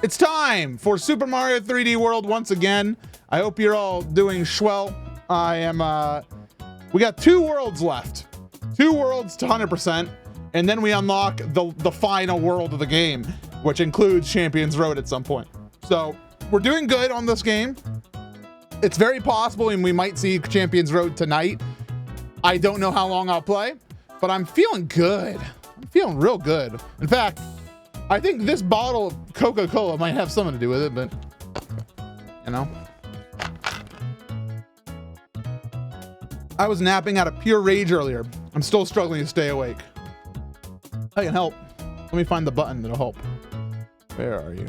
It's time for Super Mario 3D World once again. I hope you're all doing swell. We got 2 worlds left. 2 worlds to 100%, and then we unlock the final world of the game, which includes Champions Road at some point. So we're doing good on this game. It's very possible, and we might see Champions Road tonight. I don't know how long I'll play, but I'm feeling good. I'm feeling real good. In fact, I think this bottle of Coca-Cola might have something to do with it, but you know. I was napping out of pure rage earlier. I'm still struggling to stay awake. I can help. Let me find the button that'll help. Where are you?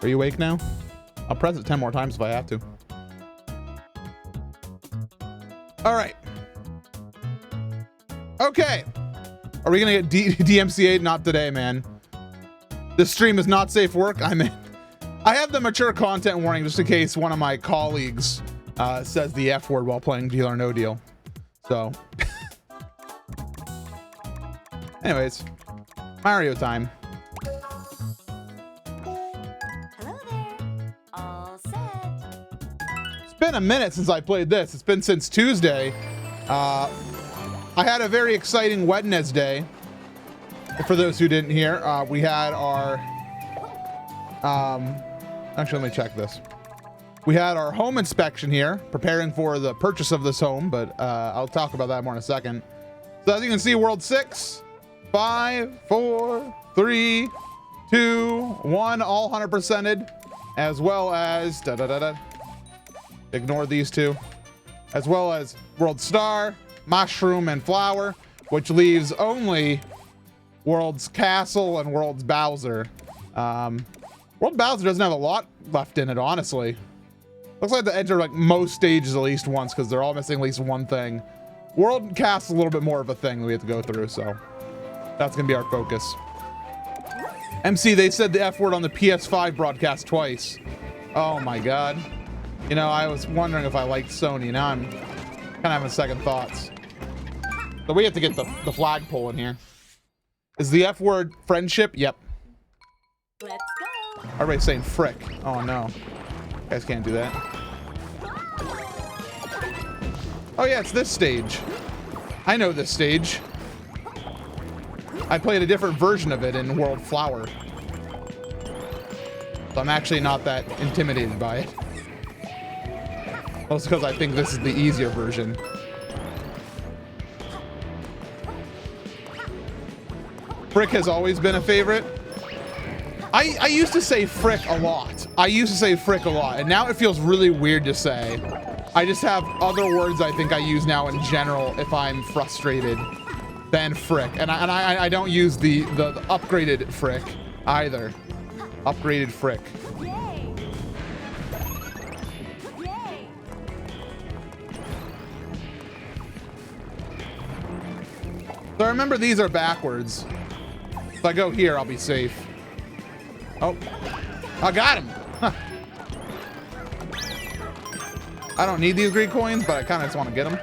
Are you awake now? I'll press it 10 more times if I have to. All right. Okay. Are we gonna get DMCA'd? Not today, man. This stream is not safe for work. I have the mature content warning just in case one of my colleagues says the F word while playing Deal or No Deal. So, anyways, Mario time. Hello there. All set. It's been a minute since I played this. It's been since Tuesday. I had a very exciting Wednesday. For those who didn't hear, we had our actually, let me check this. We had our home inspection here, preparing for the purchase of this home, but I'll talk about that more in a second. So as you can see, World 6, 5, 4, 3, 2, 1, all 100%ed, as well as ignore these two, as well as World Star, Mushroom, and Flower, which leaves only World's Castle and World's Bowser. World Bowser doesn't have a lot left in it, honestly. Looks like they enter like most stages at least once because they're all missing at least one thing. World Castle a little bit more of a thing we have to go through, so that's gonna be our focus. MC, they said the F word on the PS5 broadcast twice. Oh my god. You know, I was wondering if I liked Sony. Now I'm kind of having second thoughts. So we have to get the flagpole in here. Is the F word friendship? Yep. Let's go. Everybody's saying frick. Oh no. You guys can't do that. Oh yeah, it's this stage. I know this stage. I played a different version of it in World Flower. So I'm actually not that intimidated by it. Mostly because I think this is the easier version. Frick has always been a favorite. I used to say frick a lot. And now it feels really weird to say. I just have other words I think I use now in general if I'm frustrated than frick. And I don't use the upgraded frick either. Upgraded frick. Yay. Yay. So remember, these are backwards. If I go here, I'll be safe. Oh, I got him. Huh. I don't need these green coins, but I kind of just want to get them.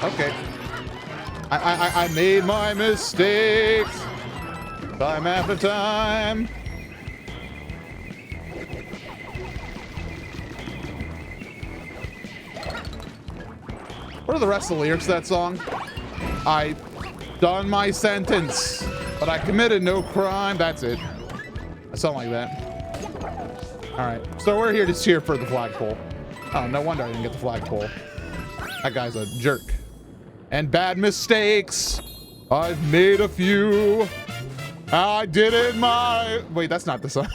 Okay. I made my mistakes time after time. What are the rest of the lyrics of that song? I done my sentence, but I committed no crime. That's it. Something like that. All right, so we're here just here for the flagpole. Oh, no wonder I didn't get the flagpole. That guy's a jerk. And bad mistakes, I've made a few. I did it my... Wait, that's not the song.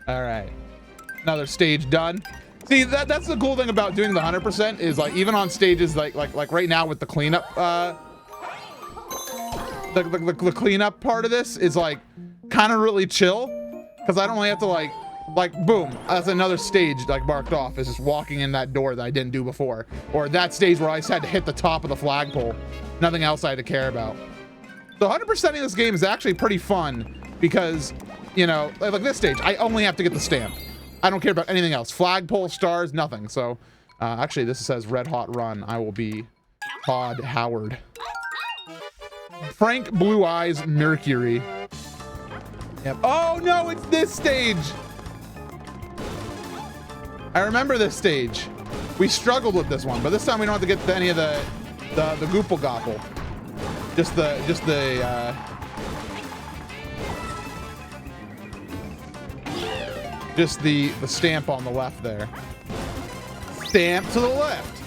All right, another stage done. See, that's the cool thing about doing the 100% is like even on stages like right now with the cleanup, the cleanup part of this is like kind of really chill because I don't really have to like boom, that's another stage like marked off. Is just walking in that door that I didn't do before, or that stage where I just had to hit the top of the flagpole. Nothing else I had to care about. So 100%ing this game is actually pretty fun because you know, like this stage, I only have to get the stamp. I don't care about anything else. Flagpole, stars, nothing. So, actually, this says Red Hot Run. I will be Todd Howard. Frank Blue Eyes Mercury. Yep. Oh no, it's this stage. I remember this stage. We struggled with this one, but this time we don't have to get to any of the Goople Gopple. Just the stamp on the left there. Stamp to the left.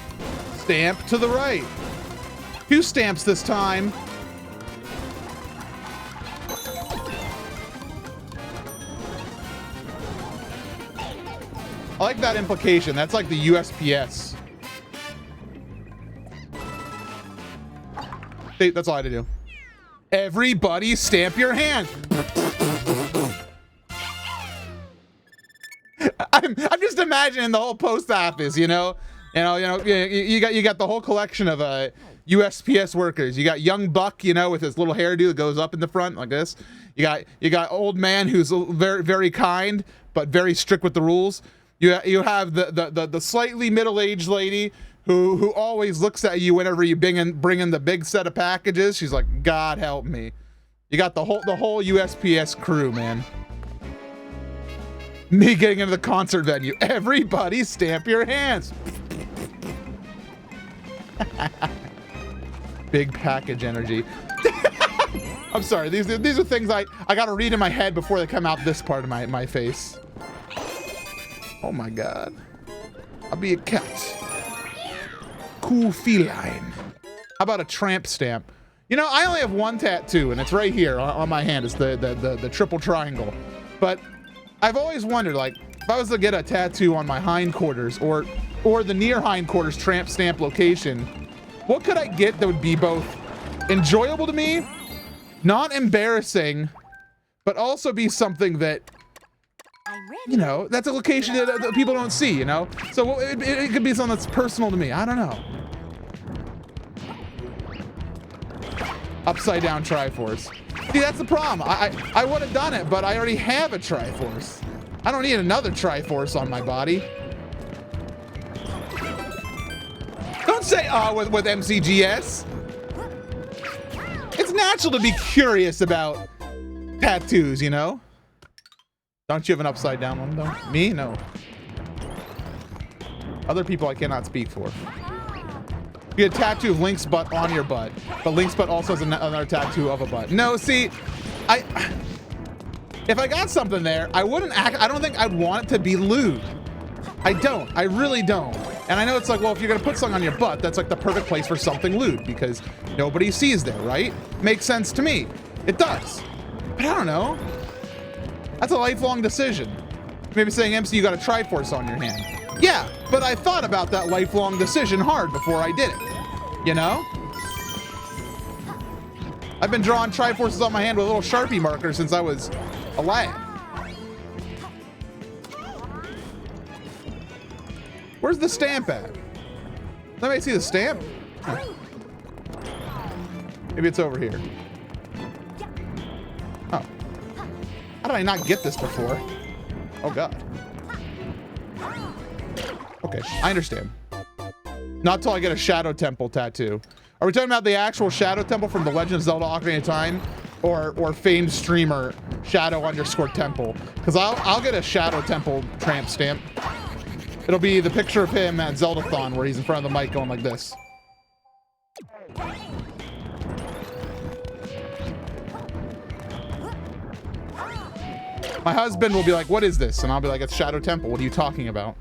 Stamp to the right. 2 stamps this time. I like that implication. That's like the USPS. Hey, that's all I had to do. Everybody stamp your hand. I'm just imagining the whole post office, you know, you got the whole collection of USPS workers. You got young buck, you know, with his little hairdo that goes up in the front like this. You got old man who's very, very kind but very strict with the rules. You have the slightly middle-aged lady who always looks at you whenever you bring in the big set of packages. She's like, God help me. You got the whole USPS crew, man. Me getting into the concert venue. Everybody stamp your hands. Big package energy. I'm sorry. These are things I gotta read in my head before they come out this part of my face. Oh my God. I'll be a cat. Cool feline. How about a tramp stamp? You know, I only have one tattoo, and it's right here on my hand. It's the triple triangle. But I've always wondered, like, if I was to get a tattoo on my hindquarters or the near hindquarters tramp stamp location, what could I get that would be both enjoyable to me, not embarrassing, but also be something that, you know, that's a location that people don't see, you know? So it could be something that's personal to me. I don't know. Upside down Triforce. See, that's the problem. I would have done it, but I already have a Triforce. I don't need another Triforce on my body. Don't say, with MCGS. It's natural to be curious about tattoos, you know? Don't you have an upside down one, though? Me? No. Other people I cannot speak for. You get a tattoo of Link's butt on your butt, but Link's butt also has another tattoo of a butt. No, see, if I got something there, I don't think I'd want it to be lewd. I don't. I really don't. And I know it's like, well, if you're gonna put something on your butt, that's like the perfect place for something lewd because nobody sees there, right? Makes sense to me. It does. But I don't know. That's a lifelong decision. Maybe saying, MC, you got a Triforce on your hand. Yeah, but I thought about that lifelong decision hard before I did it. You know? I've been drawing Triforces on my hand with a little Sharpie marker since I was a lad. Where's the stamp at? Let me see the stamp. Maybe it's over here. Oh. How did I not get this before? Oh, God. Okay, I understand. Not till I get a Shadow Temple tattoo. Are we talking about the actual Shadow Temple from The Legend of Zelda Ocarina of Time? Or famed streamer Shadow_Temple? Because I'll get a Shadow Temple tramp stamp. It'll be the picture of him at Zeldathon where he's in front of the mic going like this. My husband will be like, what is this? And I'll be like, it's Shadow Temple. What are you talking about?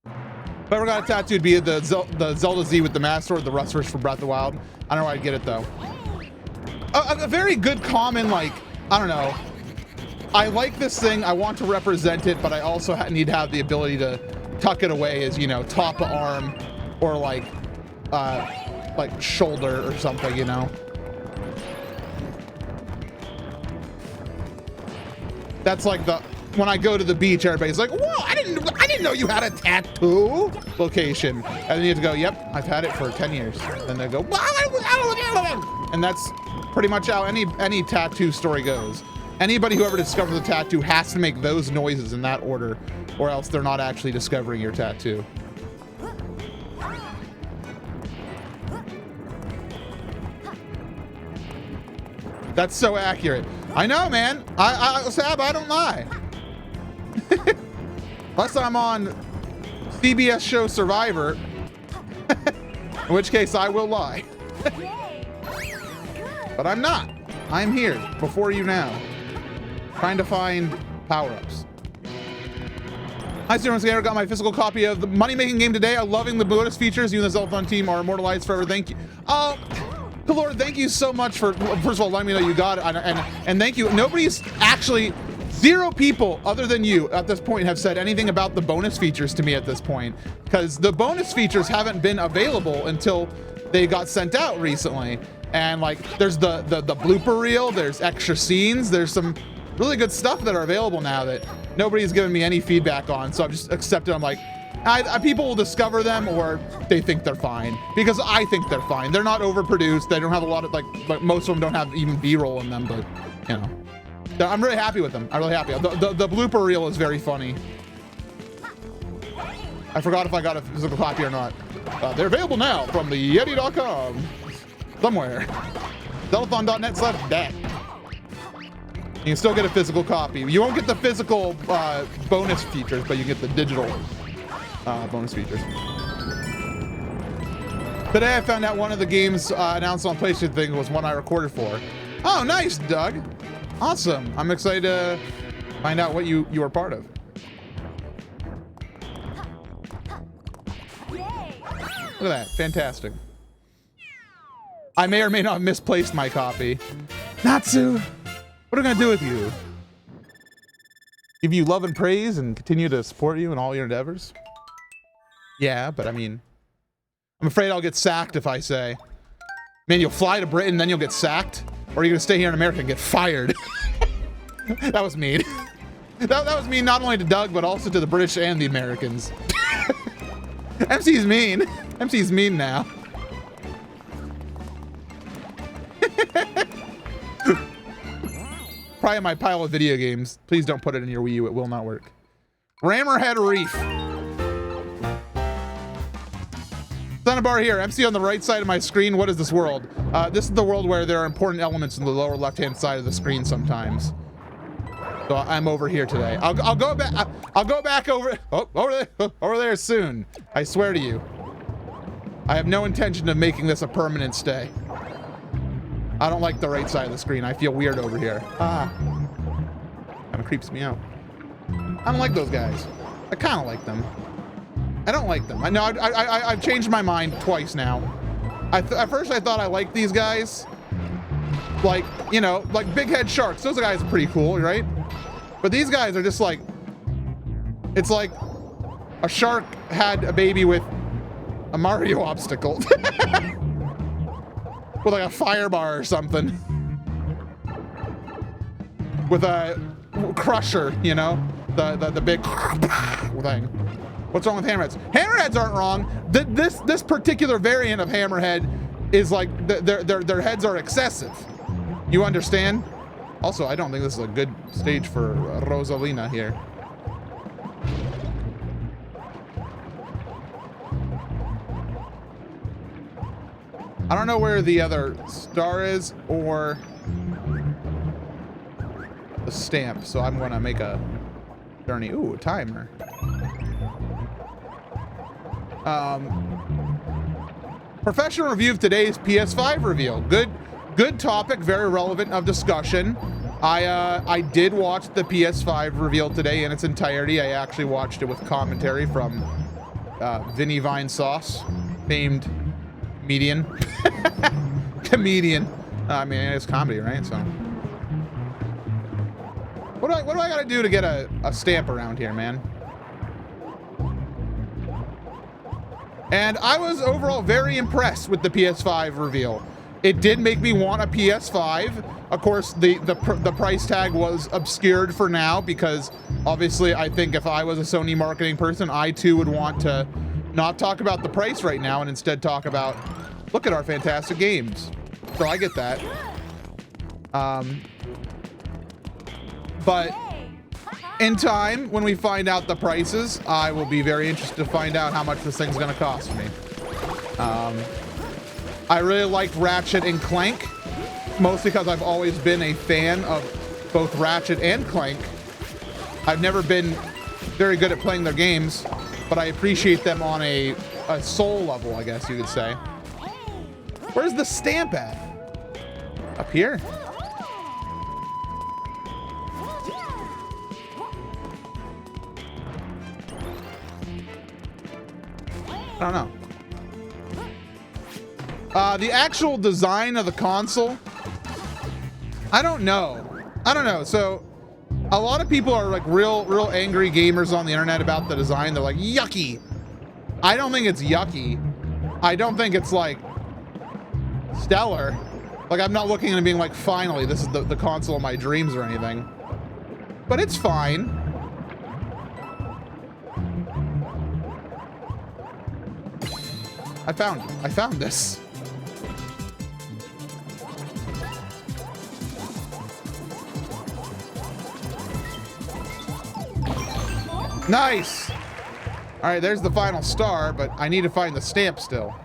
If I ever got a tattoo, it'd be the Zelda Z with the Master Sword, the Rustverse from Breath of the Wild. I don't know where I'd get it, though. A very good common, like, I don't know. I like this thing. I want to represent it, but I also need to have the ability to tuck it away as, you know, top of arm or like shoulder or something, you know. That's like when I go to the beach, everybody's like, whoa, I didn't know you had a tattoo location. And then you have to go, yep, I've had it for 10 years. And they go, and that's pretty much how any tattoo story goes. Anybody who ever discovers a tattoo has to make those noises in that order, or else they're not actually discovering your tattoo. That's so accurate. I know, man. Sab, I don't lie. Unless I'm on CBS show Survivor, in which case I will lie. But I'm not. I'm here before you now, trying to find power-ups. Hi, Steven Scatter. Got my physical copy of the money-making game today. I'm loving the bonus features. You and the Zelfon team are immortalized forever. Thank you. Oh, Lord, thank you so much for, first of all, letting me know you got it. And thank you. Nobody's actually, 0 people other than you at this point have said anything about the bonus features to me at this point, because the bonus features haven't been available until they got sent out recently. And like, there's the blooper reel, there's extra scenes, there's some really good stuff that are available now that nobody's given me any feedback on. So I've just accepted. I'm like, people will discover them, or they think they're fine, because I think they're fine. They're not overproduced. They don't have a lot of, like most of them don't have even B-roll in them, but you know, I'm really happy with them. I'm really happy. The blooper reel is very funny. I forgot if I got a physical copy or not. They're available now from the Yeti.com. Somewhere. Telethon.net/dat. You can still get a physical copy. You won't get the physical bonus features, but you get the digital bonus features. Today I found out one of the games announced on PlayStation thing was one I recorded for. Oh, nice, Doug. Awesome. I'm excited to find out what you were part of. Look at that. Fantastic. I may or may not have misplaced my copy. Natsu, what are we gonna do with you? Give you love and praise and continue to support you in all your endeavors? Yeah, but I mean, I'm afraid I'll get sacked if I say, man, you'll fly to Britain, then you'll get sacked? Or are you gonna stay here in America and get fired? That was mean. That was mean not only to Doug, but also to the British and the Americans. MC's mean. MC's mean now. Probably in my pile of video games. Please don't put it in your Wii U. It will not work. Rammerhead Reef. Sonabar here. MC on the right side of my screen. What is this world? This is the world where there are important elements in the lower left-hand side of the screen sometimes. So I'm over here today. I'll go back. I'll go back over there soon. I swear to you. I have no intention of making this a permanent stay. I don't like the right side of the screen. I feel weird over here. Kind of creeps me out. I don't like those guys. I kind of like them. I don't like them. I know I've changed my mind twice now. At first I thought I liked these guys. Like, you know, like big head sharks. Those guys are pretty cool, right? But these guys are just like, it's like a shark had a baby with a Mario obstacle. With like a fire bar or something. With a crusher, you know? The big thing. What's wrong with hammerheads? Hammerheads aren't wrong. This particular variant of hammerhead is like, their heads are excessive. You understand? Also, I don't think this is a good stage for Rosalina here. I don't know where the other star is or the stamp, so I'm gonna make a journey. Ooh, a timer. Professional review of today's PS5 reveal. Good topic, very relevant of discussion. I did watch the PS5 reveal today in its entirety. I actually watched it with commentary from Vinny Vine Sauce, famed comedian. I mean, it's comedy, right? So, what do I gotta do to get a stamp around here, man? And I was overall very impressed with the PS5 reveal. It did make me want a PS5. Of course, the price tag was obscured for now because obviously I think if I was a Sony marketing person, I too would want to not talk about the price right now and instead talk about, look at our fantastic games. So I get that. But in time, when we find out the prices, I will be very interested to find out how much this thing's gonna cost me. I really liked Ratchet and Clank, mostly because I've always been a fan of both Ratchet and Clank. I've never been very good at playing their games, but I appreciate them on a soul level, I guess you could say. Where's the stamp at? Up here? I don't know. The actual design of the console, I don't know. So a lot of people are like real angry gamers on the internet about the design. They're like, yucky. I don't think it's yucky. I don't think it's like stellar. Like, I'm not looking at it being like, finally, this is the console of my dreams or anything. But it's fine. I found this. Nice. All right, there's the final star, but I need to find the stamp still.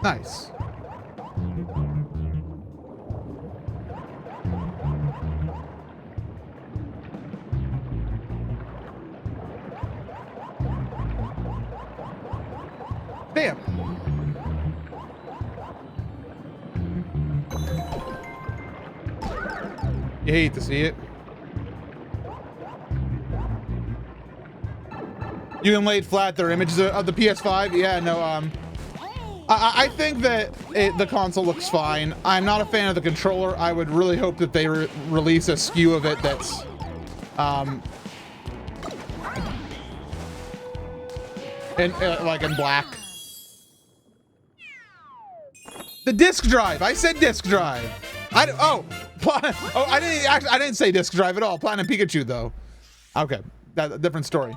Nice. Bam. You hate to see it. You can lay it flat. There are images of the PS5. Yeah, no, I think that the console looks fine. I'm not a fan of the controller. I would really hope that they release a SKU of it that's like in black. The disc drive. I said disc drive. I didn't say disc drive at all. Platinum Pikachu though. Okay, that's a different story.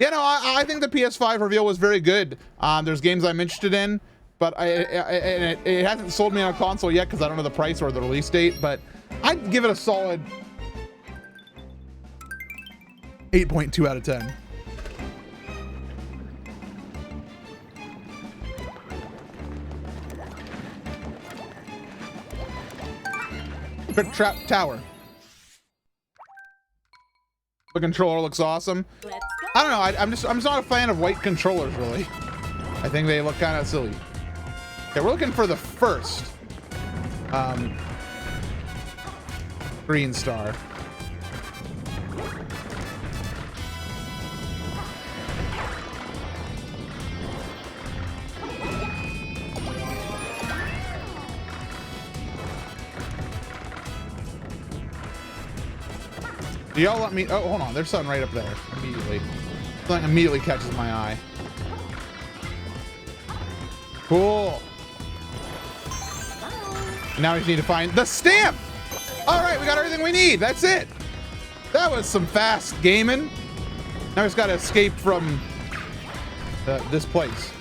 Yeah, no, I think the PS5 reveal was very good. There's games I'm interested in, but it hasn't sold me on a console yet because I don't know the price or the release date, but I'd give it a solid 8.2 out of 10. Trap Tower. The controller looks awesome. I don't know. I'm just not a fan of white controllers, really. I think they look kind of silly. Okay, we're looking for the first green star. Do y'all let me? Oh, hold on. There's something right up there. Immediately. Something immediately catches my eye. Cool. Now we just need to find the stamp. All right, we got everything we need. That's it. That was some fast gaming. Now we just got to escape from this place.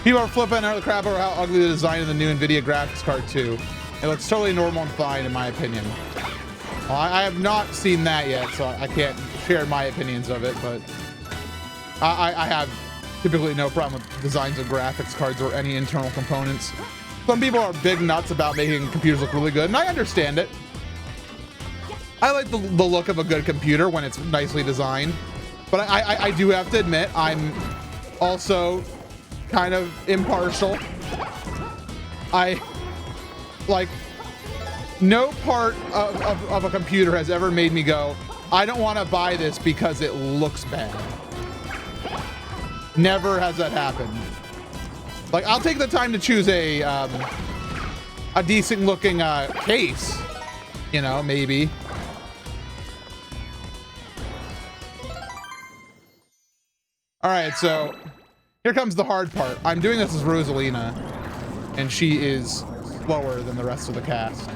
People are flipping out of the crap over how ugly the design of the new NVIDIA graphics card too. It looks totally normal and fine in my opinion. Well, I have not seen that yet, so I can't share my opinions of it, but I have typically no problem with designs of graphics cards or any internal components. Some people are big nuts about making computers look really good, and I understand it. I like the look of a good computer when it's nicely designed, but I do have to admit, I'm also kind of impartial. I like No part of a computer has ever made me go, I don't want to buy this because it looks bad. Never has that happened. Like, I'll take the time to choose a decent looking case, you know, maybe. All right, so here comes the hard part. I'm doing this as Rosalina, and she is slower than the rest of the cast.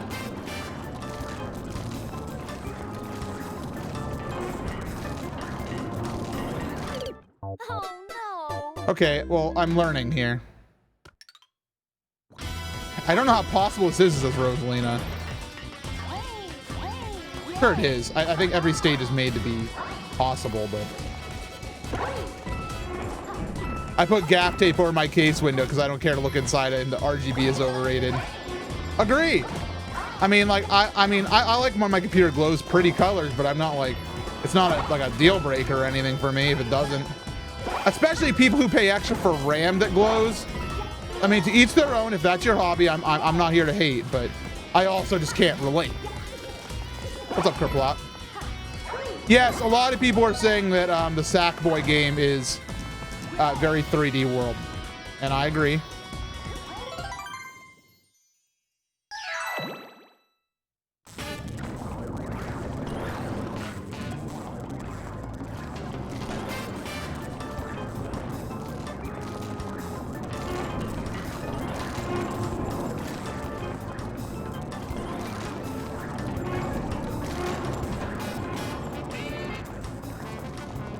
Oh no. Okay, well, I'm learning here. I don't know how possible this is as Rosalina. Sure it is. I think every stage is made to be possible, but... I put gap tape over my case window because I don't care to look inside it, and the RGB is overrated. Agree. I mean, like, I like when my computer glows pretty colors, but I'm not like, it's not like a deal breaker or anything for me if it doesn't. Especially people who pay extra for RAM that glows. I mean, to each their own. If that's your hobby, I'm not here to hate, but I also just can't relate. What's up, Kerplot? Yes, a lot of people are saying that the Sackboy game is very 3D world, and I agree.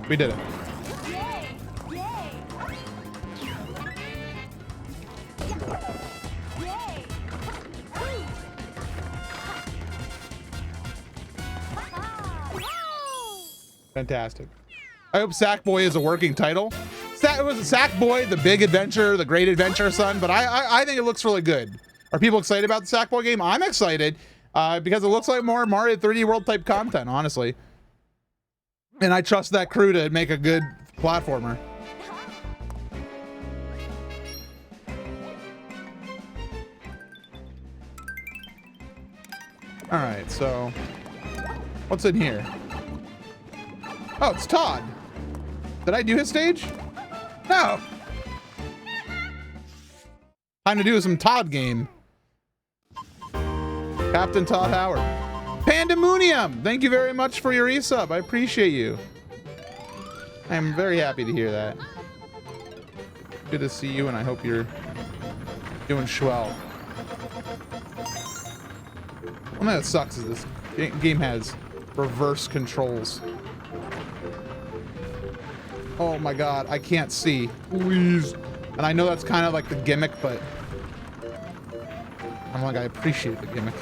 We did it. Yay! Yay! Yay! Fantastic. I hope Sackboy is a working title. It was Sackboy, the big adventure, the great adventure, son, but I think it looks really good. Are people excited about the Sackboy game? I'm excited because it looks like more Mario 3D World type content, honestly. And I trust that crew to make a good platformer. All right, so what's in here? Oh, it's Todd. Did I do his stage? No. Time to do some Todd game. Captain Todd Howard. Pandemonium! Thank you very much for your resub. I appreciate you. I'm very happy to hear that. Good to see you, and I hope you're doing swell. One thing that sucks is this game has reverse controls. Oh my god, I can't see. Please. And I know that's kind of like the gimmick, but I'm like, I appreciate the gimmick.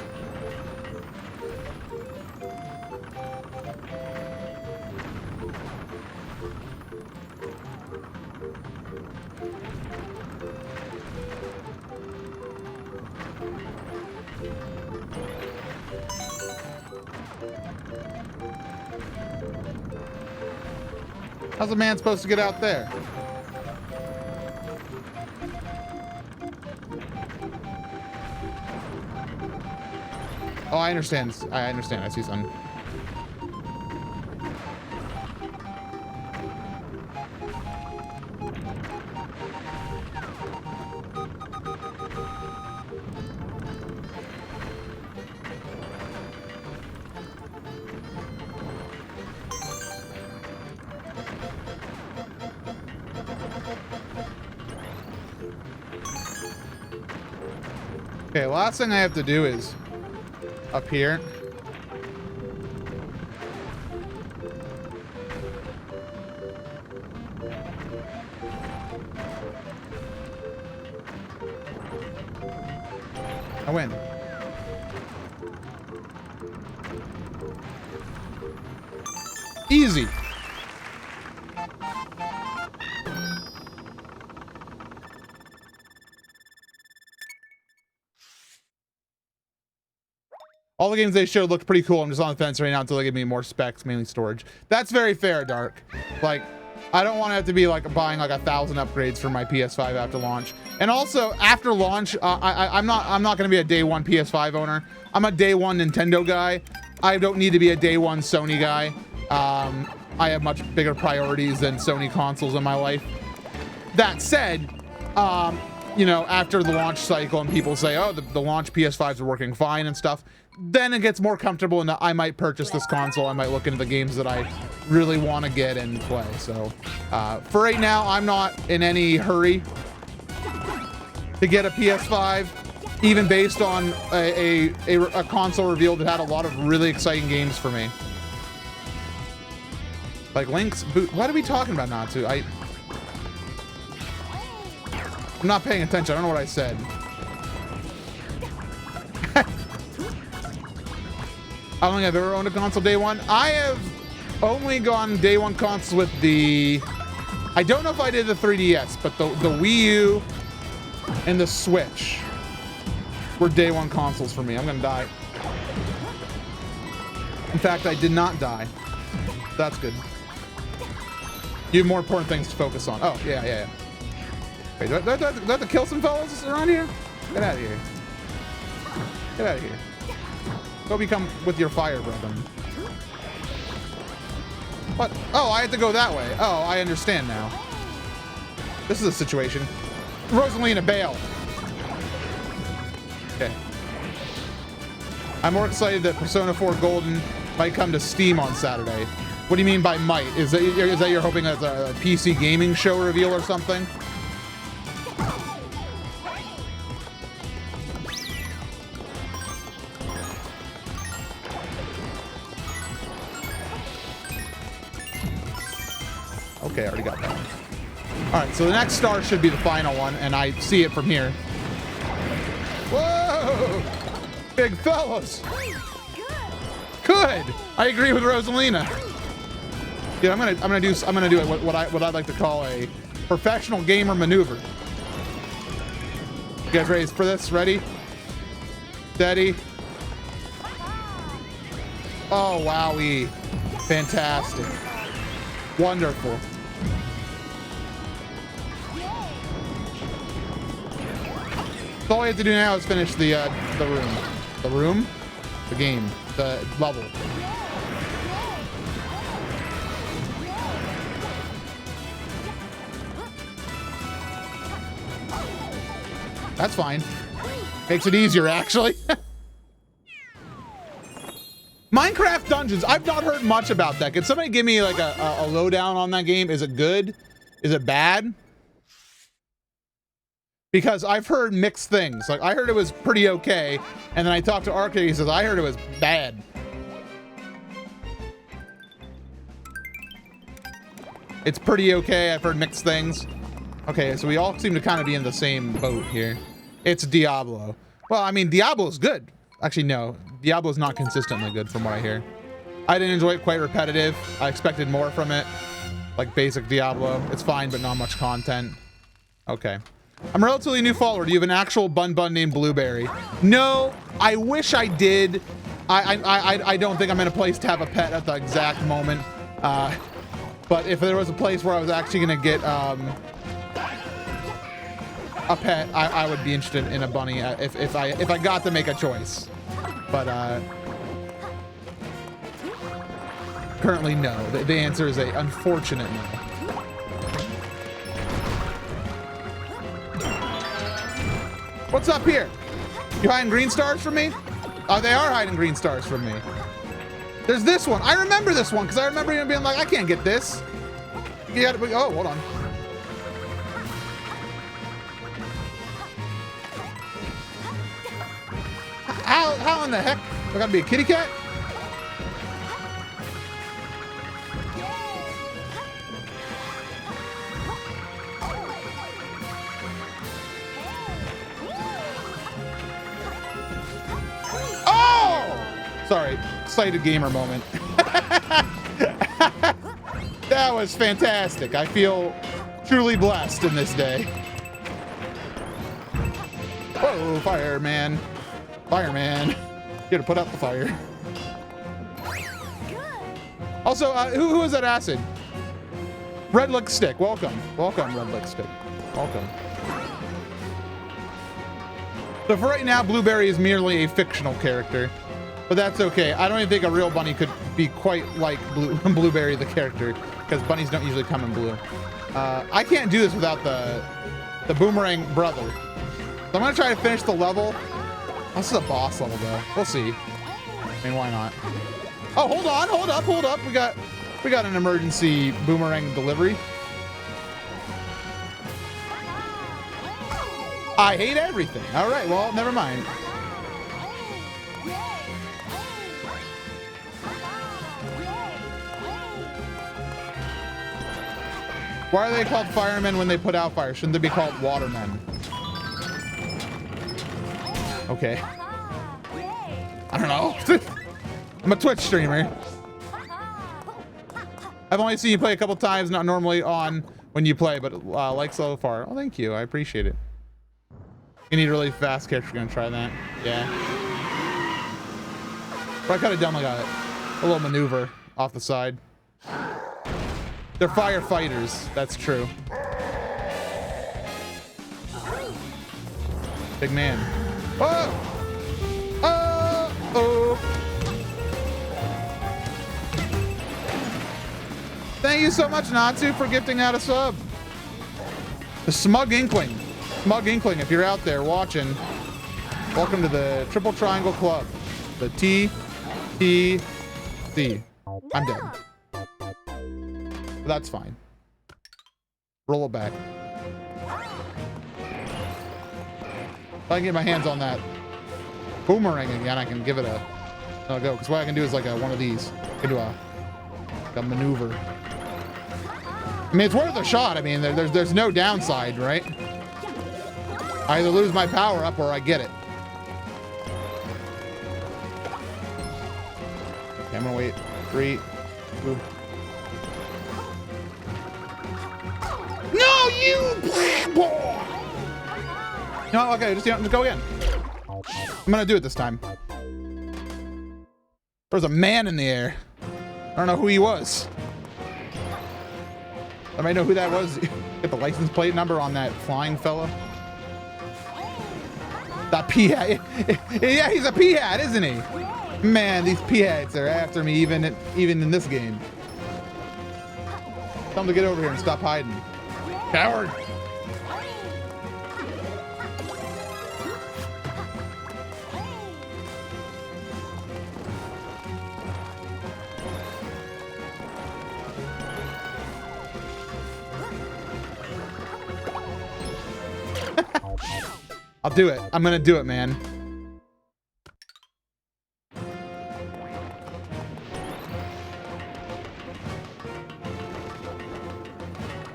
How's a man supposed to get out there? Oh, I understand. I understand. I see something. Okay, last thing I have to do is up here. I win. Easy. All the games they showed looked pretty cool. I'm just on the fence right now until they give me more specs, mainly storage. That's very fair, Dark. Like, I don't want to have to be like buying like 1,000 upgrades for my PS5 after launch. And also after launch, I'm not going to be a day one PS5 owner. I'm a day one Nintendo guy. I don't need to be a day one Sony guy. I have much bigger priorities than Sony consoles in my life. That said, you know, after the launch cycle and people say, oh, the launch PS5s are working fine and stuff, then it gets more comfortable and I might purchase this console. I might look into the games that I really want to get and play. So for right now, I'm not in any hurry to get a PS5, even based on a console reveal that had a lot of really exciting games for me. Like Link's boot. What are we talking about, Natsu? I'm not paying attention. I don't know what I said. I don't think I've ever owned a console day one. I have only gone day one consoles with the... I don't know if I did the 3DS, but the Wii U and the Switch were day one consoles for me. I'm gonna die. In fact, I did not die. That's good. You have more important things to focus on. Oh, yeah. Wait, do I have to kill some fellas around here? Get out of here. Get out of here. Go become with your fire, brother. What? Oh, I have to go that way. Oh, I understand now. This is a situation. Rosalina, bail. Okay. I'm more excited that Persona 4 Golden might come to Steam on Saturday. What do you mean by might? Is that you're hoping it's a PC gaming show reveal or something? Okay, I already got that one. All right, so the next star should be the final one, and I see it from here. Whoa! Big fellas! Good! I agree with Rosalina. Dude, I'm gonna do what I'd like to call a professional gamer maneuver. You guys ready for this? Ready? Steady. Oh, wowie. Fantastic. Wonderful. So all we have to do now is finish the room. The room? The game. The level. That's fine. Makes it easier, actually. Minecraft Dungeons. I've not heard much about that. Can somebody give me like a lowdown on that game? Is it good? Is it bad? Because I've heard mixed things. Like I heard it was pretty okay, and then I talked to Arcade. He says I heard it was bad. It's pretty okay. I've heard mixed things. Okay, so we all seem to kind of be in the same boat here. It's Diablo. Well, I mean, Diablo's good. Actually, no. Diablo's not consistently good from what I hear. I didn't enjoy it, quite repetitive. I expected more from it. Like basic Diablo. It's fine, but not much content. Okay. I'm a relatively new follower. Do you have an actual bun named Blueberry? No, I wish I did. I don't think I'm in a place to have a pet at the exact moment. But if there was a place where I was actually gonna get a pet, I would be interested in a bunny if I got to make a choice. But currently, no. The answer is a unfortunate no. What's up here? You hiding green stars from me? Oh, they are hiding green stars from me. There's this one. I remember this one because I remember him being like, I can't get this. You gotta be, oh, hold on. How in the heck? I gotta be a kitty cat? Sorry, excited gamer moment. That was fantastic. I feel truly blessed in this day. Whoa, fireman. Fireman. Here to put out the fire. Also, who is that acid? Red Lick Stick, welcome. Welcome, Red Lick Stick. Welcome. So for right now, Blueberry is merely a fictional character, but that's okay. I don't even think a real bunny could be quite like Blueberry the character, because bunnies don't usually come in blue. I can't do this without the Boomerang brother. So I'm gonna try to finish the level. This is a boss level though. We'll see. I mean, why not? Oh, hold on, hold up. We got an emergency Boomerang delivery. I hate everything. All right, well, never mind. Why are they called firemen when they put out fire? Shouldn't they be called watermen? Okay. I don't know. I'm a Twitch streamer. I've only seen you play a couple times, not normally on when you play, but like so far. Oh, thank you. I appreciate it. You need a really fast character. Gonna try that. Yeah. But I could have done like a little maneuver off the side. They're firefighters. That's true. Big man. Oh! Oh! Thank you so much, Natsu, for gifting out a sub. The Smug Inkling. Smug Inkling, if you're out there watching, welcome to the Triple Triangle Club. The TTC. I'm dead. But that's fine. Roll it back. If I can get my hands on that boomerang again, I can give it a go. Because what I can do is like one of these. I can do a maneuver. I mean, it's worth a shot. I mean, there's no downside, right? I either lose my power up or I get it. Okay, I'm gonna wait. 3, 2. No, you! No, okay, just go again. I'm gonna do it this time. There was a man in the air. I don't know who he was. I might know who that was. Get the license plate number on that flying fella. That pea-hat. Yeah, he's a pea-hat, isn't he? Man, these pea-hats are after me even in this game. Tell them to get over here and stop hiding. Coward! I'll do it. I'm gonna do it, man.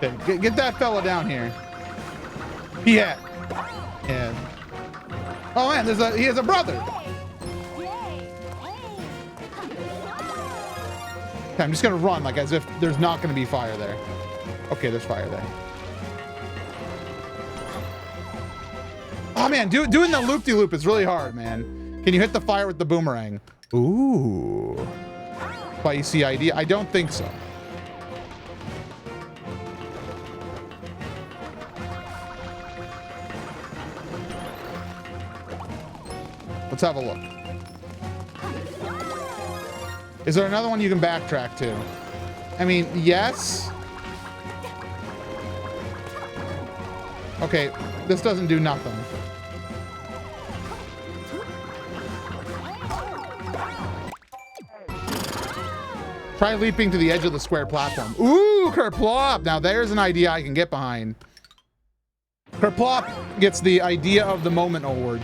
Okay, get that fella down here. Yeah. Yeah. Oh man, he has a brother. Okay, I'm just gonna run like as if there's not gonna be fire there. Okay, there's fire there. Oh man, doing the loop-de-loop is really hard, man. Can you hit the fire with the boomerang? Ooh. Spicy idea. I don't think so. Let's have a look. Is there another one you can backtrack to? I mean, yes. Okay, this doesn't do nothing. Try leaping to the edge of the square platform. Ooh, Kerplop! Now there's an idea I can get behind. Kerplop gets the Idea of the Moment award.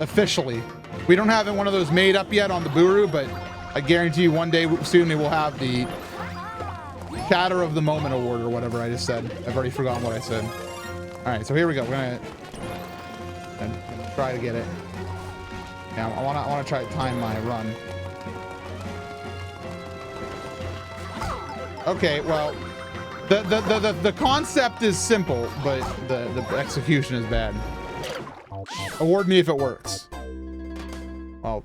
Officially. We don't have one of those made up yet on the Buru, but I guarantee you one day soon we will have the Chatter of the Moment award or whatever I just said. I've already forgotten what I said. All right, so here we go. We're gonna try to get it. Yeah, I wanna try to time my run. Okay, well, the concept is simple, but the execution is bad. Award me if it works. Well,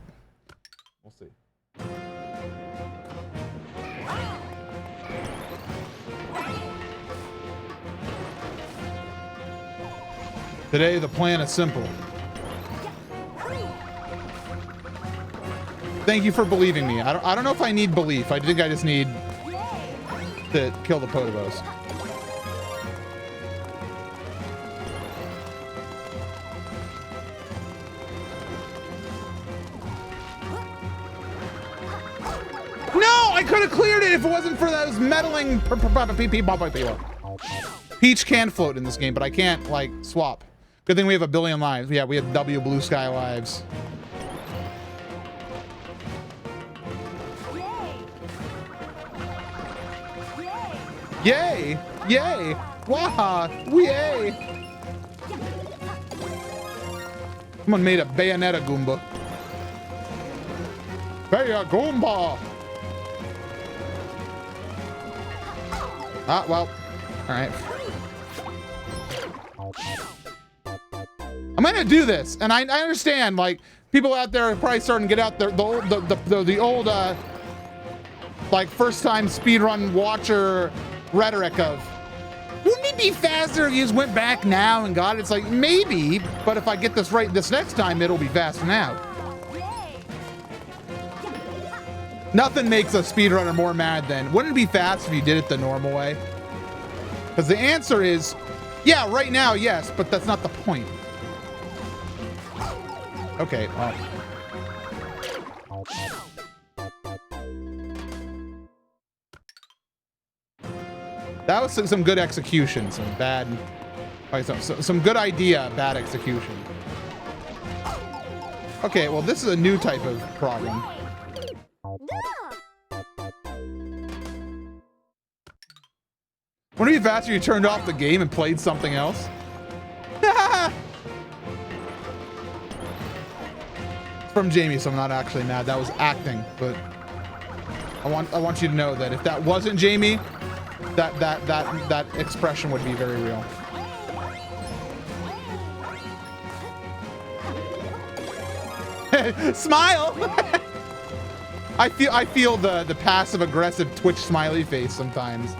we'll see. Today, the plan is simple. Thank you for believing me. I don't know if I need belief. I think I just need to kill the Potobos. No, I could have cleared it if it wasn't for those meddling people. Peach can float in this game, but I can't like swap. Good thing we have 1 billion lives. Yeah, we have W Blue Sky lives. Yay! Yay! Waha! Yay! Someone made a Bayonetta Goomba. Baya Goomba! Ah, well. Alright. I'm gonna do this, and I understand, like, people out there are probably starting to get out the old, like, first-time speedrun watcher rhetoric of, wouldn't it be faster if you just went back now and got it? It's like, maybe, but if I get this right this next time, it'll be faster now. Nothing makes a speedrunner more mad than, wouldn't it be fast if you did it the normal way? Because the answer is, yeah, right now, yes, but that's not the point. Okay, well. That was some good execution, some bad, like some good idea, bad execution. Okay, well, this is a new type of problem. Wouldn't it be faster if you turned off the game and played something else? It's from Jamie, so I'm not actually mad. That was acting, but I want you to know that if that wasn't Jamie, that expression would be very real. Smile. I feel the passive aggressive Twitch smiley face sometimes.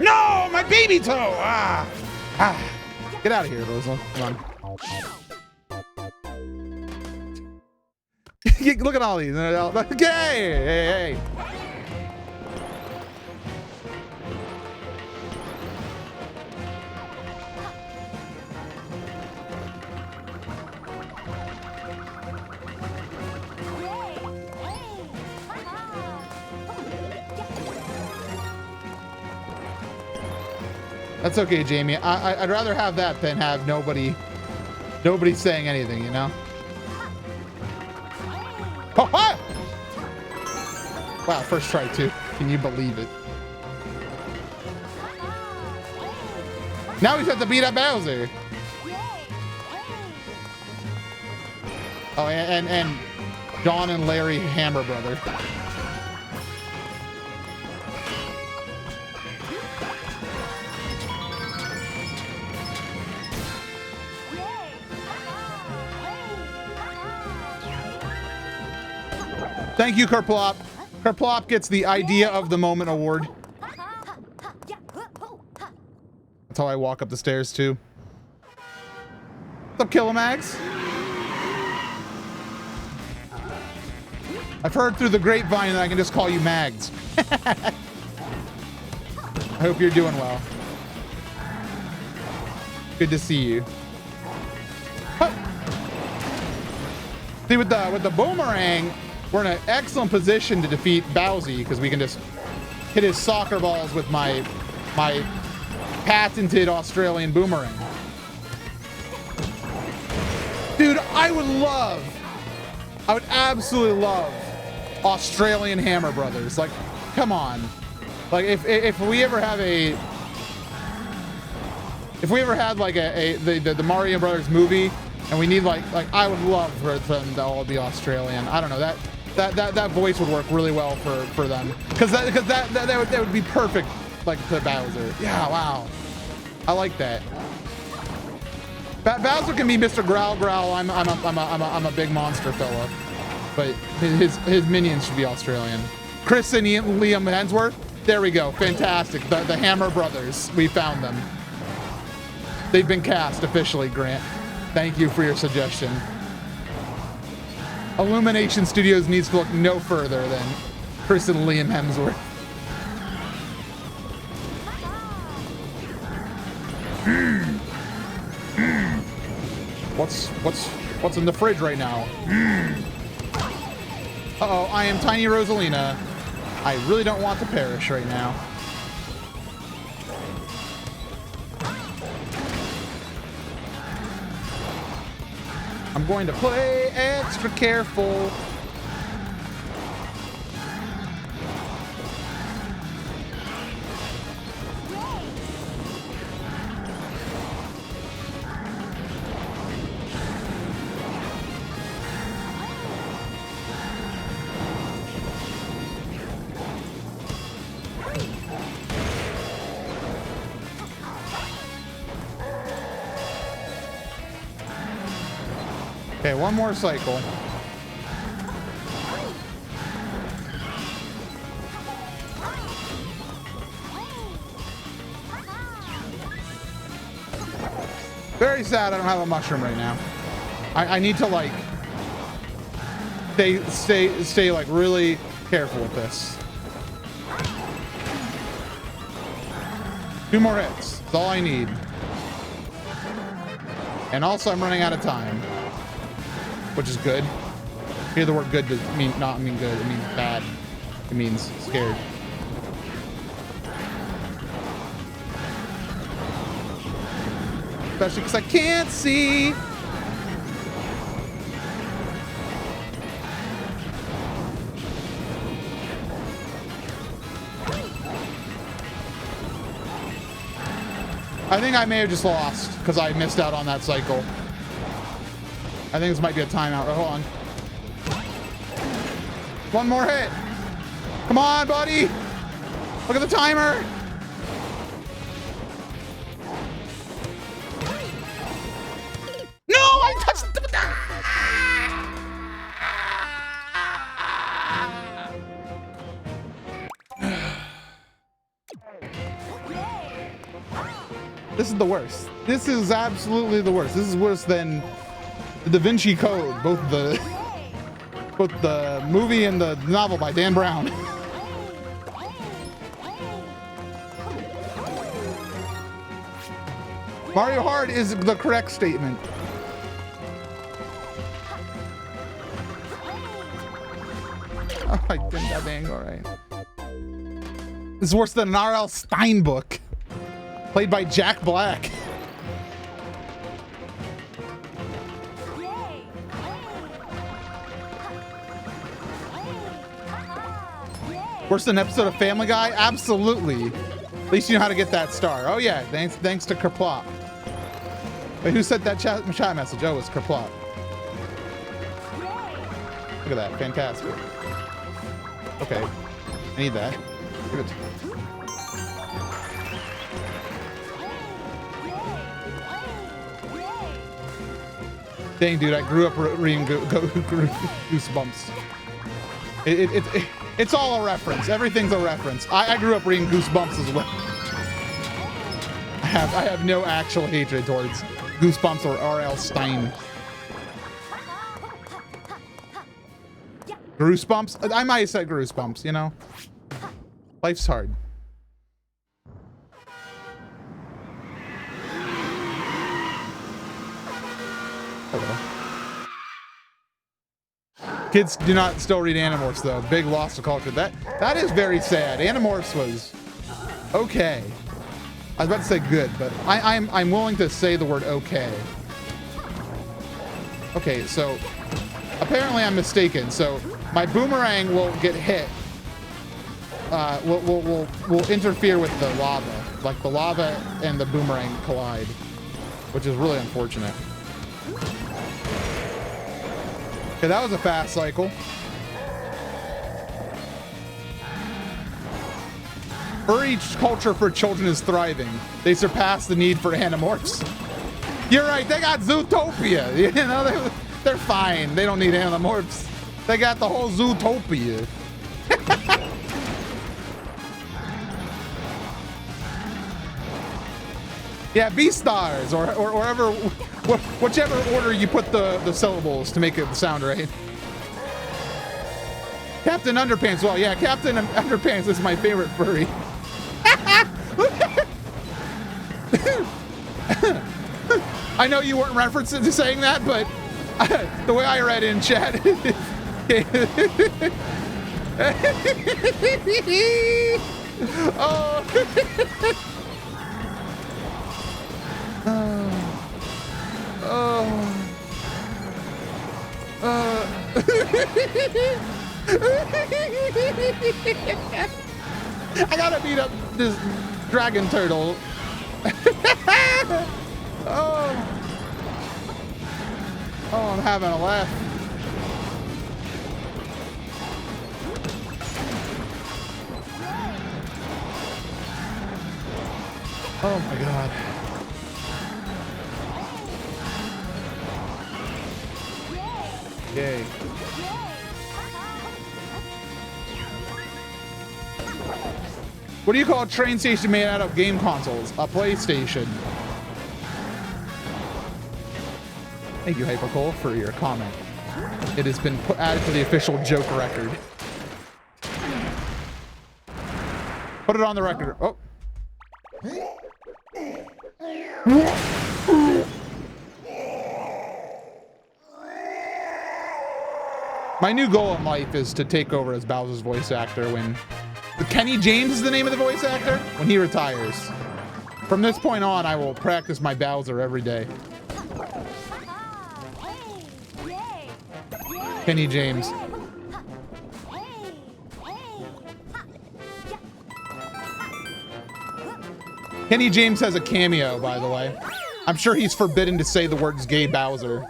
No, my baby toe! Get out of here, Rosa. Come on. Look at all these. Hey! That's okay, Jamie. I'd rather have that than have nobody saying anything, you know? Oh, wow, first try too. Can you believe it? Now he's have to beat up Bowser. Oh, and John and Larry Hammer Brother. Thank you, Kerplop. Kerplop gets the Idea of the Moment award. That's how I walk up the stairs, too. What's up, Killimags? I've heard through the grapevine that I can just call you Mags. I hope you're doing well. Good to see you. Oh. See, with the boomerang, we're in an excellent position to defeat Bowsy because we can just hit his soccer balls with my patented Australian boomerang. Dude, I would absolutely love Australian Hammer Brothers. Like, come on. Like, if we ever have a, if we ever had like the Mario Brothers movie, and we need like I would love for them to all be Australian. I don't know, that voice would work really well for them, because that would be perfect, like, to Bowser. Yeah, wow, I like that. Bowser can be Mr. Growl Growl. I'm a big monster fella, but his minions should be Australian. Chris and Liam Hemsworth. There we go. Fantastic. The Hammer Brothers. We found them. They've been cast officially, Grant. Thank you for your suggestion. Illumination Studios needs to look no further than Chris and Liam Hemsworth. What's in the fridge right now? Uh-oh, I am Tiny Rosalina. I really don't want to perish right now. I'm going to play extra careful. Okay, one more cycle. Very sad I don't have a mushroom right now. I need to like stay like really careful with this. 2 more hits. That's all I need. And also I'm running out of time. Which is good. Hear the word good does not mean good. It means bad. It means scared. Especially because I can't see. I think I may have just lost because I missed out on that cycle. I think this might be a timeout. Oh, hold on. One more hit. Come on, buddy. Look at the timer. No, I touched the... This is the worst. This is absolutely the worst. This is worse than the Da Vinci Code, both the movie and the novel by Dan Brown. Mario Hard is the correct statement. Oh, I didn't have angle right. This is worse than an R.L. Stein book, played by Jack Black. Worse than an episode of Family Guy? Absolutely. At least you know how to get that star. Oh yeah, thanks to Kerplop. Wait, who sent that chat message? Oh, it's Kerplop. Look at that, fantastic. Okay, I need that. Good. Dang, dude, I grew up reading Goosebumps. It's all a reference. Everything's a reference. I grew up reading Goosebumps as well. I have no actual hatred towards Goosebumps or R.L. Stein. Goosebumps? I might have said Goosebumps, you know? Life's hard. Hello. Kids do not still read Animorphs though. Big loss to culture. That is very sad. Animorphs was okay. I was about to say good, but I'm willing to say the word okay. Okay, so apparently I'm mistaken. So my boomerang will get hit. Will interfere with the lava. Like the lava and the boomerang collide, which is really unfortunate. Okay, that was a fast cycle. Furry culture for children is thriving. They surpass the need for Animorphs. You're right, they got Zootopia. You know, they're fine. They don't need Animorphs. They got the whole Zootopia. Yeah, B-stars, or wherever, whichever order you put the syllables to make it sound right. Captain Underpants. Well, yeah, Captain Underpants is my favorite furry. I know you weren't referencing to saying that, but the way I read in chat. Oh. I gotta beat up this dragon turtle. Oh, I'm having a laugh. Oh my god. Yay. What do you call a train station made out of game consoles? A PlayStation. Thank you, Hypercole, for your comment. It has been added to the official joke record. Put it on the record. Oh. My new goal in life is to take over as Bowser's voice actor when... Kenny James is the name of the voice actor? When he retires. From this point on, I will practice my Bowser every day. Kenny James. Kenny James has a cameo, by the way. I'm sure he's forbidden to say the words gay Bowser.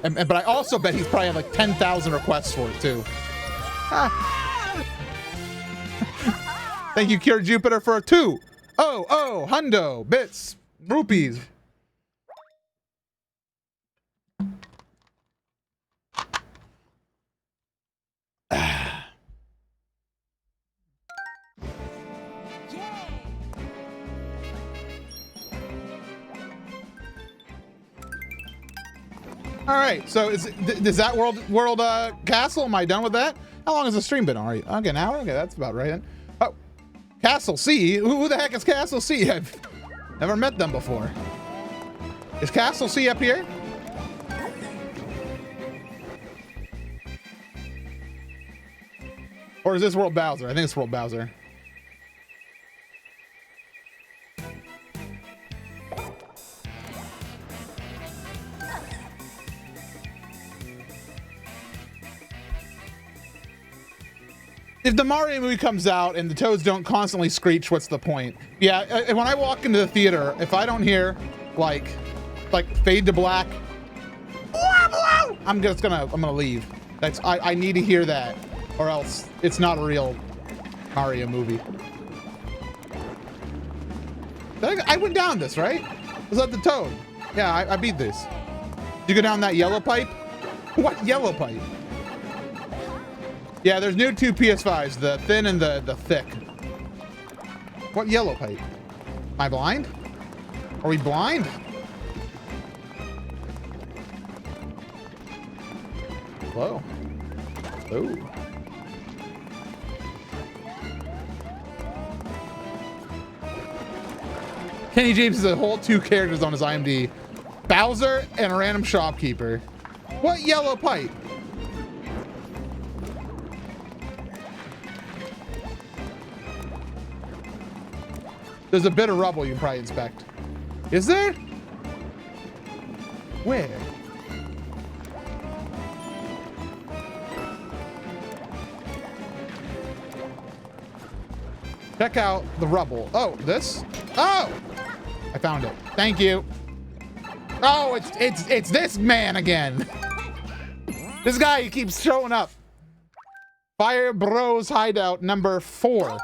But I also bet he's probably had like 10,000 requests for it, too. Thank you, Cure Jupiter, for a 2. Oh, hundo, bits, rupees. All right, so is that world castle? Am I done with that? How long has the stream been? All right, okay, an hour. Okay, that's about right then. Oh, Castle C. Who the heck is Castle C? I've never met them before. Is Castle C up here? Or is this World Bowser? I think it's World Bowser. If the Mario movie comes out and the Toads don't constantly screech, what's the point? Yeah, when I walk into the theater, if I don't hear like fade to black, I'm gonna leave. I need to hear that, or else it's not a real Mario movie. I went down this, right? Was that the Toad? Yeah, I beat this. Did you go down that yellow pipe? What yellow pipe? Yeah, there's new 2 PS5s, the thin and the thick. What yellow pipe? Am I blind? Are we blind? Hello. Oh. Kenny James has a whole 2 characters on his IMDb. Bowser and a random shopkeeper. What yellow pipe? There's a bit of rubble you can probably inspect. Is there? Where? Check out the rubble. Oh, this? Oh! I found it. Thank you. Oh, it's this man again. This guy, he keeps showing up. Fire Bros Hideout number 4.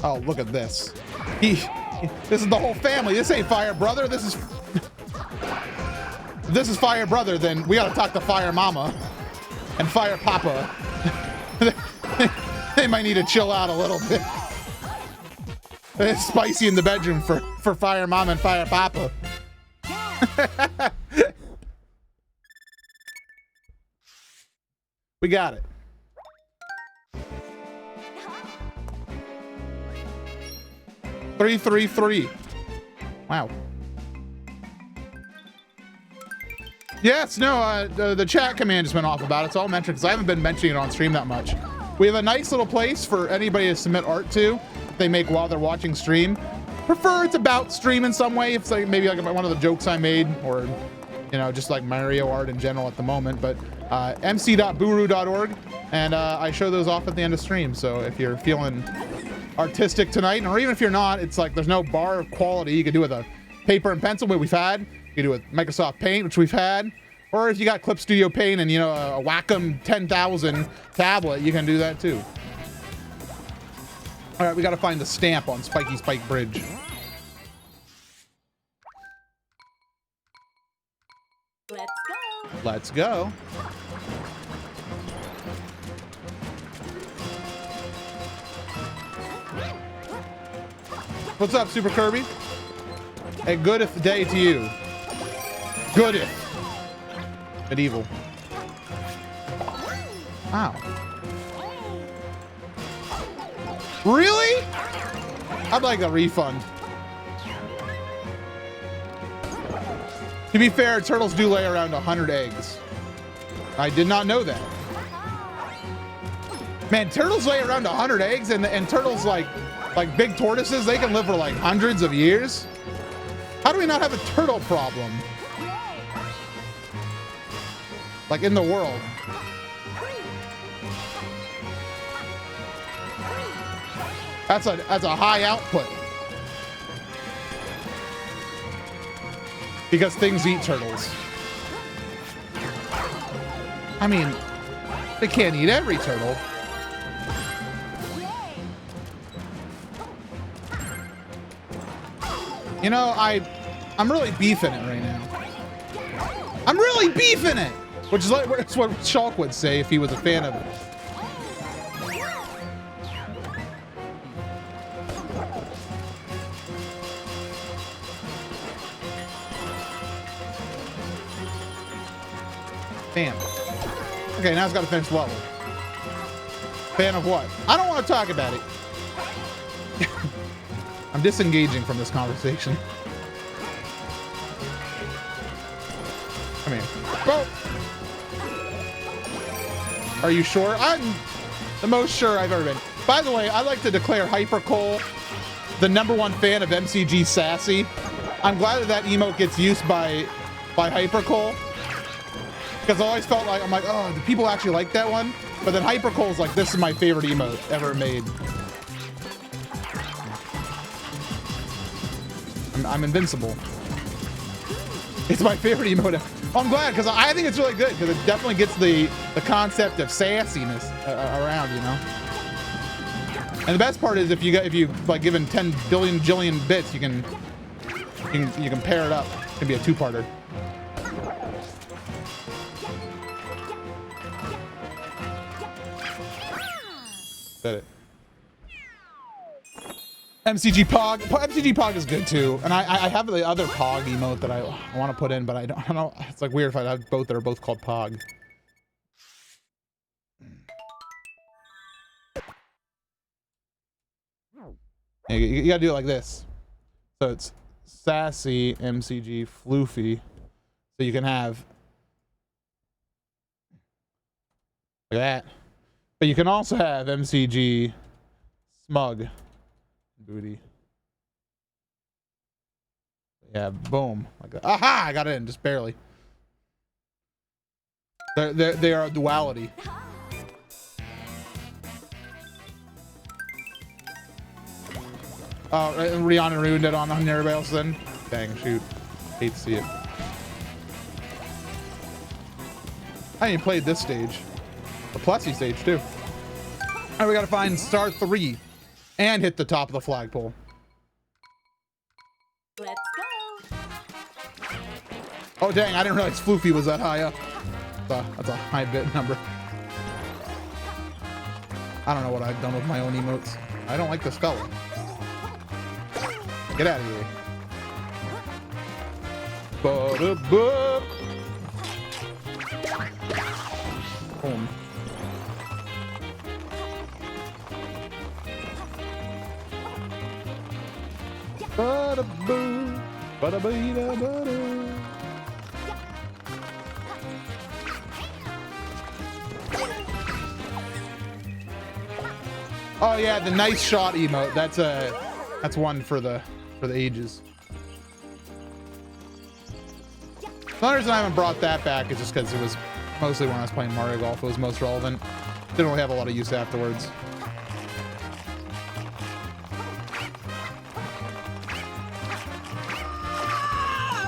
Oh, look at this. This is the whole family. This ain't Fire Brother. This is Fire Brother. Then we gotta talk to Fire Mama and Fire Papa. They might need to chill out a little bit. It's spicy in the bedroom for Fire Mom and Fire Papa. We got it. Three, 3. Wow. Yes, no, the chat command just went off about it, so I'll mention because I haven't been mentioning it on stream that much. We have a nice little place for anybody to submit art to. They make while they're watching stream. Prefer it's about stream in some way. If it's like maybe like one of the jokes I made, or you know, just like Mario art in general at the moment. But mc.buru.org, and I show those off at the end of stream. So if you're feeling artistic tonight, or even if you're not, it's like there's no bar of quality. You can do it with a paper and pencil, which we've had. You can do it with Microsoft Paint, which we've had. Or if you got Clip Studio Paint and, you know, a Wacom 10,000 tablet, you can do that too. All right, we got to find the stamp on Spiky Spike Bridge. Let's go. Let's go. What's up, Super Kirby? A goodeth day to you. Goodeth. Medieval. Wow. Really? I'd like a refund. To be fair, turtles do lay around 100 eggs. I did not know that. Man, turtles lay around 100 eggs, and turtles like big tortoises, they can live for like hundreds of years. How do we not have a turtle problem? Like in the world. That's a high output. Because things eat turtles. I mean, they can't eat every turtle. You know, I'm really beefing it right now. I'm really beefing it! Which is like that's what Shulk would say if he was a fan of it. Fan. Okay, now it's got to finish level. Fan of what? I don't want to talk about it. I'm disengaging from this conversation. Come here. Well, are you sure? I'm the most sure I've ever been. By the way, I'd like to declare Hypercole the #1 fan of MCG Sassy. I'm glad that emote gets used by Hypercole. Because I always felt like, I'm like, oh, do people actually like that one? But then Hypercole's like, this is my favorite emote ever made. I'm invincible. It's my favorite emote ever. Oh, I'm glad, because I think it's really good, because it definitely gets the concept of sassiness around, you know? And the best part is if you like given 10 billion jillion bits, you can pair it up. It can be a two-parter. Said it. MCG Pog is good too, and I have the other Pog emote that I want to put in, but I don't know. It's like weird if I have both that are both called Pog. You gotta do it like this. So it's Sassy MCG Floofy, so you can have like that. But you can also have MCG Smug Booty. Yeah, boom. Like that. Aha! I got it in, just barely. They are a duality. Oh, Rihanna ruined it on everybody else then? Dang, shoot. Hate to see it. I ain't played this stage. The Plessy stage, too. All right, we gotta find star 3 and hit the top of the flagpole. Let's go. Oh, dang, I didn't realize Floofy was that high up. That's a high bit number. I don't know what I've done with my own emotes. I don't like the skull. Get out of here. Ba-da-ba. Boom. Ba-da-boo. Ba-da-ba-da-ba-da. Oh yeah, the nice shot emote. That's one for the ages. The only reason I haven't brought that back is just because it was mostly when I was playing Mario Golf. It was most relevant. Didn't really have a lot of use afterwards.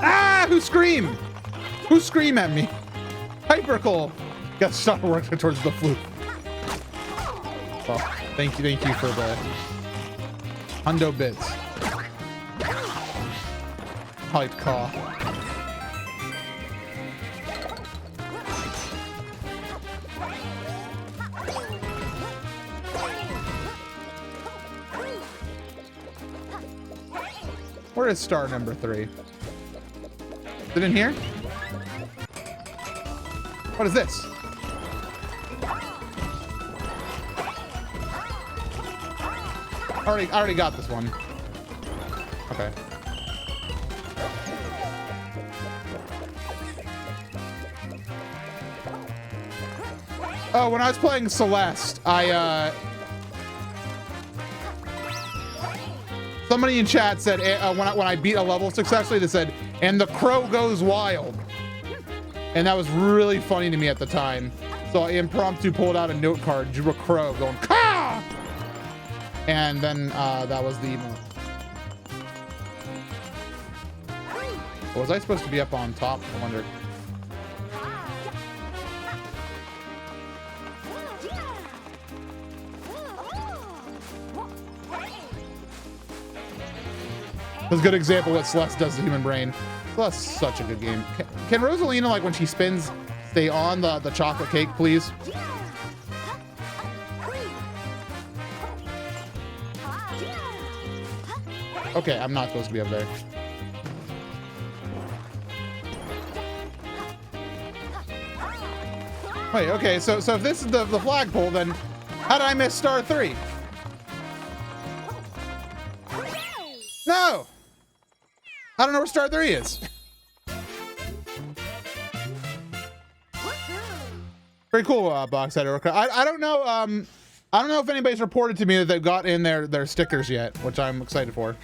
Ah! Who screamed? Who screamed at me? Hypercool. Got started working towards the flute. Oh, thank you for the hundo bits. Hype caw. Where is star number 3? Is it in here? What is this? I already got this one. Okay. Oh, when I was playing Celeste, somebody in chat said when I beat a level successfully, they said, "And the crow goes wild," and that was really funny to me at the time. So I impromptu pulled out a note card, drew a crow going "Caw!" And then that was the emote. Was I supposed to be up on top? I wonder. That's a good example of what Celeste does to Human Brain. Celeste's such a good game. Can Rosalina, like when she spins, stay on the chocolate cake, please? Okay, I'm not supposed to be up there. Wait, okay, so if this is the flagpole, then how did I miss star 3? No! I don't know where star 3 is. Very cool, box header. I don't know. I don't know if anybody's reported to me that they've got in their stickers yet, which I'm excited for.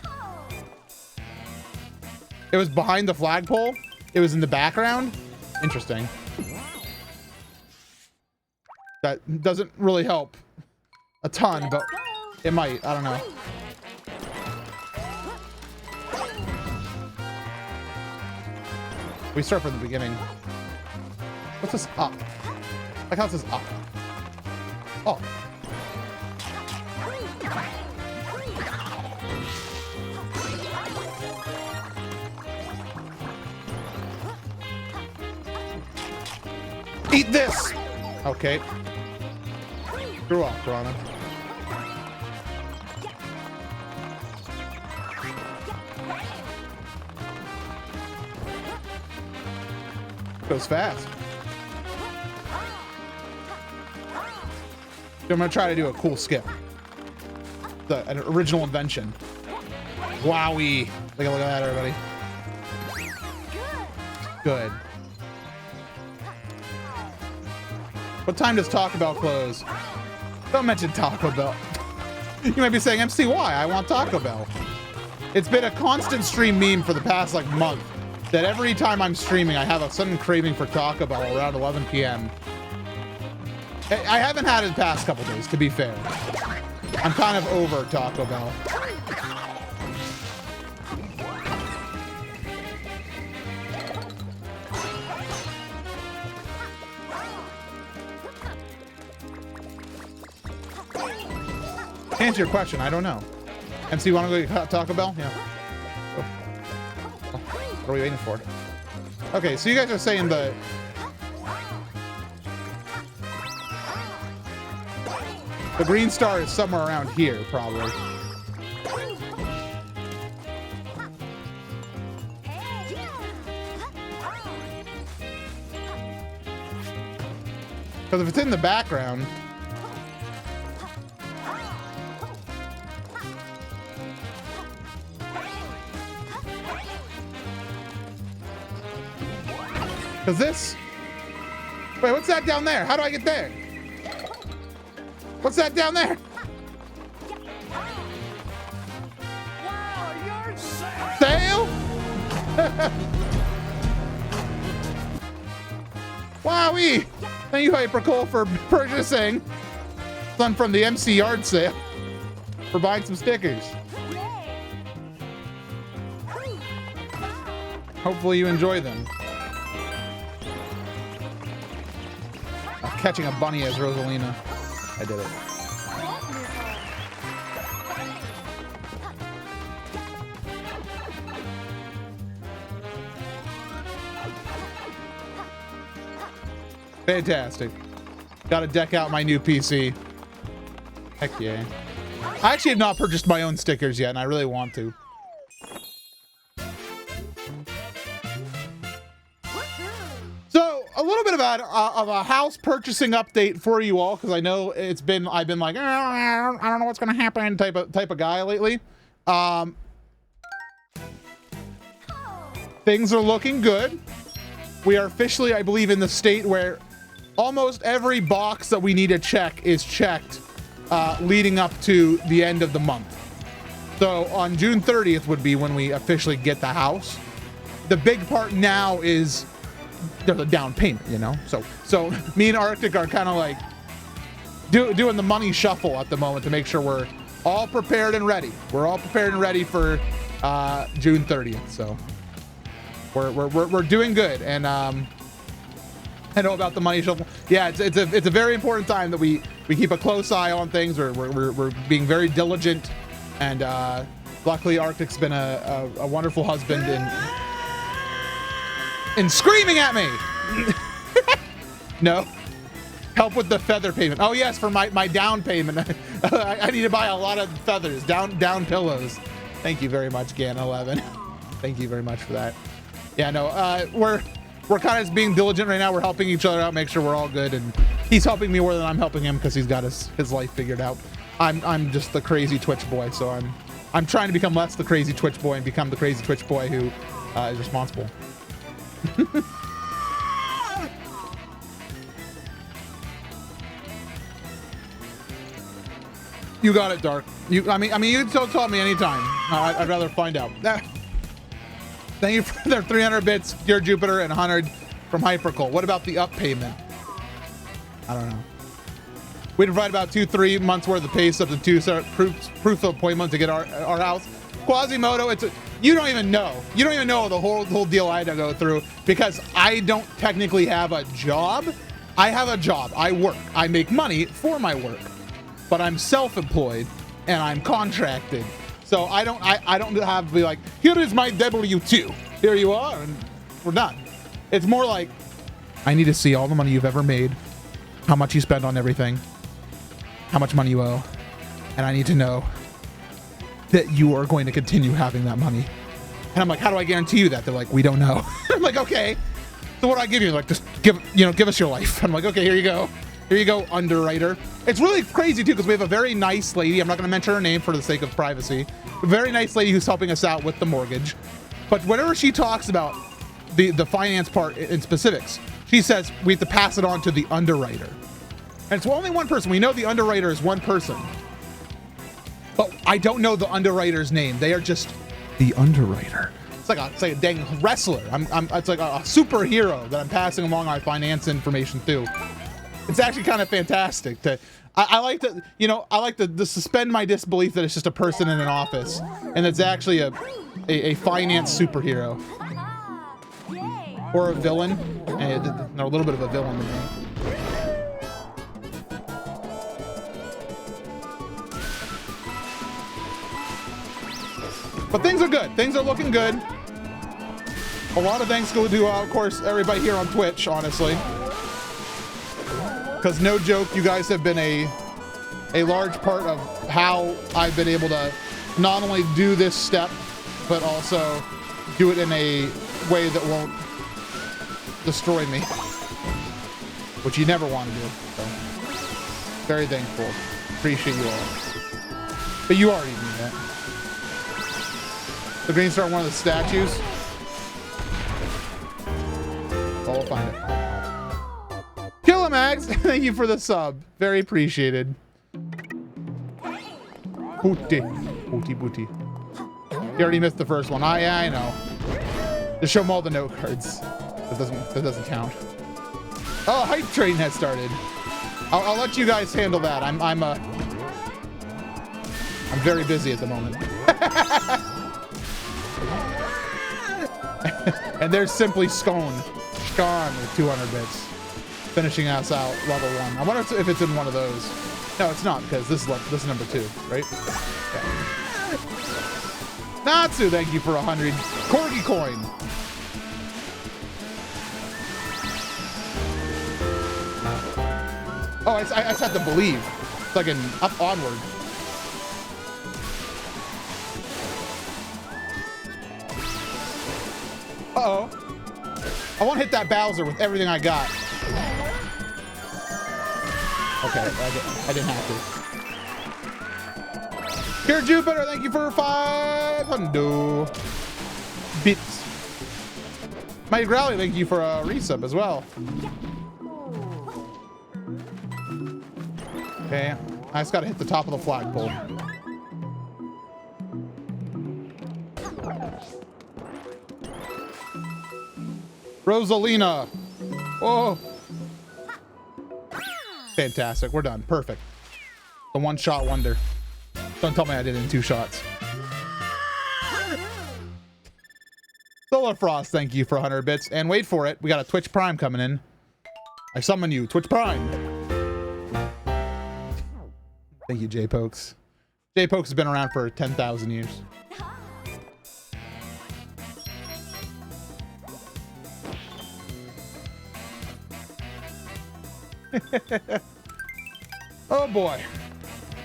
It was behind the flagpole. It was in the background. Interesting. That doesn't really help a ton, but it might. I don't know. We start from the beginning. What's this up? Like how's this up? Oh. Eat this! Okay. Screw off, Piranha. Goes fast. So I'm gonna try to do a cool skip. An original invention. Wowie. Look at that, everybody. Good. What time does Taco Bell close? Don't mention Taco Bell. You might be saying, MC, why? I want Taco Bell. It's been a constant stream meme for the past like month that every time I'm streaming, I have a sudden craving for Taco Bell around 11 p.m. I haven't had it the past couple days, to be fair. I'm kind of over Taco Bell. To answer your question, I don't know. MC, you want to go get Taco Bell? Yeah. Oh. What are we waiting for? Okay, so you guys are saying the green star is somewhere around here, probably. Because if it's in the background, because this, wait, what's that down there? How do I get there? What's that down there? Wow, you're sick. Sale? Wowee! Thank you, Hypercool, for purchasing some from the MC yard sale for buying some stickers. Hopefully you enjoy them. Catching a bunny as Rosalina. I did it. Fantastic. Gotta deck out my new PC. Heck yeah. I actually have not purchased my own stickers yet, and I really want to. So, a little bit about of a house purchasing update for you all, because I know I've been like, I don't know what's gonna happen type of guy lately. Things are looking good. We are officially, I believe, in the state where almost every box that we need to check is checked leading up to the end of the month. So on June 30th would be when we officially get the house. The big part now is there's a down payment, you know? So me and Arctic are kind of like doing the money shuffle at the moment to make sure we're all prepared and ready. We're all prepared and ready for June 30th. So we're doing good. And I know about the money shuffle. Yeah, it's a very important time that we keep a close eye on things. We're being very diligent, and luckily Arctic's been a wonderful husband and screaming at me. No, help with the feather payment. Oh yes, for my down payment. I need to buy a lot of feathers, down pillows. Thank you very much, Gan11. Thank you very much for that. Yeah, no, we're kind of just being diligent right now. We're helping each other out, make sure we're all good, and he's helping me more than I'm helping him because he's got his life figured out. I'm just the crazy Twitch boy, so I'm trying to become less the crazy Twitch boy and become the crazy Twitch boy who is responsible. You got it, Dark. I mean, you can still tell me anytime. I'd rather find out. Thank you for their 300 bits, dear Jupiter, and 100 from Hypercool. What about the up payment? I don't know. We provide about 2-3 months worth of pay stubs and 2 proof of appointment to get our house. Quasimodo, you don't even know. You don't even know the whole deal I had to go through because I don't technically have a job. I have a job. I work. I make money for my work, but I'm self-employed and I'm contracted. So I don't have to be like, here is my W-2. Here you are, and we're done. It's more like, I need to see all the money you've ever made, how much you spend on everything, how much money you owe, and I need to know that you are going to continue having that money. And I'm like, how do I guarantee you that? They're like, we don't know. I'm like, okay. So what do I give you? Like, just give us your life. I'm like, okay, here you go. Here you go, underwriter. It's really crazy too, because we have a very nice lady. I'm not going to mention her name for the sake of privacy. A very nice lady who's helping us out with the mortgage. But whenever she talks about the finance part in specifics, she says we have to pass it on to the underwriter. And it's only one person. We know the underwriter is one person. But I don't know the underwriter's name. They are just the underwriter. It's like a dang wrestler. It's like a superhero that I'm passing along my finance information to. It's actually kind of fantastic to. I like to, I like to suspend my disbelief that it's just a person in an office, and it's actually a finance superhero or a villain. A little bit of a villain to me. But things are good. Things are looking good. A lot of thanks go to, of course, everybody here on Twitch, honestly. Because no joke, you guys have been a large part of how I've been able to not only do this step, but also do it in a way that won't destroy me. which you never want to do. So, very thankful. Appreciate you all. But you already knew that. The green star, one of the statues. Oh, we'll find it. Kilamax, thank you for the sub. Very appreciated. Booty. Booty, booty. You already missed the first one. Yeah, I know. Just show them all the note cards. That doesn't count. Oh, hype train has started. I'll let you guys handle that. I'm very busy at the moment. And there's simply Scone with 200 bits, finishing us out level 1. I wonder if it's in one of those. No, it's not, because this is number 2, right? Okay. Natsu, thank you for 100 Corgi coin. Oh, I just have to believe. It's like an up onward. Uh-oh. I want to hit that Bowser with everything I got. Okay, I didn't have to. Here, Jupiter, thank you for 500 bits. Mighty Growly, thank you for a resub as well. Okay, I just gotta hit the top of the flagpole. Rosalina. Oh. Fantastic. We're done. Perfect. The one-shot wonder. Don't tell me I did it in 2 shots. Solar Frost, thank you for 100 bits. And wait for it. We got a Twitch Prime coming in. I summon you, Twitch Prime. Thank you, J-Pokes. J-Pokes has been around for 10,000 years. Oh boy.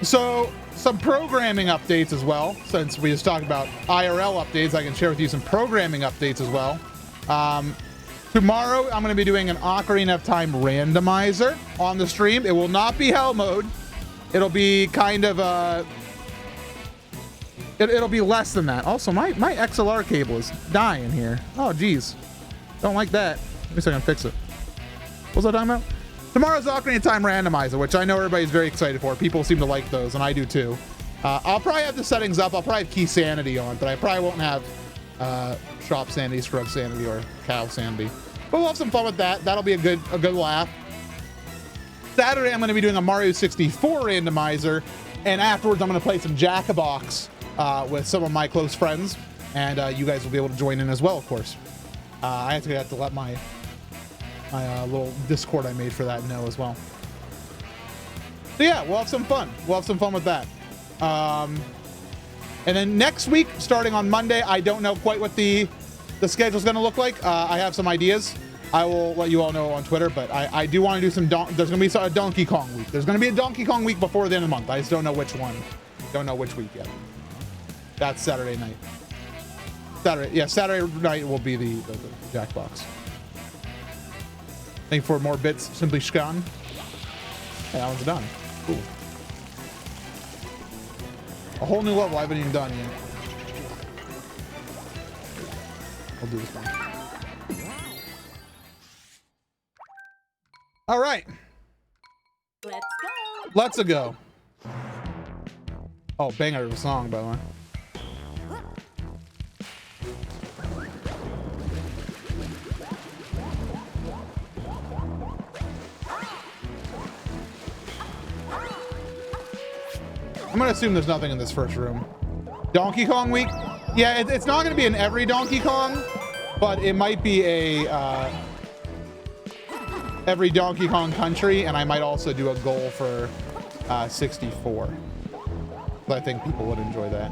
So some programming updates as well. Since we just talked about IRL updates, I can share with you some programming updates as well. Tomorrow I'm going to be doing an Ocarina of Time randomizer on the stream. It will not be hell mode. It'll be kind of it'll be less than that. Also, my XLR cable is dying here. Oh geez, don't like that. Let me see if I can fix it. What was I talking about? Tomorrow's Ocarina of Time randomizer, which I know everybody's very excited for. People seem to like those, and I do too. I'll probably have the settings up. I'll probably have Key Sanity on, but I probably won't have Shop Sanity, Scrub Sanity, or Cow Sanity. But we'll have some fun with that. That'll be a good laugh. Saturday, I'm going to be doing a Mario 64 randomizer, and afterwards, I'm going to play some Jack-a-Box with some of my close friends, and you guys will be able to join in as well, of course. I actually have to let my little Discord I made for that know as well. So yeah, we'll have some fun. We'll have some fun with that. And then next week, starting on Monday, I don't know quite what the schedule's going to look like. I have some ideas. I will let you all know on Twitter, but I do want to do some... There's going to be a Donkey Kong week. There's going to be a Donkey Kong week before the end of the month. I just don't know which one. Don't know which week yet. That's Saturday night. Saturday night will be the Jackbox. Thank you for more bits, Simply Shkan. Hey, that one's done. Cool. A whole new level I haven't even done yet. I'll do this one. All right. Let's go. Let's go. Oh, banger of a song, by the way. I'm gonna assume there's nothing in this first room. Donkey Kong week? Yeah, it's not gonna be in every Donkey Kong, but it might be a every Donkey Kong country, and I might also do a goal for 64. I think people would enjoy that.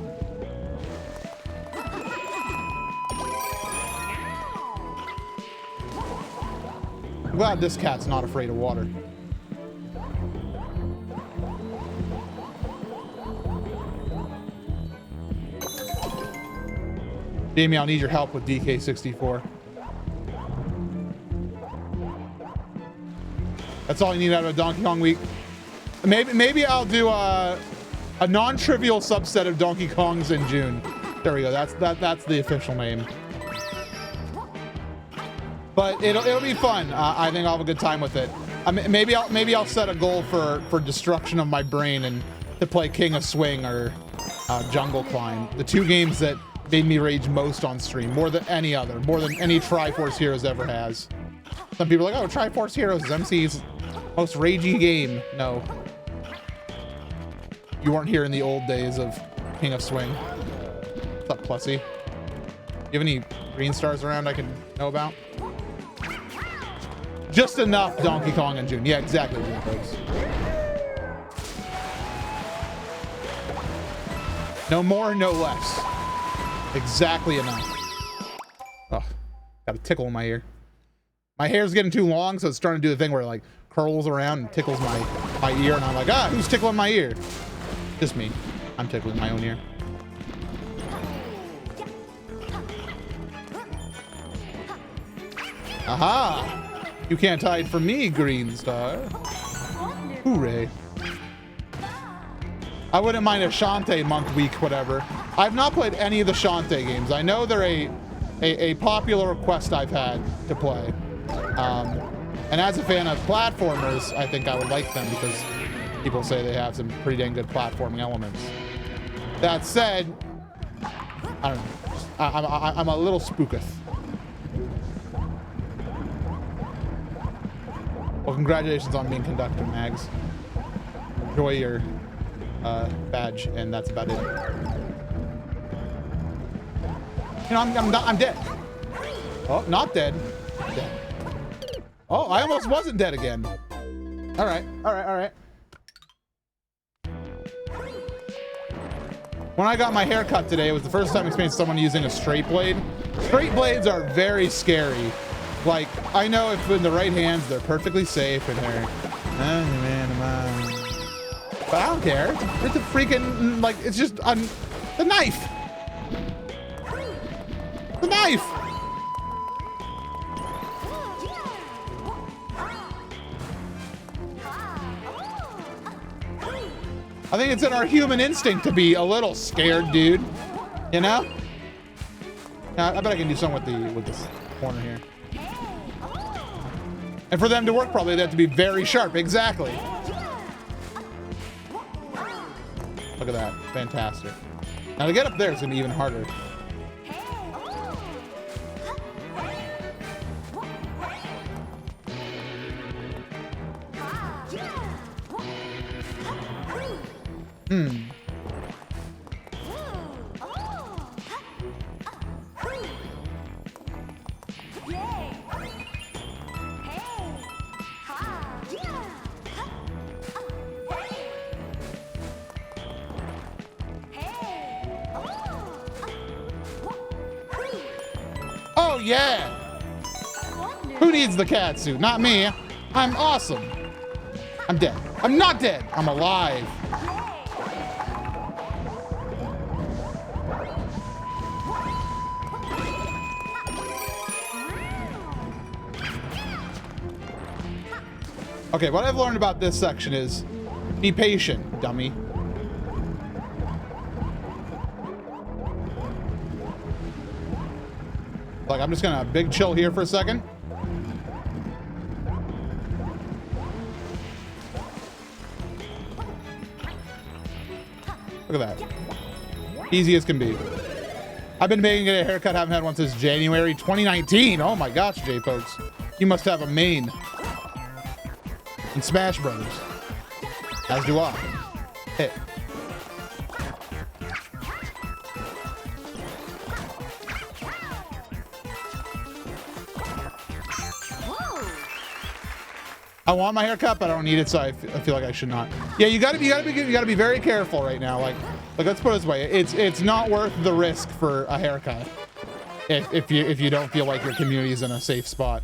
I'm glad this cat's not afraid of water. Jamie, I'll need your help with DK64. That's all you need out of a Donkey Kong week. Maybe I'll do a non-trivial subset of Donkey Kongs in June. There we go. That's the official name. But it'll be fun. I think I'll have a good time with it. Maybe I'll set a goal for destruction of my brain and to play King of Swing or Jungle Climb, the two games that made me rage most on stream, more than any other, more than any Triforce Heroes ever has. Some people are like, oh, Triforce Heroes is MC's most ragey game. No. You weren't here in the old days of King of Swing. What's up, Plessy? You have any green stars around I can know about? Just enough Donkey Kong in June. Yeah, exactly, folks. No more, no less. Exactly enough. Oh, got a tickle in my ear. My hair's getting too long, so it's starting to do the thing where it like curls around and tickles my ear, and I'm like, ah, who's tickling my ear? Just me. I'm tickling my own ear. Aha! You can't hide from me, Green Star. Hooray. I wouldn't mind a Shantae month week, whatever. I've not played any of the Shantae games. I know they're a popular request I've had to play. And as a fan of platformers, I think I would like them because people say they have some pretty dang good platforming elements. That said, I don't know. I'm a little spooketh. Well, congratulations on being conductor, Mags. Enjoy your badge, and that's about it. You know, I'm dead. Oh, not dead. Dead. Oh, I almost wasn't dead again. All right. When I got my hair cut today, it was the first time I experienced someone using a straight blade. Straight blades are very scary. Like, I know if in the right hands, they're perfectly safe and they're, but I don't care. It's a freaking, like, it's just the knife. The knife. I think it's in our human instinct to be a little scared, dude. You know? Now, I bet I can do something with this corner here. And for them to work properly, they have to be very sharp. Exactly. Look at that. Fantastic. Now to get up there, it's going to be even harder. Oh, yeah. Who needs the cat suit? Not me. I'm awesome. I'm dead. I'm not dead. I'm alive. Okay, what I've learned about this section is be patient, dummy. Like, I'm just gonna big chill here for a second. Look at that. Easy as can be. I've been making a haircut, haven't had one since January 2019. Oh my gosh, J-Folks. You must have a main. In Smash Brothers. As do I. Hit. I want my hair cut, but I don't need it, so I feel like I should not. Yeah, you gotta be very careful right now. Like let's put it this way: it's not worth the risk for a haircut if you don't feel like your community is in a safe spot.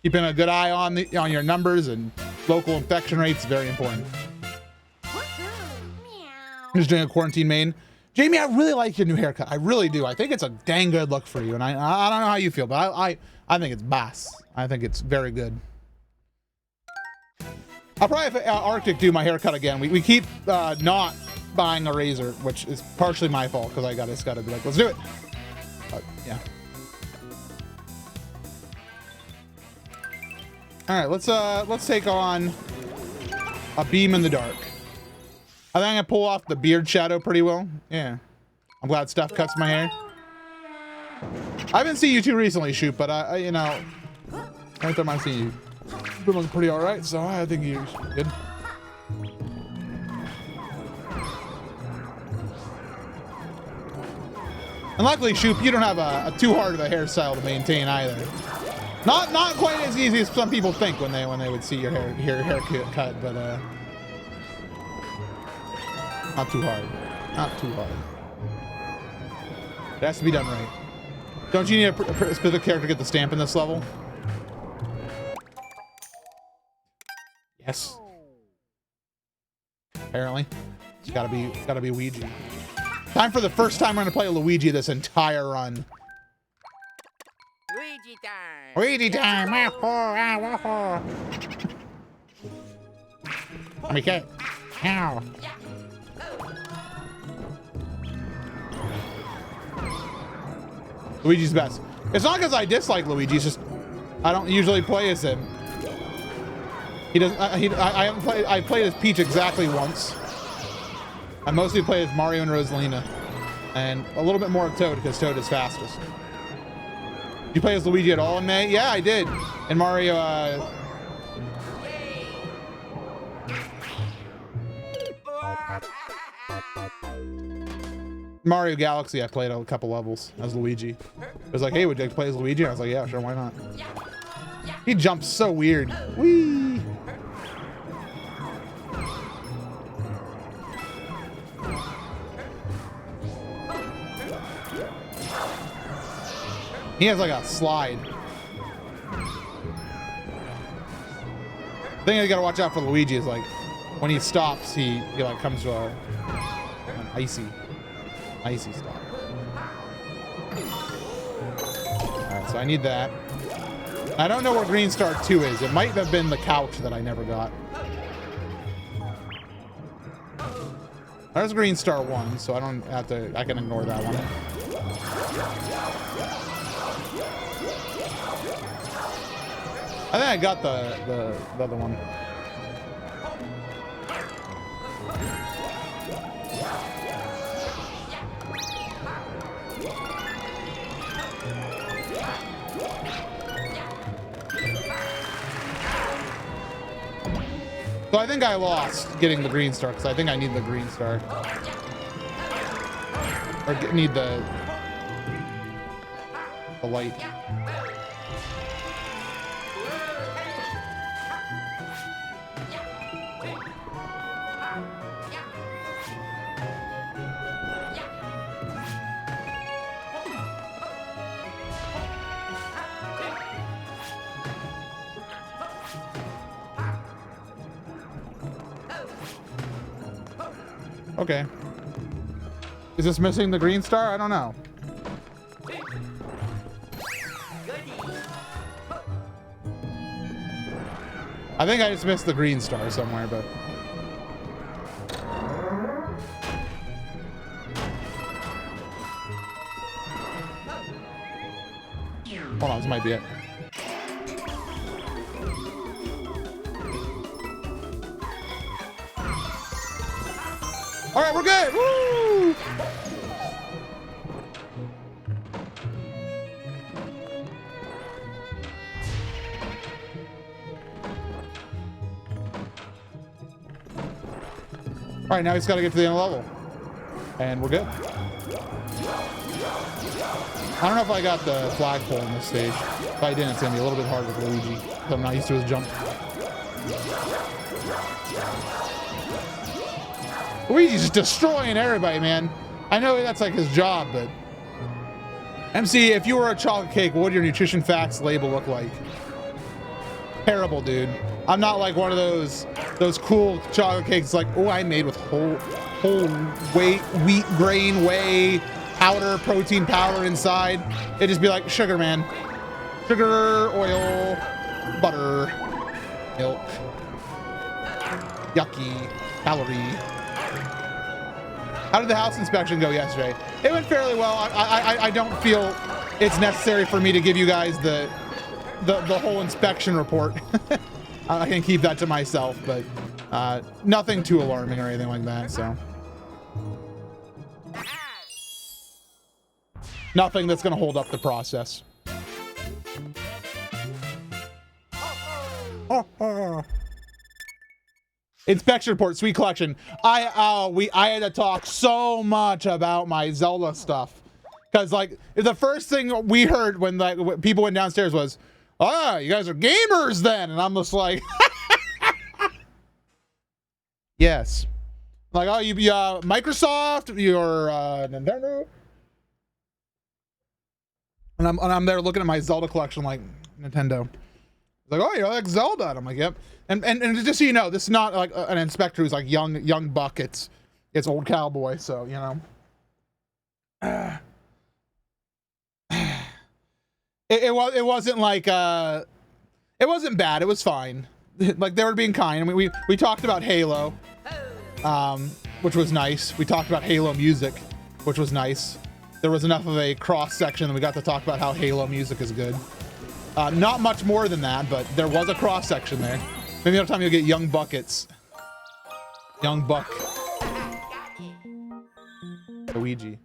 Keeping a good eye on your numbers and local infection rates is very important. I'm just doing a quarantine main. Jamie, I really like your new haircut. I really do. I think it's a dang good look for you, and I don't know how you feel, but I think it's bass. I think it's very good. I'll probably have Arctic do my haircut again. We keep not buying a razor, which is partially my fault because I just gotta be like, let's do it. But yeah. All right, let's take on a beam in the dark. I think I pull off the beard shadow pretty well. Yeah. I'm glad stuff cuts my hair. I haven't seen you too recently, Shoot, but I you know, every time I see you, you've been looking pretty all right, so I think you're good. And luckily, Shoop, you don't have a too hard of a hairstyle to maintain either. Not quite as easy as some people think when they would see your haircut, but not too hard. Not too hard. It has to be done right. Don't you need a specific character to get the stamp in this level? Yes. Apparently. It's gotta be Luigi. Time for the first time we're gonna play Luigi this entire run. Luigi time! Luigi time! Let me get. Ow. Luigi's best. It's not because I dislike Luigi, it's just I don't usually play as him. He doesn't. I haven't played. I played as Peach exactly once. I mostly play as Mario and Rosalina, and a little bit more of Toad because Toad is fastest. Did you play as Luigi at all in May? Yeah, I did. And Mario. Mario Galaxy, I played a couple levels as Luigi. It was like, hey, would you like to play as Luigi? I was like, yeah, sure, why not? He jumps so weird. Whee! He has like a slide. The thing you gotta watch out for Luigi is like, when he stops, he like comes to an icy stop. Alright, so I need that. I don't know where Green Star 2 is. It might have been the couch that I never got. There's Green Star 1, so I don't have to, I can ignore that one. I think I got the other one. So I think I lost getting the Green Star because I think I need the Green Star. Or need the light. Okay. Is this missing the Green Star? I don't know. I think I just missed the Green Star somewhere, but... Hold on, this might be it. All right, we're good. Woo! All right, now he's got to get to the end of the level. And we're good. I don't know if I got the flagpole in this stage. If I didn't, it's going to be a little bit harder with Luigi. I'm not used to his jump. Luigi's just destroying everybody, man. I know that's like his job, but... MC, if you were a chocolate cake, what would your nutrition facts label look like? Terrible, dude. I'm not like one of those cool chocolate cakes like, oh, I made with whole wheat grain whey powder, protein powder inside. It'd just be like sugar, man. Sugar, oil, butter. Milk. Yucky. Calorie. How did the house inspection go yesterday? It went fairly well. I don't feel it's necessary for me to give you guys the whole inspection report. I can keep that to myself, but nothing too alarming or anything like that, so. Nothing that's gonna hold up the process. Inspection report, sweet collection. I had to talk so much about my Zelda stuff, because like the first thing we heard when like people went downstairs was, "Ah, you guys are gamers then," and I'm just like, "Yes." Like, oh, you Microsoft, you're Nintendo, and I'm there looking at my Zelda collection like Nintendo. Like, oh, you like Zelda? And I'm like, yep. And just so you know, this is not like an inspector who's like young buck. It's old cowboy. So you know, it wasn't like it wasn't bad. It was fine. Like they were being kind. I mean, we talked about Halo, which was nice. We talked about Halo music, which was nice. There was enough of a cross section that we got to talk about how Halo music is good. Not much more than that, but there was a cross section there. Maybe another time you'll get Young Buckets. Young Buck. Luigi.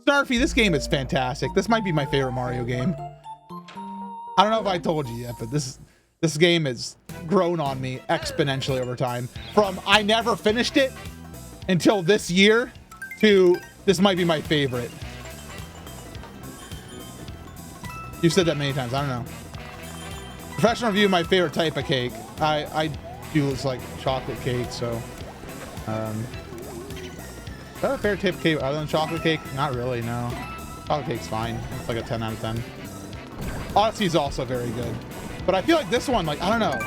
Snarfy, this game is fantastic. This might be my favorite Mario game. I don't know if I told you yet, but this game has grown on me exponentially over time. From I never finished it until this year to this might be my favorite. You've said that many times. I don't know. Professional review, my favorite type of cake. I do like chocolate cake, so. Is that a favorite type of cake other than chocolate cake? Not really, no. Chocolate cake's fine. It's like a 10 out of 10. Odyssey is also very good. But I feel like this one, like, I don't know.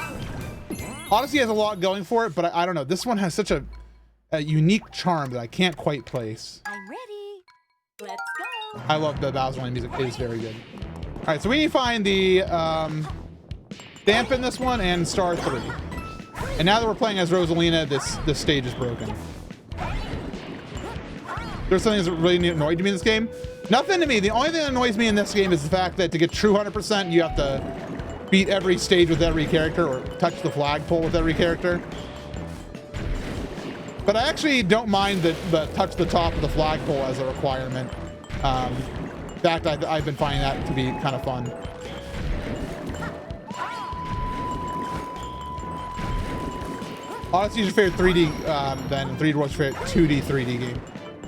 Odyssey has a lot going for it, but I don't know. This one has such a unique charm that I can't quite place. I'm ready. Let's go. I love the Bowser Lane music. It is very good. All right, so we need to find the dampen this one and star 3. And now that we're playing as Rosalina, this stage is broken. There's something that's really annoyed me in this game. Nothing to me. The only thing that annoys me in this game is the fact that to get true 100%, you have to beat every stage with every character or touch the flagpole with every character. But I actually don't mind the touch the top of the flagpole as a requirement. In fact, I've been finding that to be kind of fun. Odyssey is your favorite 3D, then 3D World's your favorite 2D 3D game.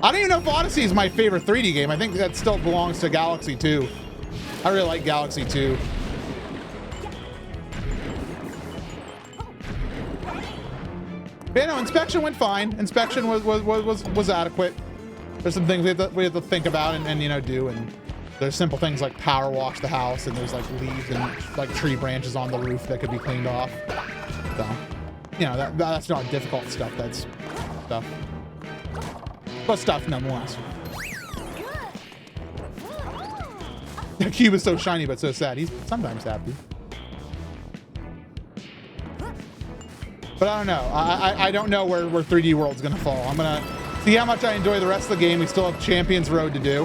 I don't even know if Odyssey is my favorite 3D game. I think that still belongs to Galaxy 2. I really like Galaxy 2. But yeah, no, inspection went fine. Inspection was adequate. There's some things we have to think about and you know do, and there's simple things like power wash the house, and there's like leaves and like tree branches on the roof that could be cleaned off. So, you know, that's not difficult stuff. That's stuff. But stuff nonetheless. The cube is so shiny but so sad. He's sometimes happy. But I don't know. I don't know where 3D World's gonna fall. I'm gonna see how much I enjoy the rest of the game. We still have Champions Road to do,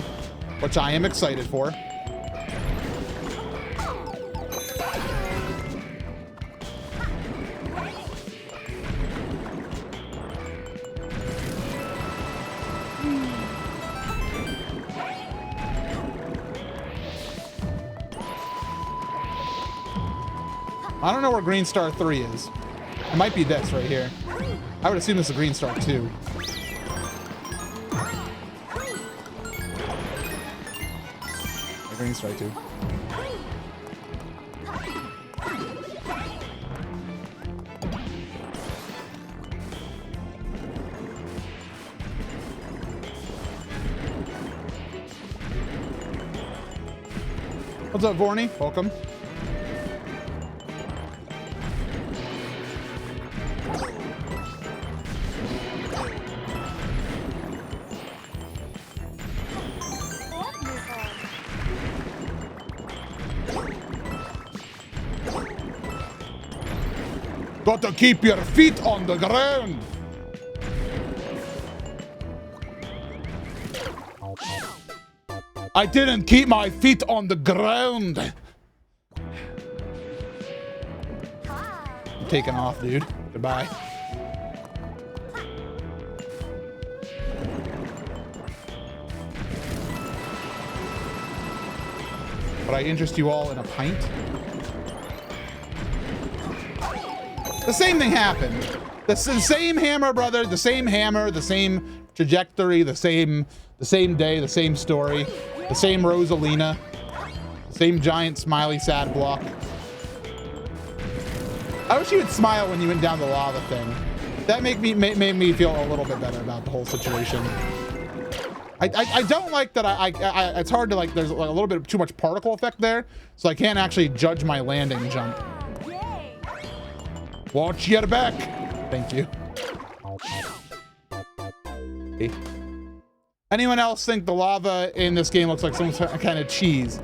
which I am excited for. I don't know where Green Star 3 is. It might be this right here. I would assume this is Green Star 2. Green Star 2. What's up, Vorney? Welcome. Got to keep your feet on the ground. I didn't keep my feet on the ground. I'm taking off, dude. Goodbye. But I interest you all in a pint. The same thing happened. The same hammer, brother. The same hammer. The same trajectory. The same day. The same story. The same Rosalina. The same giant smiley sad block. I wish you would smile when you went down the lava thing. That made me feel a little bit better about the whole situation. I don't like that it's hard to like, there's like a little bit too much particle effect there, so I can't actually judge my landing jump. Watch your back. Thank you. Okay. Anyone else think the lava in this game looks like some kind of cheese?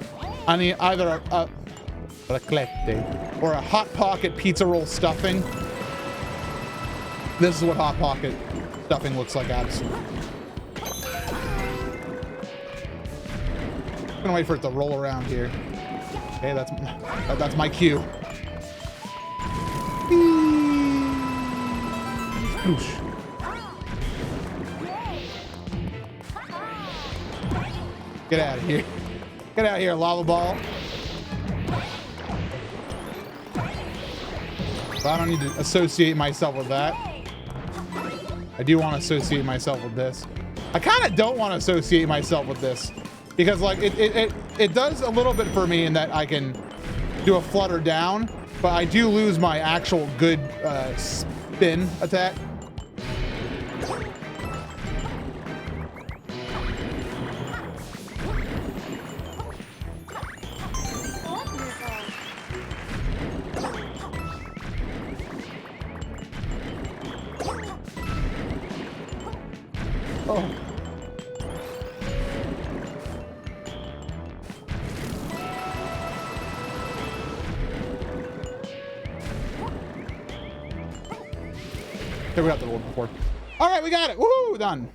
I mean, either a raclette or a Hot Pocket pizza roll stuffing. This is what Hot Pocket stuffing looks like, absolutely. I'm gonna wait for it to roll around here. Okay, that's my cue. Get out of here. Get out of here, lava ball. So I don't need to associate myself with that. I do want to associate myself with this. I kind of don't want to associate myself with this because like it does a little bit for me in that I can do a flutter down, but I do lose my actual good spin attack. Oh. Okay, we got the one before. All right, we got it. Woohoo! Done.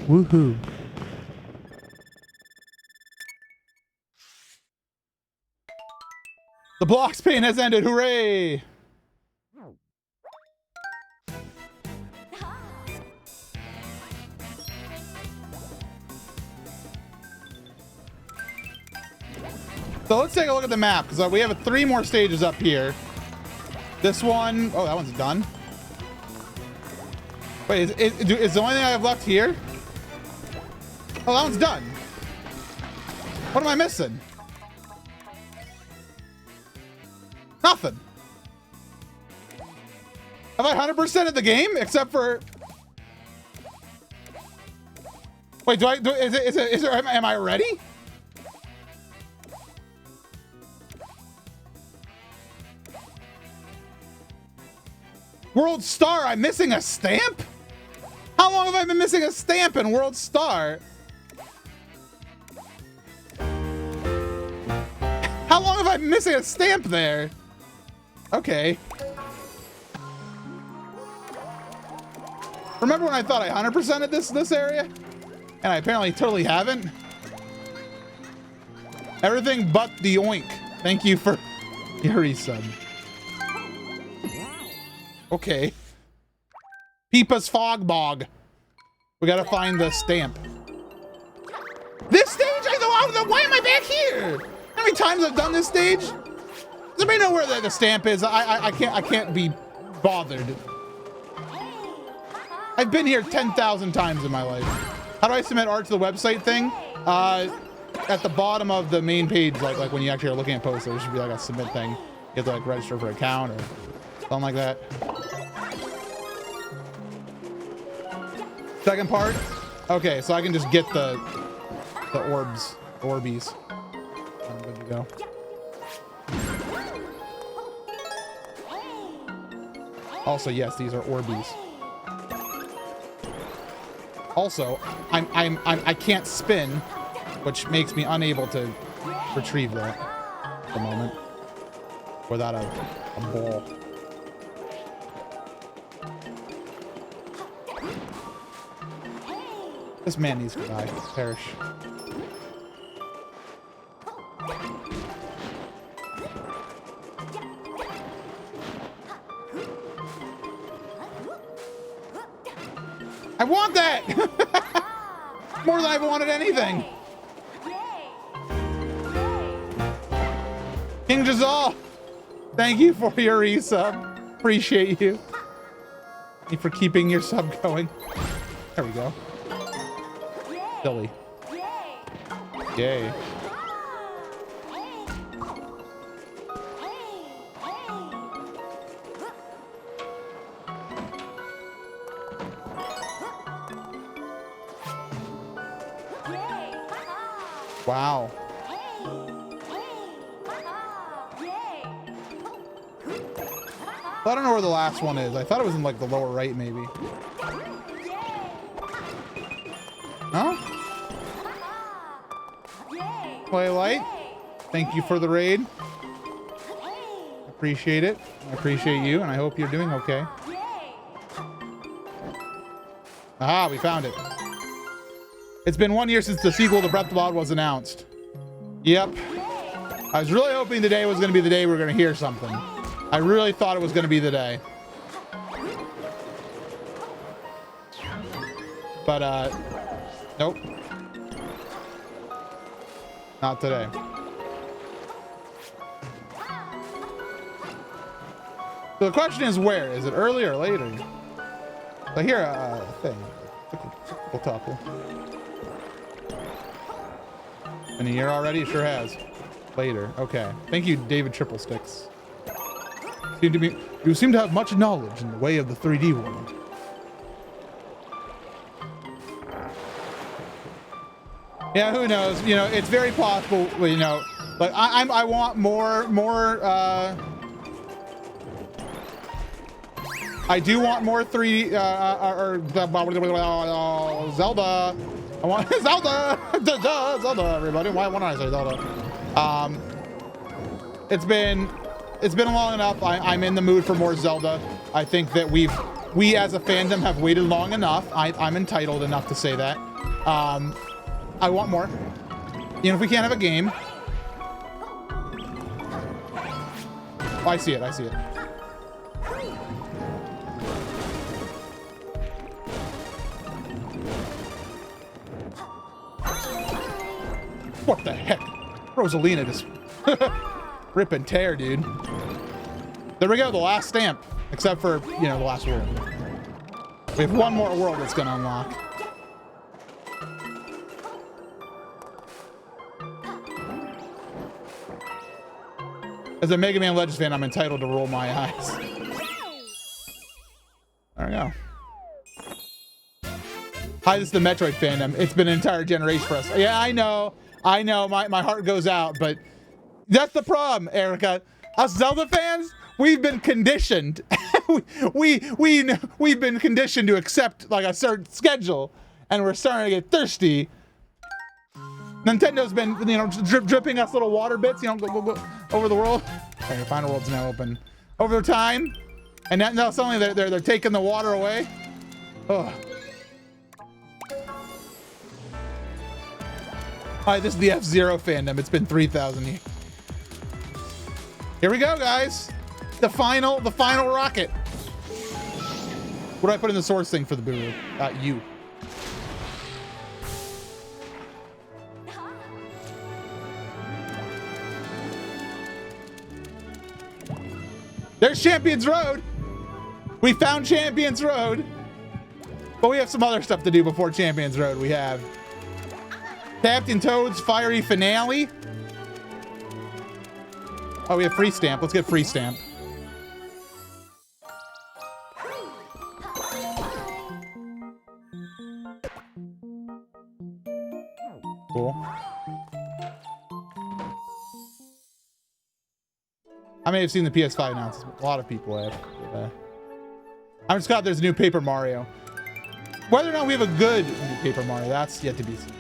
Woohoo! The block's pain has ended. Hooray! So let's take a look at the map, because we have 3 more stages up here. This one, oh, that one's done. Wait, is the only thing I have left here? Oh, that one's done. What am I missing? Nothing. Have I 100%ed the game, except for... Wait, am I ready? World Star, I'm missing a stamp? How long have I been missing a stamp in World Star? How long have I been missing a stamp there? Okay. Remember when I thought I 100%ed this area? And I apparently totally haven't? Everything but the oink. Thank you for Gary sub. Okay. Peepa's Fog Bog. We gotta find the stamp. This stage? Why am I back here? How many times I've done this stage? Does anybody know where the stamp is? I can't be bothered. I've been here 10,000 times in my life. How do I submit art to the website thing? At the bottom of the main page, like when you actually are looking at posts, there should be like a submit thing. You have to like register for an account or something like that. Second part? Okay, so I can just get the orbies. I'm good to go. Also, yes, these are orbies. Also, I can't spin, which makes me unable to retrieve that at the moment. without a ball. This man needs to die. Perish. I want that! More than I've wanted anything. King Jazal, thank you for your resub. Appreciate you. Thank you for keeping your sub going. There we go. Silly. Yay. Wow. I don't know where the last one is. I thought it was in like the lower right, maybe. Huh? Play light. Thank you for the raid. Appreciate it. I appreciate you, and I hope you're doing okay. Aha, we found it. It's been 1 year since the sequel to Breath of the Wild was announced. Yep. I was really hoping today was going to be the day we were going to hear something. I really thought it was going to be the day. But, nope. Not today. So the question is where? Is it early or later? I hear a thing. We'll talk. In a year already? It sure has. Later. Okay. Thank you, David Triple Sticks. You seem to have much knowledge in the way of the 3D world. Yeah, who knows? You know, it's very possible. You know, like I want more. I do want more 3D Zelda. I want Zelda. Zelda, everybody. Why don't I say Zelda? It's been long enough. I'm in the mood for more Zelda. I think that we as a fandom have waited long enough. I'm entitled enough to say that. I want more. You know, if we can't have a game. Oh, I see it. I see it. What the heck? Rosalina just rip and tear, dude. There we go, the last stamp. Except for, you know, the last world. We have one more world that's gonna unlock. As a Mega Man Legends fan, I'm entitled to roll my eyes. There we go. Hi, this is the Metroid fandom. It's been an entire generation for us. Yeah, I know. My heart goes out, but that's the problem, Erica. Us Zelda fans, we've been conditioned. we've been conditioned to accept like a certain schedule, and we're starting to get thirsty. Nintendo been, you know, dripping us little water bits, you know, go over the world. Okay, Final World's now open. Over time, and now suddenly they're taking the water away. Oh. Hi, this is the F-Zero fandom. It's been 3,000 years. Here we go, guys. The final rocket. What do I put in the source thing for the Boo? You. There's Champions Road. We found Champions Road. But we have some other stuff to do before Champions Road. We have Captain Toad's Fiery Finale. Oh, we have Free Stamp. Let's get Free Stamp. Cool. I may have seen the PS5 announcement. A lot of people have. I'm just glad there's a new Paper Mario. Whether or not we have a good new Paper Mario, that's yet to be seen.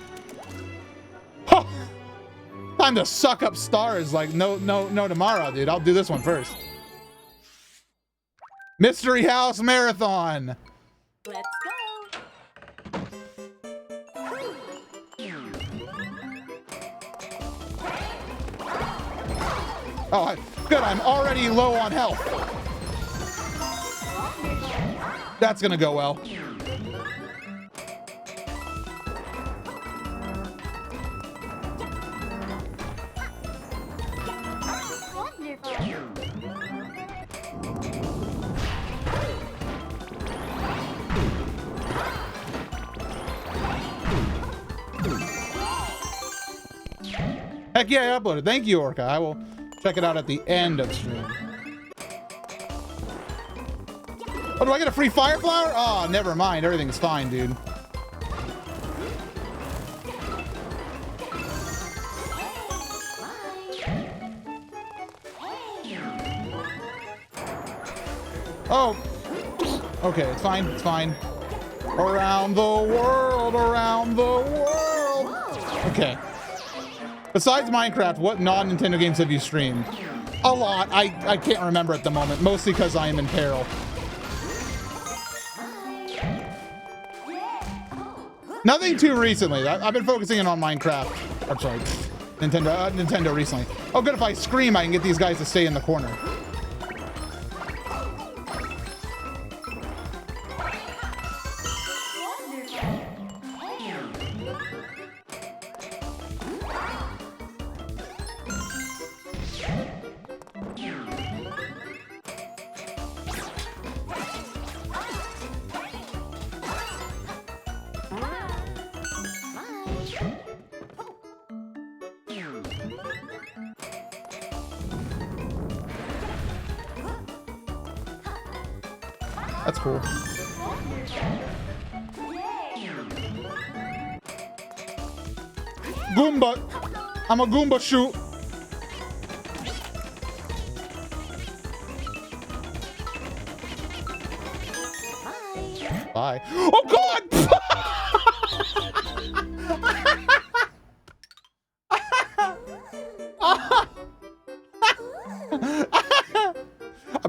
time to suck up stars like no tomorrow, dude. I'll do this one first. Mystery House Marathon. Let's go. Oh, good. I'm already low on health. That's gonna go well. Heck yeah, I uploaded. Thank you, Orca. I will check it out at the end of stream. Oh, do I get a free fire flower? Oh, never mind. Everything's fine, dude. Oh. Okay, it's fine. It's fine. Around the world, around the world. Okay. Besides Minecraft, what non-Nintendo games have you streamed? A lot. I can't remember at the moment, mostly because I am in peril. Nothing too recently. I've been focusing in on Minecraft. I'm sorry, Nintendo recently. Oh, good. If I scream, I can get these guys to stay in the corner. That's cool. Goomba. I'm a Goomba shoot. Bye. Oh God!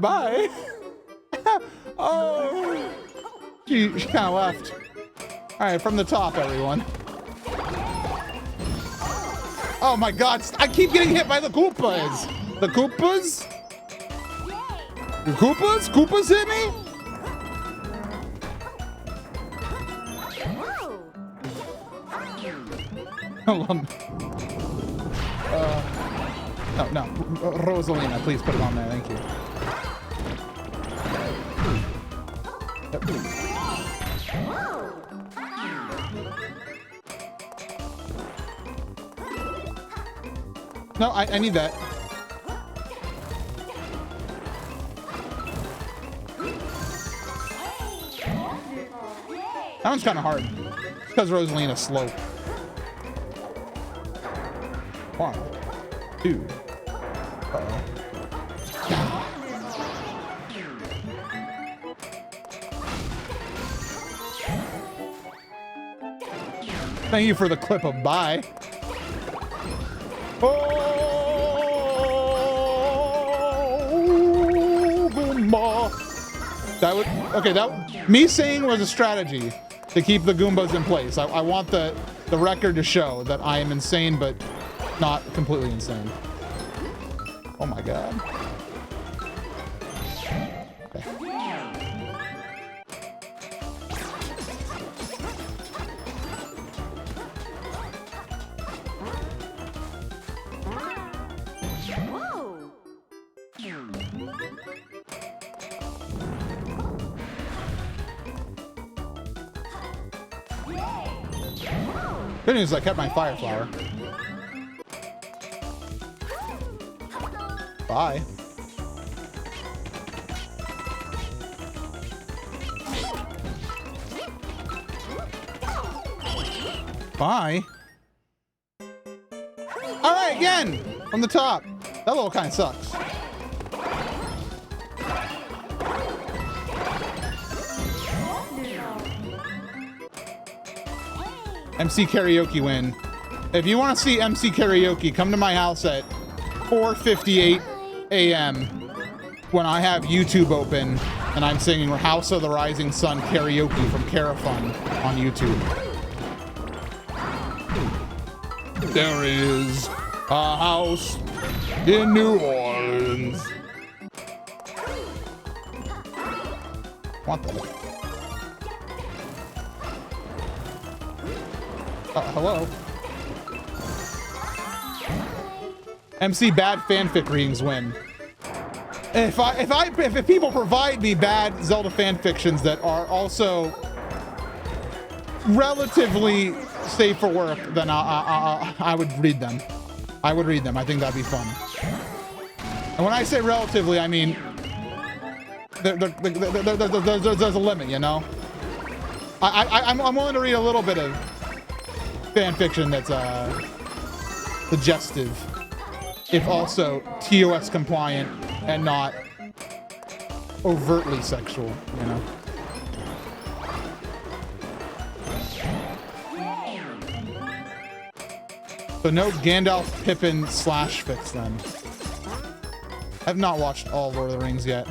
Bye. Oh, she kind of left. All right, from the top, everyone. Oh my God! I keep getting hit by the Koopas. The Koopas? The Koopas? Koopas hit me? No. Rosalina, please put it on there. Thank you. No, I need that. That one's kind of hard. It's because Rosalina's slow. 1, 2. Uh-oh. Thank you for the clip of bye. Oh, Goomba. That would, okay, that, me saying was a strategy to keep the Goombas in place. I want the record to show that I am insane, but not completely insane. Oh my God. Okay. Good news, I kept my fire flower. Bye. Bye. All right, again, from the top. That level kind of sucks. MC karaoke win. If you want to see MC karaoke, come to my house at 4:58 a.m. when I have YouTube open and I'm singing House of the Rising Sun karaoke from Carafun on YouTube. There is a house in New Orleans. What the? Hello. MC bad fanfic readings win. If people provide me bad Zelda fanfictions that are also relatively safe for work, then I would read them. I would read them. I think that'd be fun. And when I say relatively, I mean there's a limit, you know. I'm willing to read a little bit of fan fiction that's suggestive, if also TOS compliant and not overtly sexual, you know. So no Gandalf Pippin slash fix then. I've not watched all Lord of the Rings yet.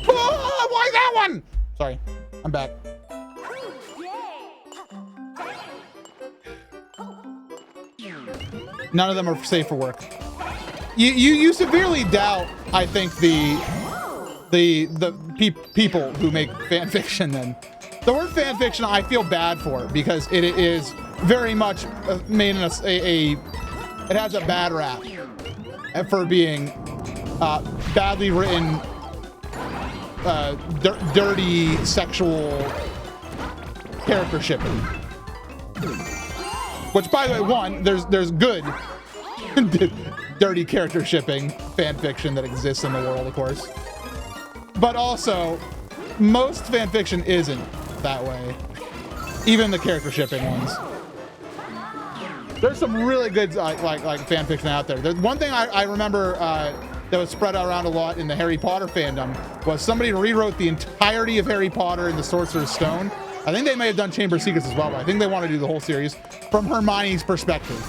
Oh, why that one? Sorry, I'm back. None of them are safe for work. You severely doubt, I think, the people who make fan fiction. Then the word fan fiction I feel bad for, because it is very much made in it has a bad rap for being badly written, dirty sexual character shipping. Which, by the way, one, there's good dirty character shipping fan fiction that exists in the world, of course. But also, most fan fiction isn't that way. Even the character shipping ones. There's some really good like fan fiction out there. There's one thing I remember that was spread around a lot in the Harry Potter fandom was somebody rewrote the entirety of Harry Potter and the Sorcerer's Stone. I think they may have done Chamber of Secrets as well, but I think they want to do the whole series from Hermione's perspective.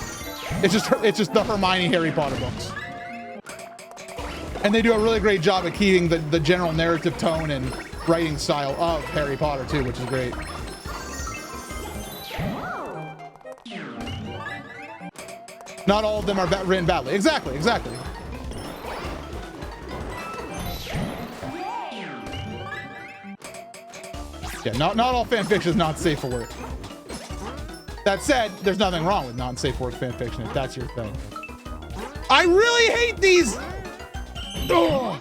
It's just the Hermione Harry Potter books. And they do a really great job at keeping the general narrative tone and writing style of Harry Potter too, which is great. Not all of them are written badly. Exactly. Yeah, not all fanfiction is not safe for work. That said, there's nothing wrong with non-safe for work fanfiction if that's your thing. I really hate these. Ugh.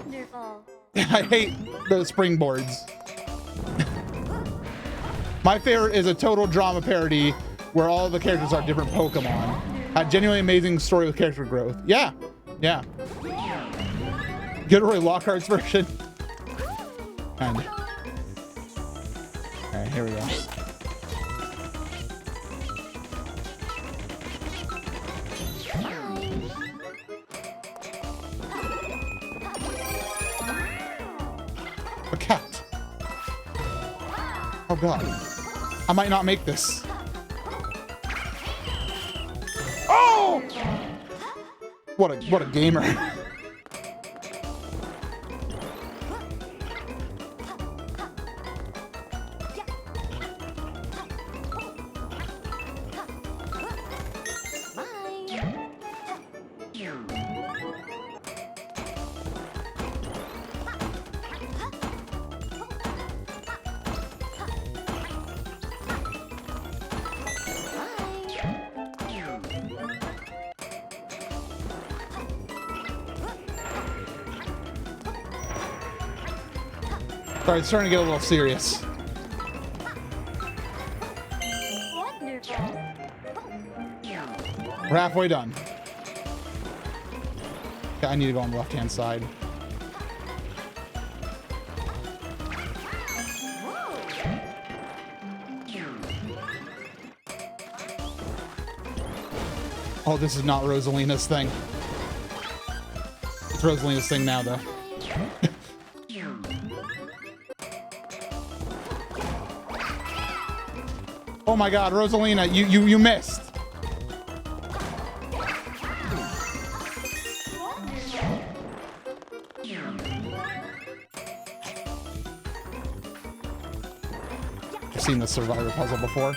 I hate the springboards. My favorite is a total drama parody where all the characters are different Pokemon. A genuinely amazing story with character growth. Yeah. Gilderoy Lockhart's version. And all right, here we go. A cat. Oh God. I might not make this. Oh! What a gamer. Sorry, it's starting to get a little serious. We're halfway done. Okay, I need to go on the left-hand side. Oh, this is not Rosalina's thing. It's Rosalina's thing now, though. my God, Rosalina, you missed. I've seen the Survivor puzzle before.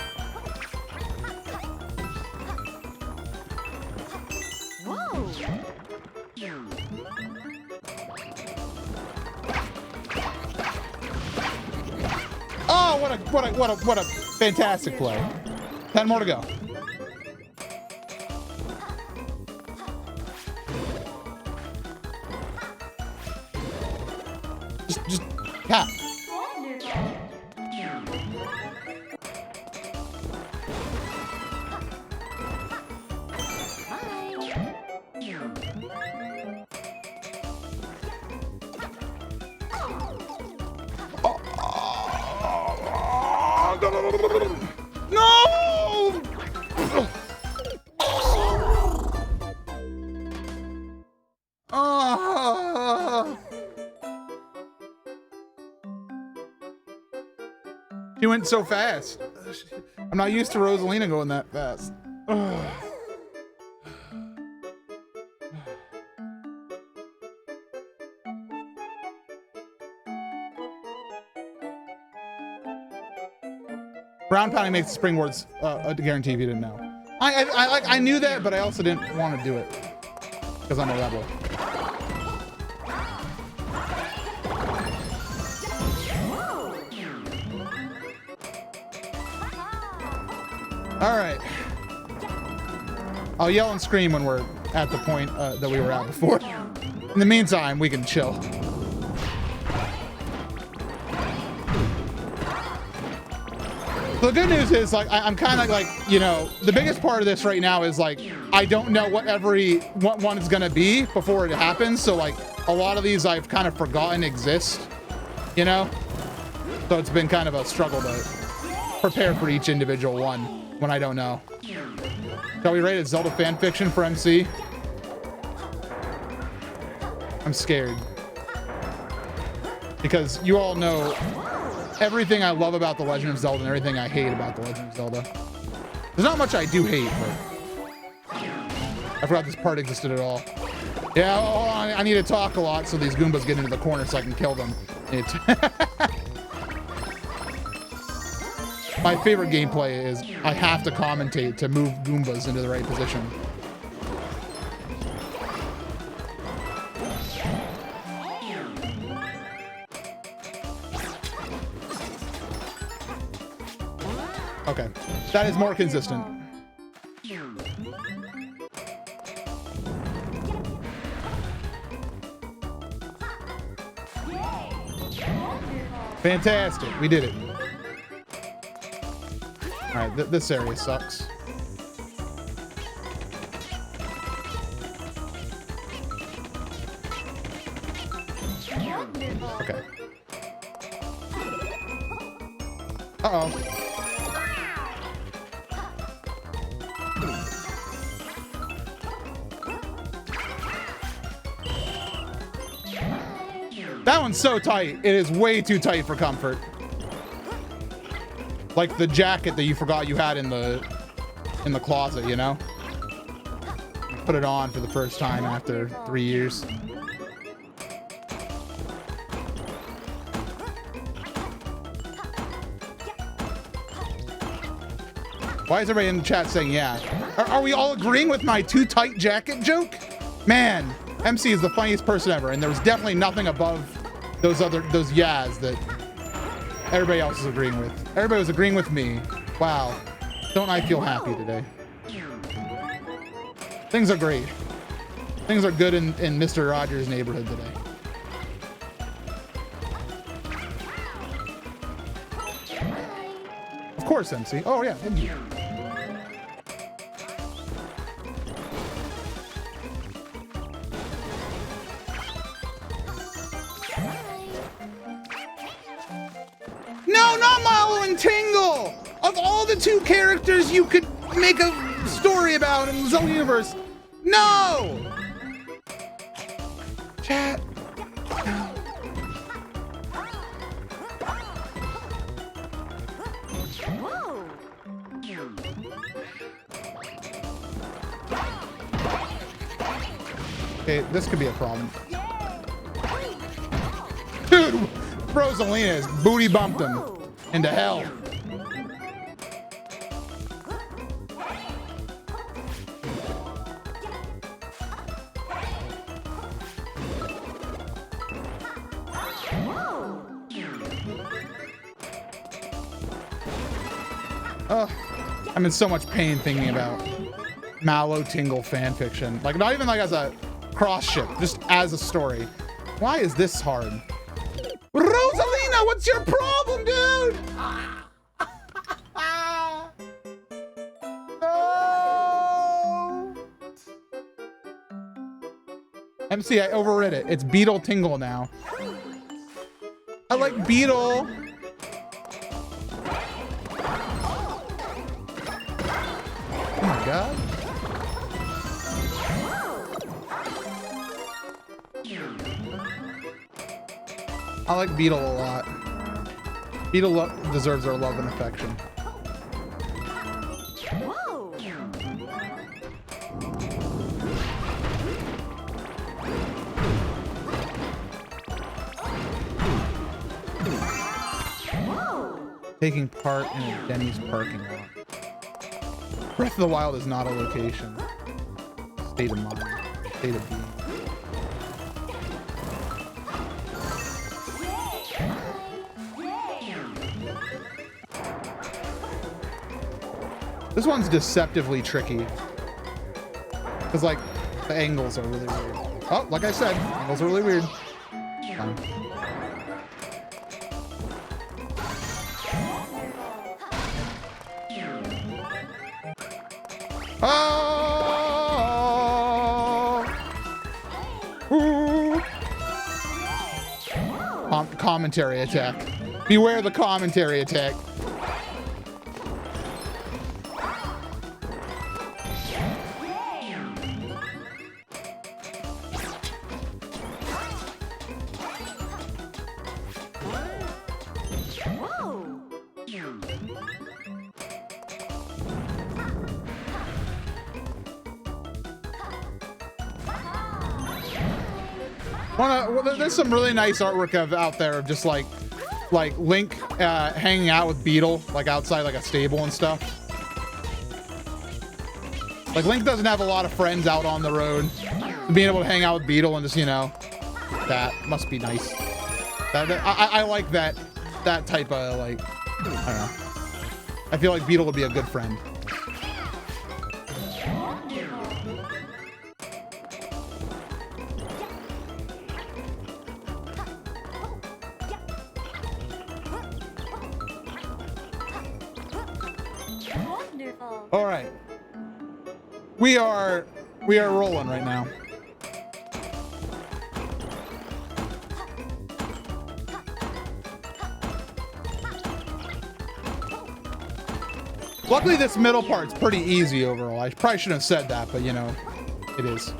Oh, what a fantastic play. 10 more to go. Just yeah. No! She went so fast. I'm not used to Rosalina going that fast. Ground pounding makes the springboards a guarantee if you didn't know. I knew that, but I also didn't want to do it because I'm a rebel. All right. I'll yell and scream when we're at the point that we were at before. In the meantime, we can chill. The good news is, like, I'm kind of like, you know, the biggest part of this right now is like, I don't know what one is gonna be before it happens. So like, a lot of these I've kind of forgotten exist, you know? So it's been kind of a struggle to prepare for each individual one when I don't know. Shall we rate it Zelda fan fiction for MC? I'm scared. Because you all know everything I love about The Legend of Zelda and everything I hate about The Legend of Zelda. There's not much I do hate, but I forgot this part existed at all. Yeah, oh, I need to talk a lot so these Goombas get into the corner so I can kill them. My favorite gameplay is I have to commentate to move Goombas into the right position. Okay, that is more consistent. Fantastic, we did it. All right, this area sucks. Okay. Uh-oh. That one's so tight. It is way too tight for comfort. Like the jacket that you forgot you had in the closet, you know? Put it on for the first time after 3 years. Why is everybody in the chat saying yeah? Are we all agreeing with my too tight jacket joke? Man, MC is the funniest person ever, and there was definitely nothing above those yeahs that everybody else is agreeing with. Everybody was agreeing with me. Wow. Don't I feel happy today? Things are great. Things are good in Mr. Rogers' neighborhood today. Of course, MC. Oh, yeah. No, not Mallow and Tingle! Of all the two characters you could make a story about in the Zelda universe, no! Chat. No. Okay, this could be a problem. Dude, Rosalina has booty bumped him into hell. Oh, I'm in so much pain thinking about Mallow Tingle fanfiction. Like, not even like as a cross ship, just as a story. Why is this hard? Rosalina, what's your problem, dude? No. MC, I overrid it. It's Beetle Tingle now. I like Beetle. Oh my god. I like Beetle a lot. Beetle deserves our love and affection. Whoa. Taking part in a Denny's parking lot. Breath of the Wild is not a location. State of mind. State of being. This one's deceptively tricky. Because, like, the angles are really weird. Oh, like I said, angles are really weird. Fine. Oh! Ooh. Commentary attack. Beware the commentary attack. There's some really nice artwork out there of just like Link hanging out with Beetle, like outside like a stable and stuff. Like Link doesn't have a lot of friends out on the road. Being able to hang out with Beetle and just, you know, that must be nice. I like that type of, like, I don't know. I feel like Beetle would be a good friend. Wonderful. All right. We are rolling right now. Luckily, this middle part's pretty easy overall. I probably shouldn't have said that, but you know, it is.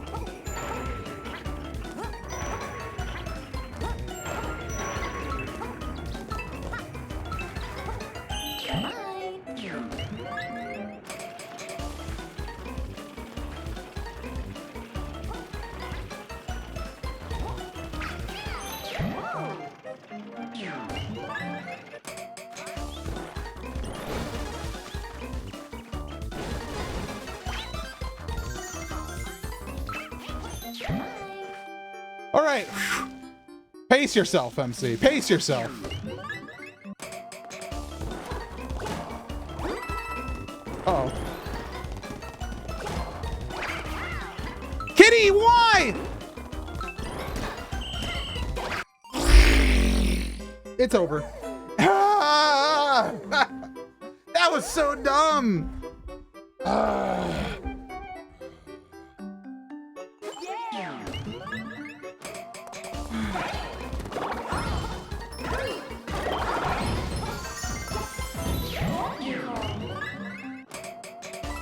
All right. Pace yourself, MC. Pace yourself. Uh-oh. Kitty, why? It's over. Ah! That was so dumb.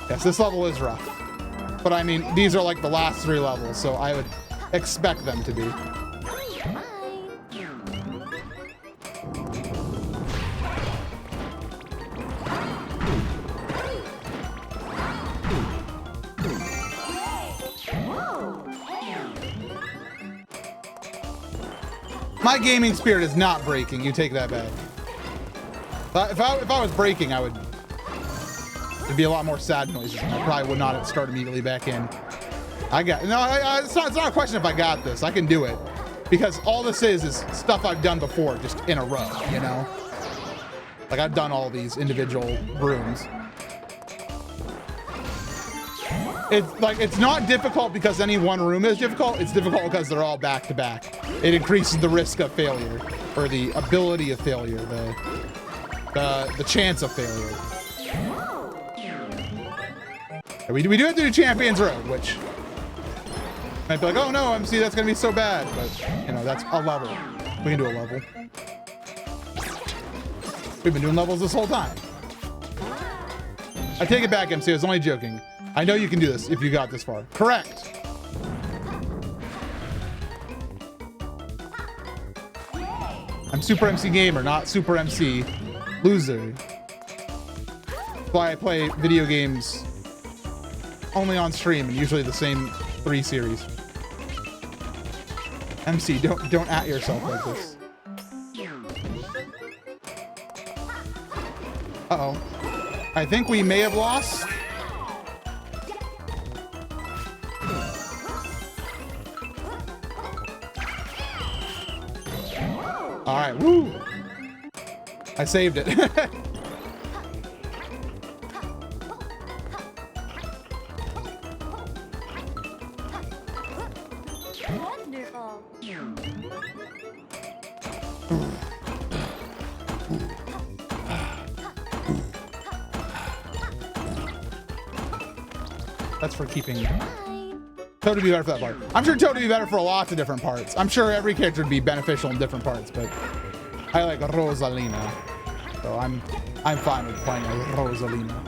Yes, this level is rough. But I mean, these are like the last 3 levels, so I would expect them to be. My gaming spirit is not breaking. You take that back. If I was breaking, there'd be a lot more sad noises. I probably would not have started immediately back in. It's not a question if I got this. I can do it. Because all this is stuff I've done before, just in a row, you know? Like, I've done all these individual rooms. It's not difficult because any one room is difficult. It's difficult because they're all back to back. It increases the risk of failure, or the ability of failure, the chance of failure. We do have to do Champions Road, which might be like, oh no, MC, that's gonna be so bad. But you know, that's a level. We can do a level. We've been doing levels this whole time. I take it back, MC. I was only joking. I know you can do this if you got this far. Correct. I'm Super MC Gamer, not Super MC Loser. That's why I play video games only on stream, and usually the same 3 series. MC, don't at yourself like this. Uh-oh. I think we may have lost. All right, woo! I saved it. Wonderful. That's for keeping Toad would be better for that part. I'm sure Toad would be better for lots of different parts. I'm sure every character would be beneficial in different parts, but I like Rosalina, so I'm fine with playing as Rosalina.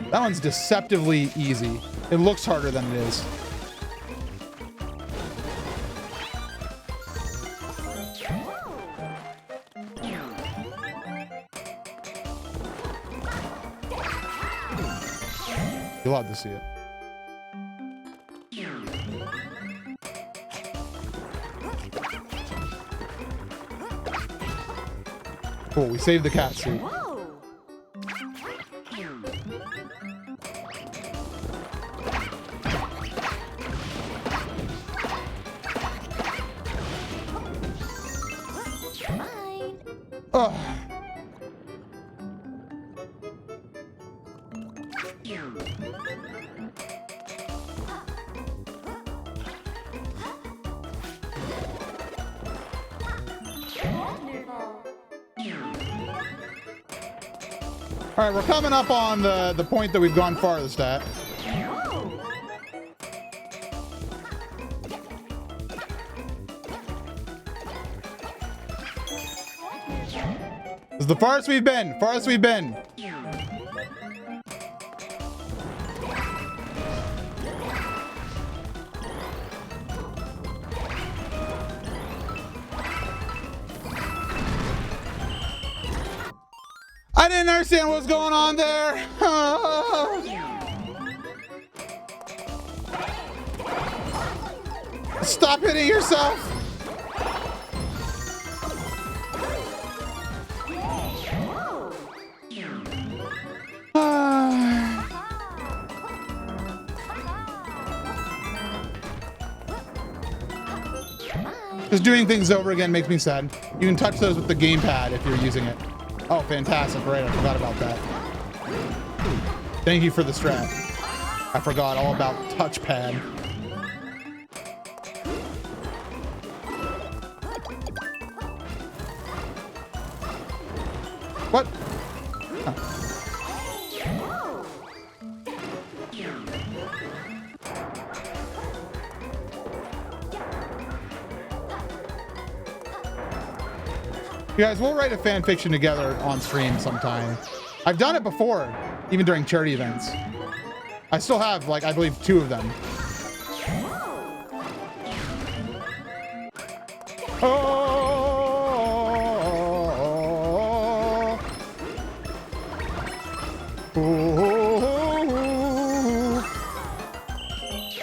That one's deceptively easy. It looks harder than it is. You'll love to see it. Cool, we saved the cat suit. Oh. All right, we're coming up on the point that we've gone farthest at. This is the farthest we've been. Farthest we've been. I didn't understand what was going on there. Stop hitting yourself. Just doing things over again makes me sad. You can touch those with the gamepad if you're using it. Oh, fantastic. Right, I forgot about that. Thank you for the strat. I forgot all about touchpad. What? Huh. You guys, we'll write a fan fiction together on stream sometime. I've done it before, even during charity events. I still have, like, I believe 2 of them. Oh. Oh.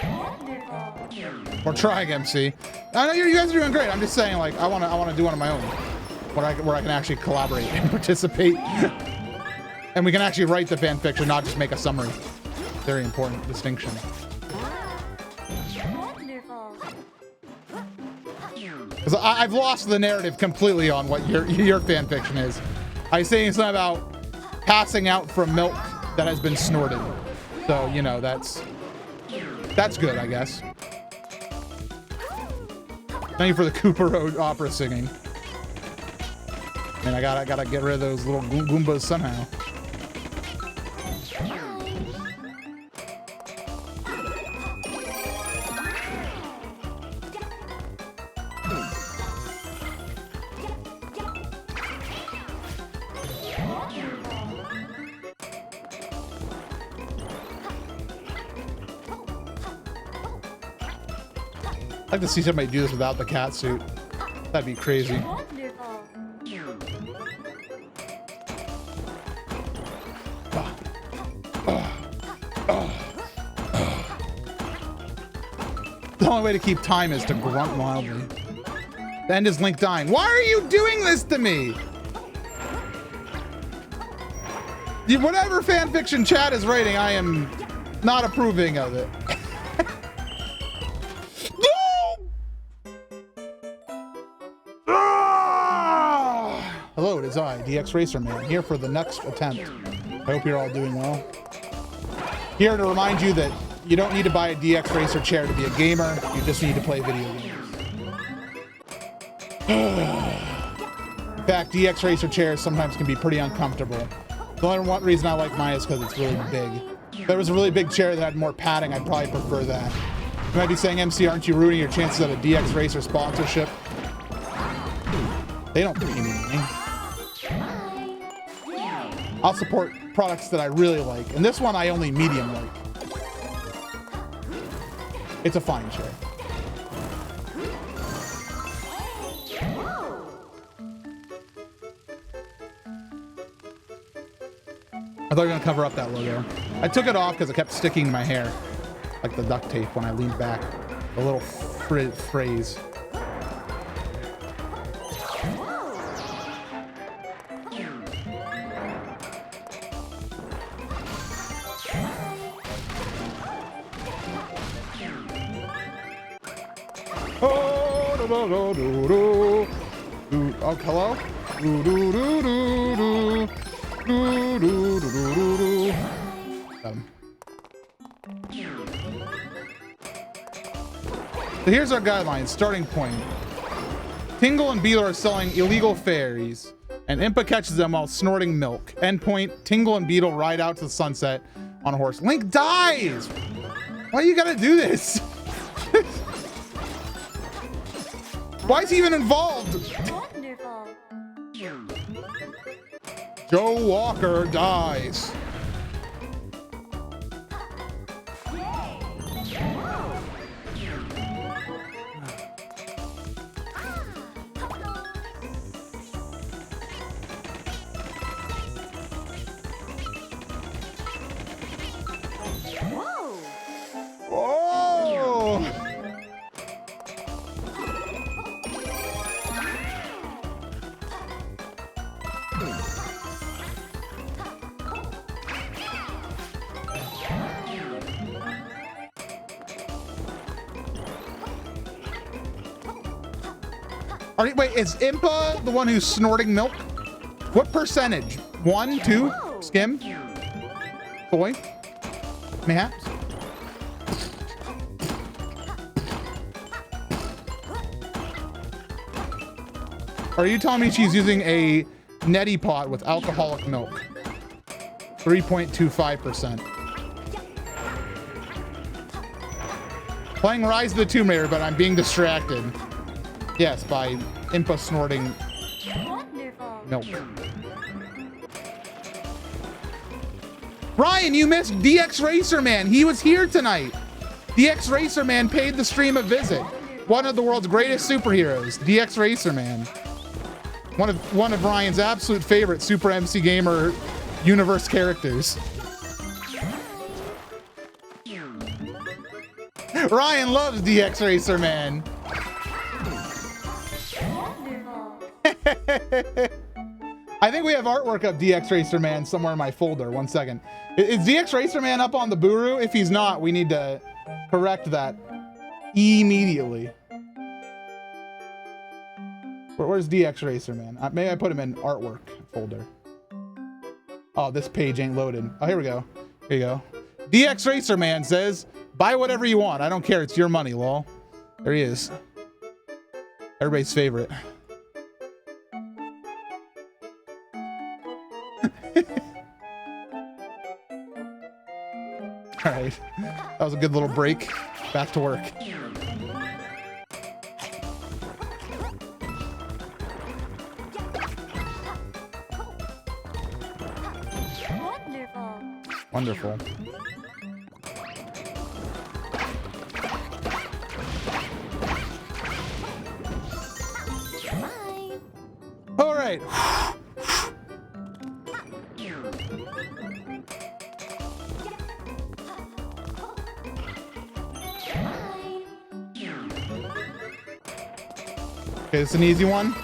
Wonderful. Or trying MC. I know you guys are doing great. I'm just saying, like, I wanna do one of my own, where I can actually collaborate and participate, and we can actually write the fan fiction, not just make a summary. Very important distinction. Wonderful. Because I've lost the narrative completely on what your fan fiction is. I was saying something about passing out from milk that has been snorted. So, you know, that's good, I guess. Thank you for the Cooper Road opera singing. And I gotta get rid of those little Goombas somehow. I'd like to see somebody do this without the cat suit. That'd be crazy. Wonderful. The only way to keep time is to grunt wildly. The end is Link dying. Why are you doing this to me? Whatever fanfiction chat is writing, I am not approving of it. Hello, it is I, DX Racer Man, here for the next attempt. I hope you're all doing well. Here to remind you that you don't need to buy a DX Racer chair to be a gamer, you just need to play video games. In fact, DX Racer chairs sometimes can be pretty uncomfortable. The only one reason I like mine is because it's really big. If there was a really big chair that had more padding, I'd probably prefer that. You might be saying, MC, aren't you ruining your chances at a DX Racer sponsorship? They don't pay me money. I'll support products that I really like. And this one I only medium like. It's a fine chair. I thought you were gonna cover up that logo. I took it off because it kept sticking to my hair. Like the duct tape when I leaned back. The little phrase. Oh, hello? So here's our guidelines, starting point. Tingle and Beetle are selling illegal fairies, and Impa catches them while snorting milk. Endpoint, Tingle and Beetle ride out to the sunset on a horse. Link dies! Why you gotta do this? Why is he even involved? Wonderful. Joe Walker dies. Whoa. Oh! Wait, is Impa the one who's snorting milk? What percentage? 1, 2? Skim? Boy? Mayhaps? Are you telling me she's using a neti pot with alcoholic milk? 3.25%. Playing Rise of the Tomb Raider, but I'm being distracted. Yes, by Impa snorting Wonderful. milk. Ryan, you missed DX Racer Man. He was here tonight. DX Racer Man paid the stream a visit. One of the world's greatest superheroes, DX Racer Man. One of Ryan's absolute favorite Super MC Gamer universe characters. Ryan loves DX Racer Man. Wonderful. I think we have artwork of DX Racer Man somewhere in my folder. One second. Is DX Racer Man up on the Buru? If he's not, we need to correct that immediately. Where's DX Racer Man? Maybe I put him in artwork folder. Oh, this page ain't loaded. Oh, here we go. Here you go. DX Racer Man says, buy whatever you want. I don't care. It's your money, lol. There he is. Everybody's favorite. All right. That was a good little break. Back to work. Wonderful. Wonderful. Bye. All right. Okay, it's an easy one.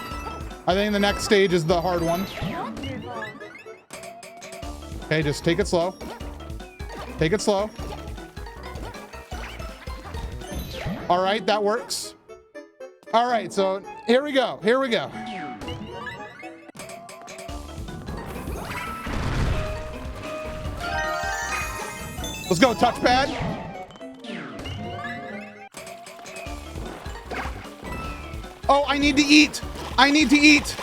I think the next stage is the hard one. Wonderful. Okay, just take it slow. Take it slow. All right, that works. All right, so here we go. Here we go. Let's go, touchpad. Oh, I need to eat. I need to eat.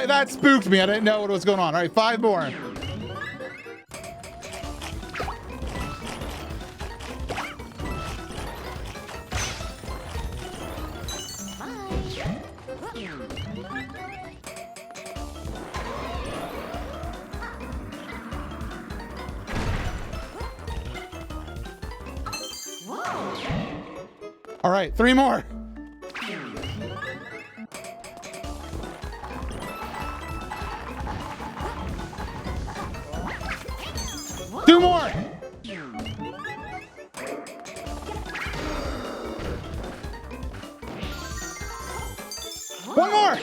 That spooked me. I didn't know what was going on. All right, 5 more. All right, 3 more. Two more. One more.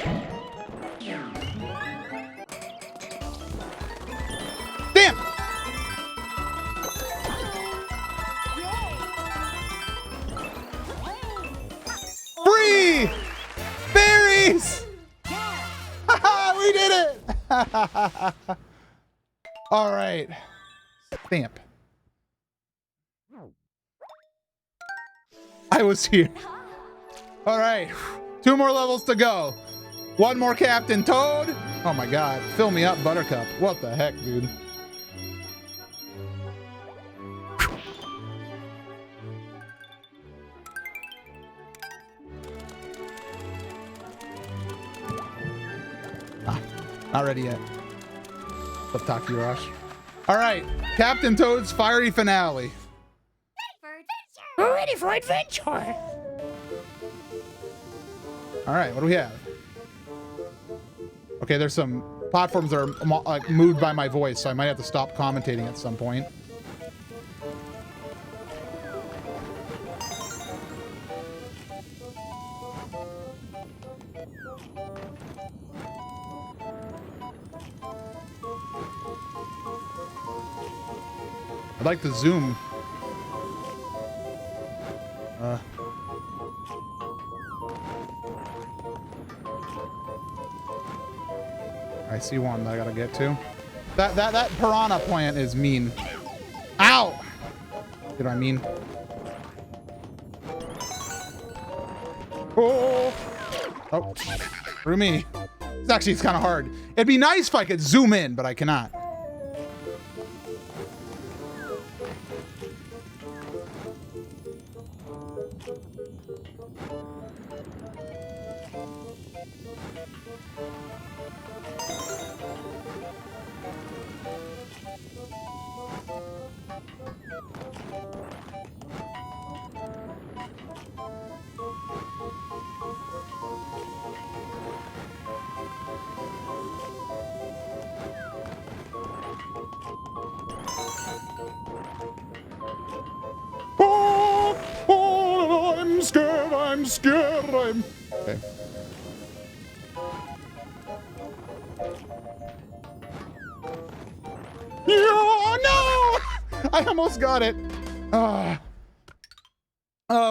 Damn. Free berries. Haha, we did it. All right. Stamp. I was here. All right. 2 more levels to go. 1 more Captain Toad. Oh my God. Fill me up, Buttercup. What the heck, dude? Not ready yet. What's up, Taki Rush? All right, Captain Toad's fiery finale. We're ready for adventure. All right, what do we have? Okay, there's some platforms that are like moved by my voice, so I might have to stop commentating at some point. I'd like to zoom. I see one that I gotta get to. That piranha plant is mean. Ow! Did I mean? Oh! Oh! Through me. It's kind of hard. It'd be nice if I could zoom in, but I cannot. scared. I'm okay. Oh no! I almost got it. Oh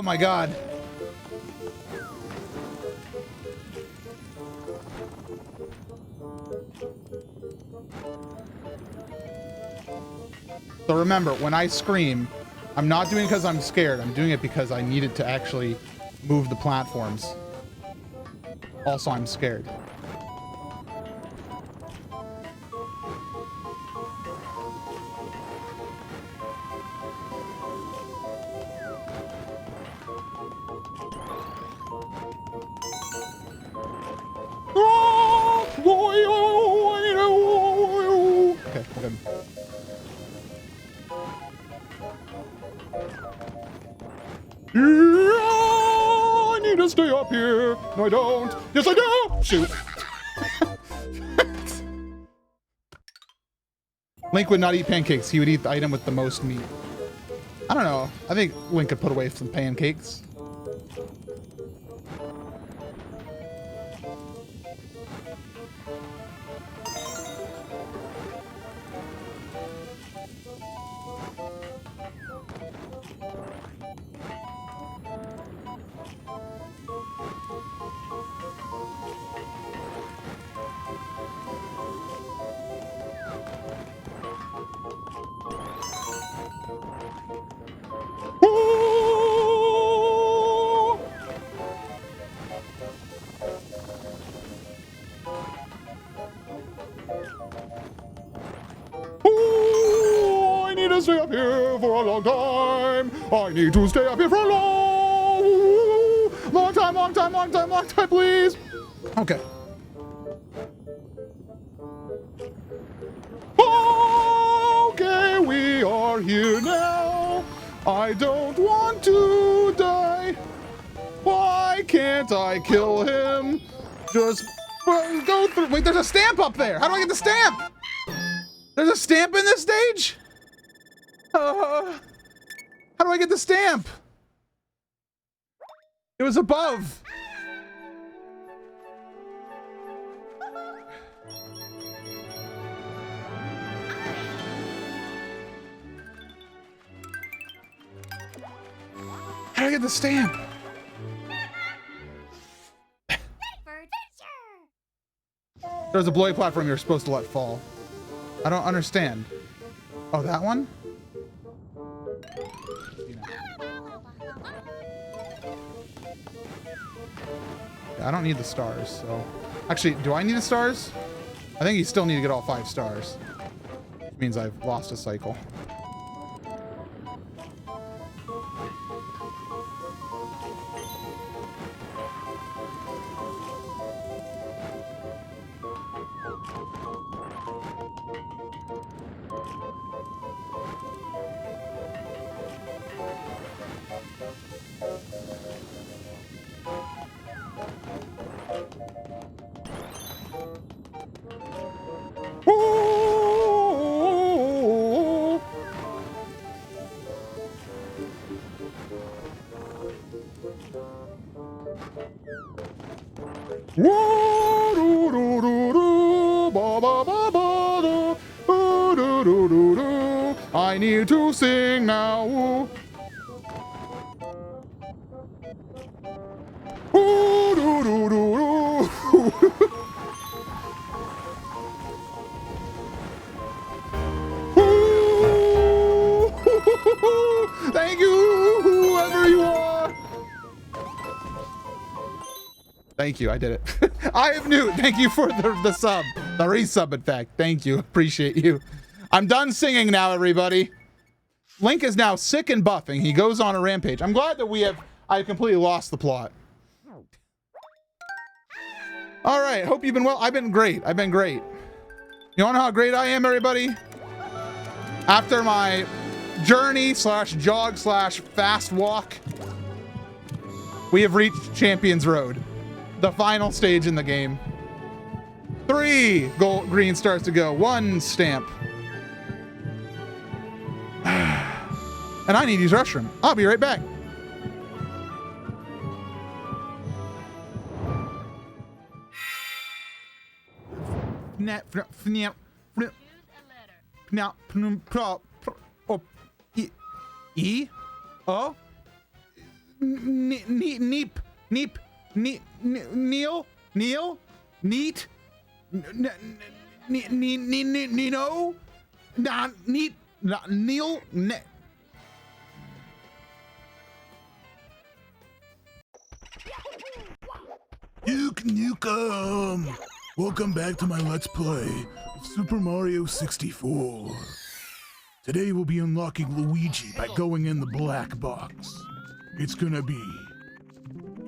my god. So remember, when I scream, I'm not doing it because I'm scared. I'm doing it because I needed to actually move the platforms. Also, I'm scared. Okay, good. I need to stay up here. No, I don't. Yes, I do. Shoot. Link would not eat pancakes. He would eat the item with the most meat. I don't know. I think Link could put away some pancakes. I need to stay up here for a long time. I need to stay up here for a long time, please. Okay. Okay, we are here now. I don't want to die. Why can't I kill him? Just go through. Wait, there's a stamp up there. How do I get the stamp? There's a stamp in this stage? How do I get the stamp? It was above. How do I get the stamp? There's a blowy platform you're supposed to let fall. I don't understand. Oh, that one? Yeah, I don't need the stars, so... Actually, do I need the stars? I think you still need to get all 5 stars. Which means I've lost a cycle. I need to sing now. Thank you, whoever you are. Thank you, I did it. I am new. Thank you for the sub. The resub, in fact. Thank you. Appreciate you. I'm done singing now, everybody. Link is now sick and buffing. He goes on a rampage. I'm glad that I completely lost the plot. All right, hope you've been well. I've been great. I've been great. You wanna know how great I am, everybody? After my journey slash jog slash fast walk, we have reached Champions Road, the final stage in the game. 3 gold green stars to go, 1 stamp. And I need to use restroom. I'll be right back. E O Neep Neil Neat Nino Neat Neil Nukem! Welcome back to my Let's Play of Super Mario 64. Today we'll be unlocking Luigi by going in the black box. It's gonna be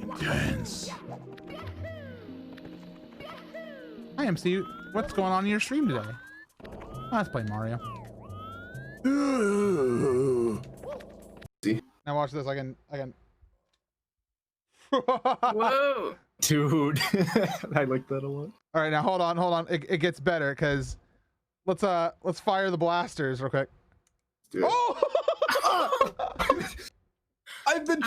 intense. Hi MC, what's going on in your stream today? Let's play Mario. Now watch this. I can. Whoa, dude! I like that a lot. All right, now hold on. It gets better because let's fire the blasters real quick. Dude. Oh! I've been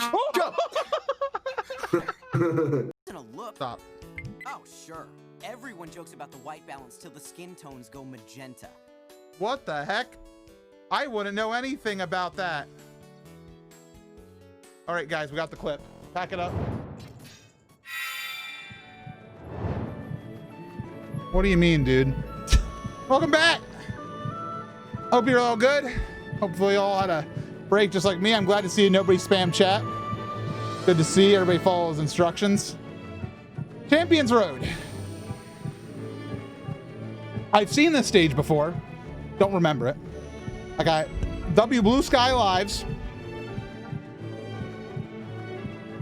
Look. Stop. Oh, sure. Everyone jokes about the white balance till the skin tones go magenta. What the heck? I wouldn't know anything about that. All right, guys, we got the clip. Pack it up. What do you mean, dude? Welcome back. Hope you're all good. Hopefully you all had a break just like me. I'm glad to see nobody spam chat. Good to see everybody follows instructions. Champions Road. I've seen this stage before. Don't remember it. I got W Blue Sky Lives.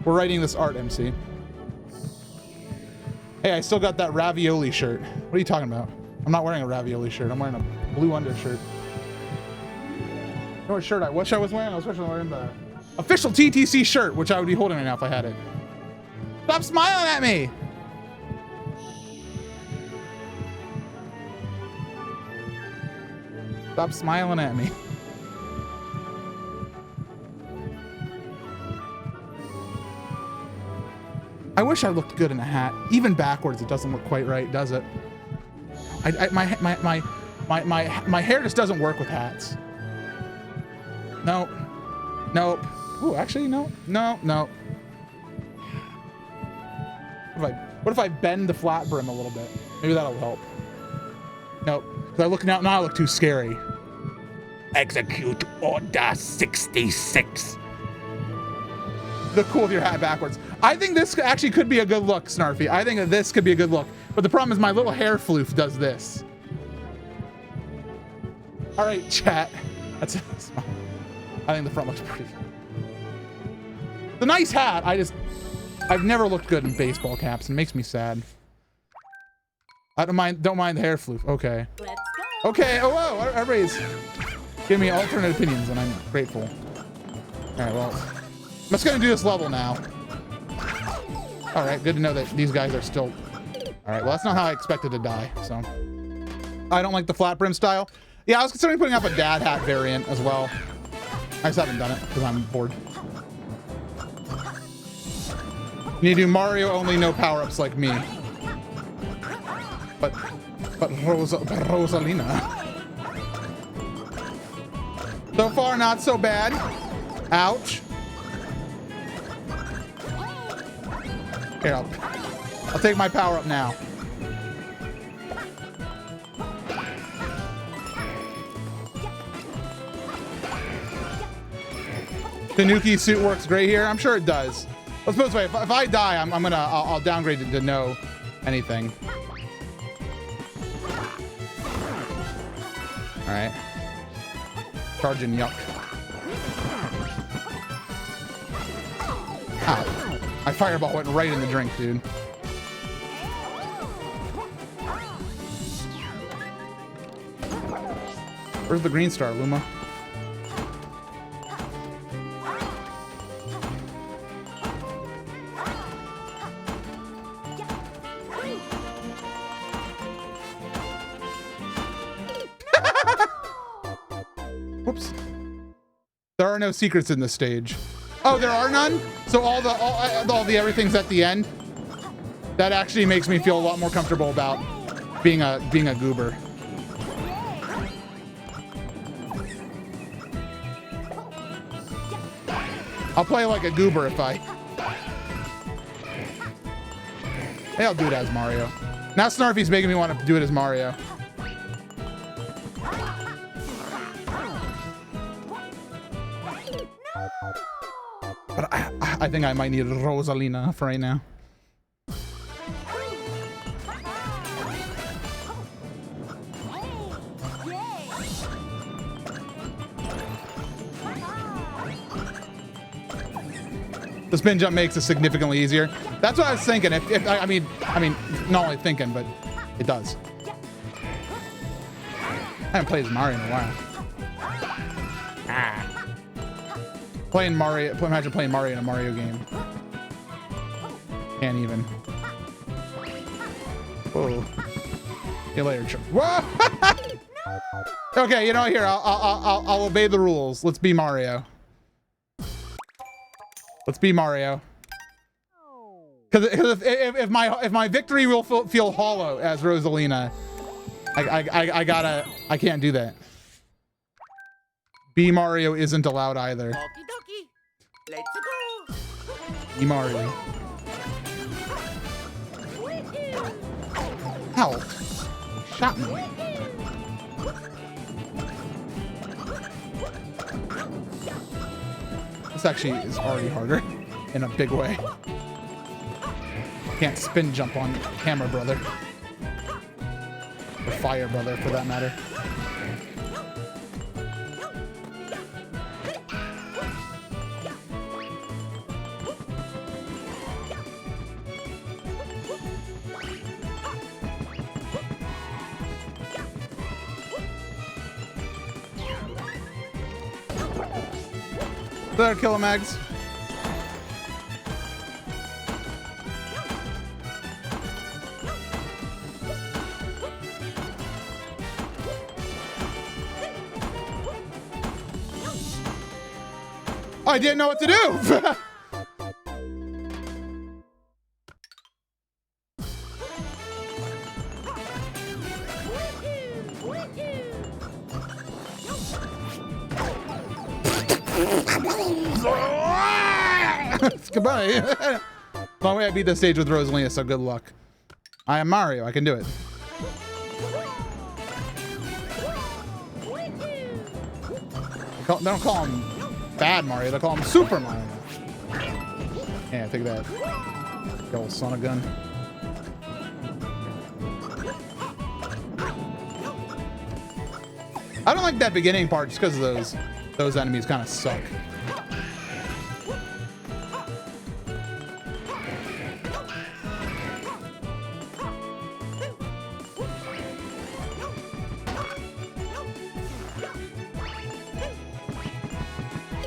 We're writing this art, MC. Hey, I still got that ravioli shirt. What are you talking about? I'm not wearing a ravioli shirt. I'm wearing a blue undershirt. You know what shirt I wish I was wearing? I was wearing the official TTC shirt, which I would be holding right now if I had it. Stop smiling at me! Stop smiling at me. I wish I looked good in a hat. Even backwards, it doesn't look quite right, does it? My hair just doesn't work with hats. Nope. Nope. Ooh, actually, no. What if I bend the flat brim a little bit? Maybe that'll help. Nope. Because I look now I look too scary. Execute Order 66. Look cool with your hat backwards. I think this actually could be a good look, Snarfy. I think that this could be a good look. But the problem is my little hair floof does this. All right, chat. That's I think the front looks pretty. It's a nice hat. I've never looked good in baseball caps. It makes me sad. I don't mind the hair floof. Okay. Let's go. Okay. Oh, whoa. Everybody's giving me alternate opinions, and I'm grateful. All right. Well, I'm just gonna do this level now. All right. Good to know that these guys are still. All right. Well, that's not how I expected to die. So I don't like the flat brim style. Yeah, I was considering putting up a dad hat variant as well. I just haven't done it because I'm bored. You need to do Mario only, no power-ups like me. But Rosalina. So far, not so bad. Ouch. Here, I'll take my power-up now. Tanuki suit works great here. I'm sure it does. Let's put it this way. If I die, I'll downgrade it to no anything. All right. Charging yuck. Ow. My fireball went right in the drink, dude. Where's the green star, Luma? Whoops. There are no secrets in this stage. Oh, there are none? So all the everything's at the end? That actually makes me feel a lot more comfortable about being a goober. I'll play like a goober if I... Hey, I'll do it as Mario. Now Snarfy's making me want to do it as Mario. But I think I might need Rosalina for right now. The spin jump makes it significantly easier. That's what I was thinking. If I mean, not only thinking, but it does. I haven't played as Mario in a while. Playing Mario. Imagine playing Mario in a Mario game. Can't even. Whoa. See you later. Whoa! Okay, you know, here I'll obey the rules. Let's be Mario. Let's be Mario. Because if my victory will feel hollow as Rosalina, I can't do that. Be Mario isn't allowed either. Okie dokie. Let's go. Be Mario. Help! Shot me. This actually is already harder in a big way. Can't spin jump on Hammer Brother. Or Fire Brother, for that matter. There, Kilomags. I didn't know what to do. Goodbye. Long way I beat this stage with Rosalina, so good luck. I am Mario. I can do it. They don't call him Bad Mario. They call him Super Mario. Yeah, take that. You old son of a gun. I don't like that beginning part just because those enemies kind of suck.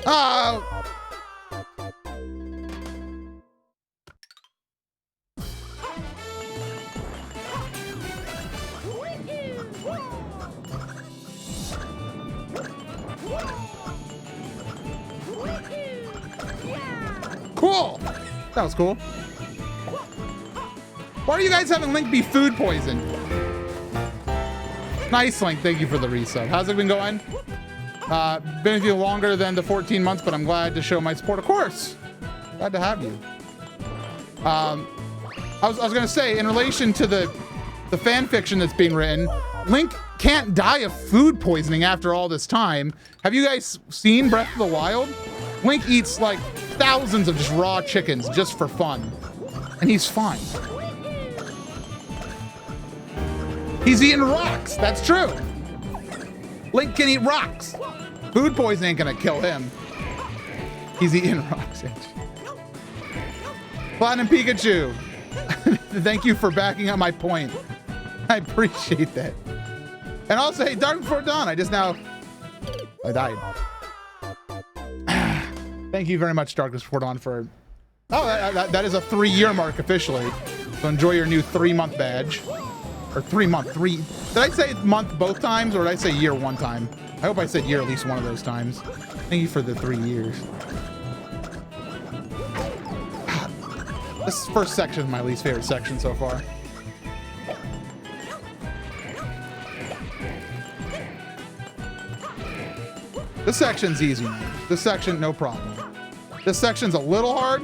Oh! Cool! That was cool. Why are you guys having Link be food poisoned? Nice, Link. Thank you for the resub. How's it been going? Been with you longer than the 14 months, but I'm glad to show my support. Of course. Glad to have you. I was gonna say, in relation to the fan fiction that's being written, Link can't die of food poisoning after all this time. Have you guys seen Breath of the Wild? Link eats like thousands of just raw chickens just for fun. And he's fine. He's eating rocks. That's true. Link can eat rocks. Food poisoning ain't gonna kill him. He's eating rocks. Platinum Pikachu. Thank you for backing up my point. I appreciate that. And also, hey, Dark Before Dawn. I died. Thank you very much, Dark Before Dawn, for... Oh, that is a 3-year mark officially. So enjoy your new 3-month badge. Or 3-month. Did I say month both times, or did I say year one time? I hope I said year at least one of those times. Thank you for the 3 years. This first section is my least favorite section so far. This section's easy, man. This section, no problem. This section's a little hard.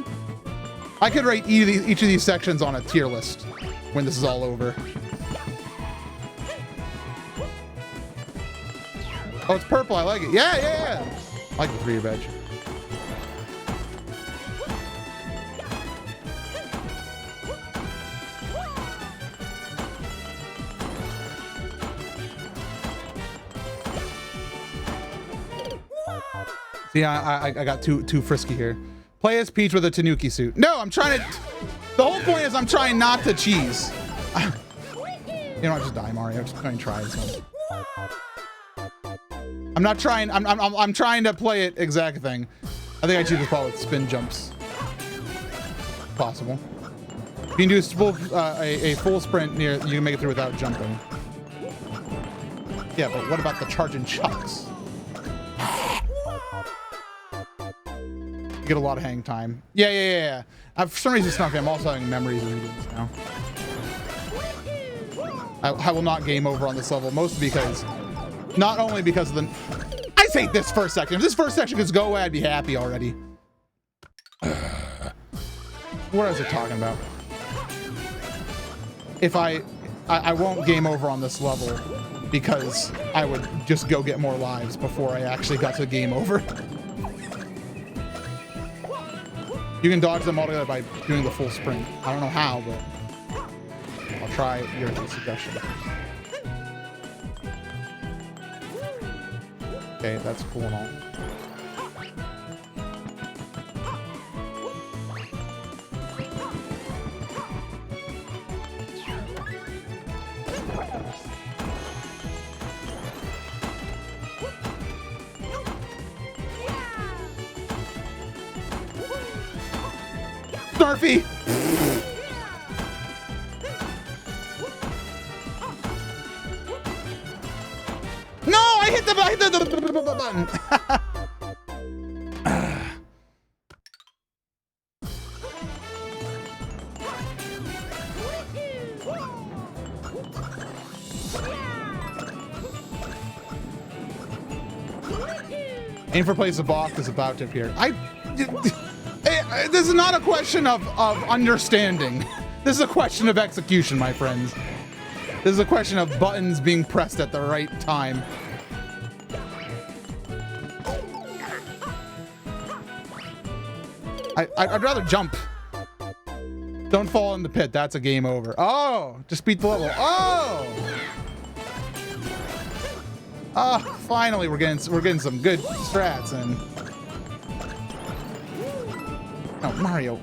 I could rate each of these sections on a tier list when this is all over. Oh, it's purple. I like it. Yeah, yeah, yeah. I like the 3 veg. See, I got too frisky here. Play as Peach with a Tanuki suit. No, I'm trying to. The whole point is I'm trying not to cheese. You know what? Just die, Mario. Just going to try this one. I'm not trying. I'm trying to play it exact thing. I think I choose this probably with spin jumps. Possible. You can do a full sprint near. You can make it through without jumping. Yeah, but what about the charging chucks? You get a lot of hang time. Yeah. For some reason, Snarky, I'm also having memories of reading this now. I will not game over on this level, mostly because, not only because of the, I hate this first section. If this first section could go away, I'd be happy already. What was I talking about? If I won't game over on this level because I would just go get more lives before I actually got to game over. You can dodge them all together by doing the full sprint. I don't know how, but I'll try your suggestion. Okay, that's cool and all. Snarfy! No, I hit the button. Aim for place of box is about to appear. This is not a question of understanding. This is a question of execution, my friends. This is a question of buttons being pressed at the right time. I'd rather jump. Don't fall in the pit. That's a game over. Oh, just beat the level. Oh! Oh, finally we're getting some good strats and. Oh, Mario.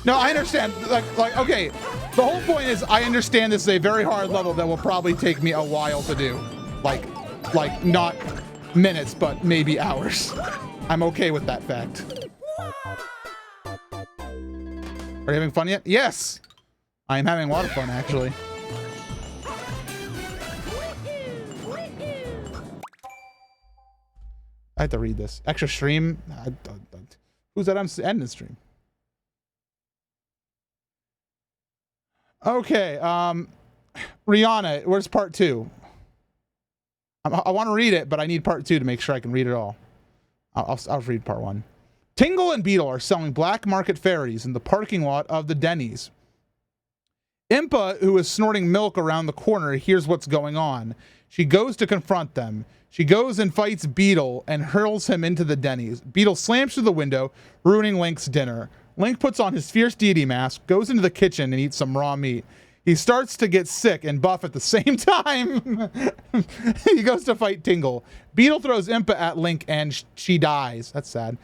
No, I understand. Like, okay. The whole point is I understand this is a very hard level that will probably take me a while to do. Like not minutes, but maybe hours. I'm okay with that fact. Are you having fun yet? Yes! I am having a lot of fun, actually. I have to read this. Extra stream? Who's that? I'm ending the stream. Okay, Rihanna, where's part 2? I want to read it, but I need part 2 to make sure I can read it all. I'll read part 1. Tingle and Beetle are selling black market fairies in the parking lot of the Denny's. Impa, who is snorting milk around the corner, hears what's going on. She goes to confront them. She goes and fights Beetle and hurls him into the Denny's. Beetle slams through the window, ruining Link's dinner. Link puts on his fierce deity mask, goes into the kitchen and eats some raw meat. He starts to get sick and buff at the same time. He goes to fight Tingle. Beetle throws Impa at Link and she dies. That's sad.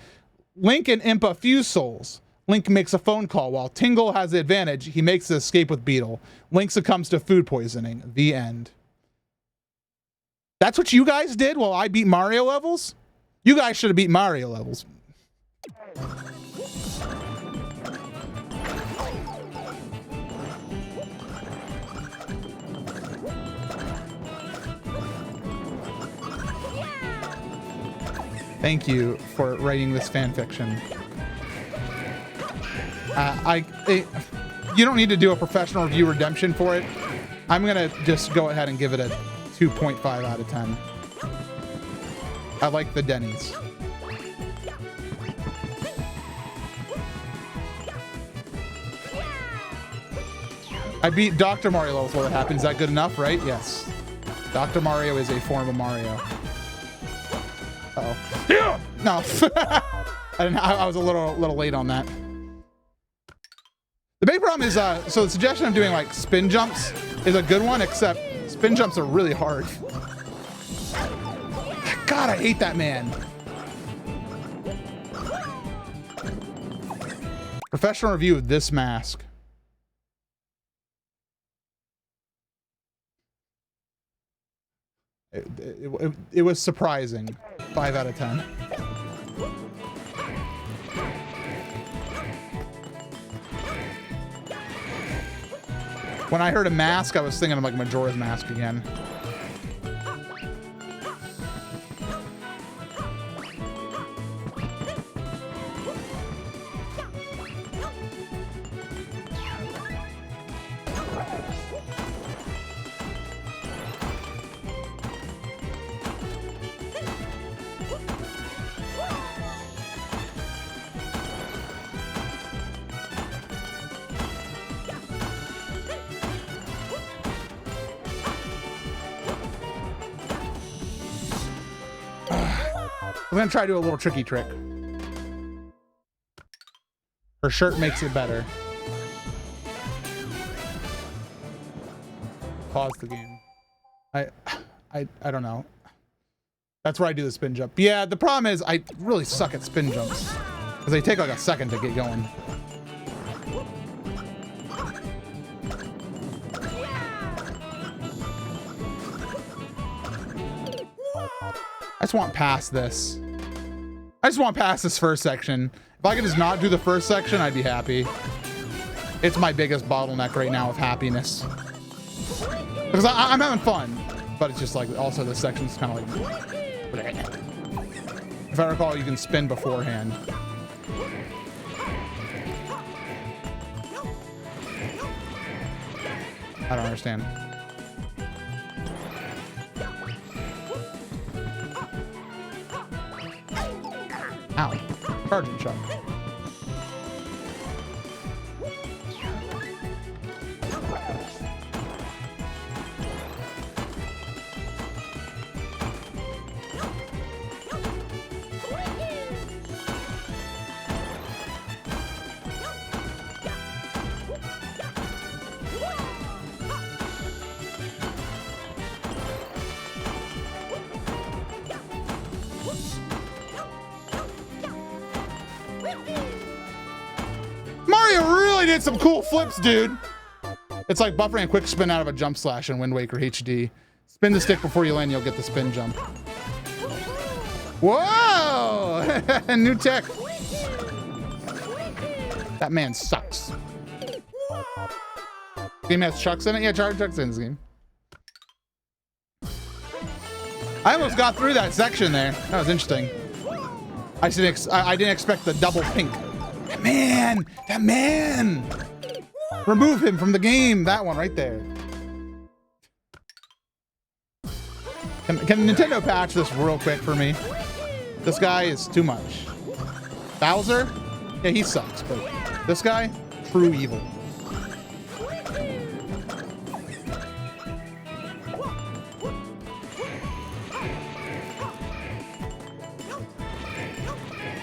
Link and Impa fuse souls. Link makes a phone call. While Tingle has the advantage, he makes the escape with Beetle. Link succumbs to food poisoning. The end. That's what you guys did while I beat Mario levels? You guys should have beat Mario levels. Thank you for writing this fan fiction. you don't need to do a professional review redemption for it. I'm gonna just go ahead and give it a 2.5 out of 10. I like the Denny's. I beat Dr. Mario levels while it happens. Is that good enough, right? Yes. Dr. Mario is a form of Mario. Uh-oh. Yeah! No. I was a little late on that. The big problem is, so the suggestion of doing like spin jumps is a good one, except spin jumps are really hard. God, I hate that man. Professional review of this mask. It was surprising. 5 out of 10. When I heard a mask, I was thinking of like Majora's Mask again. I'm gonna try to do a little tricky trick. Her shirt makes it better. Pause the game. I don't know. That's where I do the spin jump. Yeah, the problem is I really suck at spin jumps because they take like a second to get going. I just want past this. I just want past this first section. If I could just not do the first section, I'd be happy. It's my biggest bottleneck right now of happiness. Because I'm having fun, but it's just like also this section's kind of like... If I recall, you can spin beforehand. I don't understand. Ow. Charging shot. Mario really did some cool flips, dude. It's like buffering a quick spin out of a jump slash in Wind Waker HD. Spin the stick before you land, you'll get the spin jump. Whoa! New tech. That man sucks. Game has chucks in it? Yeah, chucks in this game. I almost got through that section there. That was interesting. I didn't expect the double pink. That man! Remove him from the game. That one right there. Can Nintendo patch this real quick for me? This guy is too much. Bowser? Yeah, he sucks, but this guy, true evil.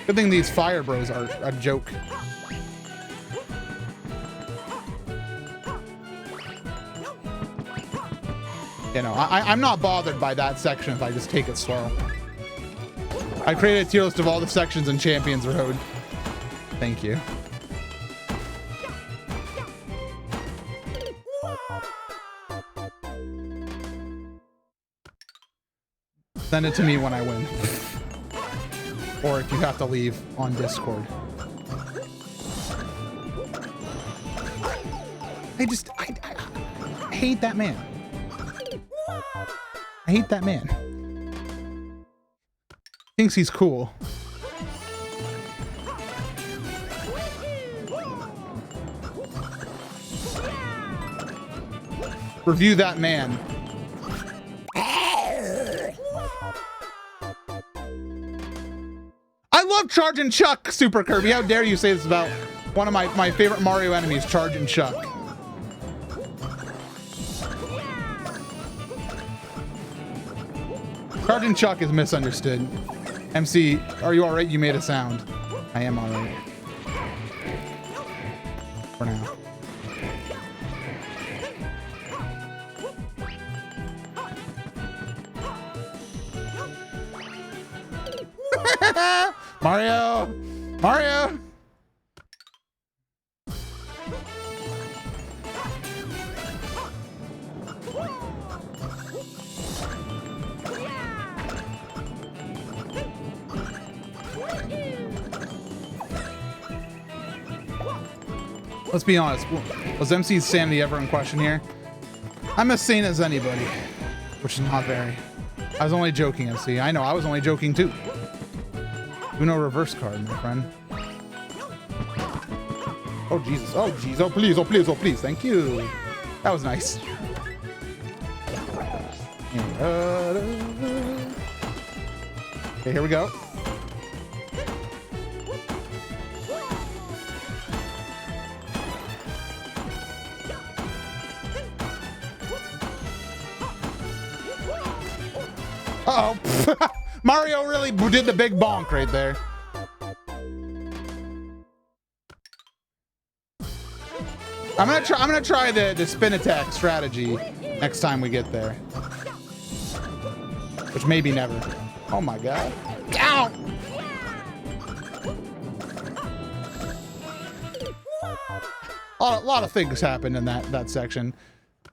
Good thing these Fire Bros are a joke. You know, I'm not bothered by that section if I just take it slow. I created a tier list of all the sections in Champions Road. Thank you. Send it to me when I win. Or if you have to leave on Discord. I hate that man. I hate that man. Thinks he's cool. Review that man. I love Charge and Chuck, Super Kirby. How dare you say this about one of my favorite Mario enemies, Charge and Chuck. Charge and Chuck is misunderstood. MC, are you alright? You made a sound. I am alright. For now. Mario! Mario! Let's be honest, was MC's sanity ever in question here? I'm as sane as anybody, which is not very. I was only joking, MC. I know, I was only joking too. Uno reverse card, my friend. Oh, Jesus. Oh, jeez. Oh, please. Oh, please. Oh, please. Thank you. That was nice. Okay, here we go. Uh-oh. Mario really did the big bonk right there. I'm gonna try the spin attack strategy next time we get there. Which maybe never. Oh my god. Ow! A lot of things happened in that section.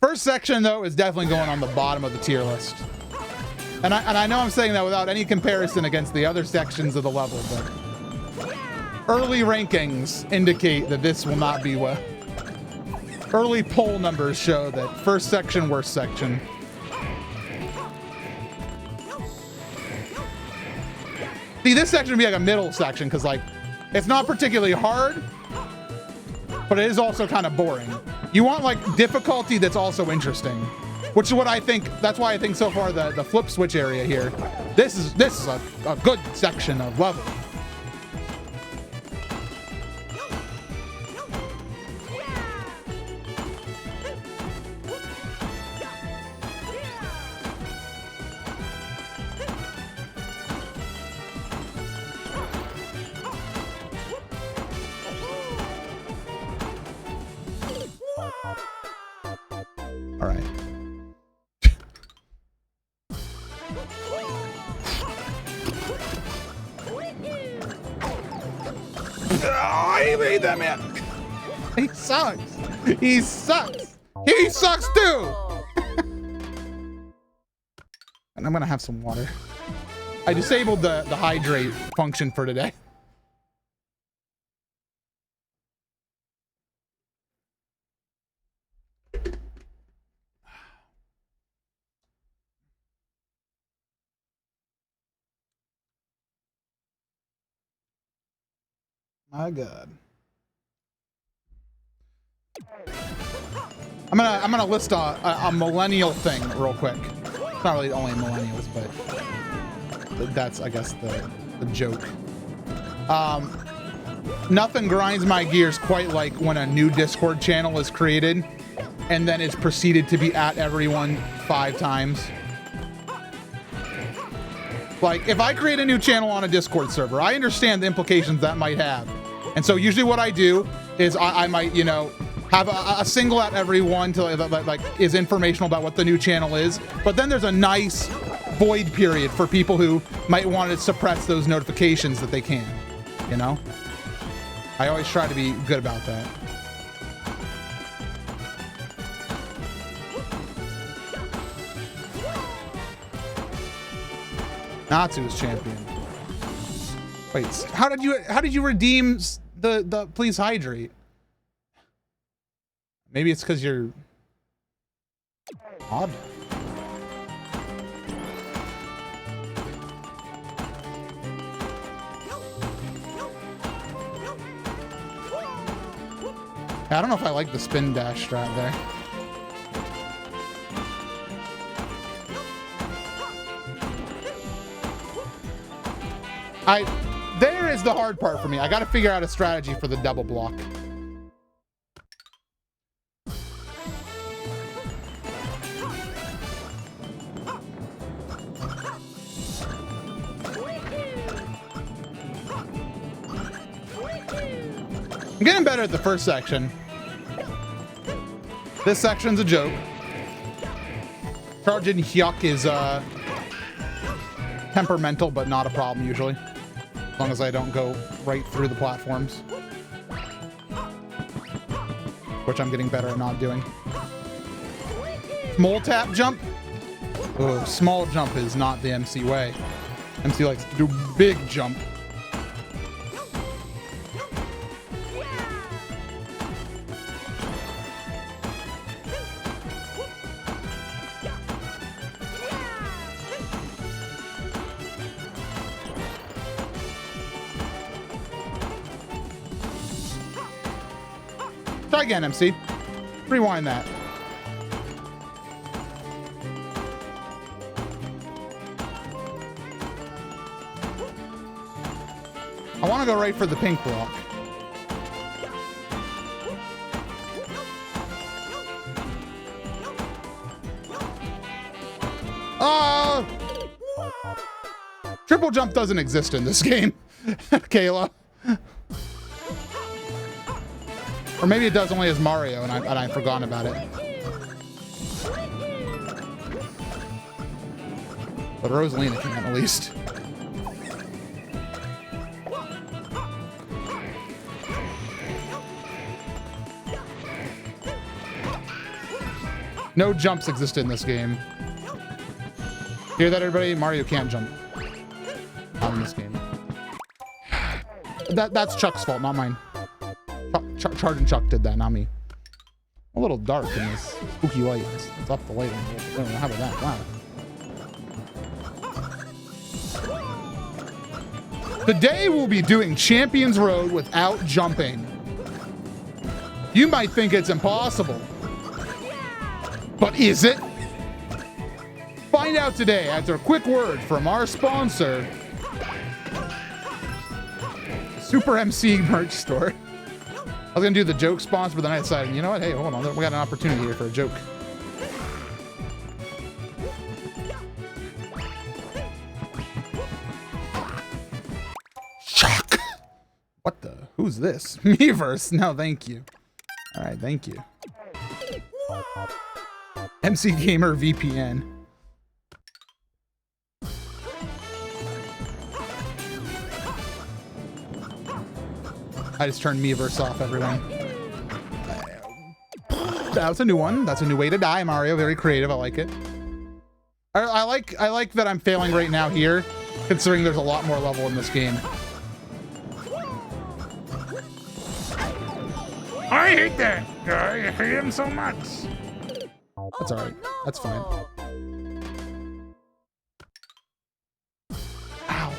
First section though is definitely going on the bottom of the tier list. And I know I'm saying that without any comparison against the other sections of the level, but early rankings indicate that this will not be well. Early poll numbers show that first section, worst section. See, this section would be like a middle section because, like, it's not particularly hard, but it is also kind of boring. You want, like, difficulty that's also interesting. Which is what I think, that's why I think so far the flip switch area here, this is a good section of level. All right. Oh, I hate that man. He sucks. He sucks. He sucks too. And I'm gonna have some water. I disabled the hydrate function for today. My God. I'm gonna list a millennial thing real quick. It's not really only millennials, but that's, I guess, the joke. Nothing grinds my gears quite like when a new Discord channel is created and then it's proceeded to be at everyone 5 times. Like, if I create a new channel on a Discord server, I understand the implications that might have. And so usually what I do is I might, you know, have a single at everyone to like is informational about what the new channel is. But then there's a nice void period for people who might want to suppress those notifications that they can, you know? I always try to be good about that. Natsu is champion. Wait, how did you redeem the please hydrate? Maybe it's because you're odd. I don't know if I like the spin dash strat there. There is the hard part for me. I got to figure out a strategy for the double block. I'm getting better at the first section. This section's a joke. Charging Hyuk is temperamental, but not a problem usually. As long as I don't go right through the platforms. Which I'm getting better at not doing. Small tap jump? Oh, small jump is not the MC way. MC likes to do big jump. Try again, MC. Rewind that. I want to go right for the pink block. Triple jump doesn't exist in this game, Kayla. Or maybe it does only as Mario, and I've forgotten about it. But Rosalina can at least. No jumps exist in this game. Hear that, everybody? Mario can't jump. Not in this game. That's Chuck's fault, not mine. Charging Chuck did that, not me. A little dark in this spooky light. Let's up the light a little bit. How about that? Wow. Today we'll be doing Champions Road without jumping. You might think it's impossible. But is it? Find out today after a quick word from our sponsor, Super MC merch store. I was gonna do the joke sponsor, but then I decided, you know what? Hey, hold on. We got an opportunity here for a joke. Shock! What the? Who's this? Miiverse? No, thank you. All right, thank you. MC Gamer VPN. I just turned Miiverse off, everyone. That's a new one. That's a new way to die, Mario. Very creative. I like it. I like that I'm failing right now here, considering there's a lot more level in this game. I hate that guy. I hate him so much. That's all right. That's fine. Ow.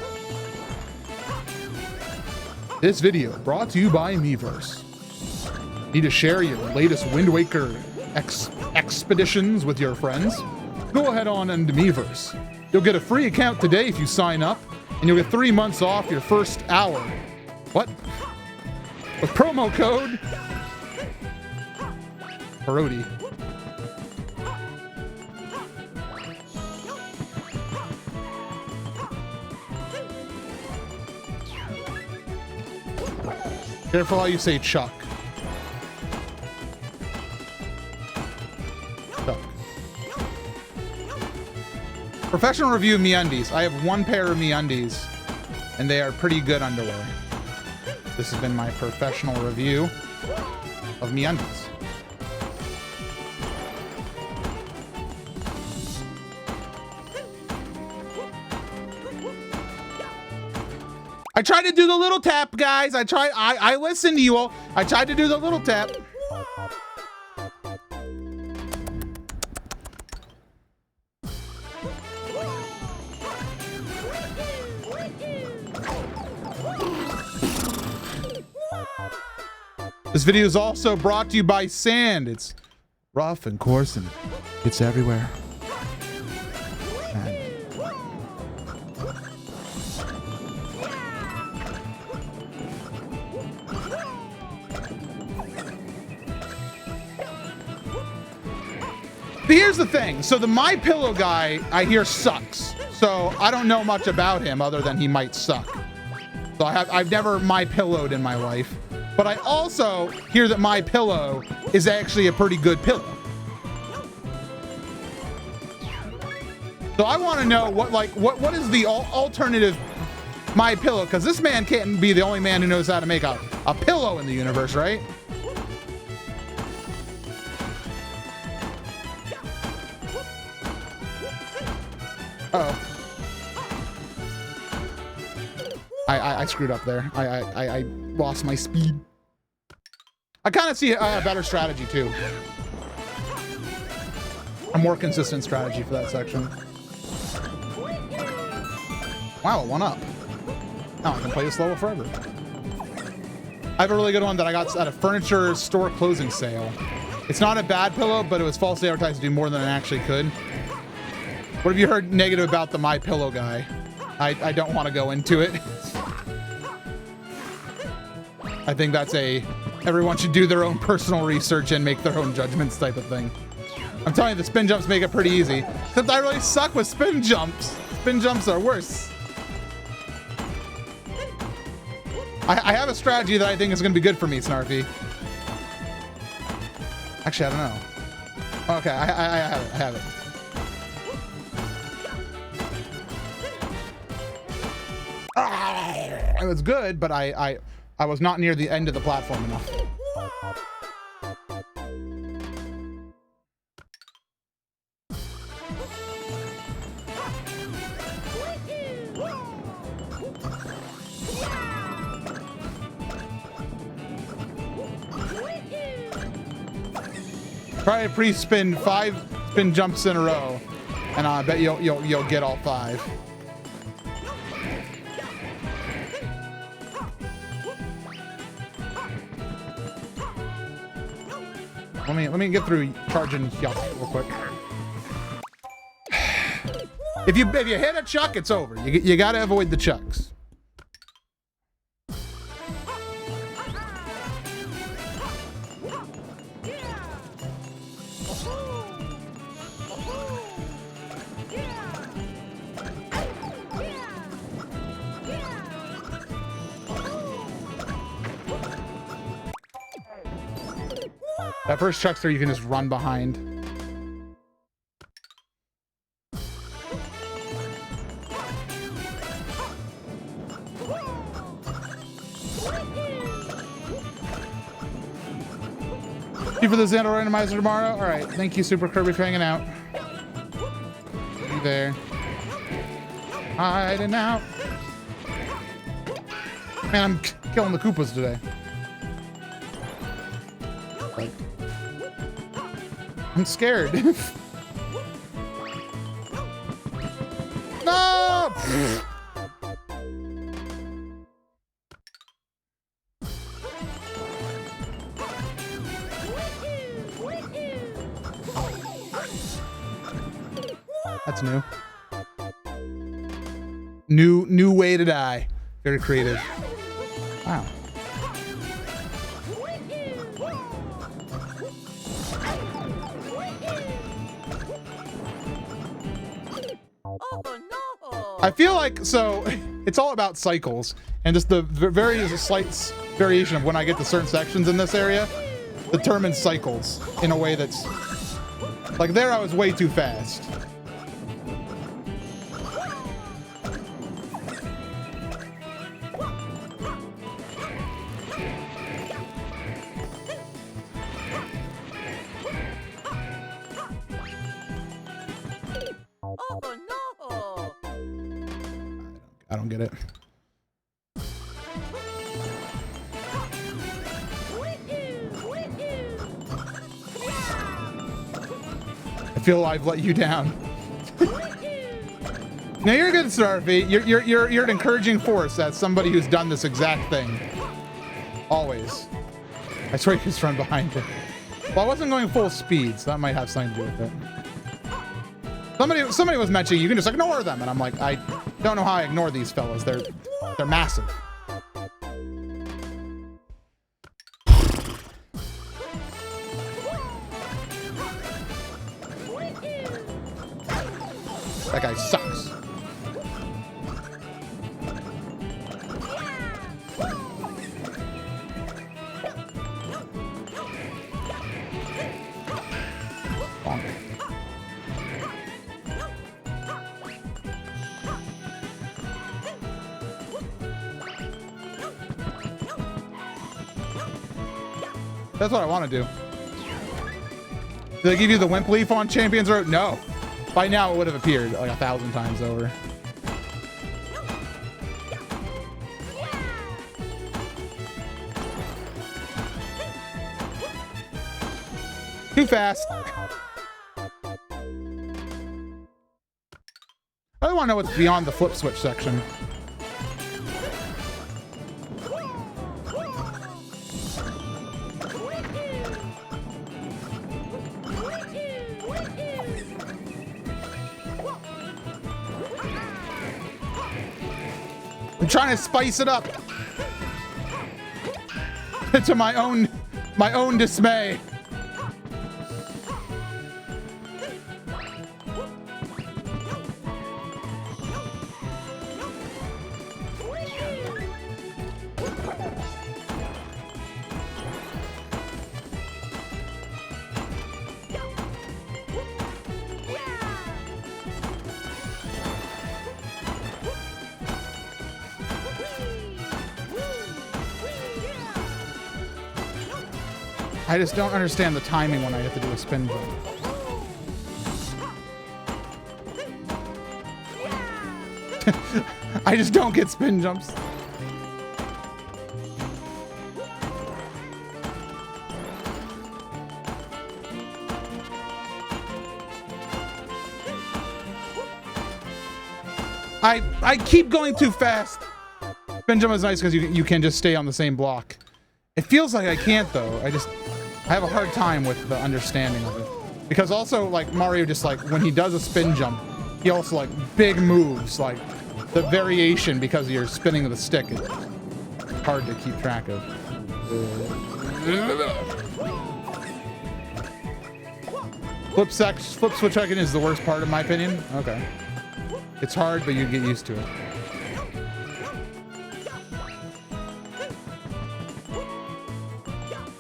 This video brought to you by Miiverse. Need to share your latest Wind Waker expeditions with your friends? Go ahead on into Miiverse. You'll get a free account today if you sign up, and you'll get 3 months off your first hour. What? With promo code Parody. Careful how you say Chuck. Chuck. Professional review of MeUndies. I have one pair of MeUndies, and they are pretty good underwear. This has been my professional review of MeUndies. I tried to do the little tap, guys. I listened to you all. I tried to do the little tap. This video is also brought to you by sand. It's rough and coarse and it's everywhere. Here's the thing. So the My Pillow guy I hear sucks. So I don't know much about him other than he might suck. So I've never My Pillowed in my life. But I also hear that My Pillow is actually a pretty good pillow. So I want to know what is the alternative My Pillow, because this man can't be the only man who knows how to make a pillow in the universe, right? Uh-oh. I screwed up there. I lost my speed. I kind of see a better strategy too. A more consistent strategy for that section. Wow, 1 up. Now I can play this level forever. I have a really good one that I got at a furniture store closing sale. It's not a bad pillow, but it was falsely advertised to do more than it actually could. What have you heard negative about the My Pillow guy? I don't want to go into it. I think that's everyone should do their own personal research and make their own judgments type of thing. I'm telling you, the spin jumps make it pretty easy. Except I really suck with spin jumps. Spin jumps are worse. I have a strategy that I think is going to be good for me, Snarfy. Actually, I don't know. Okay, I have it. It was good, but I was not near the end of the platform enough. Try to pre-spin 5 spin jumps in a row, and I bet you'll get all 5. Let me get through charging Yuck real quick. If you hit a chuck, it's over. You gotta avoid the chucks. That first chuckster you can just run behind. Thank you for the Xandor randomizer tomorrow. All right, thank you, Super Kirby, for hanging out. You there? Hiding out. Man, I'm killing the Koopas today. I'm scared. No! That's new. New way to die. Very creative. Wow. I feel like, so it's all about cycles, and just the slight variation of when I get to certain sections in this area determines cycles in a way that's like there I was way too fast. I don't get it. I feel I've let you down. No, you're good, Starfy. You're an encouraging force as somebody who's done this exact thing. Always. I swear you just run behind it. Well, I wasn't going full speed, so that might have something to do with it. Somebody was mentioning you can just ignore them, and I'm like, I don't know how I ignore these fellas. They're massive. guy sucks. Bonk. That's what I want to do. Did they give you the Wimp Leaf on Champions Road? No. By now it would have appeared like 1,000 times over. Too fast. I want to know what's beyond the flip switch section. I'm trying to spice it up to my own dismay. I just don't understand the timing when I have to do a spin jump. I just don't get spin jumps. I keep going too fast. Spin jump is nice because you can just stay on the same block. It feels like I can't though. I have a hard time with the understanding of it. Because also like Mario just like when he does a spin jump, he also like big moves, like the variation because you're spinning the stick is hard to keep track of. Flip switch second is the worst part in my opinion. Okay. It's hard, but you get used to it.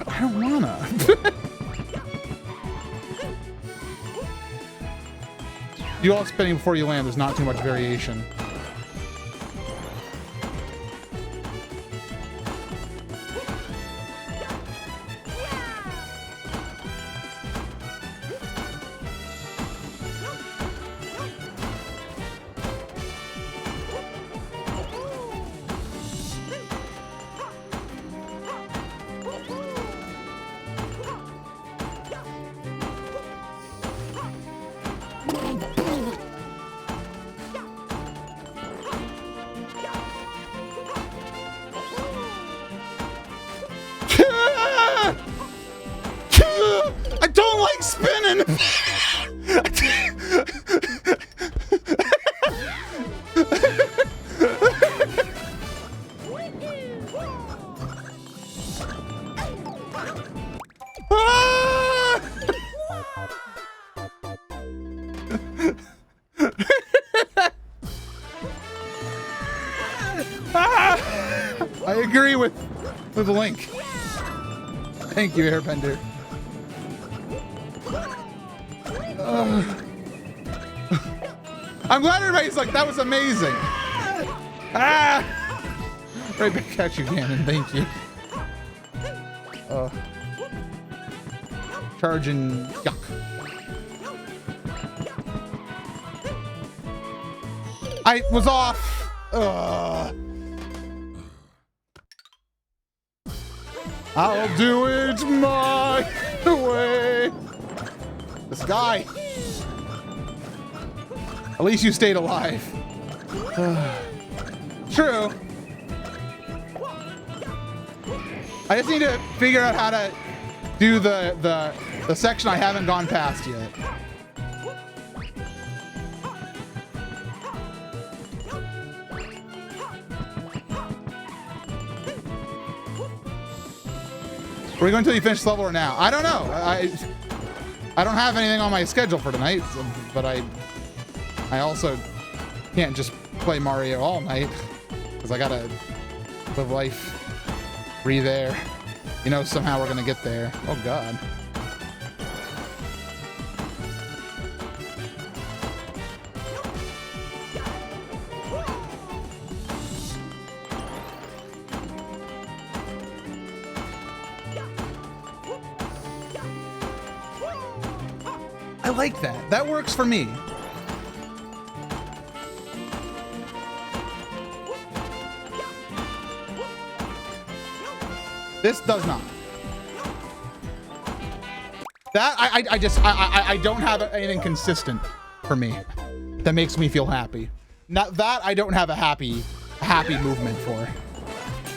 I don't wanna. You all spinning before you land, there's not too much variation. I don't like spinning. I agree with Link. Thank you, Airbender. I'm glad everybody's like, that was amazing. Ah! Right back at you, Ganon. Thank you. Charging yuck. I was off. I'll do it my way. This guy. At least you stayed alive. True. I just need to figure out how to do the section I haven't gone past yet. Are we going until you finish the level or now? I don't know. I don't have anything on my schedule for tonight, but I also can't just play Mario all night because I gotta live life, breathe air. You know, somehow we're gonna get there. Oh God. I like that. That works for me. This does not. That I don't have anything consistent for me that makes me feel happy. Not that I don't have a happy movement for.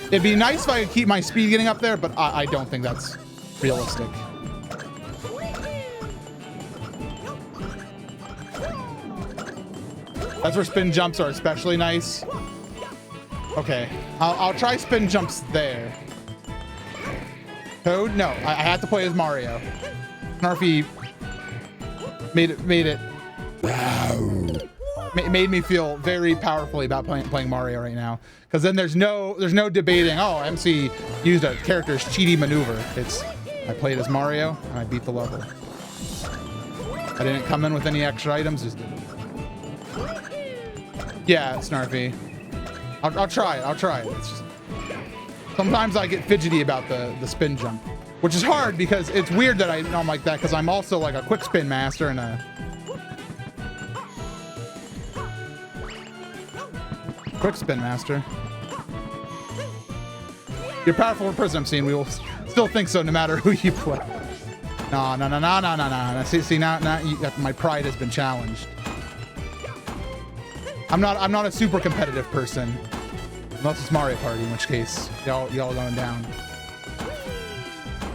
It'd be nice if I could keep my speed getting up there, but I don't think that's realistic. That's where spin jumps are especially nice. Okay, I'll try spin jumps there. Toad? No, I had to play as Mario. Snarfy made me feel very powerfully about playing Mario right now. Because then there's no debating. Oh, MC used a character's cheaty maneuver. It's I played as Mario and I beat the level. I didn't come in with any extra items. Just did it. Yeah, Snarfy. I'll try it. I'll try it. It's just sometimes I get fidgety about the spin jump, which is hard because it's weird that I'm like that because I'm also like a quick spin master and a quick spin master. You're powerful in person, I'm seeing. We will still think so no matter who you play. No. See now my pride has been challenged. I'm not a super competitive person. Unless it's Mario Party, in which case y'all going down.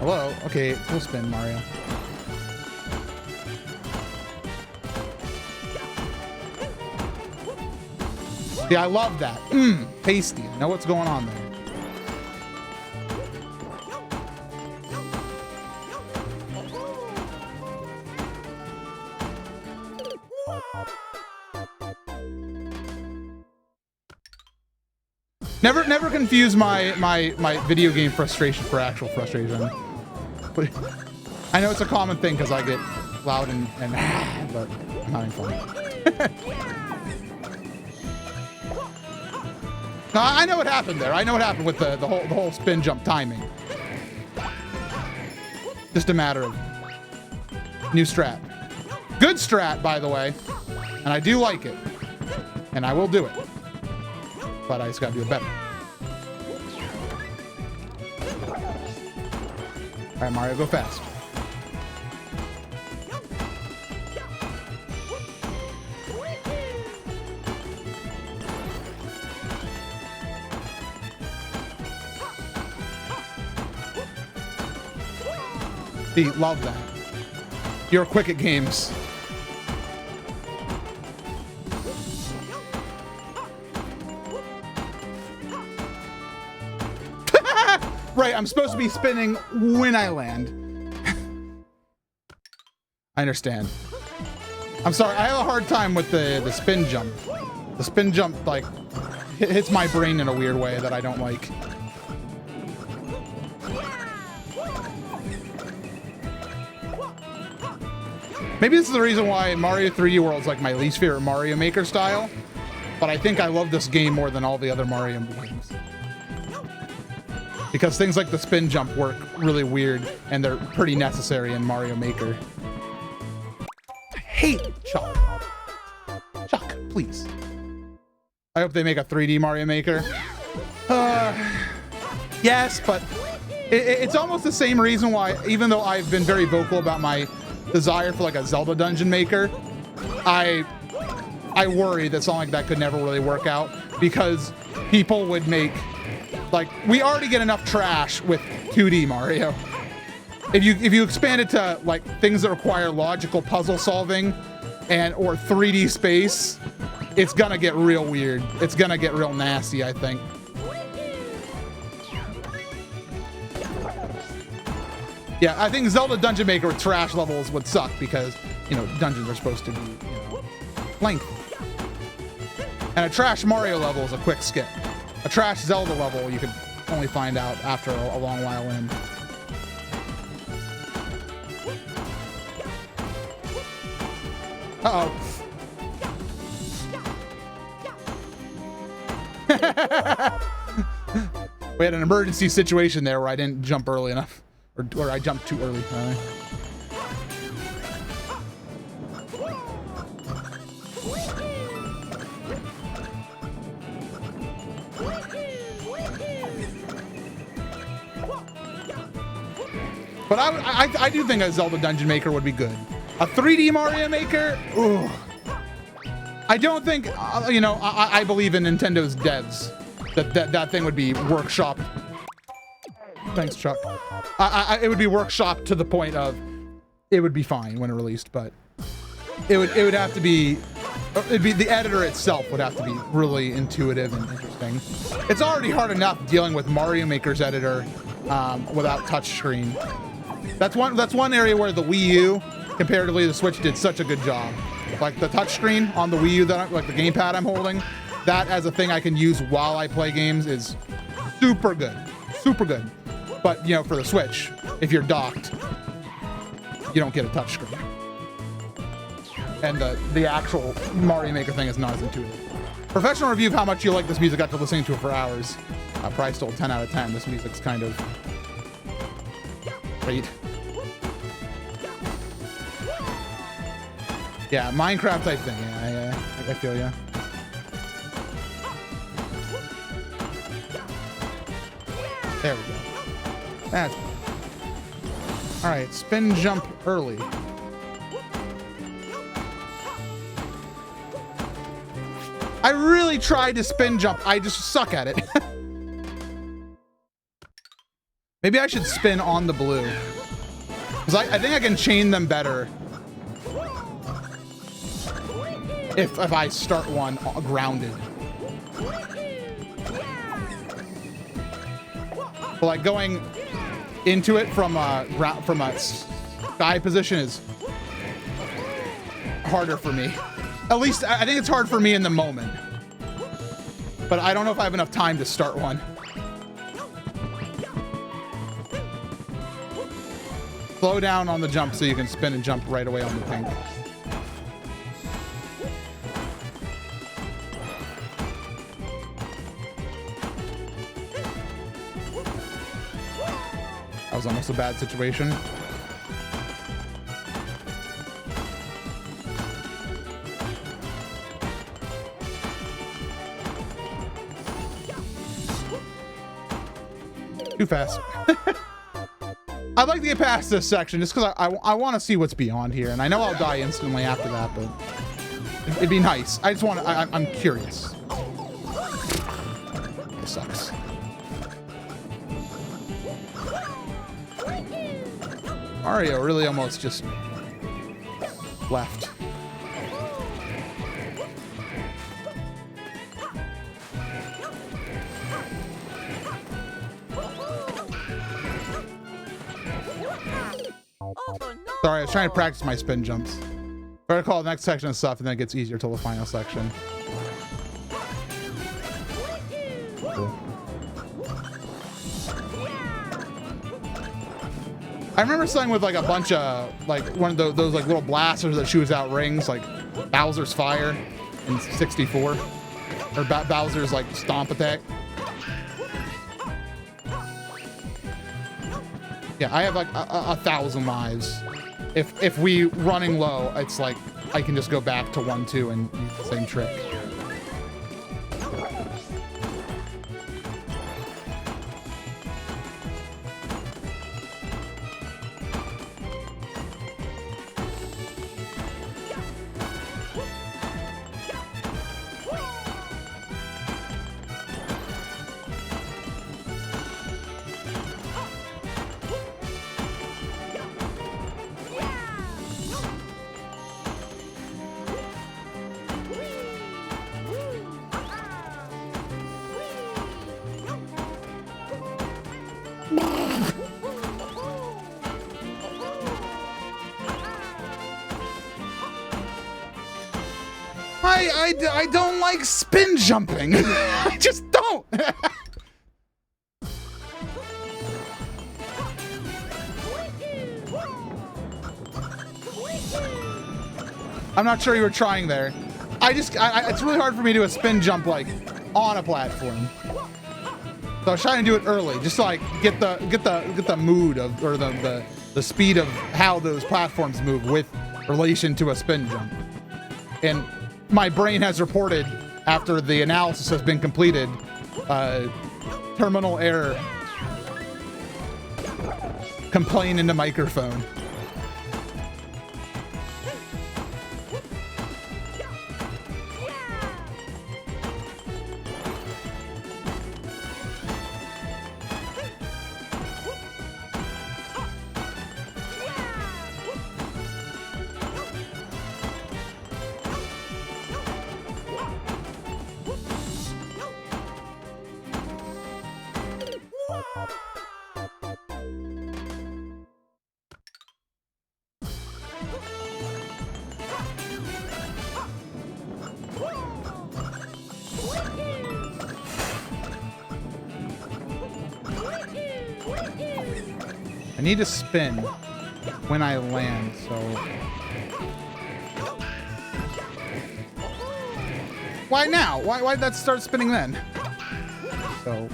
Hello? Okay, full spin, Mario. Yeah, I love that. Tasty. I know what's going on there. Never confuse my video game frustration for actual frustration. But I know it's a common thing because I get loud and but I'm having fun. No, I know what happened there. I know what happened with the whole spin jump timing. Just a matter of new strat. Good strat, by the way, and I do like it, and I will do it. But I just gotta do it better. All right, Mario, go fast. See, love that. You're quick at games. Right, I'm supposed to be spinning when I land. I understand. I'm sorry, I have a hard time with the spin jump. The spin jump, like, hits my brain in a weird way that I don't like. Maybe this is the reason why Mario 3D World is like my least favorite Mario Maker style, but I think I love this game more than all the other Mario games. Because things like the spin jump work really weird, and they're pretty necessary in Mario Maker. I hate Chuck. Chuck, please. I hope they make a 3D Mario Maker. Yes, but it's almost the same reason why, even though I've been very vocal about my desire for like a Zelda Dungeon Maker, I worry that something like that could never really work out because people would make, like, we already get enough trash with 2D Mario. If you expand it to like things that require logical puzzle solving or 3D space, it's gonna get real weird. It's gonna get real nasty, I think. Yeah, I think Zelda Dungeon Maker with trash levels would suck because, you know, dungeons are supposed to be, you know, lengthy. And a trash Mario level is a quick skip. A trash Zelda level you can only find out after a long while in. Uh-oh. We had an emergency situation there where I didn't jump early enough. Or I jumped too early. But I do think a Zelda Dungeon Maker would be good. A 3D Mario Maker? Ooh. I don't think, you know, I believe in Nintendo's devs. That thing would be workshopped. Thanks, Chuck. It would be workshopped to the point of it would be fine when it released, but it would have to be, the editor itself would have to be really intuitive and interesting. It's already hard enough dealing with Mario Maker's editor without touchscreen. That's one area where the Wii U, comparatively the Switch, did such a good job. Like the touchscreen on the Wii U, like the gamepad I'm holding, that as a thing I can use while I play games is super good, super good. But you know, for the Switch, if you're docked, you don't get a touchscreen. And the actual Mario Maker thing is not as intuitive. Professional review of how much you like this music after listening to it for hours. Probably still 10 out of 10. This music's kind of great. Yeah, Minecraft type thing. Yeah, I feel ya. There we go. That's all right. Spin jump early. I really tried to spin jump. I just suck at it. Maybe I should spin on the blue. Because I think I can chain them better if I start one grounded. But like going into it from a sky position is harder for me. At least I think it's hard for me in the moment. But I don't know if I have enough time to start one. Slow down on the jump so you can spin and jump right away on the pink. That was almost a bad situation. Too fast. I'd like to get past this section just because I want to see what's beyond here, and I know I'll die instantly after that, but it'd be nice. I just want to. I'm curious. This sucks. Mario really almost just left. Sorry, I was trying to practice my spin jumps. Better call the next section of stuff, and then it gets easier till the final section. Cool. I remember something with like a bunch of like one of those like little blasters that shoots out rings, like Bowser's Fire in 64, or Bowser's like Stomp Attack. Yeah, I have like 1,000 lives. If we running low, it's like I can just go back to 1-2 and use the same trick. I don't like spin jumping. I just don't. I'm not sure you were trying there. It's really hard for me to do a spin jump like on a platform. So I was trying to do it early, just to like get the mood of, or the speed of how those platforms move with relation to a spin jump. And my brain has reported, after the analysis has been completed, terminal error. Complain into microphone. I need to spin when I land, so... Why now? Why'd that start spinning then? So...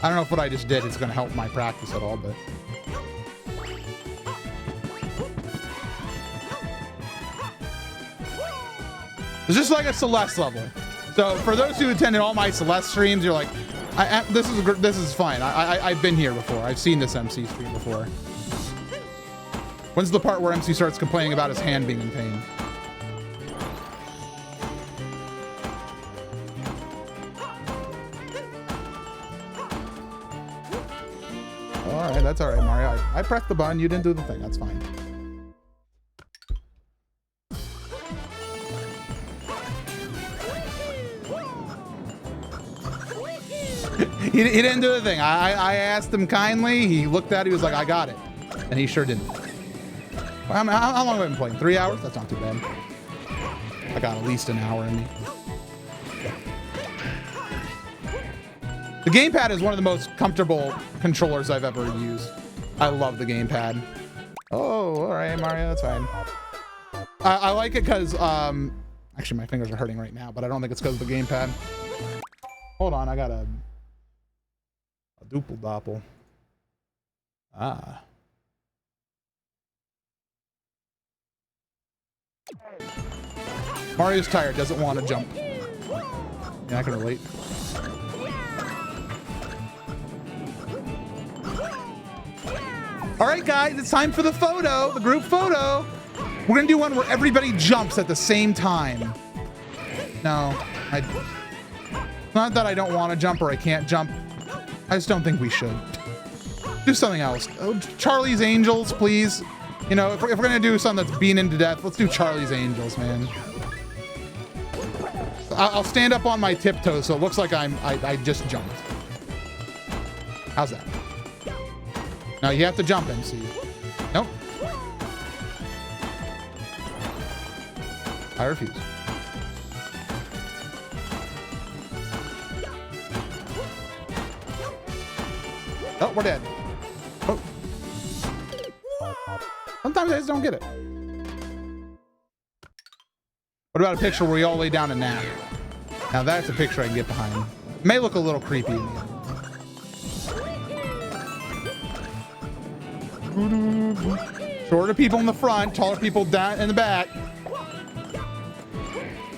I don't know if what I just did is going to help my practice at all, but... It's just like a Celeste level. So for those who attended all my Celeste streams, you're like, this is fine. I've been here before. I've seen this MC stream before. When's the part where MC starts complaining about his hand being in pain? All right, that's all right, Mario. I pressed the button. You didn't do the thing. That's fine. He didn't do the thing. I asked him kindly. He looked at it. He was like, I got it. And he sure didn't. How long have I been playing? 3 hours? That's not too bad. I got at least an hour in me. The gamepad is one of the most comfortable controllers I've ever used. I love the gamepad. Oh, all right, Mario. That's fine. I like it because, actually, my fingers are hurting right now, but I don't think it's because of the gamepad. Hold on. I got a duple doppel. Ah. Mario's tired, doesn't want to jump. Yeah, I can relate. All right, guys, it's time for the photo, the group photo. We're gonna do one where everybody jumps at the same time. No, not that I don't want to jump or I can't jump. I just don't think we should. Do something else. Oh, Charlie's Angels, please. You know, if we're gonna do something that's beaten to death, let's do Charlie's Angels, man. I'll stand up on my tiptoes so it looks like I just jumped. How's that? No, you have to jump, MC. Nope. I refuse. Oh, we're dead. Oh. Sometimes I just don't get it. What about a picture where we all lay down and nap? Now that's a picture I can get behind. It may look a little creepy in the end. Shorter people in the front, taller people down in the back.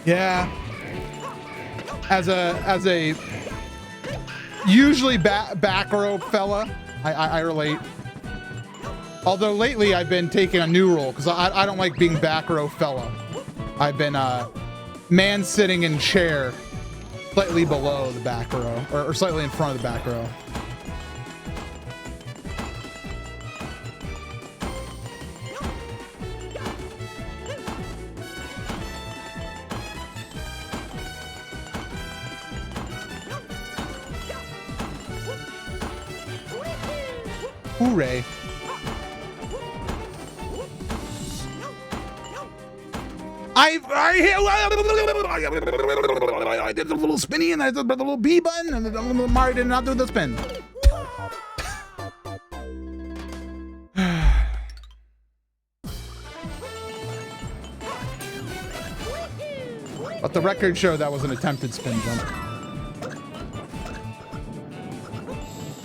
Yeah. As a usually back row fella, I relate. Although lately I've been taking a new role because I don't like being back row fella. I've been man sitting in chair slightly below the back row or slightly in front of the back row. Hooray. I did the little spinny and I did the little B button and the little Mario did not do the spin. But the record showed that was an attempted spin jump.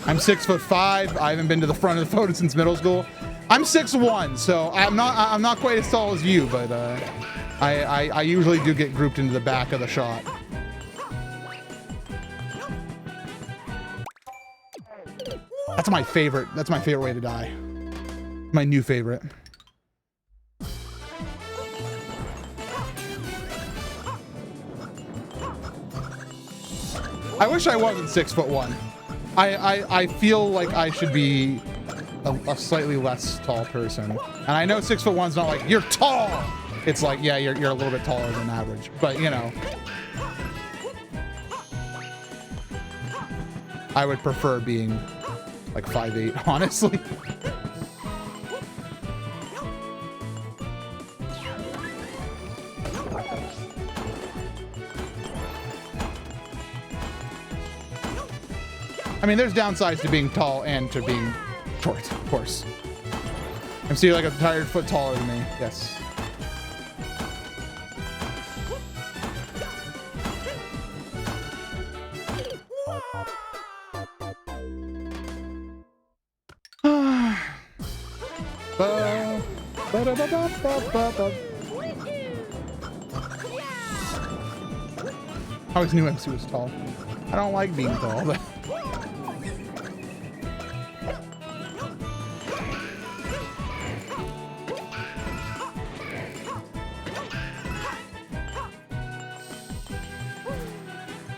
I'm 6'5". I haven't been to the front of the photo since middle school. I'm 6'1", so I'm not quite as tall as you, but I usually do get grouped into the back of the shot. That's my favorite. That's my favorite way to die. My new favorite. I wish I wasn't 6'1". I feel like I should be a slightly less tall person. And I know 6'1's not like, you're tall. It's like, yeah, you're a little bit taller than average. But, you know. I would prefer being like 5'8", honestly. I mean, there's downsides to being tall and to being short, of course. MC, you're like a tired foot taller than me. Yes. I always knew MC was tall. I don't like being tall, but...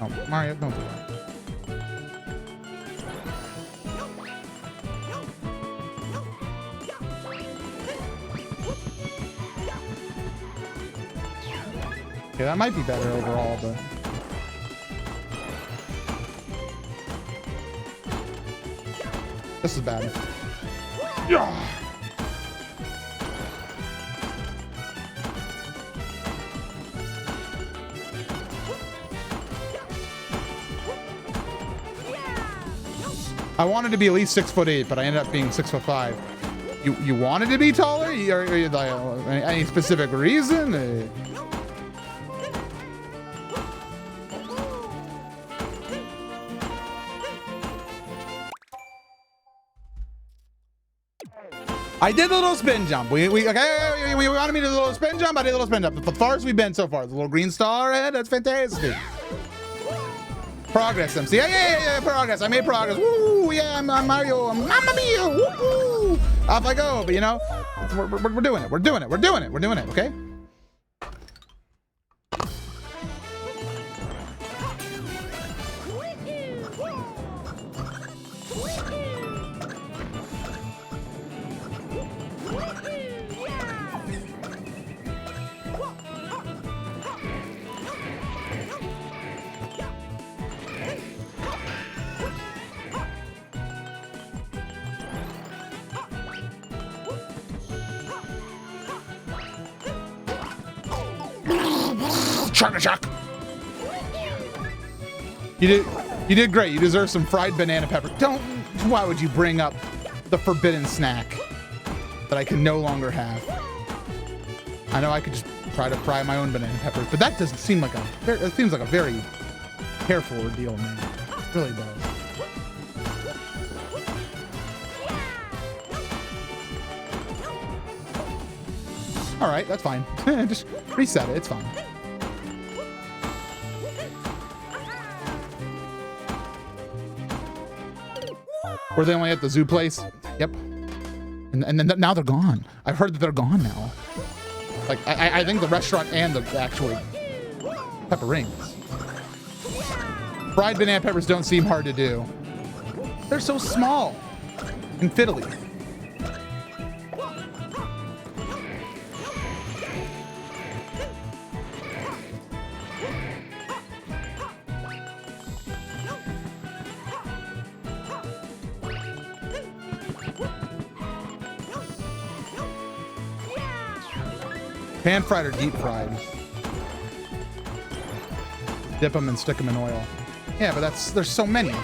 Oh, Mario, don't do that. Okay, that might be better overall, but... This is bad. Yeah. I wanted to be at least 6'8", but I ended up being 6'5". You wanted to be taller? Any specific reason? I did the little spin jump. We wanted me to do the little spin jump. I did a little spin jump. The farthest we've been so far. The little green star ahead. That's fantastic. Progress, MC. Yeah, progress. I made progress. Woo, yeah, I'm Mario. I'm Mamma Mia. Woo, off I go. But you know, we're doing it. We're doing it. We're doing it. We're doing it. Okay. Shock. You did great. You deserve some fried banana pepper. Why would you bring up the forbidden snack that I can no longer have? I know I could just try to fry my own banana peppers, but that doesn't seem like it seems like a very careful ordeal, man. It really does. All right, that's fine. Just reset it. It's fine. Were they only at the zoo place? Yep. And then now they're gone. I've heard that they're gone now. Like, I think the restaurant and the actual pepper rings. Fried banana peppers don't seem hard to do. They're so small and fiddly. Pan fried or deep fried? Dip them and stick them in oil. Yeah, but there's so many.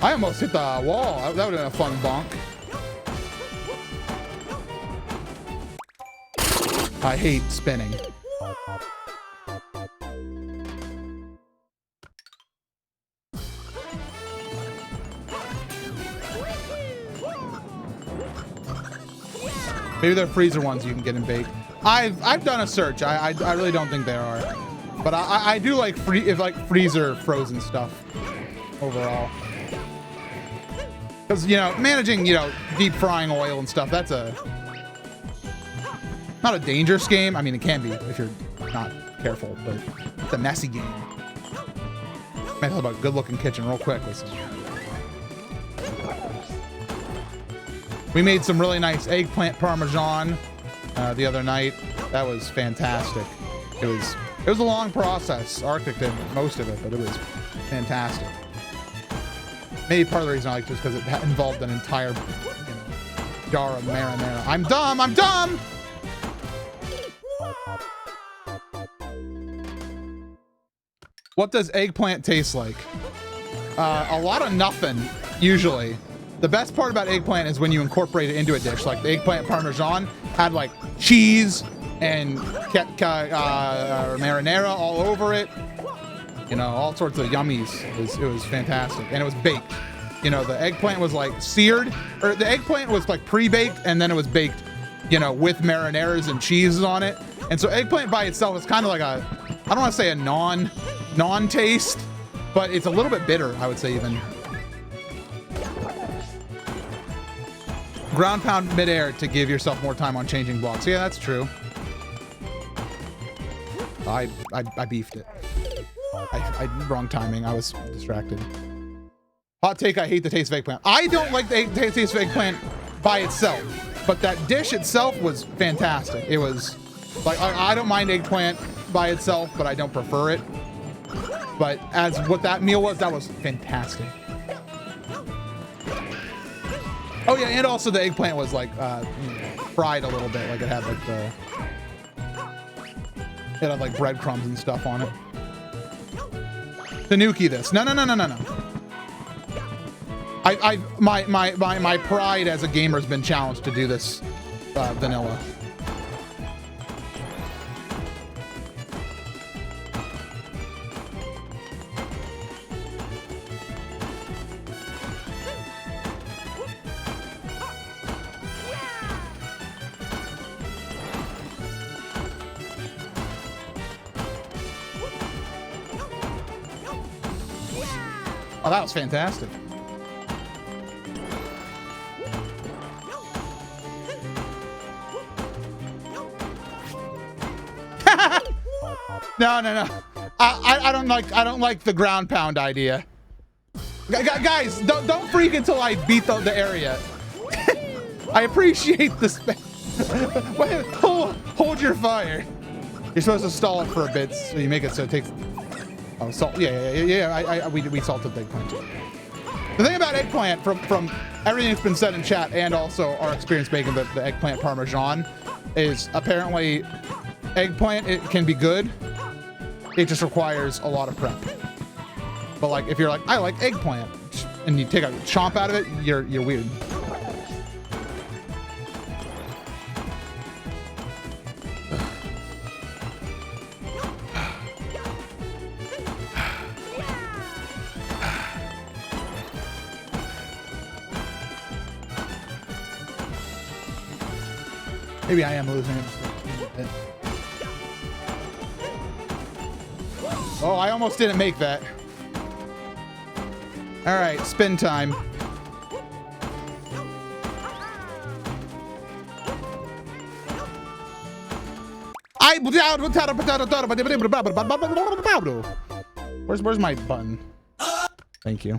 I almost hit the wall. That would have been a fun bonk. I hate spinning. Maybe they're freezer ones you can get in bake. I've done a search. I really don't think there are, but I do like freezer frozen stuff overall. Because, you know, managing, you know, deep frying oil and stuff, that's not a dangerous game. I mean, it can be if you're not careful, but it's a messy game. Man, talk about good looking kitchen real quick. Listen. We made some really nice eggplant parmesan the other night. That was fantastic. It was a long process. Arctic did most of it, but it was fantastic. Maybe part of the reason I liked it is because it involved an entire jar of marinara. I'm dumb! I'm dumb! What does eggplant taste like? A lot of nothing, usually. The best part about eggplant is when you incorporate it into a dish. Like the eggplant parmesan had like cheese and marinara all over it. You know, all sorts of yummies. It was fantastic. And it was baked. You know, the eggplant was like seared, or the eggplant was like pre-baked and then it was baked, you know, with marinaras and cheeses on it. And so eggplant by itself is kind of like a, I don't want to say a non-taste, but it's a little bit bitter, I would say even. Ground pound midair to give yourself more time on changing blocks. Yeah, that's true. I beefed it. Wrong timing. I was distracted. Hot take, I hate the taste of eggplant. I don't like the taste of eggplant by itself, but that dish itself was fantastic. It was like, I don't mind eggplant by itself, but I don't prefer it. But as what that meal was, that was fantastic. Oh yeah, and also the eggplant was like fried a little bit, like it had like it had like breadcrumbs and stuff on it. Tanuki this. No. My pride as a gamer has been challenged to do this vanilla. Oh, that was fantastic. No. I don't like the ground pound idea. Guys, don't freak until I beat the area. I appreciate the Wait, hold your fire. You're supposed to stall it for a bit, so you make it so it takes. Oh, salt. Yeah. We salted the eggplant. The thing about eggplant, from everything that's been said in chat and also our experience making the eggplant parmesan, is apparently eggplant, it can be good. It just requires a lot of prep. But like, if you're like, I like eggplant, and you take a chomp out of it, you're weird. Maybe I am losing it. Oh, I almost didn't make that. All right, spin time. Where's my button? Thank you.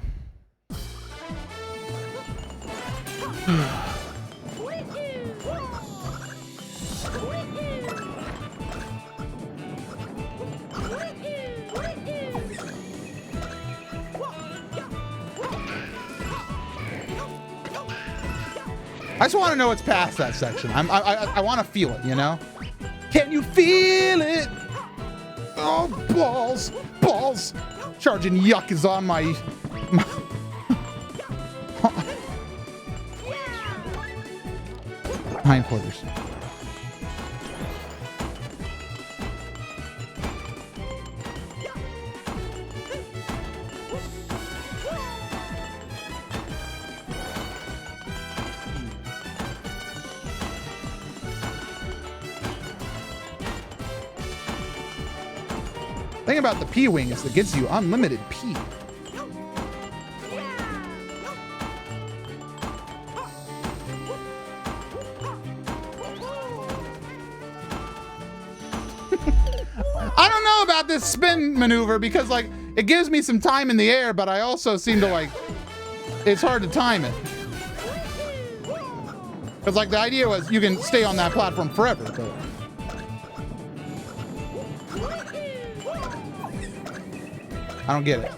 I just want to know what's past that section. I want to feel it, you know? Can you feel it? Oh, balls. Balls. Charging yuck is on my hindquarters. Thing about the P-Wing is it gives you unlimited P. I don't know about this spin maneuver because like it gives me some time in the air, but I also seem to like it's hard to time it. Because like the idea was you can stay on that platform forever, but I don't get it.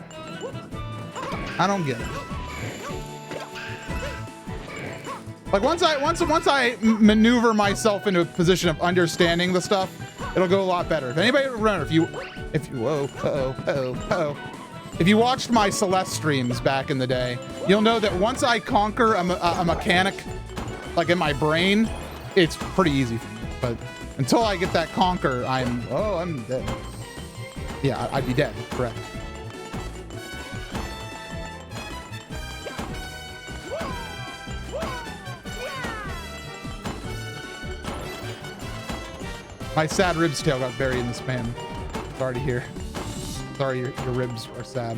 I don't get it. Like once I maneuver myself into a position of understanding the stuff, it'll go a lot better. If anybody remember, if you watched my Celeste streams back in the day, you'll know that once I conquer a mechanic, like in my brain, it's pretty easy for me. But until I get that conquer, I'm dead. Yeah, I'd be dead, correct. My sad ribs tail got buried in the spam. Sorry to hear. Sorry, your ribs are sad.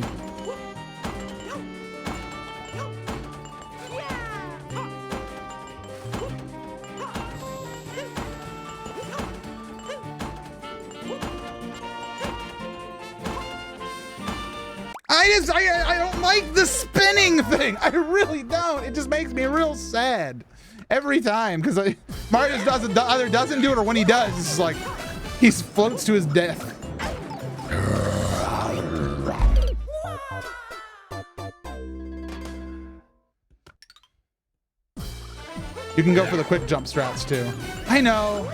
I don't like the spinning thing. I really don't. It just makes me real sad every time because Mario either doesn't do it or when he does, it's like he floats to his death. You can go for the quick jump strats too. I know.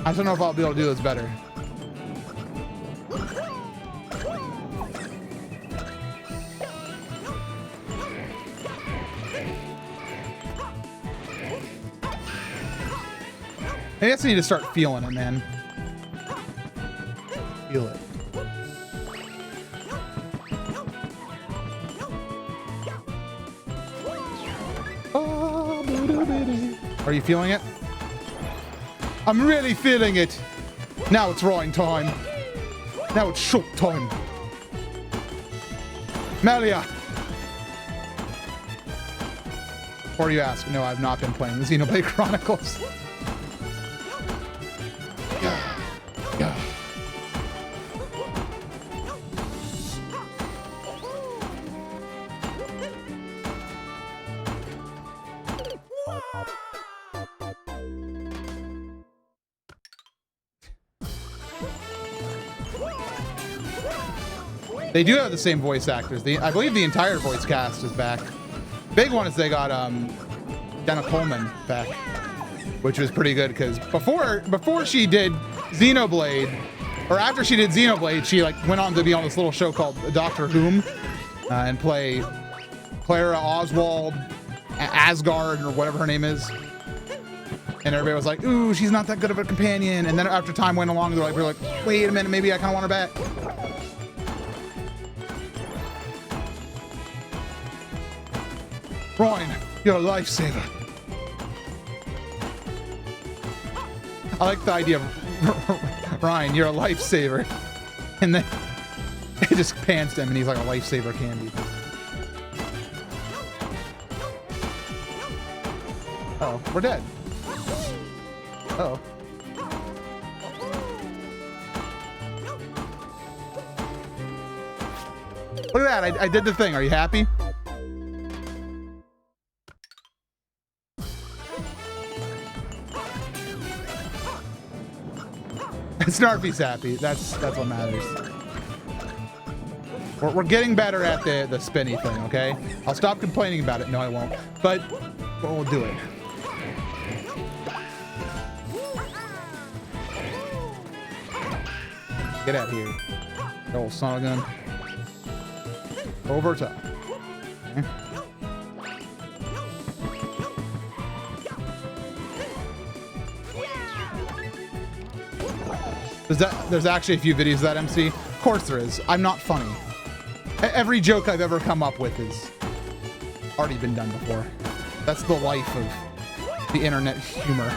I don't know if I'll be able to do this better. I guess I need to start feeling it, man. Feel it. Are you feeling it? I'm really feeling it. Now it's rolling time. Now it's short time. Melia. Or you ask, no, I've not been playing the Xenoblade Chronicles. They do have the same voice actors. I believe the entire voice cast is back. Big one is they got Dana Coleman back, which was pretty good because before she did Xenoblade, or after she did Xenoblade, she like went on to be on this little show called Doctor Whom and play Clara Oswald Asgard or whatever her name is. And everybody was like, ooh, she's not that good of a companion. And then after time went along, they're like, wait a minute, maybe I kind of want her back. Ryan, you're a lifesaver. I like the idea of Ryan, you're a lifesaver. And then it just pans to him and he's like a lifesaver candy. Oh, we're dead. Uh-oh. Look at that, I did the thing. Are you happy? Snarfy's happy. That's what matters. We're getting better at the spinny thing, okay? I'll stop complaining about it. No, I won't. But we'll do it. Get out of here. Oh, son of a gun. Over top. Okay. There's actually a few videos of that, MC. Of course there is. I'm not funny. Every joke I've ever come up with has already been done before. That's the life of the internet humor.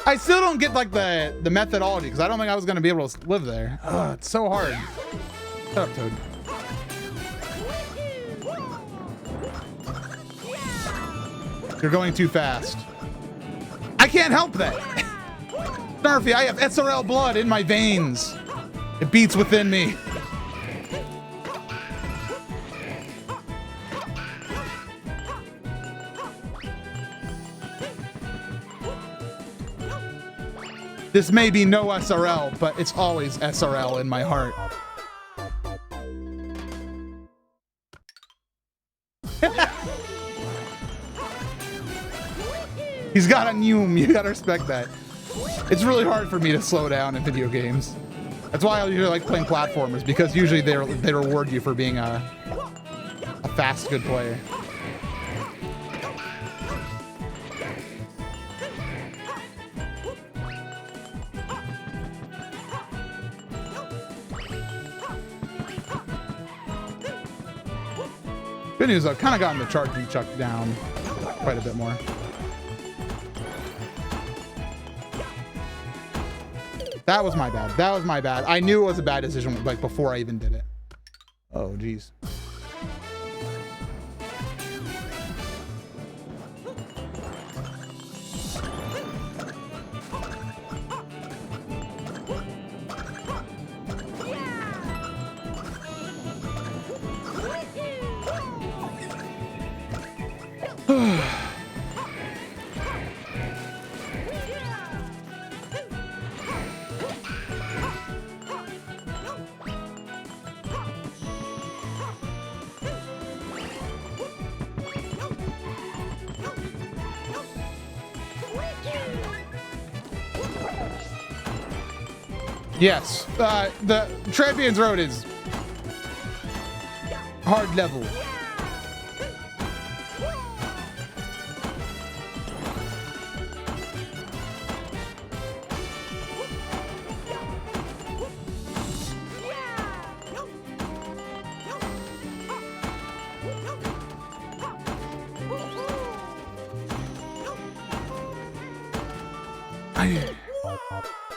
I still don't get like the methodology because I don't think I was gonna be able to live there. Ugh, it's so hard. Shut up, Toad. You're going too fast. I can't help that. Snarfy, I have SRL blood in my veins. It beats within me. This may be no SRL, but it's always SRL in my heart. He's got a Noom, you gotta respect that. It's really hard for me to slow down in video games. That's why I usually like playing platformers, because usually they reward you for being a fast, good player. Good news, I've kind of gotten the charging chuck down quite a bit more. That was my bad. That was my bad. I knew it was a bad decision like before I even did it. Oh, geez. Yes, the Champions Road is hard level.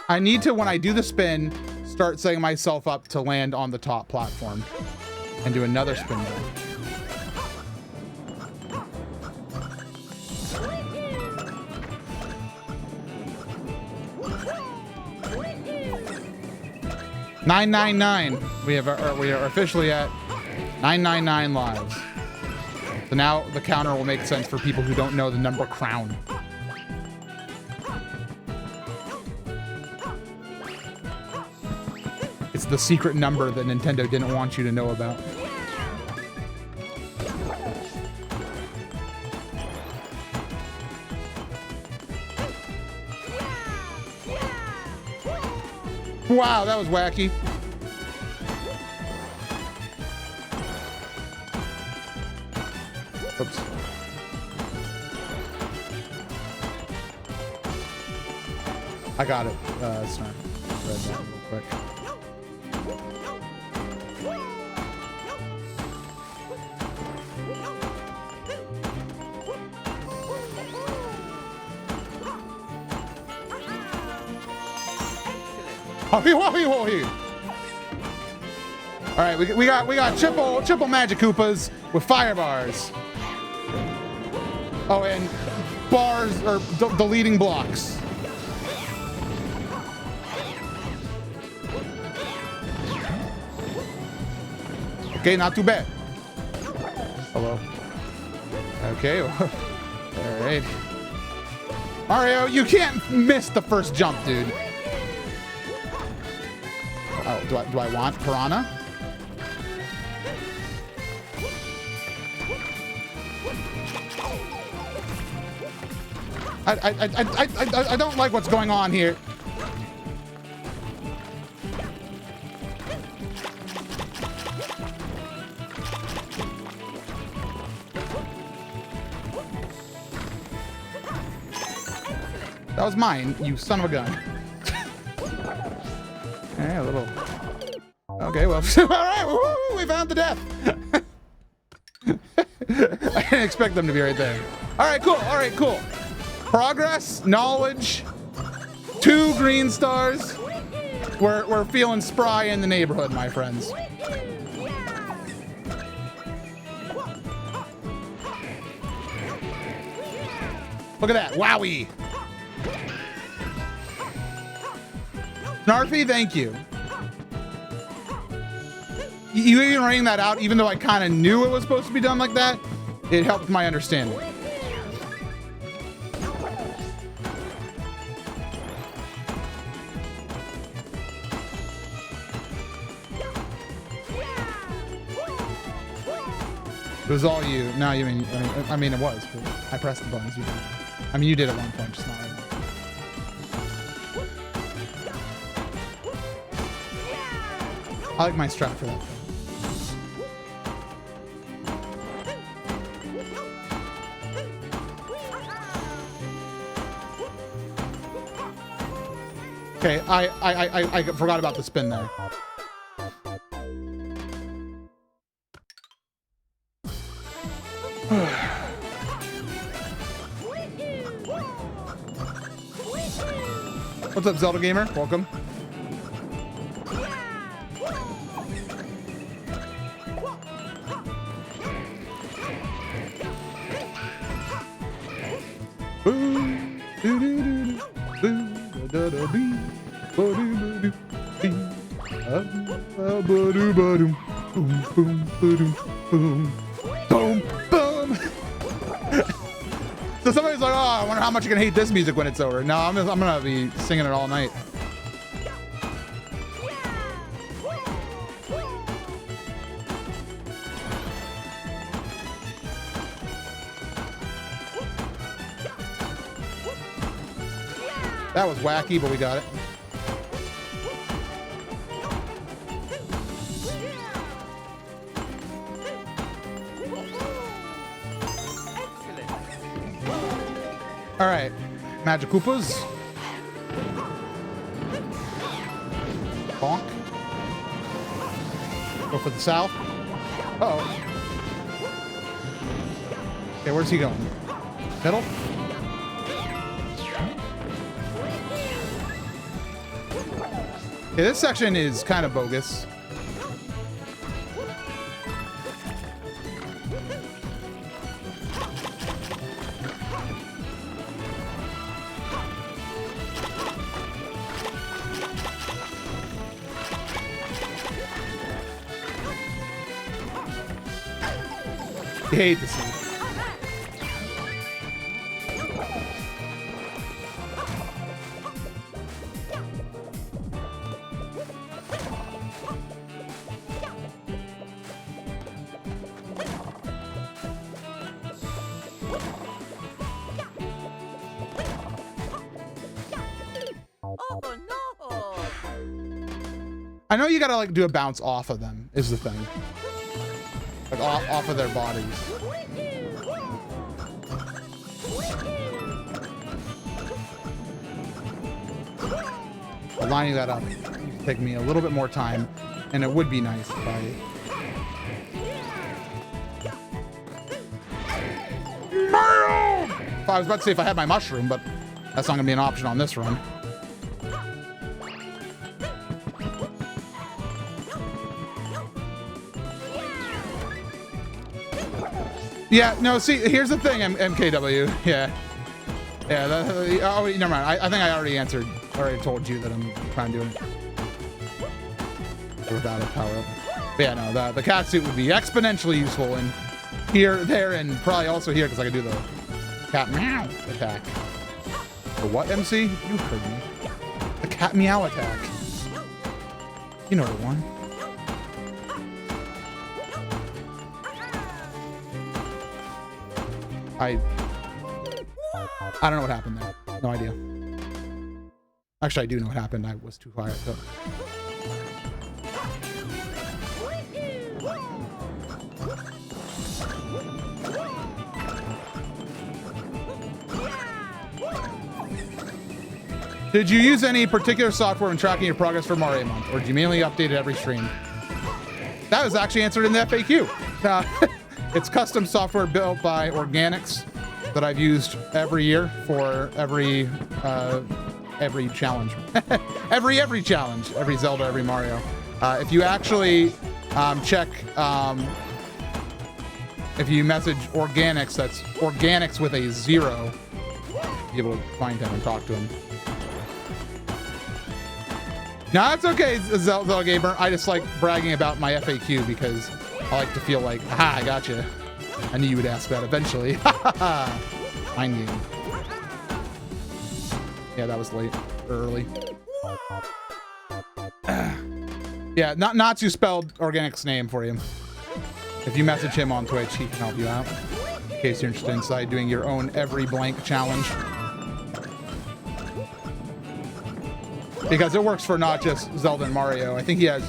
I need to, when I do the spin, start setting myself up to land on the top platform and do another spin there. $9.99. We are officially at 999 lives. So now the counter will make sense for people who don't know the number crown. It's the secret number that Nintendo didn't want you to know about. Wow, that was wacky. Oops. I got it. It's not. Read that real quick. All right, we got triple Magic Koopas with fire bars. Oh, and bars or deleting blocks. Okay, not too bad. Hello. Okay. All right. Mario, you can't miss the first jump, dude. Oh, do I want Piranha? I don't like what's going on here. That was mine, you son of a gun. Okay, a little. Okay, well, all right, woo, we found the death. I didn't expect them to be right there. All right, cool. All right, cool. Progress, knowledge, 2 green stars. We're feeling spry in the neighborhood, my friends. Look at that, wowie. Snarfy, thank you. You even writing that out, even though I kind of knew it was supposed to be done like that, it helped my understanding. It was all you. No, you mean, I mean, it was, but I pressed the buttons. You did. I mean, you did at one point, just not right now. I like my strat for that. Okay, I forgot about the spin there. What's up, Zelda Gamer? Welcome. So somebody's like, oh, I wonder how much you're gonna hate this music when it's over. No, I'm gonna be singing it all night. That was wacky, but we got it. All right, Magic Koopas. Bonk. Go for the south. Uh-oh. Okay, where's he going? Middle? Okay, this section is kind of bogus. I hate this one. I know you gotta like do a bounce off of them is the thing. Like off of their bodies. But lining that up would take me a little bit more time, and it would be nice if I... Mario! I was about to say if I had my mushroom, but that's not gonna be an option on this run. Yeah, no, see, here's the thing, MKW. Yeah. Yeah, oh, never mind. I think I already answered. I already told you that I'm trying to do it without a power up. But yeah, no, the cat suit would be exponentially useful in here, there, and probably also here because I could do the cat meow attack. The what, MC? You heard me. The cat meow attack. You know the one. I don't know what happened there. No idea. Actually, I do know what happened. I was too quiet. So. Did you use any particular software when tracking your progress for Mario Month, or did you mainly update it every stream? That was actually answered in the FAQ. It's custom software built by Organics that I've used every year for every challenge. every challenge, every Zelda, every Mario. If you actually check, if you message Organics, that's Organics with a 0, be able to find him and talk to him. No, it's okay, Zelda Gamer. I just like bragging about my FAQ because I like to feel like, aha, I got you. I knew you would ask that eventually. Mind game. Yeah, that was late or early. Yeah, Natsu spelled Organic's name for you. If you message him on Twitch, he can help you out. In case you're interested in doing your own every blank challenge. Because it works for not just Zelda and Mario. I think he has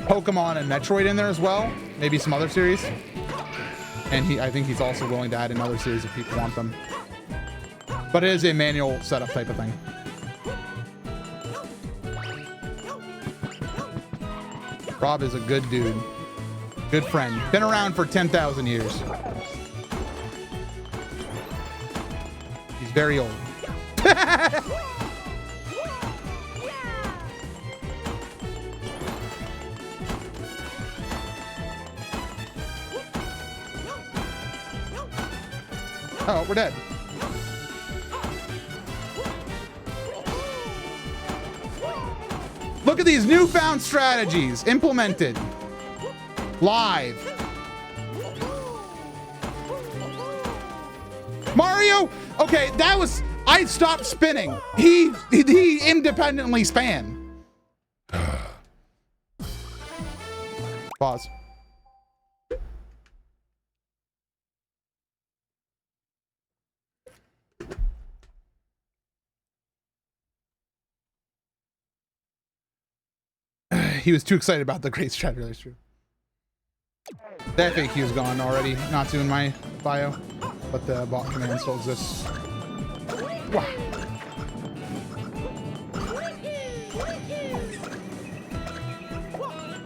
Pokemon and Metroid in there as well. Maybe some other series. And I think he's also willing to add in other series if people want them. But it is a manual setup type of thing. Rob is a good dude. Good friend. Been around for 10,000 years. He's very old. Oh, we're dead. Look at these newfound strategies implemented live. Mario, okay, that was, I stopped spinning. He independently span. Pause. He was too excited about the great strat, really true. The FAQ is gone already, not in my bio, but the bot command still exists. Wow.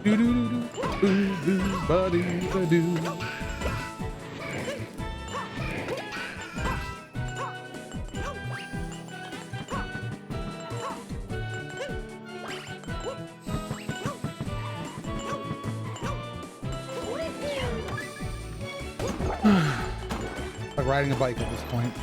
Do do do do do do. Like riding a bike at this point.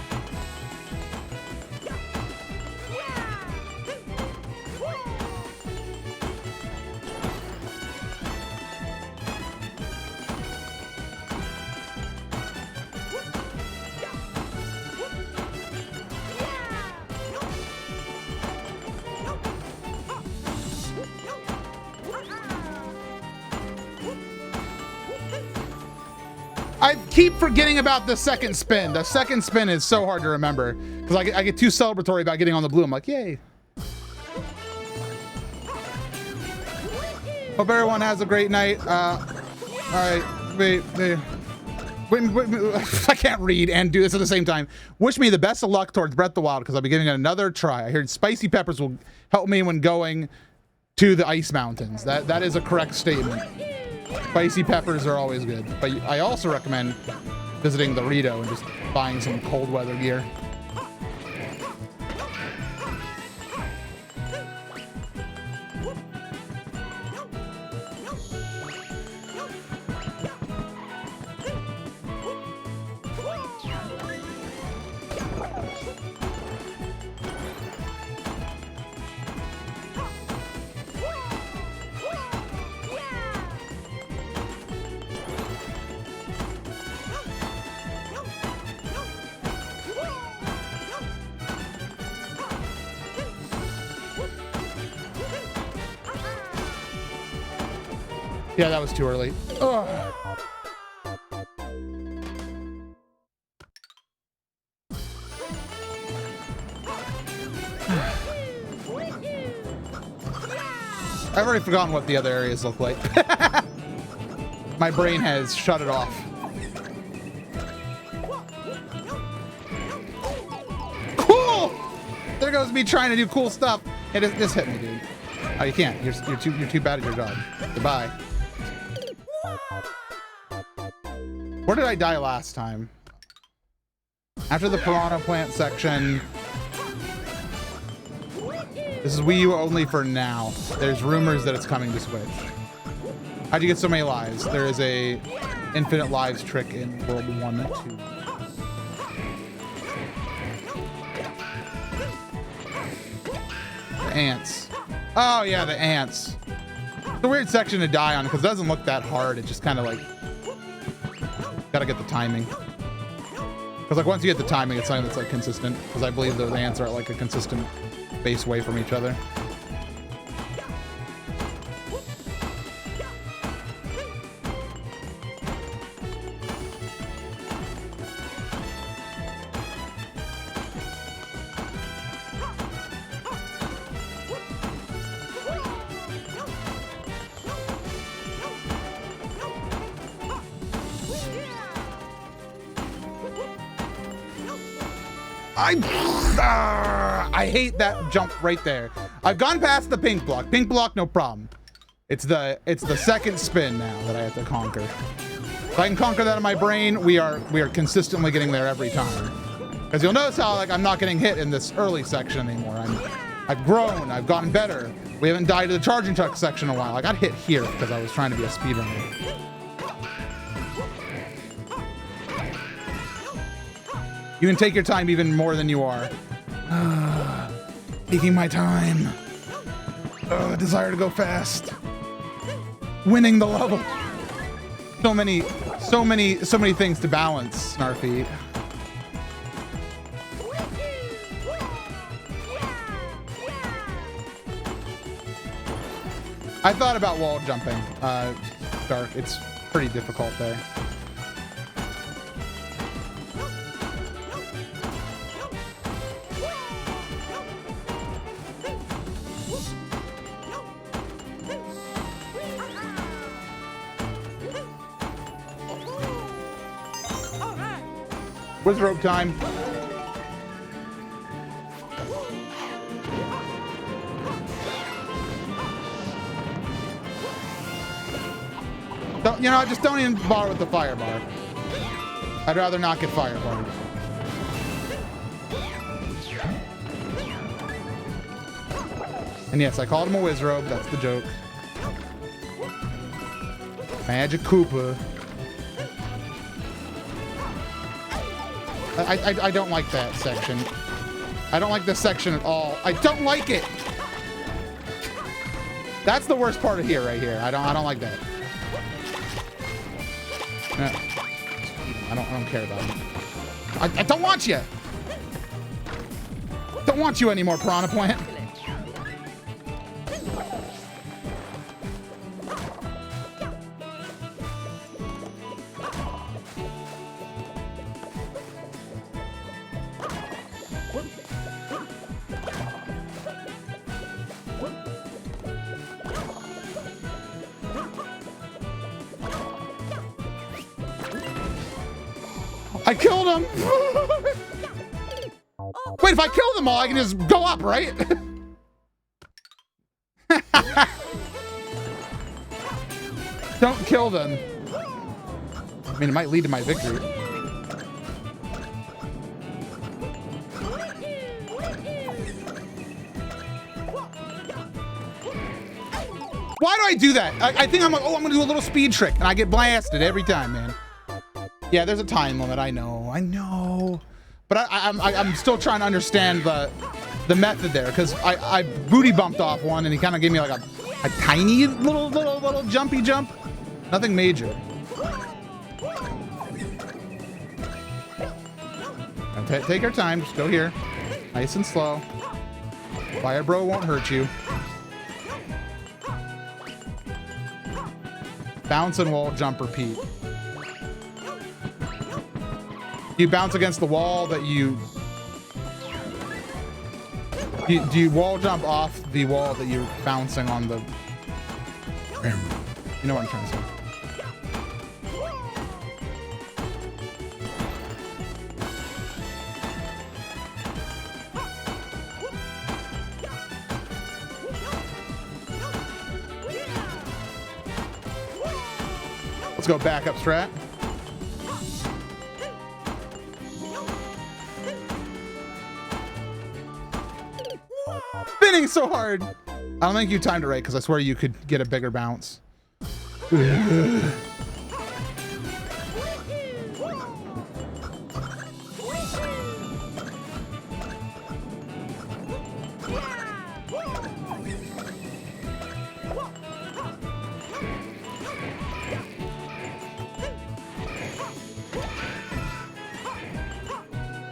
I keep forgetting about the second spin. The second spin is so hard to remember because I get too celebratory about getting on the blue. I'm like, yay. Hope everyone has a great night. All right, wait, I can't read and do this at the same time. Wish me the best of luck towards Breath of the Wild because I'll be giving it another try. I heard spicy peppers will help me when going to the ice mountains. That is a correct statement. Spicy peppers are always good, but I also recommend visiting the Rito and just buying some cold weather gear. Yeah, that was too early. Ugh. I've already forgotten what the other areas look like. My brain has shut it off. Cool! There goes me trying to do cool stuff. Hey, just hit me, dude. Oh, you can't. You're too bad at your job. Goodbye. Where did I die last time? After the piranha plant section. This is Wii U only for now. There's rumors that it's coming to Switch. How'd you get so many lives? There is a infinite lives trick in World 1 and 2. The ants. Oh yeah, the ants. It's a weird section to die on because it doesn't look that hard. It just kind of like gotta get the timing. Because like once you get the timing, it's something that's like consistent. Because I believe those ants are like a consistent space away from each other. I hate that jump right there. I've gone past the pink block. Pink block, no problem. It's the second spin now that I have to conquer. If I can conquer that in my brain, we are consistently getting there every time. Because you'll notice how like I'm not getting hit in this early section anymore. I've grown. I've gotten better. We haven't died to the charging truck section in a while. I got hit here because I was trying to be a speedrunner. You can take your time even more than you are. Taking my time. The desire to go fast. Winning the level. So many things to balance, Snarfy. I thought about wall jumping, Dark. It's pretty difficult there. Where's rope time? Don't, you know, just don't even bother with the fire bar. I'd rather not get fire barred. And yes, I called him a whiz robe. That's the joke. Magic Koopa. I don't like that section. I don't like this section at all. I don't like it. That's the worst part of here, right here. I don't like that. No. I don't care about it. I don't want you. Don't want you anymore, Piranha Plant. I killed him! Wait, if I kill them all, I can just go up, right? Don't kill them. I mean, it might lead to my victory. Why do I do that? I think I'm like, oh, I'm gonna do a little speed trick, and I get blasted every time, man. Yeah, there's a time limit. I know. But I'm still trying to understand the method there, because I booty bumped off one, and he kind of gave me like a tiny little jumpy jump. Nothing major. Take your time. Just go here, nice and slow. Fire bro won't hurt you. Bounce and wall jump, repeat. You bounce against the wall that you... Do you wall jump off the wall that you're bouncing on the... You know what I'm trying to say. Let's go back up strat. Spinning so hard. I don't think you timed it right because I swear you could get a bigger bounce.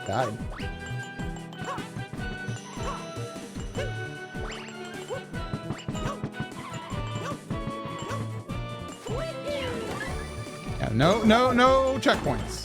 Died. Yeah, no checkpoints.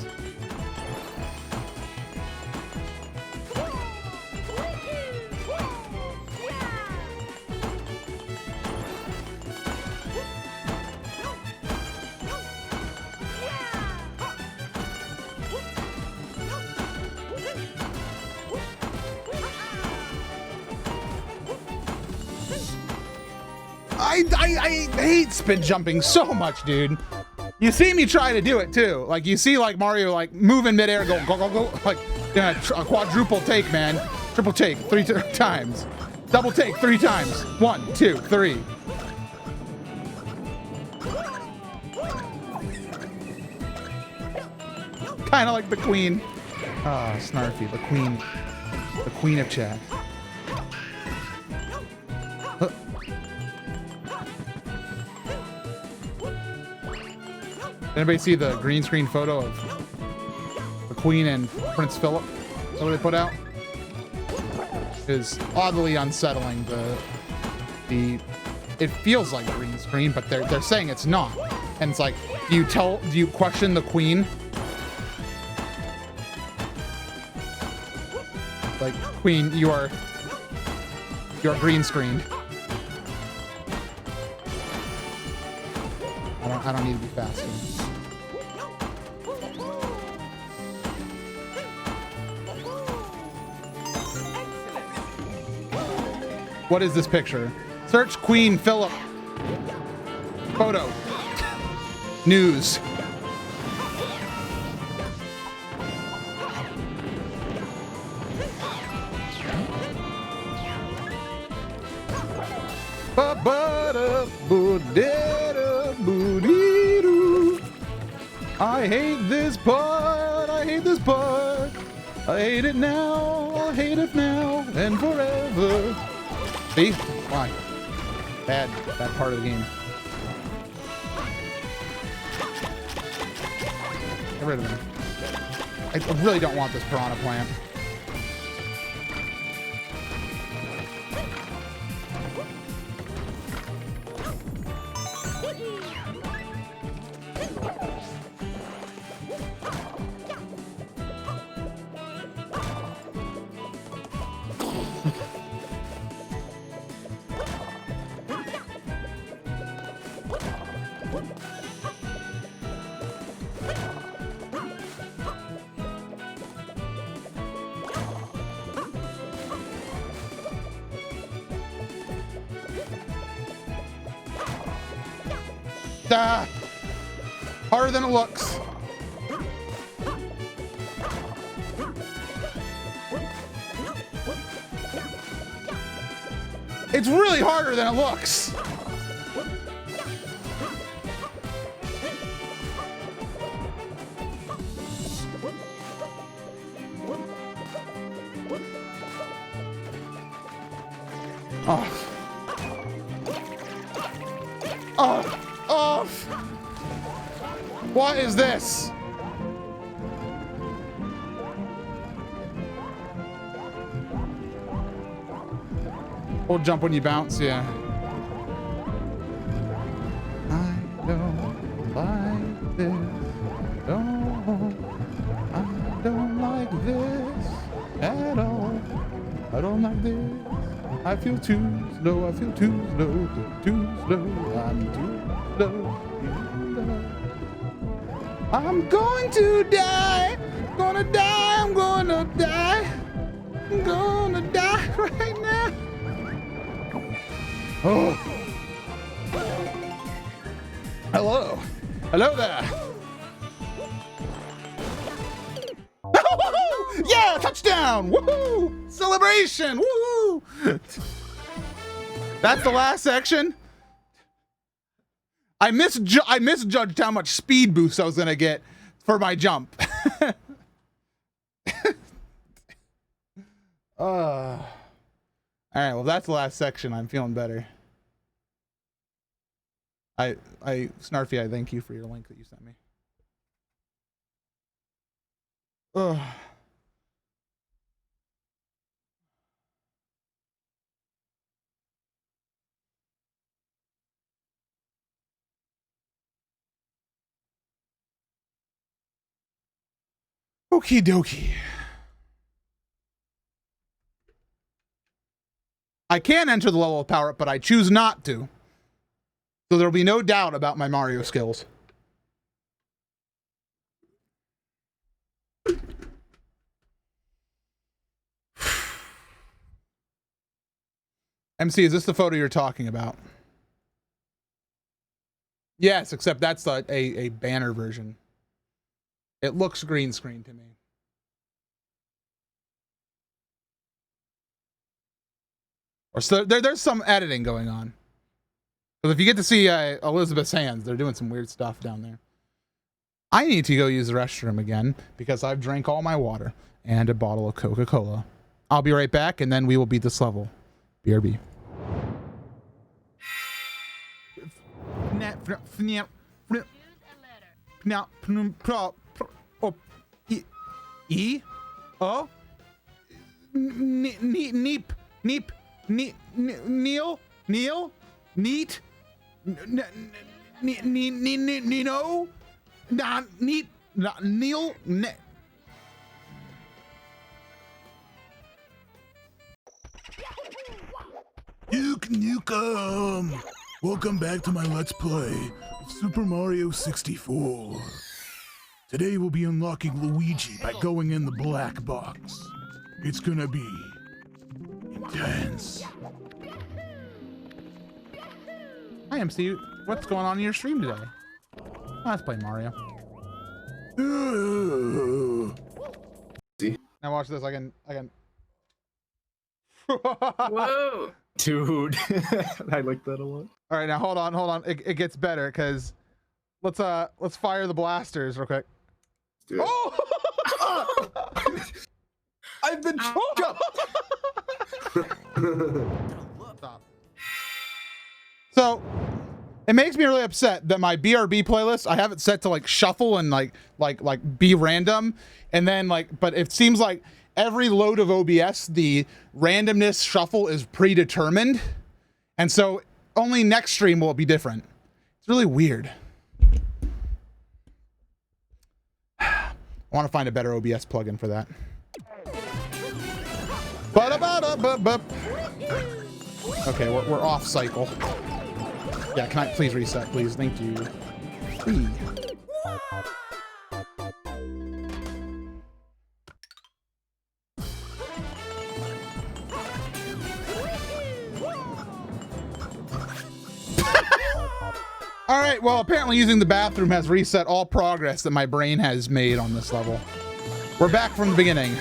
I hate spin jumping so much, dude. You see me try to do it too. Like you see like Mario like move in midair, go, like yeah, a quadruple take, man. Triple take 3 times. Double take 3 times. 1, 2, 3. Kind of like the queen. Ah, Snarfy, the queen of chat. Anybody see the green screen photo of the Queen and Prince Philip that they put out? Is oddly unsettling. It feels like green screen, but they're saying it's not. And it's like, do you question the Queen? Like, Queen, you are green screened. I don't need to be fast. What is this picture? Search Queen Philip. Photo. News. I hate this part. I hate this part. I hate it now. I hate it now and forever. See? Why? Bad part of the game. Get rid of him. I really don't want this piranha plant. Harder than it looks. It's really harder than it looks. Oh. What is this? Hold jump when you bounce, yeah. I don't I feel too slow, I feel too slow, too slow, I'm too slow. I'm going to die, gonna die, I'm gonna die. I'm gonna die right now. Oh. Hello. Hello there. Yeah, touchdown! Woohoo! Celebration! Woohoo! That's the last section. I misjudged how much speed boost I was gonna get for my jump. All right, well, that's the last section. I'm feeling better. Snarfy, I thank you for your link that you sent me. Ugh. Okie dokie. I can enter the level of power up, but I choose not to. So there'll be no doubt about my Mario skills. MC, is this the photo you're talking about? Yes, except that's a banner version. It looks green screen to me. Or so there's some editing going on. Because if you get to see Elizabeth's hands, they're doing some weird stuff down there. I need to go use the restroom again because I've drank all my water and a bottle of Coca-Cola. I'll be right back, and then we will beat this level. BRB. Neil, neat, Nino, neat, Neil, Nukem! Welcome back to my Let's Play of Super Mario 64. Today we'll be unlocking Luigi by going in the black box. It's gonna be intense. Hi, MC. What's going on in your stream today? Let's play Mario. Now watch this. I can. Whoa, dude! I like that a lot. All right, now hold on. It gets better because let's fire the blasters real quick. Dude. Oh! I've been choked up. Stop. So it makes me really upset that my BRB playlist, I have it set to like shuffle and like be random, and then but it seems like every load of OBS the randomness shuffle is predetermined, and so only next stream will it be different. It's really weird. I want to find a better OBS plugin for that. Okay, we're off cycle. Yeah, can I please reset, please? Thank you. Please. All right, well, apparently using the bathroom has reset all progress that my brain has made on this level. We're back from the beginning.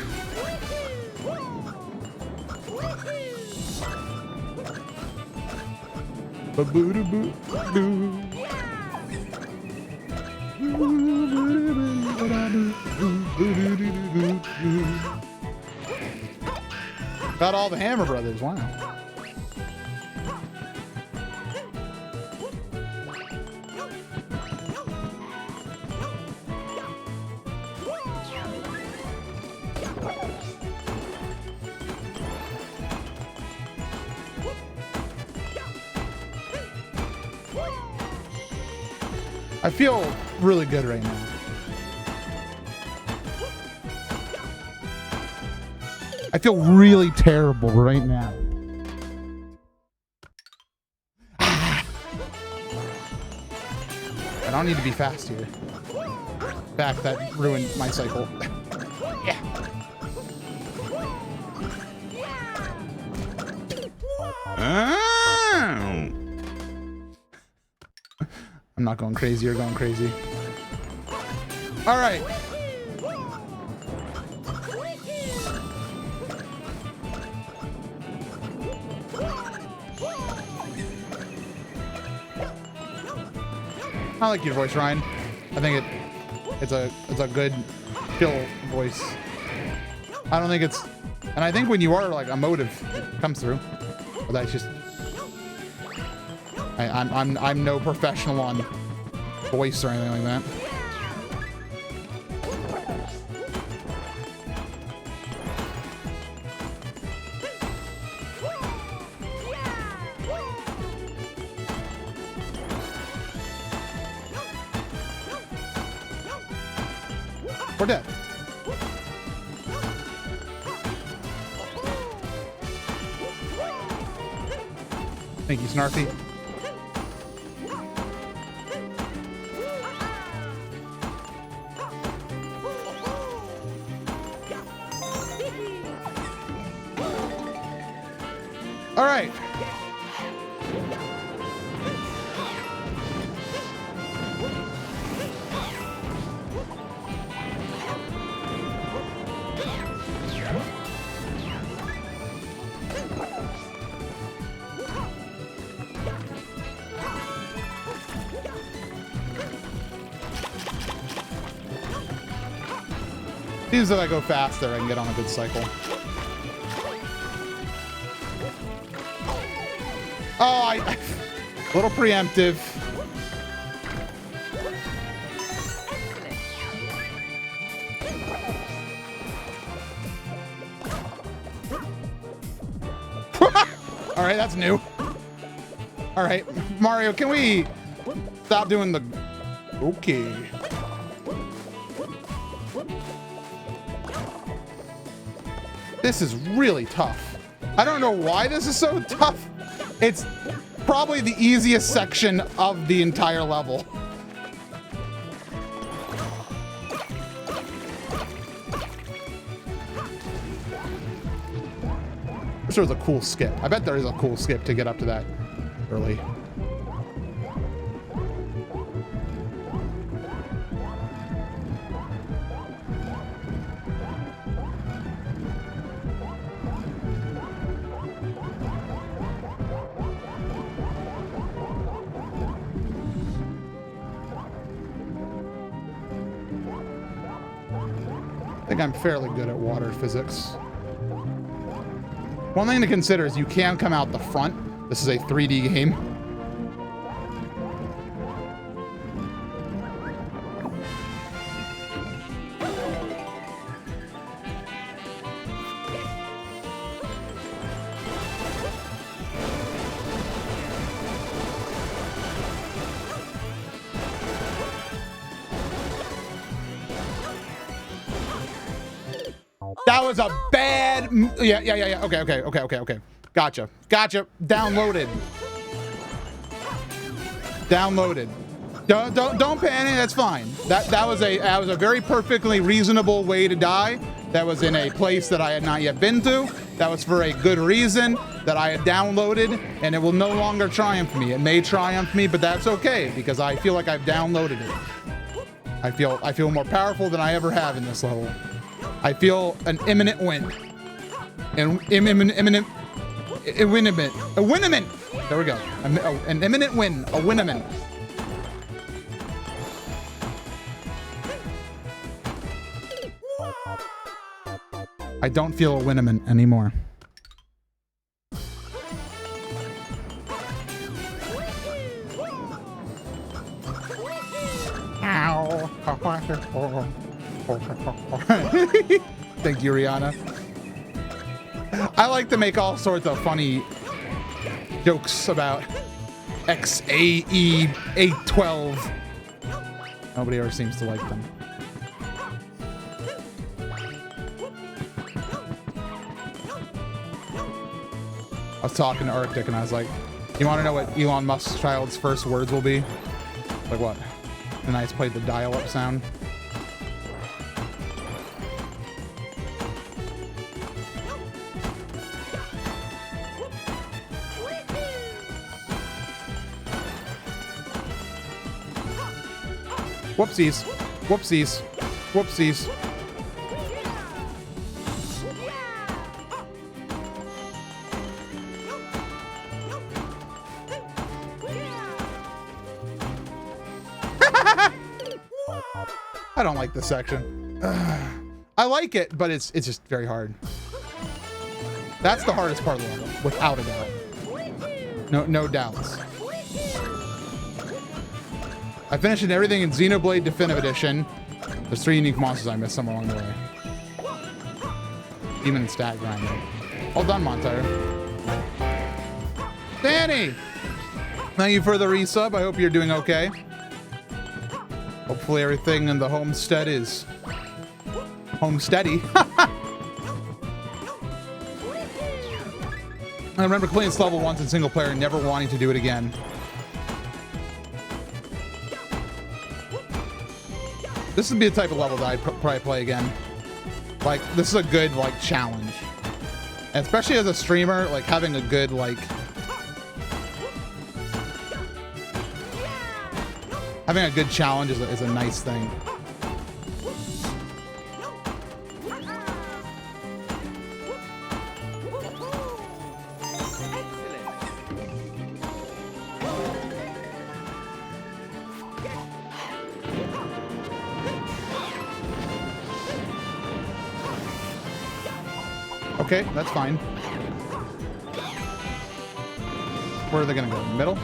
Got all the Hammer Brothers, wow. I feel really good right now. I feel really terrible right now. I don't need to be fast here. In fact, that ruined my cycle. Yeah. Oh. I'm not going crazy, you're going crazy. All right. I like your voice, Ryan. I think it's a good chill voice. I don't think it's, and I think when you are like emotive, it comes through. But that's just, I'm no professional on voice or anything like that. We're dead. Thank you, Snarfy. All right. Seems that I go faster, I can get on a good cycle. Oh, a little preemptive. All right, that's new. All right, Mario, can we stop doing the... Okay. This is really tough. I don't know why this is so tough. It's probably the easiest section of the entire level. This was a cool skip. I bet there is a cool skip to get up to that early. I think I'm fairly good at water physics. One thing to consider is you can come out the front. This is a 3D game. That was a bad... Yeah. Okay. Gotcha. Downloaded. Don't panic. That's fine. That was a very perfectly reasonable way to die. That was in a place that I had not yet been to. That was for a good reason that I had downloaded, and it will no longer triumph me. It may triumph me, but that's okay because I feel like I've downloaded it. I feel more powerful than I ever have in this level. I feel an imminent win. An imminent. There we go. An imminent win. A winiment. I don't feel a winiment anymore. Ow. Thank you, Rihanna. I like to make all sorts of funny jokes about XAE 812. Nobody ever seems to like them. I was talking to Arctic and I was like, you want to know what Elon Musk's child's first words will be? Like what? And I just played the dial-up sound. Whoopsies. Whoopsies. Whoopsies. I don't like this section. I like it, but it's just very hard. That's the hardest part of the level, without a doubt. No doubts. I finished everything in Xenoblade Definitive Edition. There's 3 unique monsters I missed somewhere along the way. Demon and Stat Grinder. Well done, Montyre. Danny! Thank you for the resub. I hope you're doing okay. Hopefully everything in the homestead is homesteady. I remember playing this level once in single player and never wanting to do it again. This would be the type of level that I'd probably play again. Like, this is a good, like, challenge. And especially as a streamer, like, having a good, like... Having a good challenge is a nice thing. Okay, that's fine. Where are they gonna go? Middle?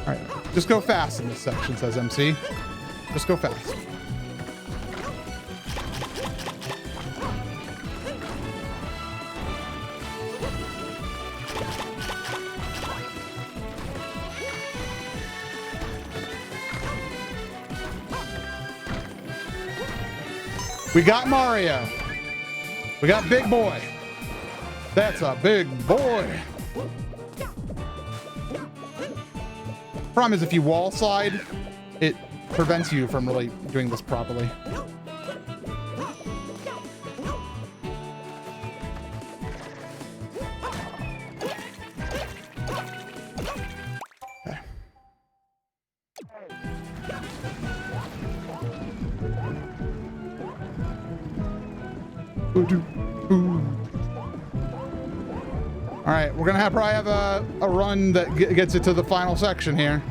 Alright, just go fast in this section, says MC. Just go fast. We got Mario. We got Big Boy. That's a big boy. Problem is, if you wall slide, it prevents you from really doing this properly. All right, we're gonna probably have a run that gets it to the final section here.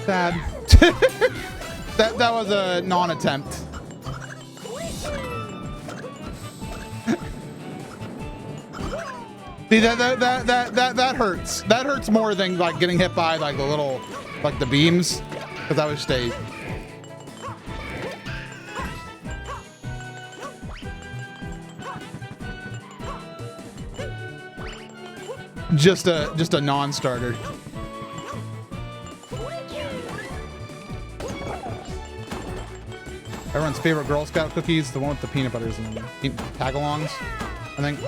Sad. that was a non-attempt. See, that hurts. That hurts more than like getting hit by like the little, like the beams, because that was stayed. Just a non-starter. Everyone's favorite Girl Scout cookies, the one with the peanut butters and tagalongs, I think.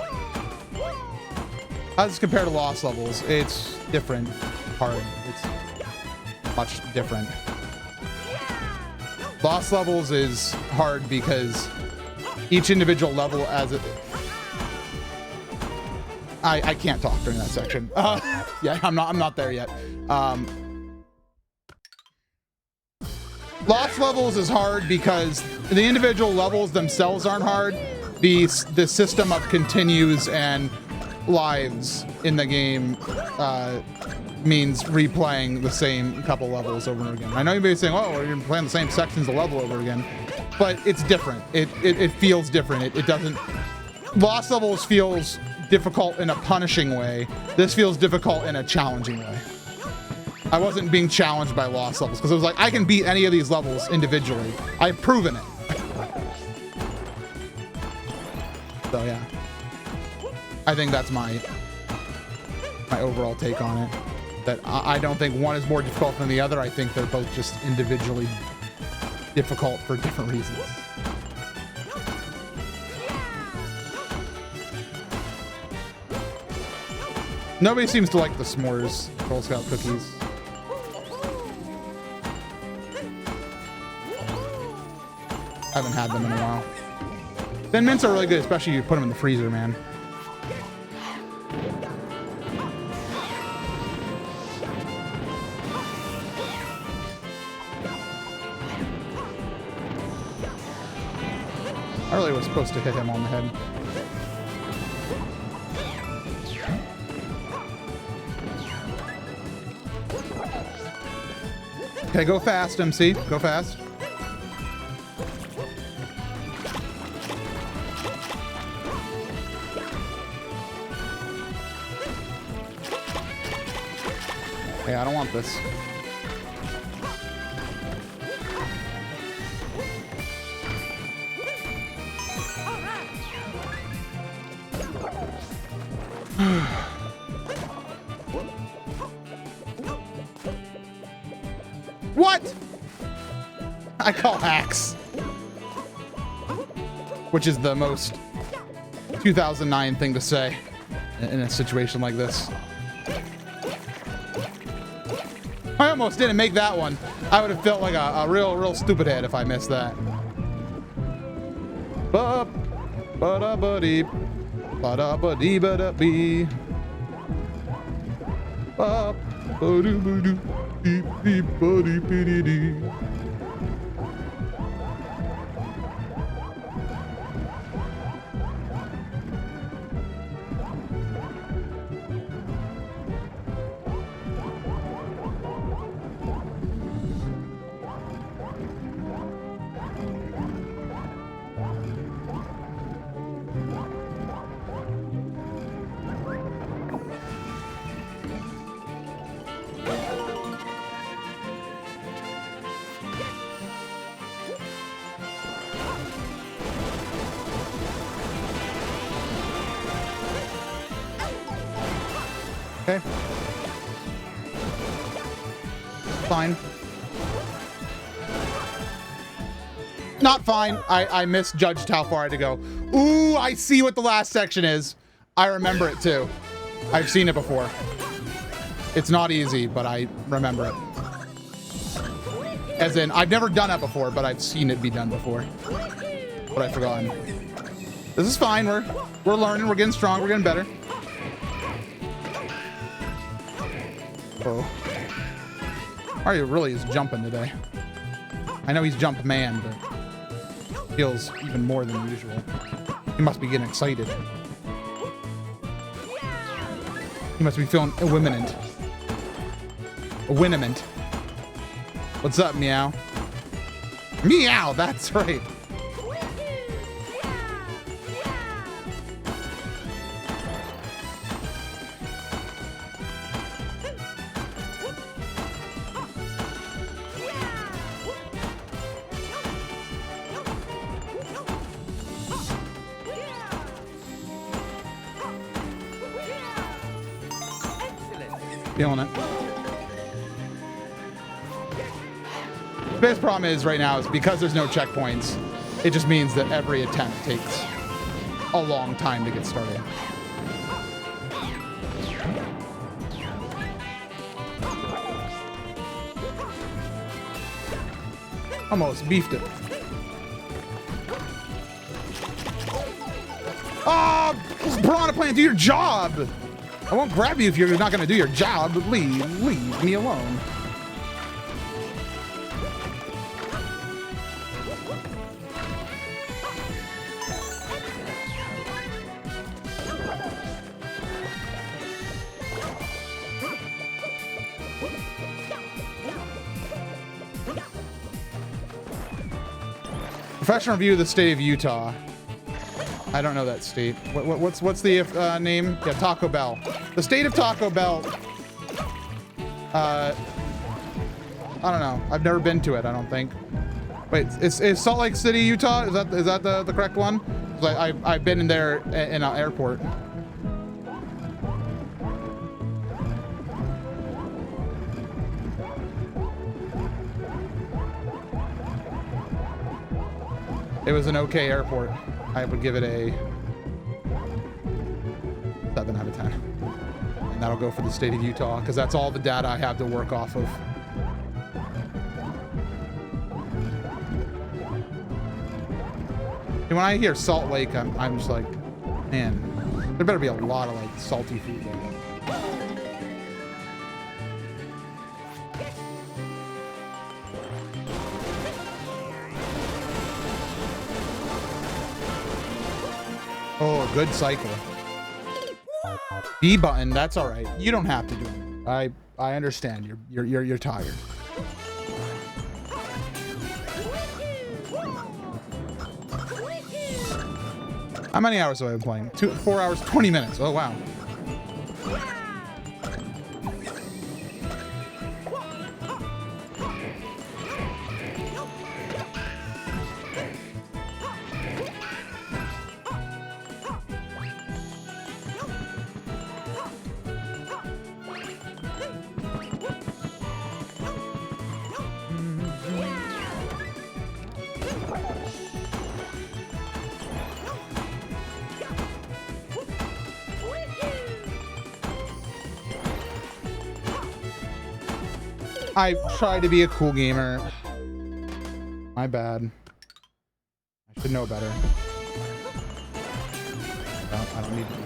How does this compare to Lost Levels? It's different, hard. It's much different. Lost Levels is hard because each individual level as it... I can't talk during that section. Yeah, I'm not there yet. Lost levels is hard because the individual levels themselves aren't hard. The system of continues and lives in the game means replaying the same couple levels over and over again. I know you may be saying, oh, you're playing the same sections of level over again, but it's different. It feels different. It doesn't... Lost levels feels difficult in a punishing way. This feels difficult in a challenging way. I wasn't being challenged by lost levels because it was like, I can beat any of these levels individually. I've proven it. So yeah, I think that's my overall take on it. That I don't think one is more difficult than the other. I think they're both just individually difficult for different reasons. Nobody seems to like the s'mores Girl Scout cookies. I haven't had them in a while. Thin mints are really good, especially if you put them in the freezer, man. I really was supposed to hit him on the head. Okay, go fast, MC. Go fast. Hey, I don't want this. What? I call hacks. Which is the most 2009 thing to say in a situation like this. I almost didn't make that one. I would have felt like a real stupid head if I missed that. Ba da ba dee ba da ba dee ba da bee. Ba ba doo ba doo beep beep ba dee be dee dee. Okay. Fine. Not fine. I misjudged how far I had to go. Ooh, I see what the last section is. I remember it too. I've seen it before. It's not easy, but I remember it. As in, I've never done it before, but I've seen it be done before. But I've forgotten. This is fine. We're learning. We're getting strong. We're getting better. Oh. Mario really is jumping today. I know he's jump man, but feels even more than usual. He must be getting excited. He must be feeling imminent. Winiment. What's up, meow? Meow, that's right. Feeling it. The biggest problem is right now is because there's no checkpoints, it just means that every attempt takes a long time to get started. Almost beefed it. Oh, Piranha Plant, do your job! I won't grab you if you're not going to do your job. Leave me alone. Professional review of the state of Utah. I don't know that state. What's the name? Yeah, Taco Bell. The state of Taco Bell. I don't know. I've never been to it. I don't think. Wait, is Salt Lake City, Utah? Is that the correct one? 'Cause I've been in there in an airport. It was an okay airport. I would give it a 7 out of 10. And that'll go for the state of Utah, because that's all the data I have to work off of. And when I hear Salt Lake, I'm just like, man, there better be a lot of like salty food there. Oh, good cycle. B button, that's all right. You don't have to do it. I understand. You're tired. How many hours have I been playing? 4 hours, 20 minutes. Oh wow. I try to be a cool gamer. My bad. I should know better. I don't need to.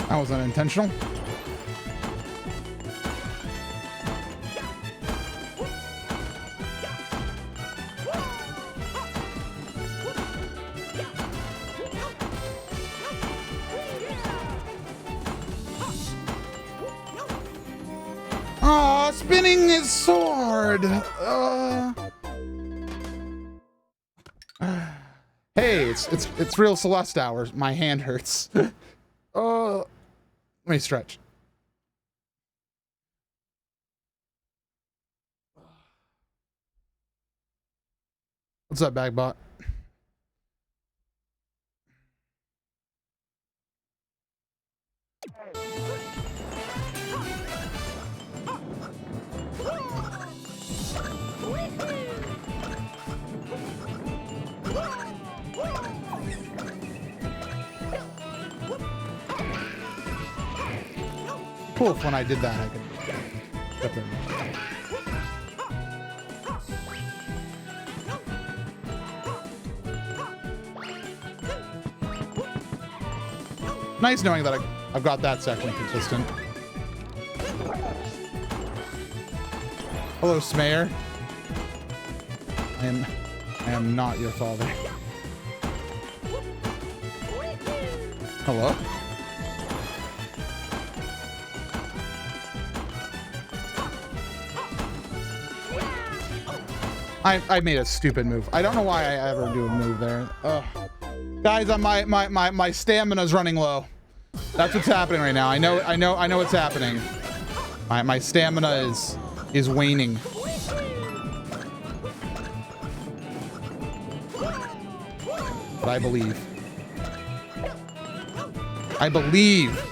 That was unintentional. Aw, spinning his sword. Hey, it's real Celeste hours. My hand hurts. Let me stretch. What's up, Bagbot? Cool if when I did that I could get them. Nice knowing that I've got that section consistent. Hello, Smayer. I am not your father. Hello? I made a stupid move. I don't know why I ever do a move there. Ugh. Guys, my stamina's running low. That's what's happening right now. I know what's happening. My stamina is waning. But I believe. I believe.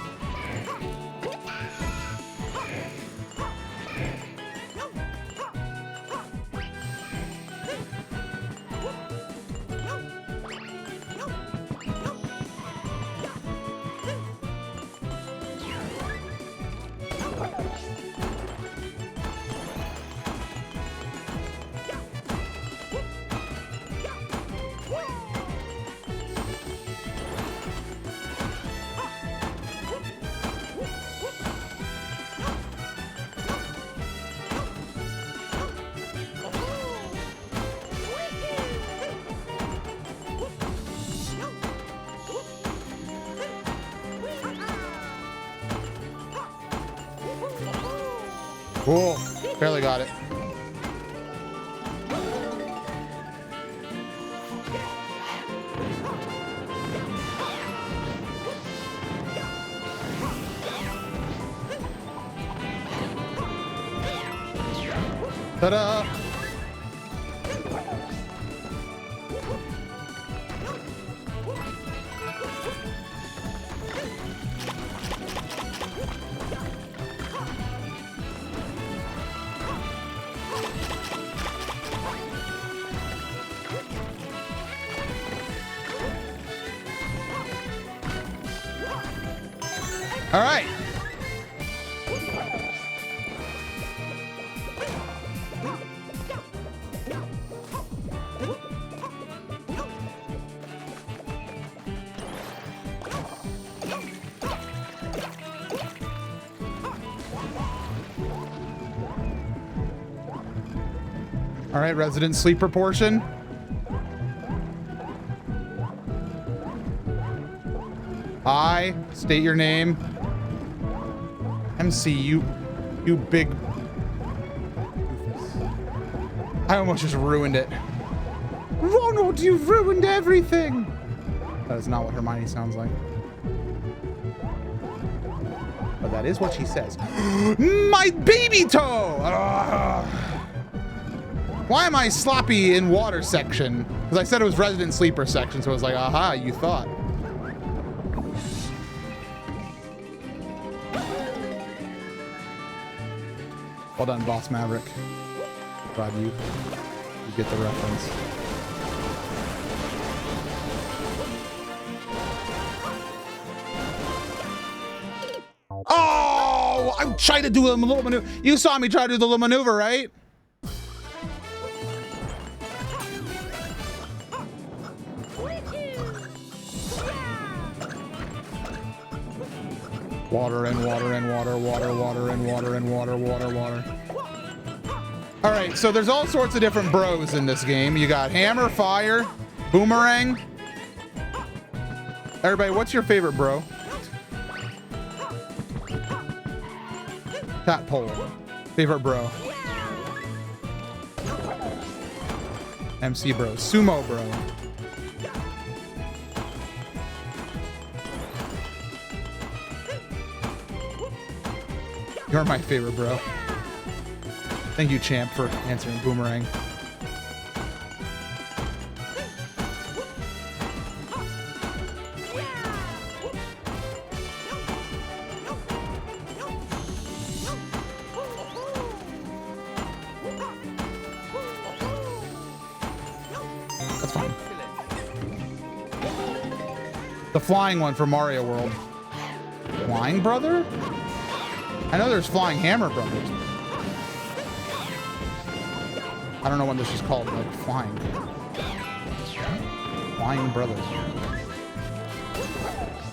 Cool. Barely got it. Ta-da! All right. All right, resident sleeper portion. I state your name. MC, you big. I almost just ruined it. Ronald, you've ruined everything. That is not what Hermione sounds like. But that is what she says. My baby toe! Why am I sloppy in water section? Because I said it was resident sleeper section, so I was like, aha, you thought. Well done, Boss Maverick. Glad you get the reference. Oh, I'm trying to do a little maneuver. You saw me try to do the little maneuver, right? Water and water and water, water, water and water and water, water, water. All right, so there's all sorts of different bros in this game. You got hammer, fire, boomerang. Everybody, what's your favorite bro? Tadpole. Favorite bro. MC bro. Sumo bro. You're my favorite, bro. Thank you, champ, for answering boomerang. That's fine. The flying one from Mario World. Flying brother? I know there's Flying Hammer Brothers. I don't know what this is called, like flying. Flying Brothers. All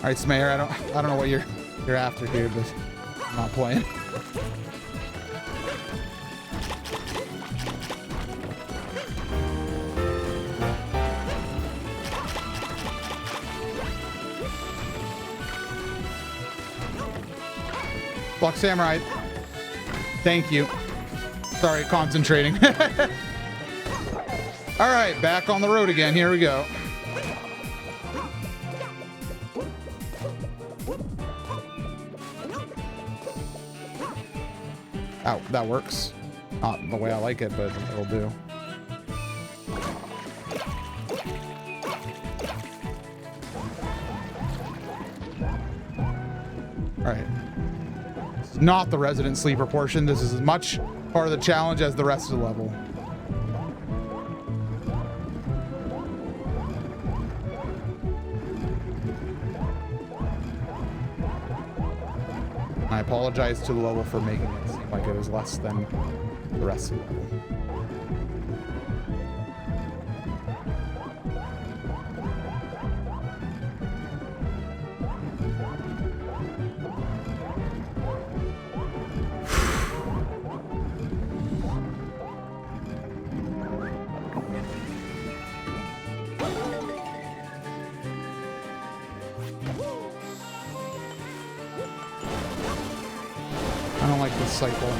right, Smayer, I don't know what you're after here, but I'm not playing. Block Samurai. Thank you. Sorry, concentrating. All right, back on the road again. Here we go. Oh, that works. Not the way I like it, but it'll do. All right. Not the resident sleeper portion. This is as much part of the challenge as the rest of the level. I apologize to the level for making it seem like it was less than the rest of the level. I don't like this cycle.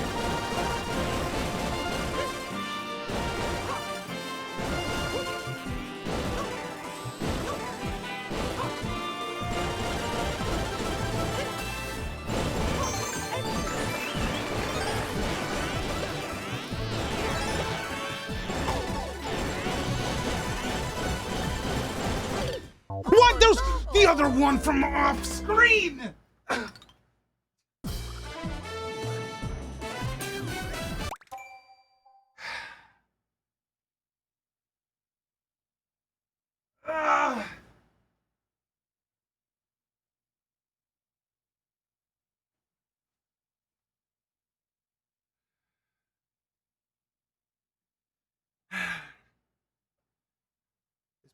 the other one from off screen! Ah.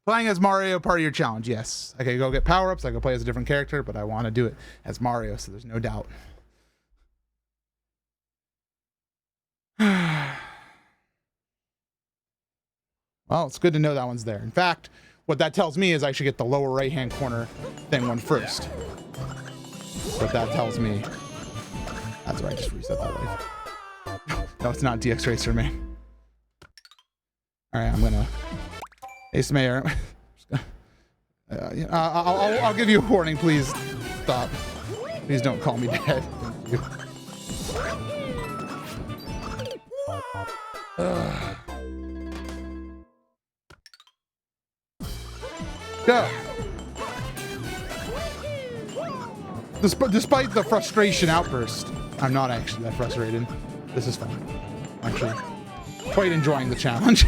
Playing as Mario part of your challenge, yes. I can go get power-ups, I can play as a different character, but I want to do it as Mario, so there's no doubt. Well, it's good to know that one's there. In fact, what that tells me is I should get the lower right-hand corner thing one first. What that tells me. That's right, I just reset that life. No, it's not DX Racer, man. Alright, I'm gonna... Ace Mayor. I'll give you a warning, please. Stop. Please don't call me dead. Thank you. Go. Despite the frustration outburst, I'm not actually that frustrated. This is fun. Actually, quite enjoying the challenge.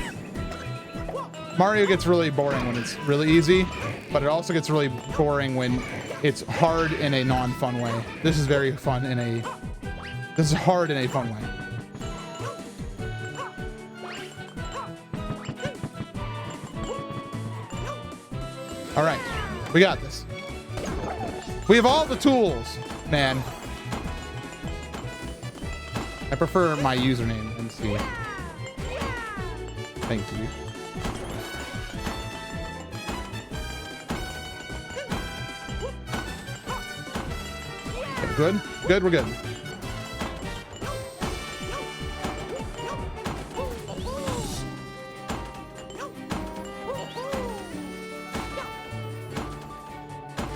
Mario gets really boring when it's really easy, but it also gets really boring when it's hard in a non-fun way. This is very fun in a... This is hard in a fun way. All right, we got this. We have all the tools, man. I prefer my username and see. Thank you. Good? Good, we're good.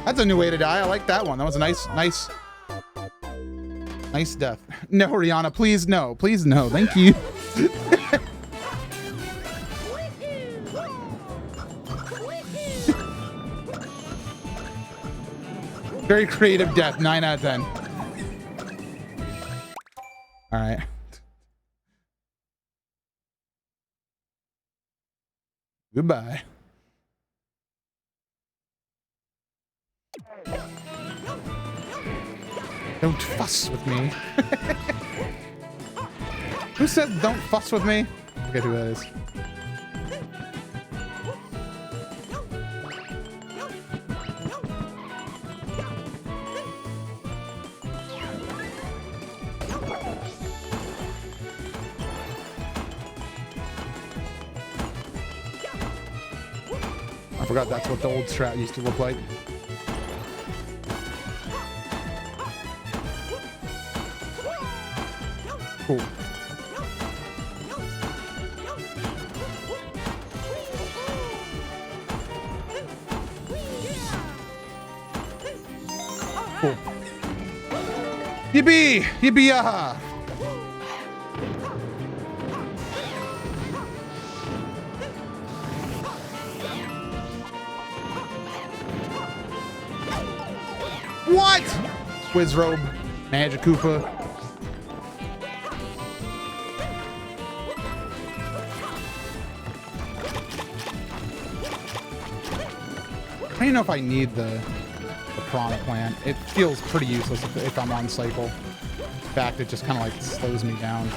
That's a new way to die. I like that one. That was a nice death. No, Rihanna, please no. Please no. Thank you. Very creative death, 9 out of 10. All right. Goodbye. Don't fuss with me. Who said don't fuss with me? I forget who that is. I forgot that's what the old strat used to look like. Cool. Cool. Yippee! Yippee-yaha! What? Wizrobe, Magic Koopa. I don't even know if I need the Piranha Plant. It feels pretty useless if I'm on cycle. In fact, it just kind of like slows me down.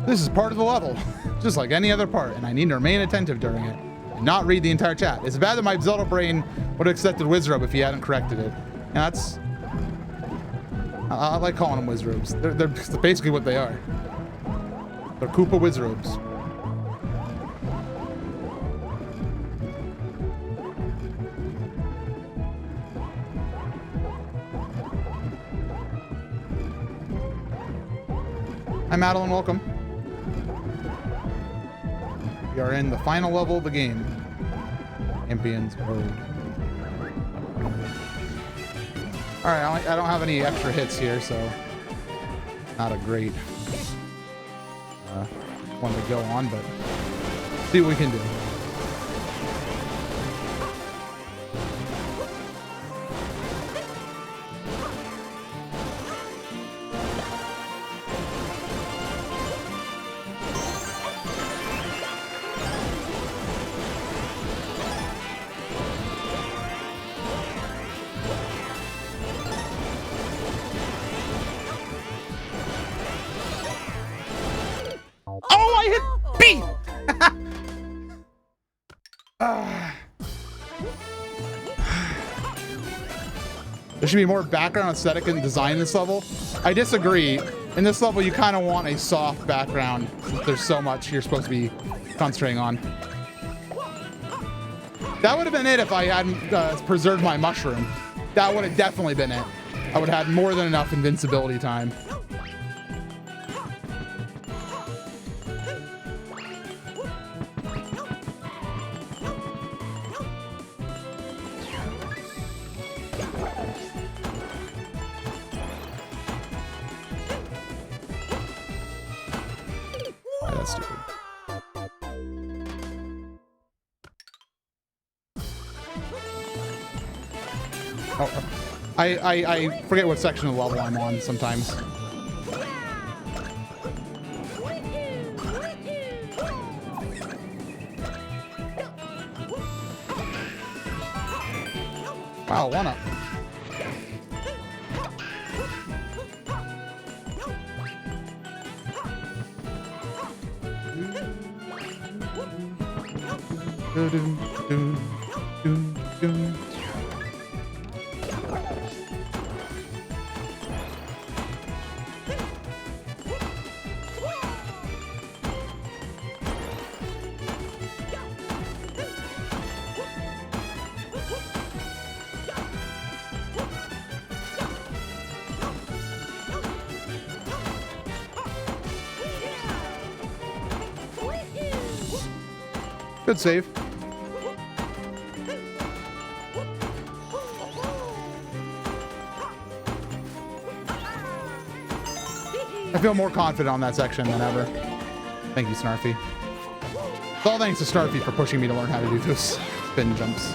This is part of the level, just like any other part, and I need to remain attentive during it and not read the entire chat. It's bad that my Zelda brain would have accepted Wizrobe if he hadn't corrected it. And that's... I like calling them Wizrobes. They're basically what they are. They're Koopa Wizrobes. Hi, Madeline. Welcome. We are in the final level of the game. Champions Road. All right, I don't have any extra hits here, so not a great one to go on, but see what we can do. There should be more background aesthetic and design in this level. I disagree. In this level, you kind of want a soft background. There's so much you're supposed to be concentrating on. That would have been it if I hadn't preserved my mushroom. That would have definitely been it. I would have had more than enough invincibility time. That's stupid. Oh, I forget what section of the level I'm on sometimes. Wow, one up. Good save. I feel more confident on that section than ever. Thank you, Snarfy. It's all thanks to Snarfy for pushing me to learn how to do those spin jumps.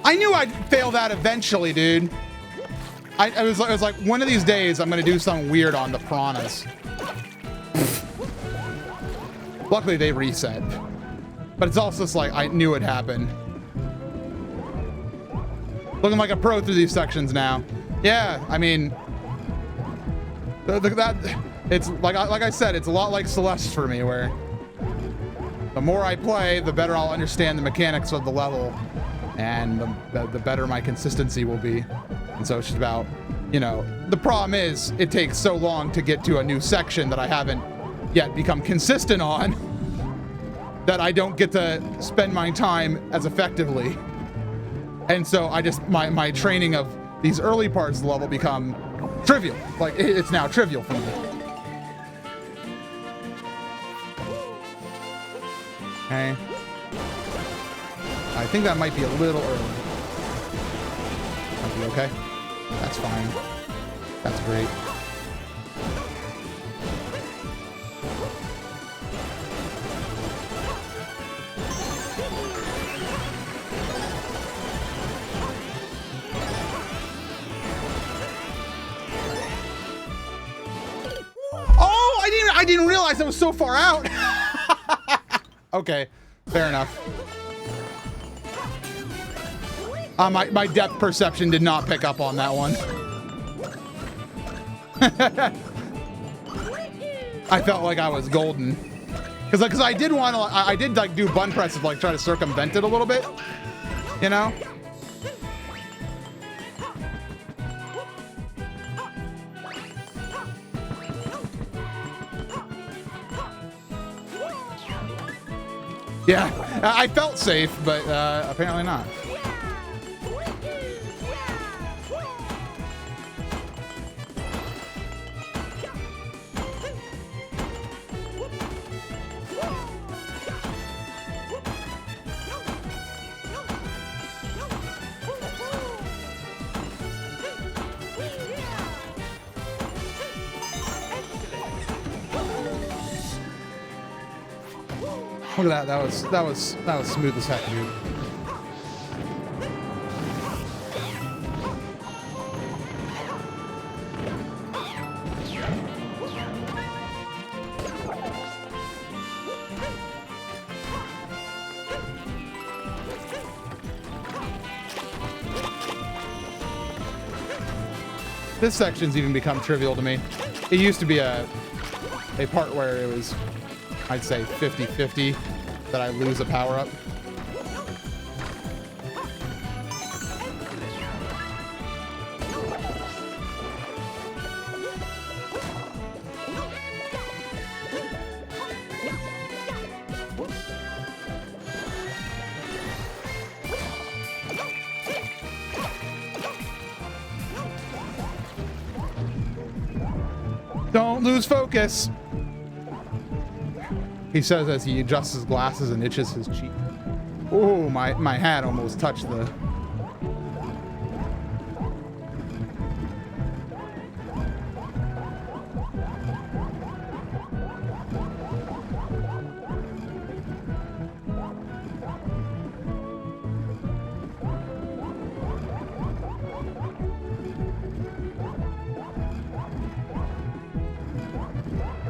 I knew I'd fail that eventually, dude. I was like, one of these days I'm gonna do something weird on the piranhas. Luckily they reset, but it's also just like I knew it'd happen. Looking like a pro through these sections now. Yeah, I mean, it's like I said, it's a lot like Celeste for me, where the more I play, the better I'll understand the mechanics of the level. And the better my consistency will be. And so it's just about, you know, the problem is it takes so long to get to a new section that I haven't yet become consistent on that I don't get to spend my time as effectively. And so I just, my training of these early parts of the level become trivial. Like, it's now trivial for me. Okay. I think that might be a little early. Might be okay. That's fine. That's great. I didn't realize I was so far out. Okay, fair enough. My depth perception did not pick up on that one. I felt like I was golden. Because I did want to, I did like do button presses, like try to circumvent it a little bit, you know? Yeah, I felt safe, but apparently not. Look at that. That was smooth as heck, dude. This section's even become trivial to me. It used to be a part where it was, I'd say 50-50 that I lose a power-up. Don't lose focus. He says as he adjusts his glasses and itches his cheek. Oh, my hat almost touched the...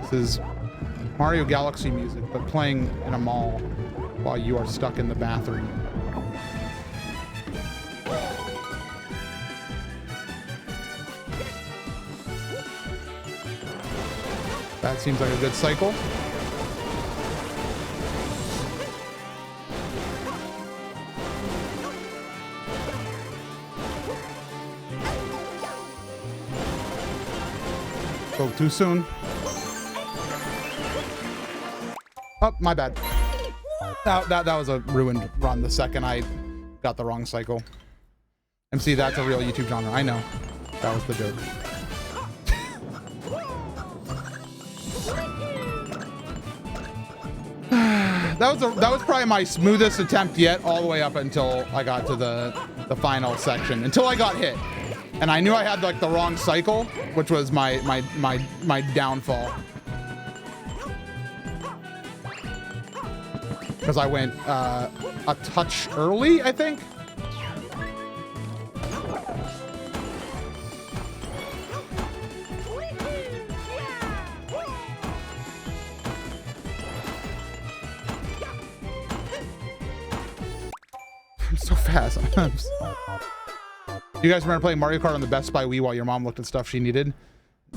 This is Mario Galaxy music, but playing in a mall while you are stuck in the bathroom. That seems like a good cycle. Spoke too soon. Oh, my bad. That was a ruined run the second I got the wrong cycle. MC, that's a real YouTube genre. I know. That was the joke. that was probably my smoothest attempt yet, all the way up until I got to the final section. Until I got hit. And I knew I had like the wrong cycle, which was my downfall. Because I went a touch early, I think. I'm so fast. You guys remember playing Mario Kart on the Best Buy Wii while your mom looked at stuff she needed?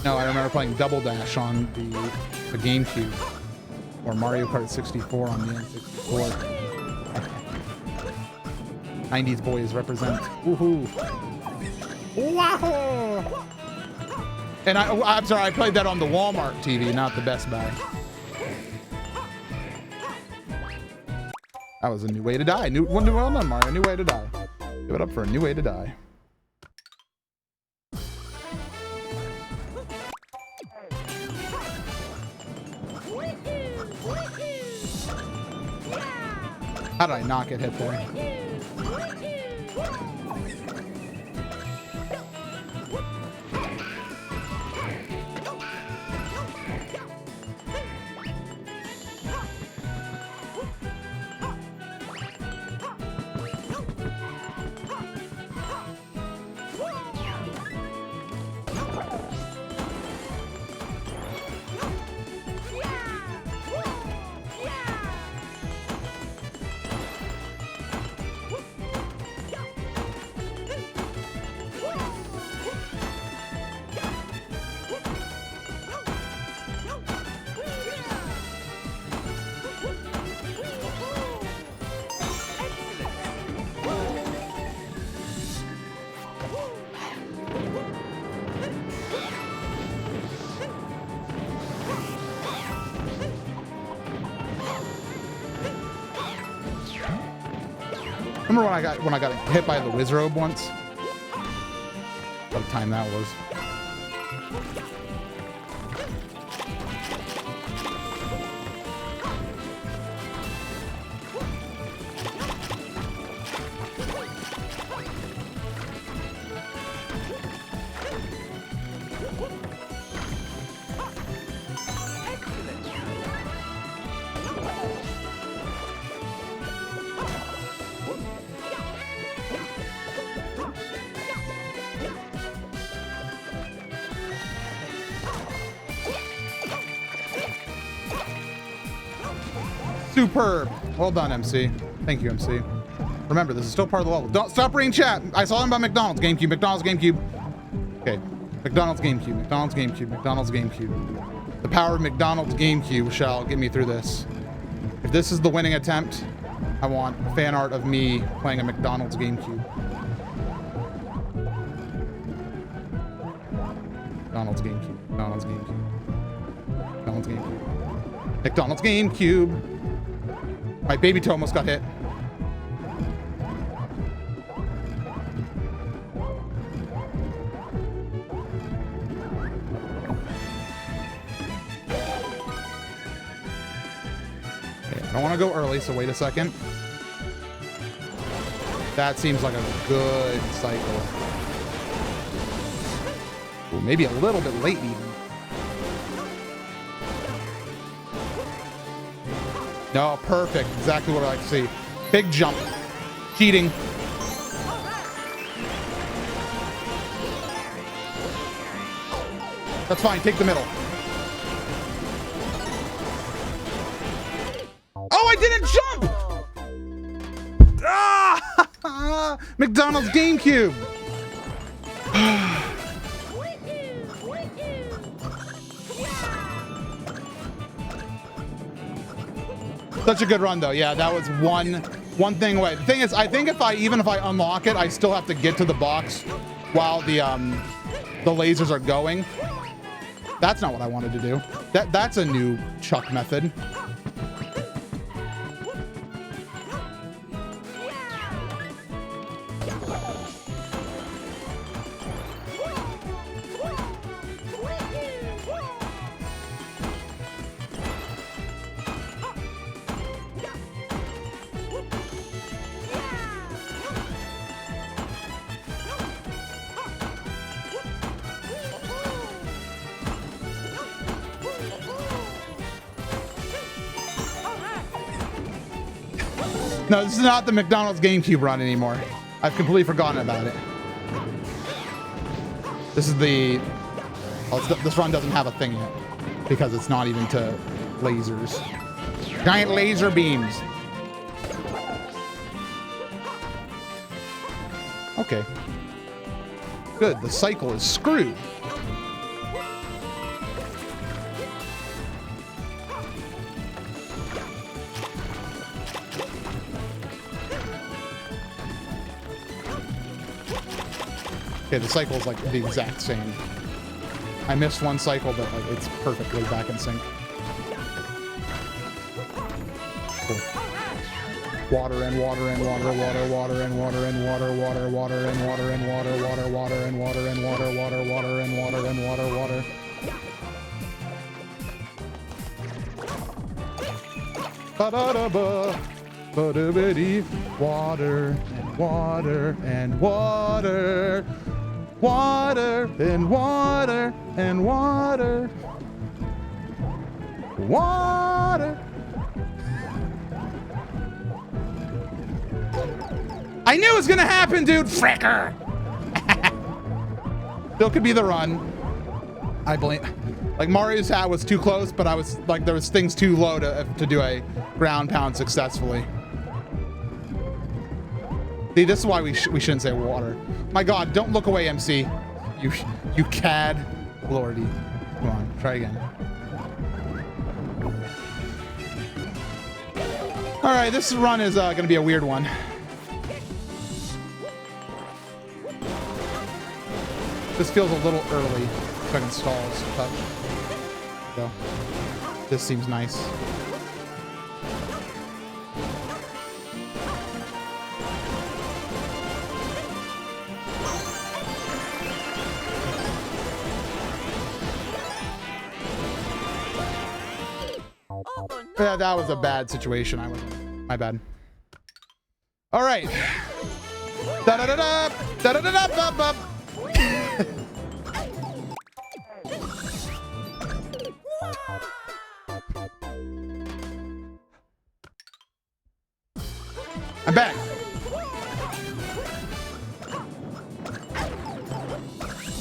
No, I remember playing Double Dash on the GameCube. Or Mario Kart 64 on the N64. 90s boys represent. Woohoo! Wow! And I'm sorry, I played that on the Walmart TV, not the Best Buy. That was a new way to die. Well done, Mario. A new way to die. Give it up for a new way to die. How did I not get hit there? Remember when I got hit by the Wizrobe once? What a time that was. Superb. Well done, MC. Thank you, MC. Remember, this is still part of the level. Don't stop reading chat. I saw them about McDonald's GameCube. McDonald's GameCube. Okay. McDonald's GameCube. McDonald's GameCube. McDonald's GameCube. The power of McDonald's GameCube shall get me through this. If this is the winning attempt, I want fan art of me playing a McDonald's GameCube. McDonald's GameCube. McDonald's GameCube. McDonald's GameCube. McDonald's GameCube. My baby toe almost got hit. Okay, I don't want to go early, so wait a second. That seems like a good cycle. Ooh, maybe a little bit late even. No, perfect. Exactly what I like to see. Big jump. Cheating. That's fine. Take the middle. Oh, I didn't jump! Ah! McDonald's GameCube. Such a good run, though. Yeah, that was one thing away. The thing is, I think even if I unlock it, I still have to get to the box while the lasers are going. That's not what I wanted to do. That's a new Chuck method. No, this is not the McDonald's GameCube run anymore. I've completely forgotten about it. This is the... Oh, this run doesn't have a thing yet because it's not even to lasers. Giant laser beams. Okay. Good, the cycle is screwed. Okay, the cycle is like the exact same. I missed one cycle, but like it's perfectly back in sync. Cool. Water and water and water, water, water and water and water, water, water and water and water, water, water and water and water, water, water and water and water, water. Ba-da-da-ba. Ba-da-ba-dee. Water and water and water. Water and water and water. Water. I knew it was gonna happen, dude. Fricker. Still could be the run. I blame. Like Mario's hat was too close, but I was like there was things too low to do a ground pound successfully. See, this is why we shouldn't say water. My God, don't look away, MC. You cad. Lordy. Come on, try again. All right, this run is going to be a weird one. This feels a little early. If I can stall a touch. Go. This seems nice. Yeah, that was a bad situation. I wasn't. My bad. All right. Da da da da da da da da da. I'm back.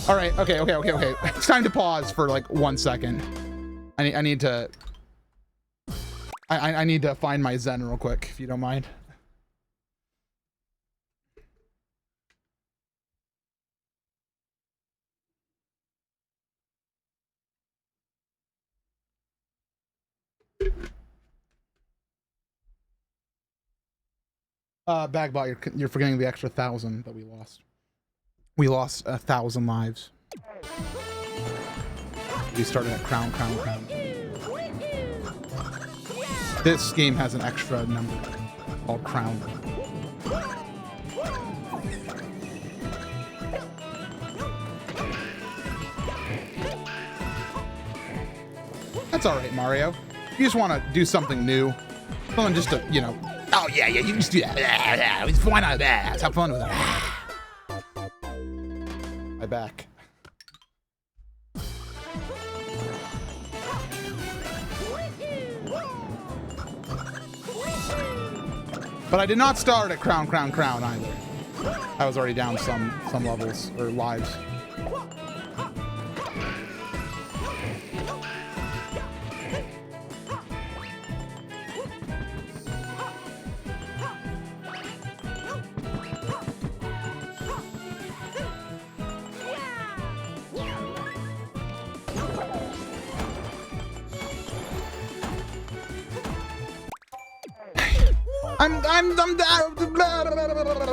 All right. Okay. It's time to pause for like 1 second. I need to. I need to find my Zen real quick, if you don't mind. Bagbot, you're forgetting the extra 1,000 that we lost. We lost 1,000 lives. We started at crown. This game has an extra number called crown. That's all right, Mario. You just want to do something new. Something just to, you know. Oh yeah, you can just do that. Why not that? Let's have fun with it. My back. But I did not start at crown either. I was already down some levels or lives.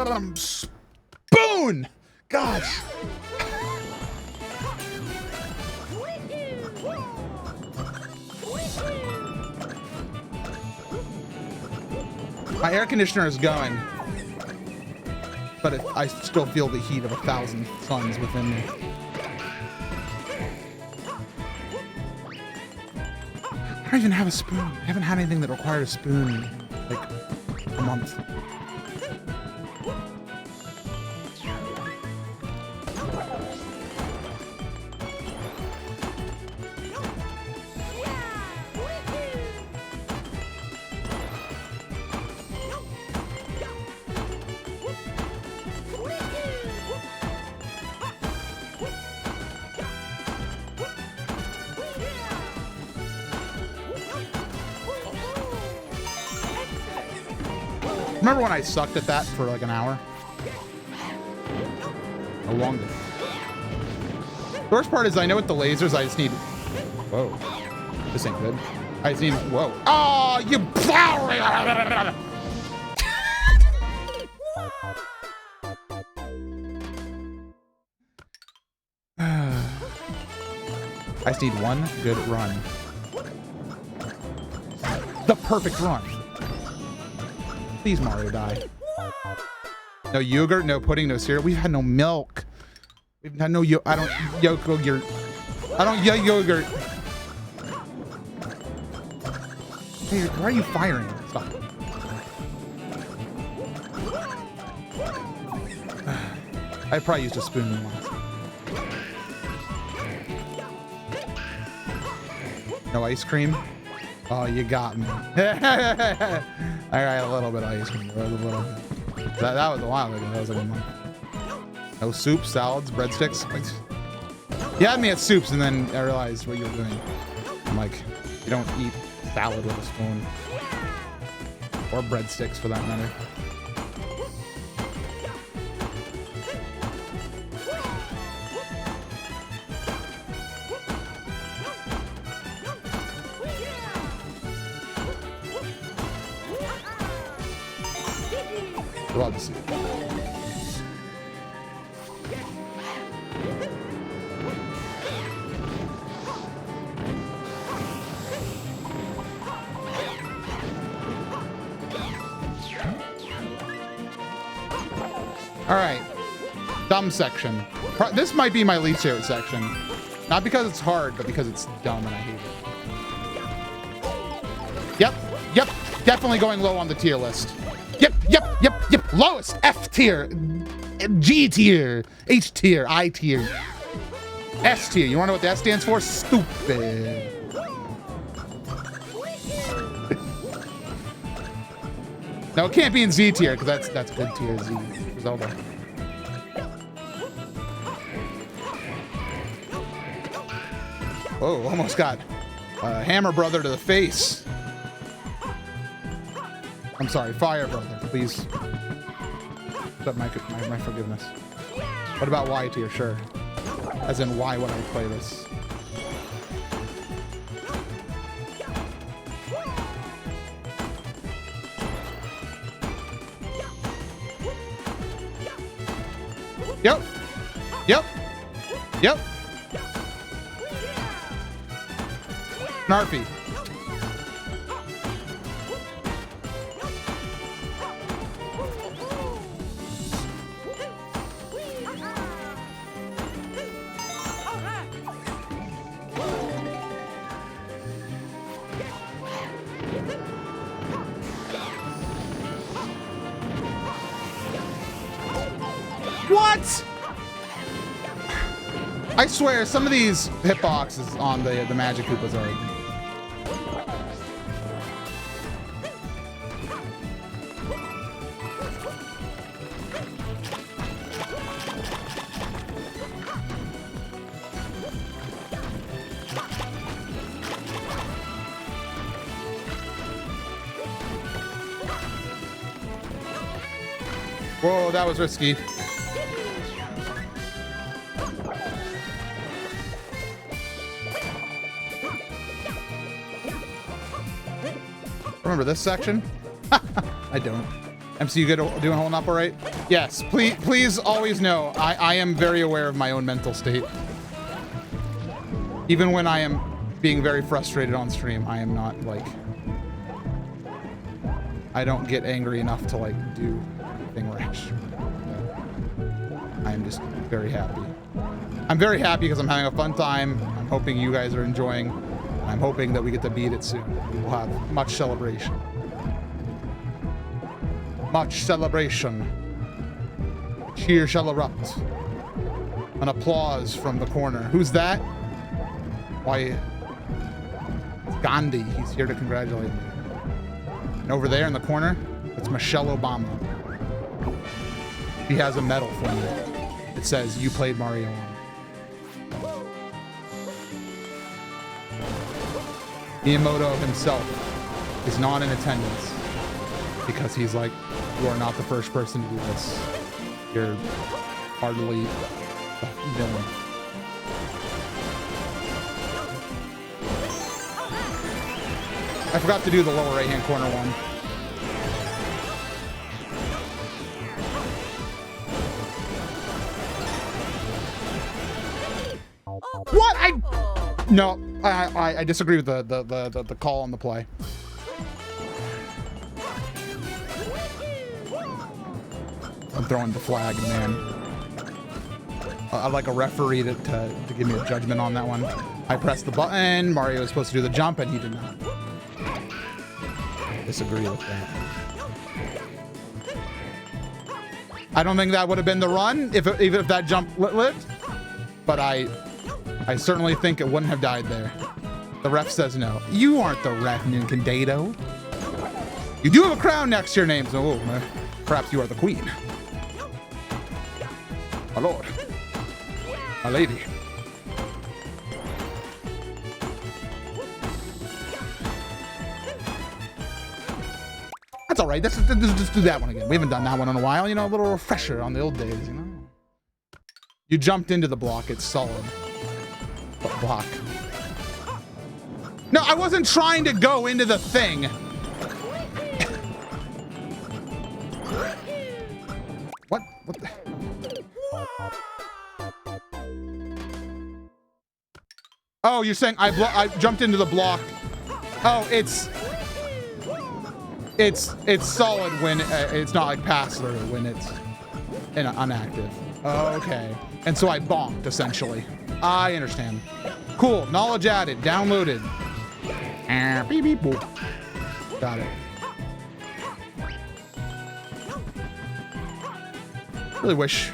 I'm spoon. Gosh. My air conditioner is going, but I still feel the heat of 1,000 suns within me. I don't even have a spoon. I haven't had anything that required a spoon in like a month. Remember when I sucked at that for like an hour? A long day. The worst part is I know with the lasers I just need... Whoa. This ain't good. I just need... Whoa. Oh, you... I just need one good run. The perfect run. Please, Mario, die. No yogurt, no pudding, no cereal. We've had no milk. We've had no I don't yogurt. I don't yogurt. Hey, why are you firing? Stop. I probably used a spoon once. No ice cream? Oh, you got me. All right, a little bit of ice cream. A little. That was a while ago. That was like a month. No soup, salads, breadsticks. You had me at soups, and then I realized what you were doing. I'm like, you don't eat salad with a spoon. Or breadsticks, for that matter. Love to see it. All right, dumb section. This might be my least favorite section. Not because it's hard, but because it's dumb and I hate it. Yep, Definitely going low on the tier list. Yep. Lowest F tier, G tier, H tier, I tier, S tier. You wanna know what the S stands for? Stupid. No, it can't be in Z tier because that's good tier Z. Zelda. Oh, almost got Hammer Brother to the face. I'm sorry, Fire Brother, please. Accept my forgiveness. What about Y tier? Sure. As in, why would I play this? Yep. Snarfy. What? I swear, some of these hitboxes on the Magic Koopas are. Whoa, that was risky. Remember this section? I don't. MC, you good doing holding up all right? Yes, please always know I am very aware of my own mental state. Even when I am being very frustrated on stream, I am not like, I don't get angry enough to like do anything rash. I am just very happy. I'm very happy because I'm having a fun time. I'm hoping you guys are enjoying. I'm hoping that we get to beat it soon. We'll have much celebration. Much celebration. Cheer shall erupt. An applause from the corner. Who's that? Why? It's Gandhi. He's here to congratulate me. And over there in the corner, it's Michelle Obama. She has a medal for me. It says, "You played Mario 1." Miyamoto himself is not in attendance because he's like, you are not the first person to do this. You're hardly a villain. I forgot to do the lower right-hand corner one. What? No, I disagree with the call on the play. I'm throwing the flag, man. I'd like a referee to give me a judgment on that one. I pressed the button. Mario was supposed to do the jump, and he did not. Disagree with that. I don't think that would have been the run even if that jump lived, but I certainly think it wouldn't have died there. The ref says no. You aren't the ref, Nintendato. You do have a crown next to your name, so perhaps you are the queen. My lord. My lady. That's all right. Let's just do that one again. We haven't done that one in a while. You know, a little refresher on the old days, you know? You jumped into the block. It's solid. Block. No, I wasn't trying to go into the thing. What the? Oh, you're saying I jumped into the block. Oh, it's solid when it's not like passive or when it's inactive. Okay. And so I bonked essentially. I understand. Cool. Knowledge added. Downloaded. Beep, beep, boop. Got it. Really wish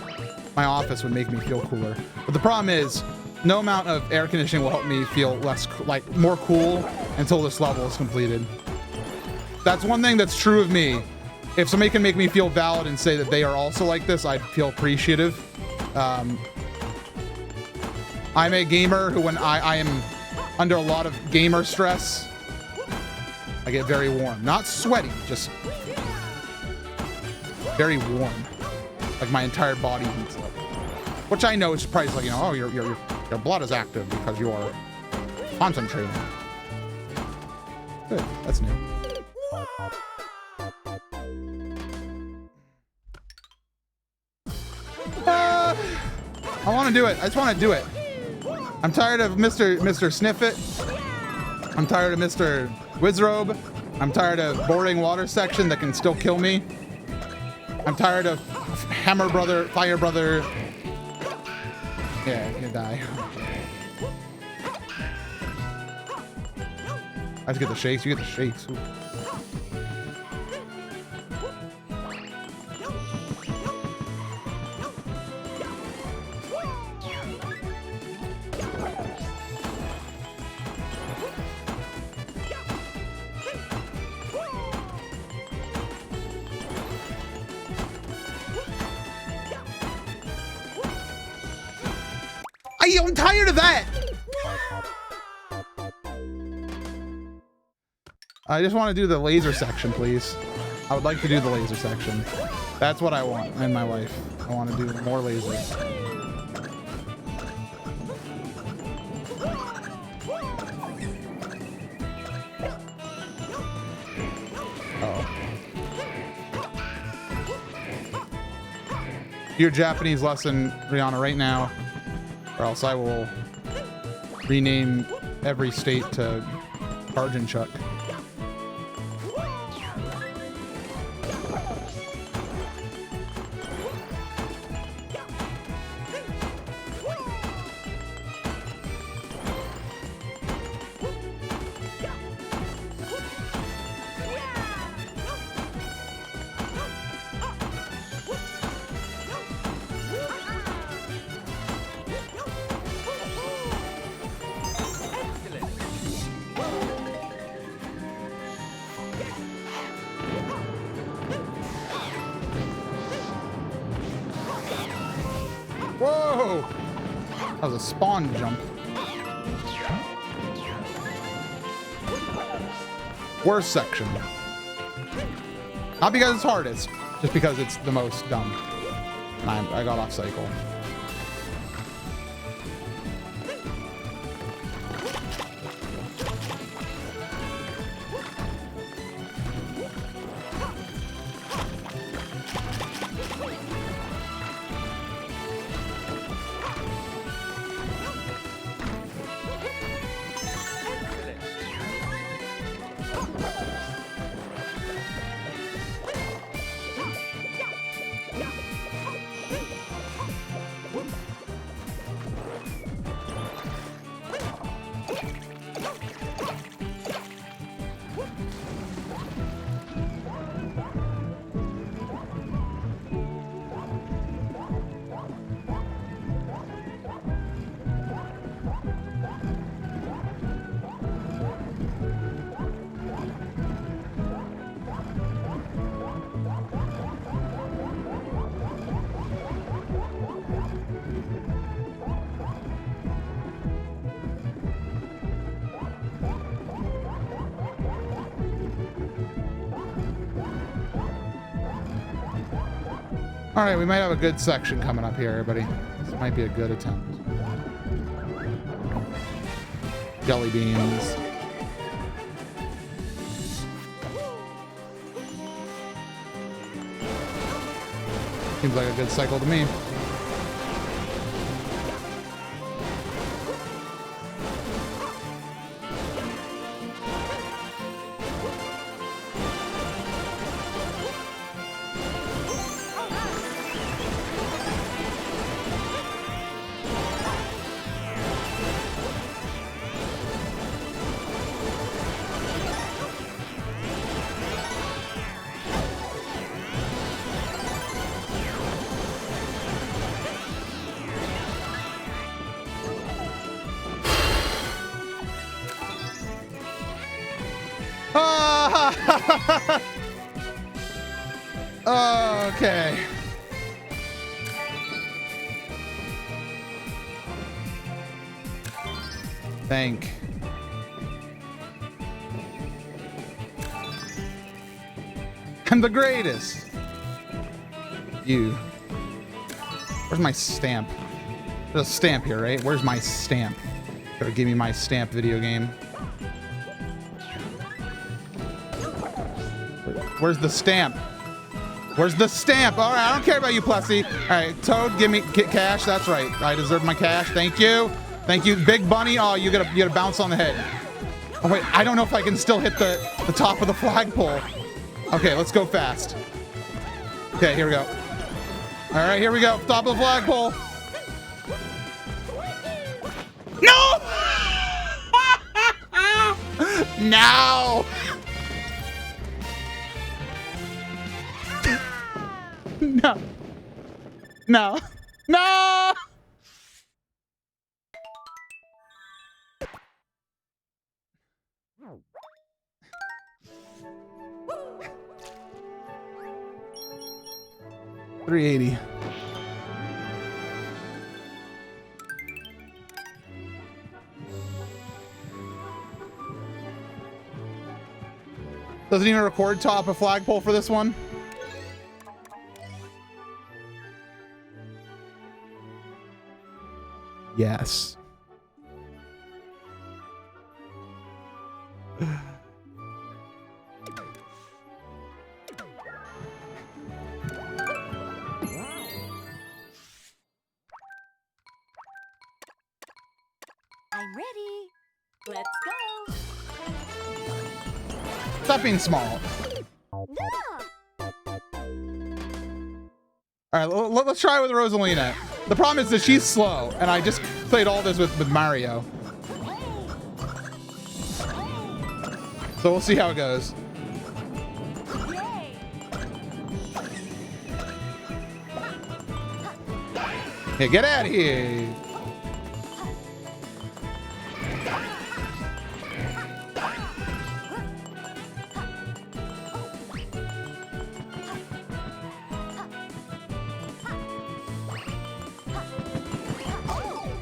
my office would make me feel cooler. But the problem is, no amount of air conditioning will help me feel less, like, more cool until this level is completed. That's one thing that's true of me. If somebody can make me feel valid and say that they are also like this, I'd feel appreciative. I'm a gamer who, when I am under a lot of gamer stress, I get very warm. Not sweaty, just very warm. Like my entire body heats up. Which I know is probably like, you know, oh, your blood is active because you are concentrating. Good, that's new. I want to do it. I just want to do it. I'm tired of Mr. Sniffit. I'm tired of Mr. Wizrobe. I'm tired of boring water section that can still kill me. I'm tired of Hammer Brother, Fire Brother. Yeah, you die. I just get the shakes. You get the shakes. Ooh. I'm tired of that. I just want to do the laser section, please. I would like to do the laser section. That's what I want in my life. I want to do more lasers. Your Japanese lesson, Rihanna, right now, or else I will rename every state to Arjunchuk. Whoa! That was a spawn jump. Worst section. Not because it's hardest, just because it's the most dumb. And I got off cycle. All right, we might have a good section coming up here, everybody. This might be a good attempt. Jelly beans. Seems like a good cycle to me. Okay. Thank. I'm the greatest. You. Where's my stamp? There's a stamp here, right? Where's my stamp? Gotta give me my stamp, video game. Where's the stamp? Where's the stamp? All right, I don't care about you, Plessy. All right, Toad, give me cash. That's right. I deserve my cash. Thank you. Thank you, Big Bunny. Oh, you gotta bounce on the head. Oh wait, I don't know if I can still hit the top of the flagpole. Okay, let's go fast. Okay, here we go. All right, here we go. Top of the flagpole. No! No! No. No. No! $380. Doesn't even record top of flagpole for this one. Yes. I'm ready. Let's go. Stop being small. All right, let's try with Rosalina. The problem is that she's slow, and I just played all this with Mario. So we'll see how it goes. Hey, get out of here.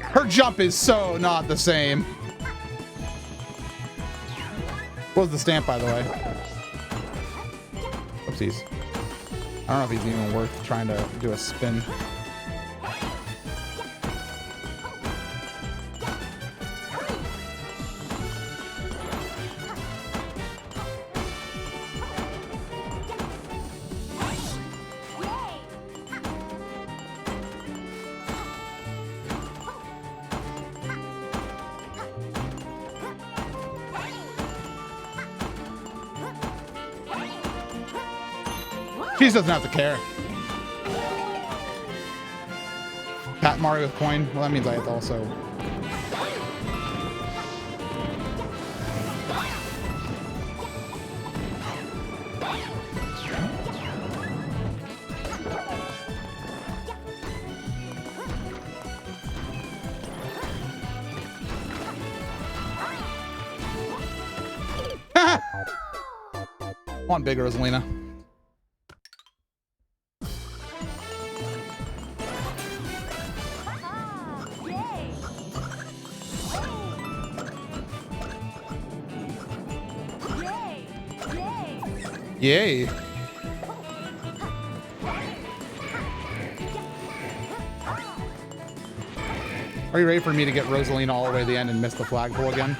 Her jump is so not the same. What was the stamp, by the way? Oopsies. I don't know if he's even worth trying to do a spin. She doesn't have to care. Pat Mario with coin. Well, that means I have to also. Come on, big Rosalina. Yay. Are you ready for me to get Rosalina all the way to the end and miss the flagpole again?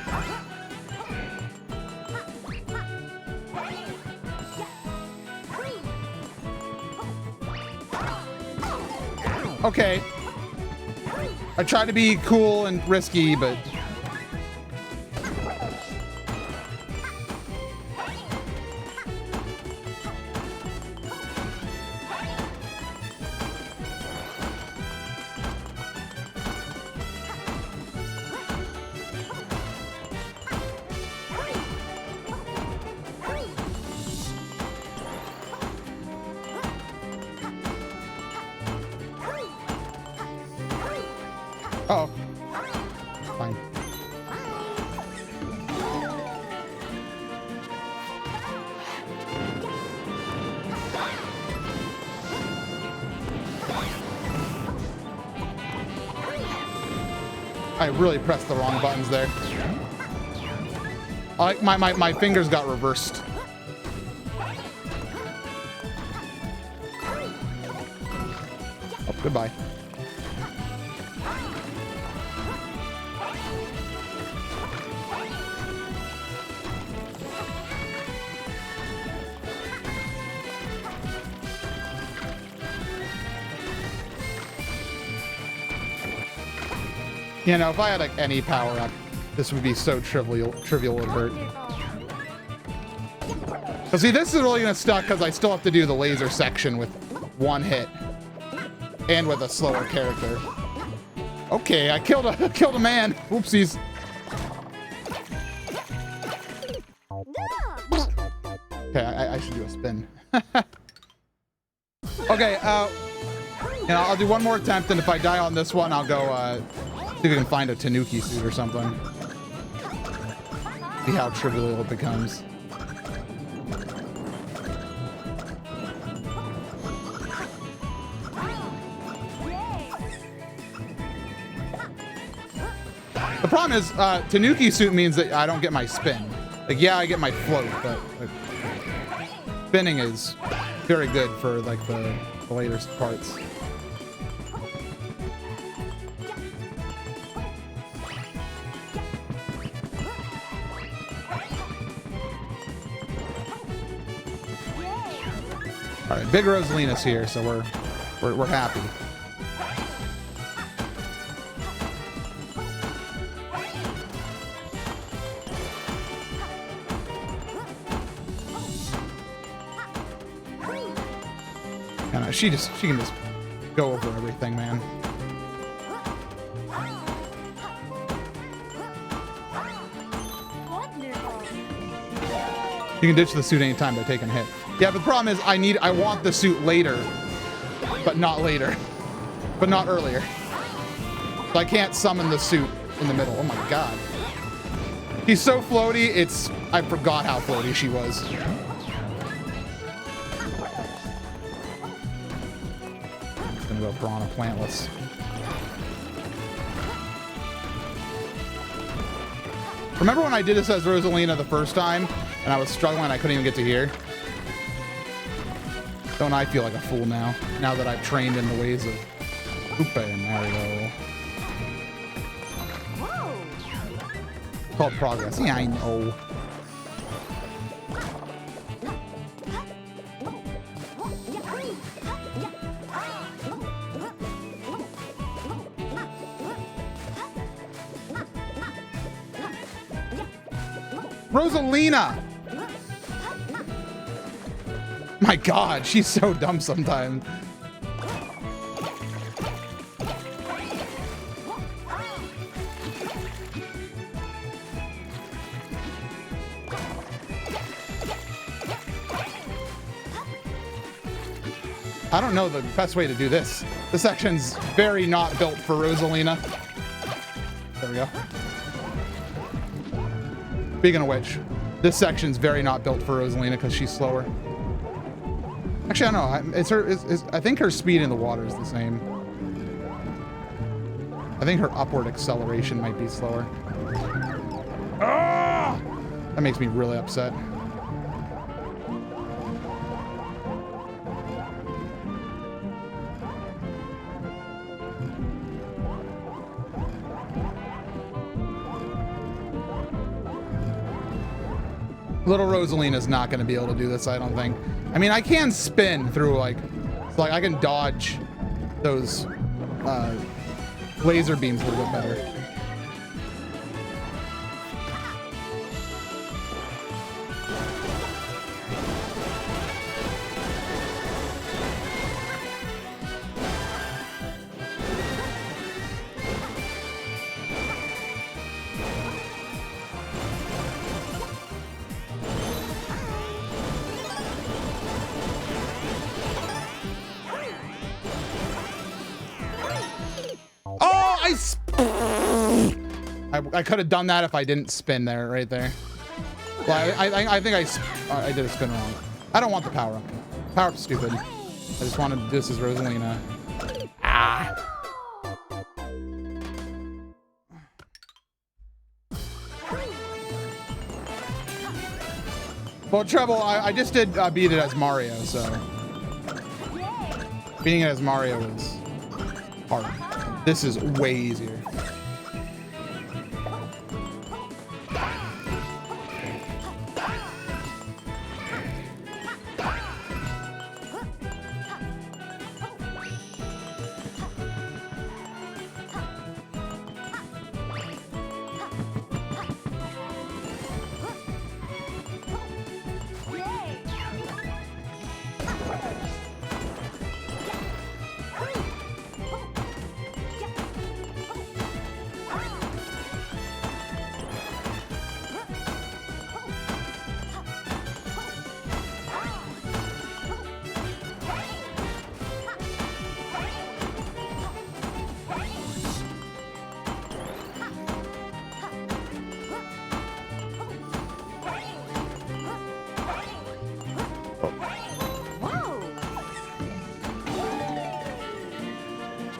Okay. I tried to be cool and risky, but... Oh. Fine. I really pressed the wrong buttons there. My fingers got reversed. Oh, goodbye. You know, if I had like any power up, this would be so trivial it hurt. But see, this is really gonna suck because I still have to do the laser section with one hit and with a slower character. Okay, I killed a man. Oopsies. Okay, I should do a spin. Okay, you know, I'll do one more attempt, and if I die on this one, I'll go see if we can find a Tanuki suit or something. See how trivial it becomes. The problem is, Tanuki suit means that I don't get my spin. Like, yeah, I get my float, but like, spinning is very good for like the later parts. All right, Big Rosalina's here, so we're happy. And she can just go over everything, man. You can ditch the suit anytime by taking a hit. Yeah, but the problem is I want the suit later, but not later, but not earlier. So I can't summon the suit in the middle. Oh my god. He's so floaty, I forgot how floaty she was. I'm gonna go Piranha Plantless. Remember when I did this as Rosalina the first time, and I was struggling, I couldn't even get to here? Don't I feel like a fool now that I've trained in the ways of Koopa and Mario? Whoa. Called progress. Yeah, I know. Rosalina! My god, she's so dumb sometimes. I don't know the best way to do this. This section's very not built for Rosalina. There we go. Speaking of which, this section's very not built for Rosalina because she's slower. Actually, I don't know. I think her speed in the water is the same. I think her upward acceleration might be slower. Ah! That makes me really upset. Little Rosalina's not going to be able to do this, I don't think. I mean, I can spin through, like I can dodge those laser beams a little bit better. I could have done that if I didn't spin there, right there. Well, I think I did a spin wrong. I don't want the power up. Power up's stupid. I just wanted this as Rosalina. Ah. Well, Treble, I just did beat it as Mario, so beating it as Mario is hard. This is way easier.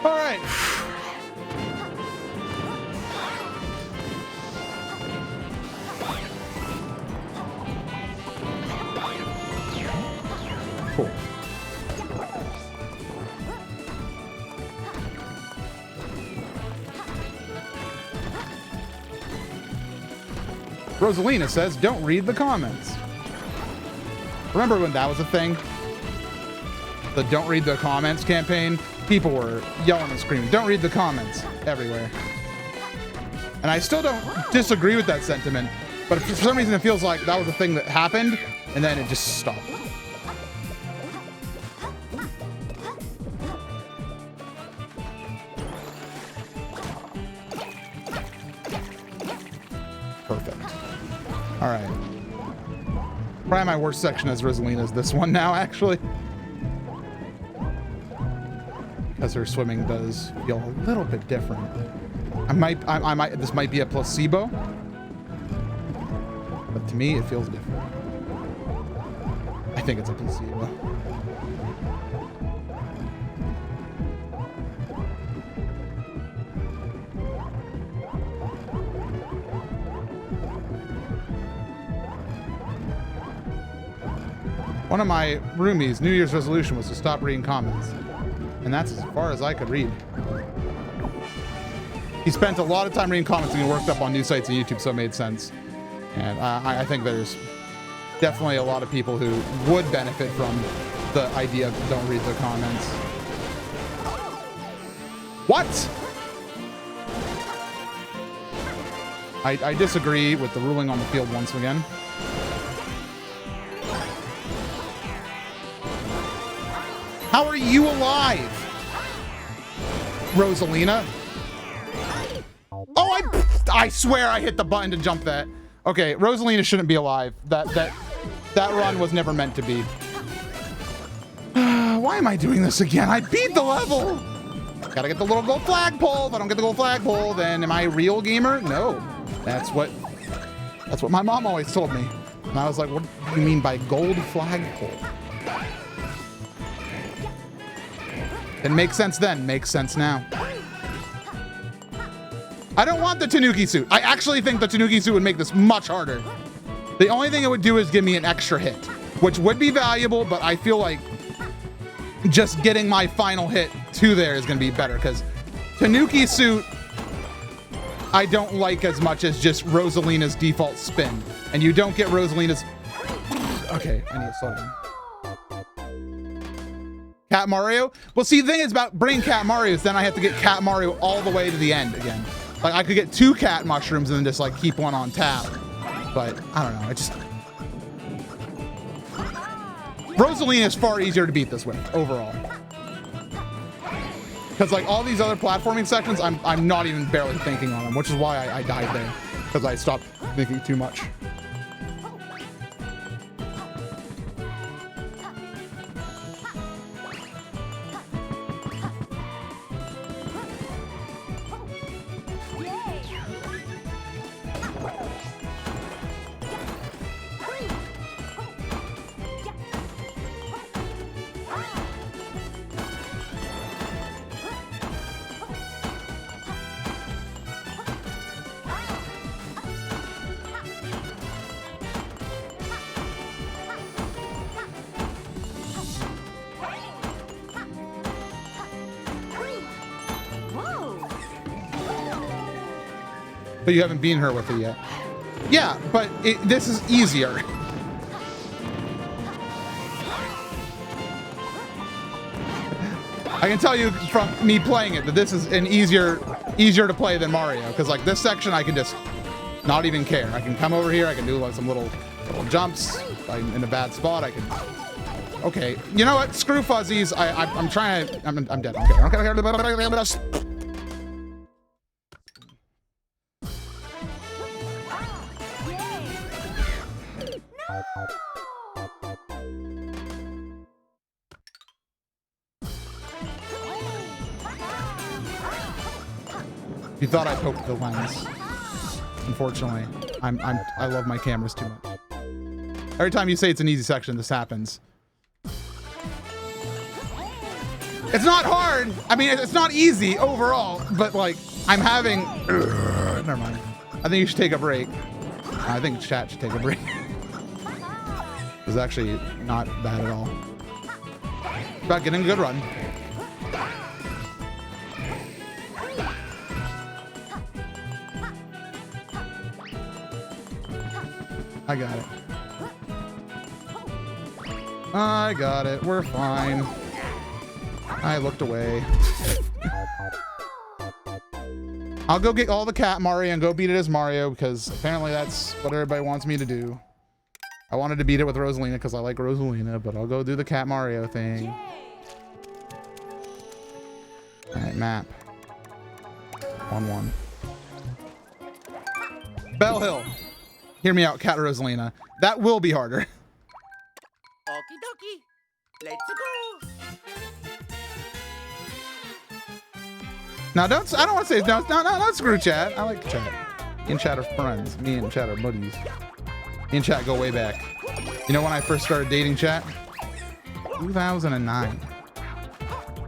All right. Cool. Rosalina says, don't read the comments. Remember when that was a thing? The don't read the comments campaign? People were yelling and screaming, don't read the comments everywhere. And I still don't disagree with that sentiment, but for some reason it feels like that was a thing that happened and then it just stopped. Perfect. All right. Probably my worst section as Rosalina is this one now, actually. Because her swimming does feel a little bit different. This might be a placebo, but to me it feels different. I think it's a placebo. One of my roomies' New Year's resolution was to stop reading comments. And that's as far as I could read. He spent a lot of time reading comments and he worked up on news sites and YouTube, so it made sense. And I think there's definitely a lot of people who would benefit from the idea of don't read the comments. What? I disagree with the ruling on the field once again. How are you alive, Rosalina? Oh, I swear I hit the button to jump that. Okay, Rosalina shouldn't be alive. That run was never meant to be. Why am I doing this again? I beat the level. Gotta get the little gold flagpole. If I don't get the gold flagpole, then am I a real gamer? No. That's what my mom always told me. And I was like, what do you mean by gold flagpole? It makes sense then, makes sense now. I don't want the Tanuki suit. I actually think the Tanuki suit would make this much harder. The only thing it would do is give me an extra hit, which would be valuable, but I feel like just getting my final hit to there is gonna be better, because Tanuki suit, I don't like as much as just Rosalina's default spin. And you don't get Rosalina's... Okay, I need to slow down. Cat Mario? Well, see, the thing is about bringing Cat Mario is then I have to get Cat Mario all the way to the end again. Like, I could get 2 cat mushrooms and then just, like, keep one on tap. But, I don't know, Rosalina is far easier to beat this with, overall. Because, like, all these other platforming sections, I'm not even barely thinking on them, which is why I died there. Because I stopped thinking too much. But you haven't beaten her with it yet. Yeah, but this is easier. I can tell you from me playing it that this is an easier to play than Mario, because like this section I can just not even care. I can come over here, I can do like some little jumps. If I'm in a bad spot, I can. Okay, you know what? Screw fuzzies. I'm trying to. I'm dead. Okay. You thought I poked the lens. Unfortunately, I love my cameras too much. Every time you say it's an easy section, this happens. It's not hard. I mean, it's not easy overall, but like I'm having. Never mind. I think you should take a break. I think chat should take a break. It was actually not bad at all. About getting a good run. I got it. I got it. We're fine. I looked away. I'll go get all the cat Mario and go beat it as Mario because apparently that's what everybody wants me to do. I wanted to beat it with Rosalina because I like Rosalina, but I'll go do the cat Mario thing. All right, map. 1-1. Bell Hill. Hear me out, Cat Rosalina. That will be harder. Okie dokie. Let's go. Now, I don't want to say no, screw chat. I like chat. Me and chat are friends. Me and chat are buddies. Me and chat go way back. You know when I first started dating chat? 2009.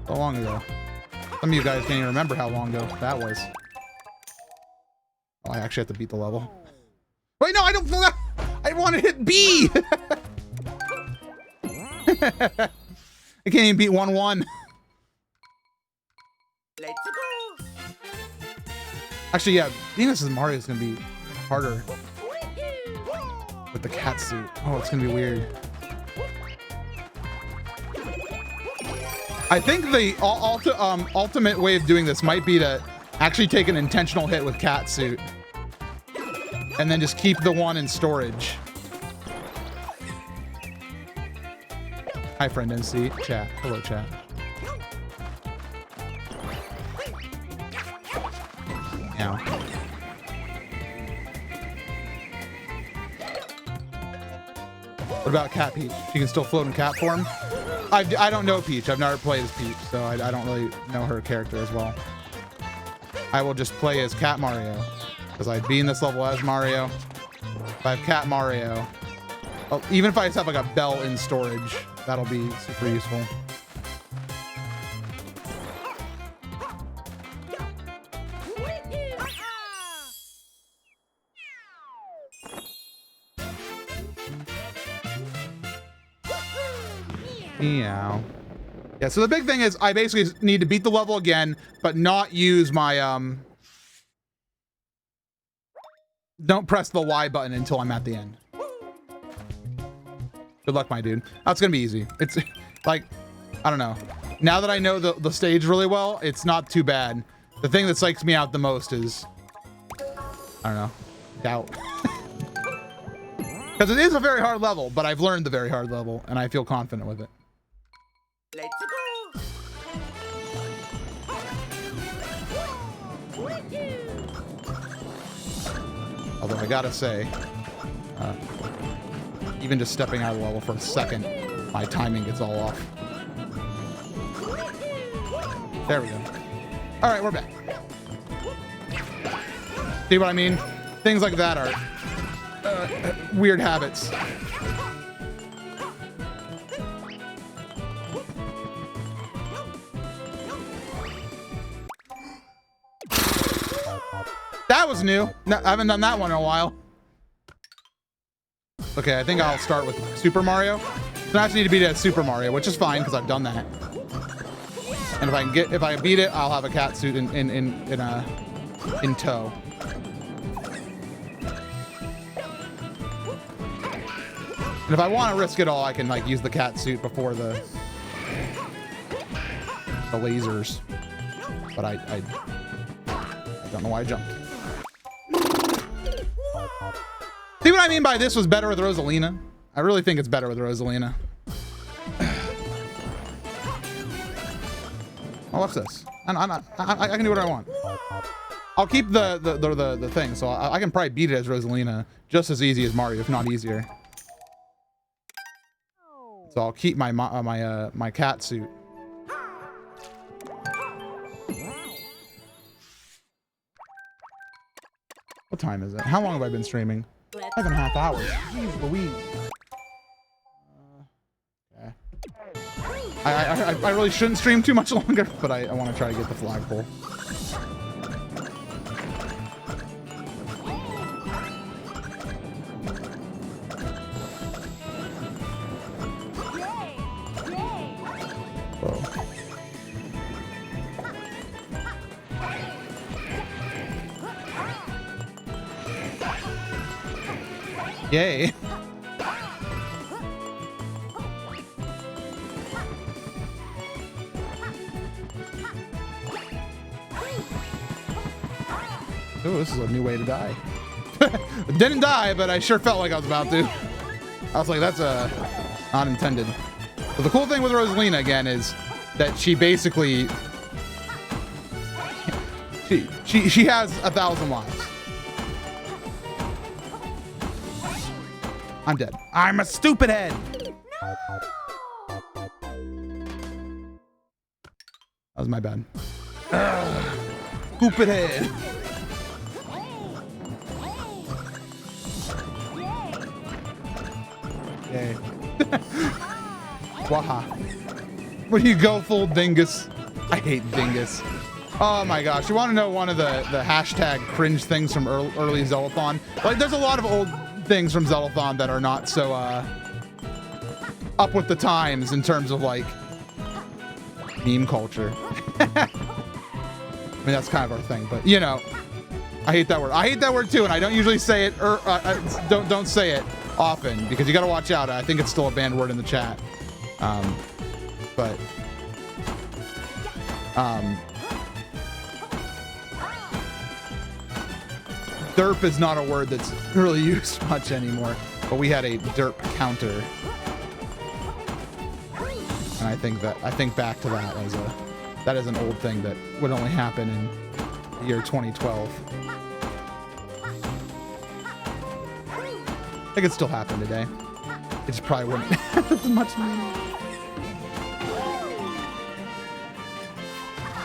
So long ago. Some of you guys can't even remember how long ago that was. Oh, I actually have to beat the level. Wait, no, I don't. I want to hit B. I can't even beat 1-1. Let's go. Actually, yeah, Venus as Mario is gonna be harder with the cat suit. Oh, it's gonna be weird. I think the ultimate way of doing this might be to actually take an intentional hit with cat suit. And then just keep the one in storage. Hi, friend NC. Chat. Hello, chat. Now. What about Cat Peach? She can still float in cat form? I don't know Peach. I've never played as Peach, so I don't really know her character as well. I will just play as Cat Mario. Because I'd be in this level as Mario. If I have Cat Mario. Oh, even if I just have like a bell in storage, that'll be super useful. Meow. Yeah, so the big thing is I basically need to beat the level again, but not use my don't press the Y button until I'm at the end. Good luck, my dude. That's gonna be easy. It's like, I don't know. Now that I know the stage really well, it's not too bad. The thing that psychs me out the most is, I don't know, doubt. Because it is a very hard level, but I've learned the very hard level, and I feel confident with it. Let's go. Although I gotta say, even just stepping out of the level for a second, my timing gets all off. There we go. All right, we're back. See what I mean? Things like that are weird habits. That was new. No, I haven't done that one in a while. Okay, I think I'll start with Super Mario. So I just need to beat it at Super Mario, which is fine because I've done that. And if I beat it, I'll have a cat suit in tow. And if I want to risk it all, I can like use the cat suit before the lasers. But I don't know why I jumped. See what I mean by this was better with Rosalina? I really think it's better with Rosalina. Oh, what's this? I can do what I want. I'll keep the thing, so I can probably beat it as Rosalina just as easy as Mario, if not easier. So I'll keep my my cat suit. What time is it? How long have I been streaming? 5.5 hours. Jeez Louise. Okay. I really shouldn't stream too much longer, but I want to try to get the flagpole. Whoa. Yay. Ooh, this is a new way to die. Didn't die, but I sure felt like I was about to. I was like, that's not intended. But the cool thing with Rosalina again is that she basically she has 1,000 lives. I'm dead. I'm a stupid head. That was my bad. Stupid head. Yay. Waha. Where do you go, full dingus? I hate dingus. Oh my gosh. You want to know one of the hashtag cringe things from early Zellathon? Like, there's a lot of old things from Zellathon that are not so up with the times in terms of like meme culture. I mean, that's kind of our thing, but you know, I hate that word. I hate that word too, and I don't usually say it or don't say it often because you got to watch out. I think it's still a banned word in the chat. Derp is not a word that's really used much anymore, but we had a derp counter, and I think back to that as that is an old thing that would only happen in the year 2012. I think it still happened today. It just probably wouldn't have as much meaning.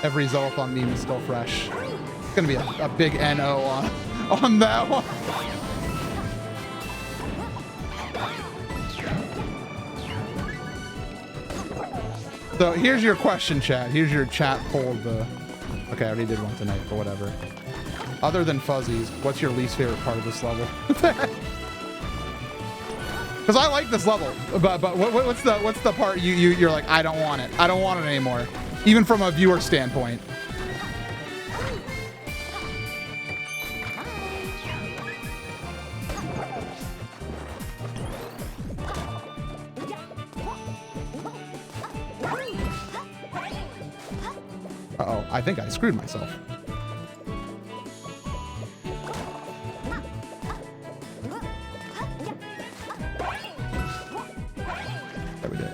Every Zellathon meme is still fresh. It's gonna be a big NO on that one. So here's your question, chat. Here's your chat poll of the... Okay, I already did one tonight, but whatever. Other than fuzzies, what's your least favorite part of this level? Because I like this level, but what's the part you're like, I don't want it. I don't want it anymore, even from a viewer standpoint. Uh-oh, I think I screwed myself. There we did.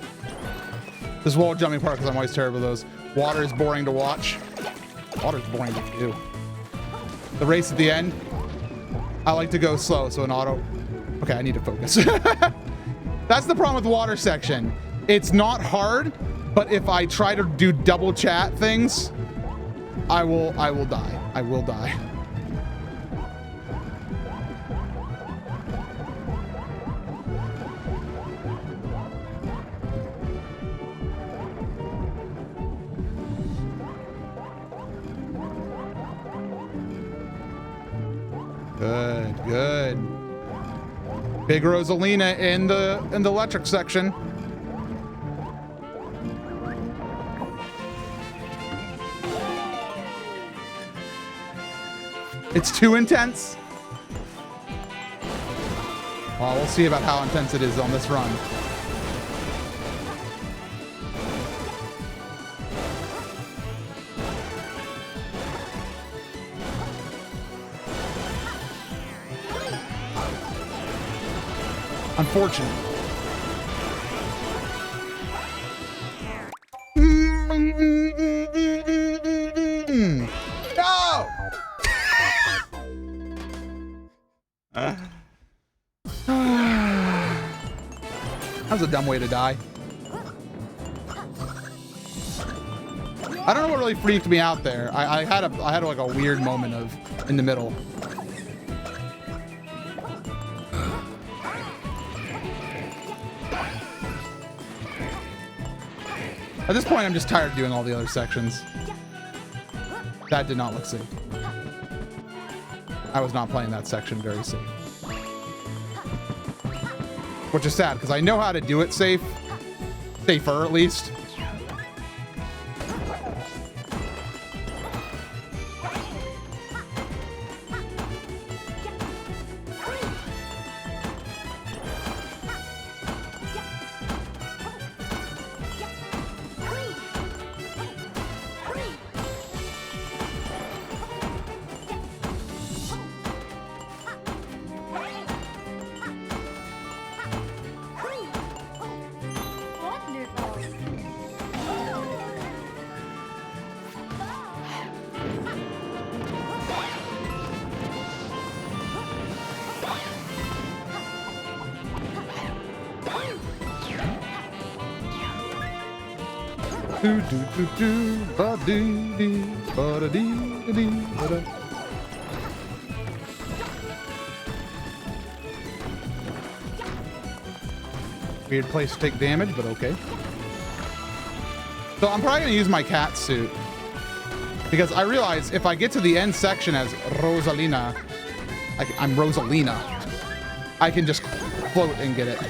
This wall jumping part, because I'm always terrible with those. Water is boring to watch. Water's boring to do. The race at the end, I like to go slow, so an auto... Okay, I need to focus. That's the problem with the water section. It's not hard, but if I try to do double chat things, I will die. I will die. Good, good. Big Rosalina in the electric section. It's too intense. Oh, Well, we'll see about how intense it is on this run. Unfortunate. No! That was a dumb way to die. I don't know what really freaked me out there. I had like a weird moment of in the middle. At this point, I'm just tired of doing all the other sections. That did not look safe. I was not playing that section very safe. Which is sad, because I know how to do it safe. Safer, at least. Weird place to take damage, but okay. So I'm probably gonna use my cat suit because I realize if I get to the end section as Rosalina, I'm Rosalina, I can just float and get it.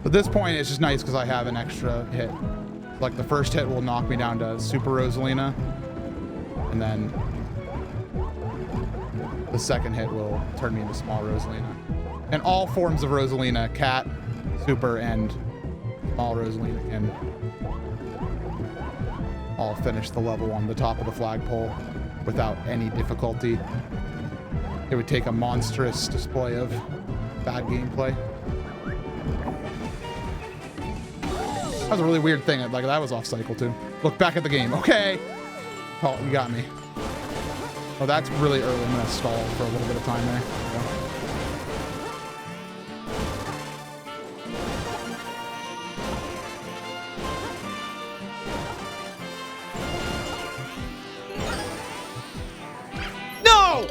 At this point, it's just nice because I have an extra hit. Like the first hit will knock me down to Super Rosalina, and then the second hit will turn me into Small Rosalina. And all forms of Rosalina, Cat, Super, and Small Rosalina, can all finish the level on the top of the flagpole without any difficulty. It would take a monstrous display of bad gameplay. That was a really weird thing. Like, that was off cycle too. Look back at the game. Okay. Oh, you got me. Oh, that's really early. I'm gonna stall for a little bit of time there. No!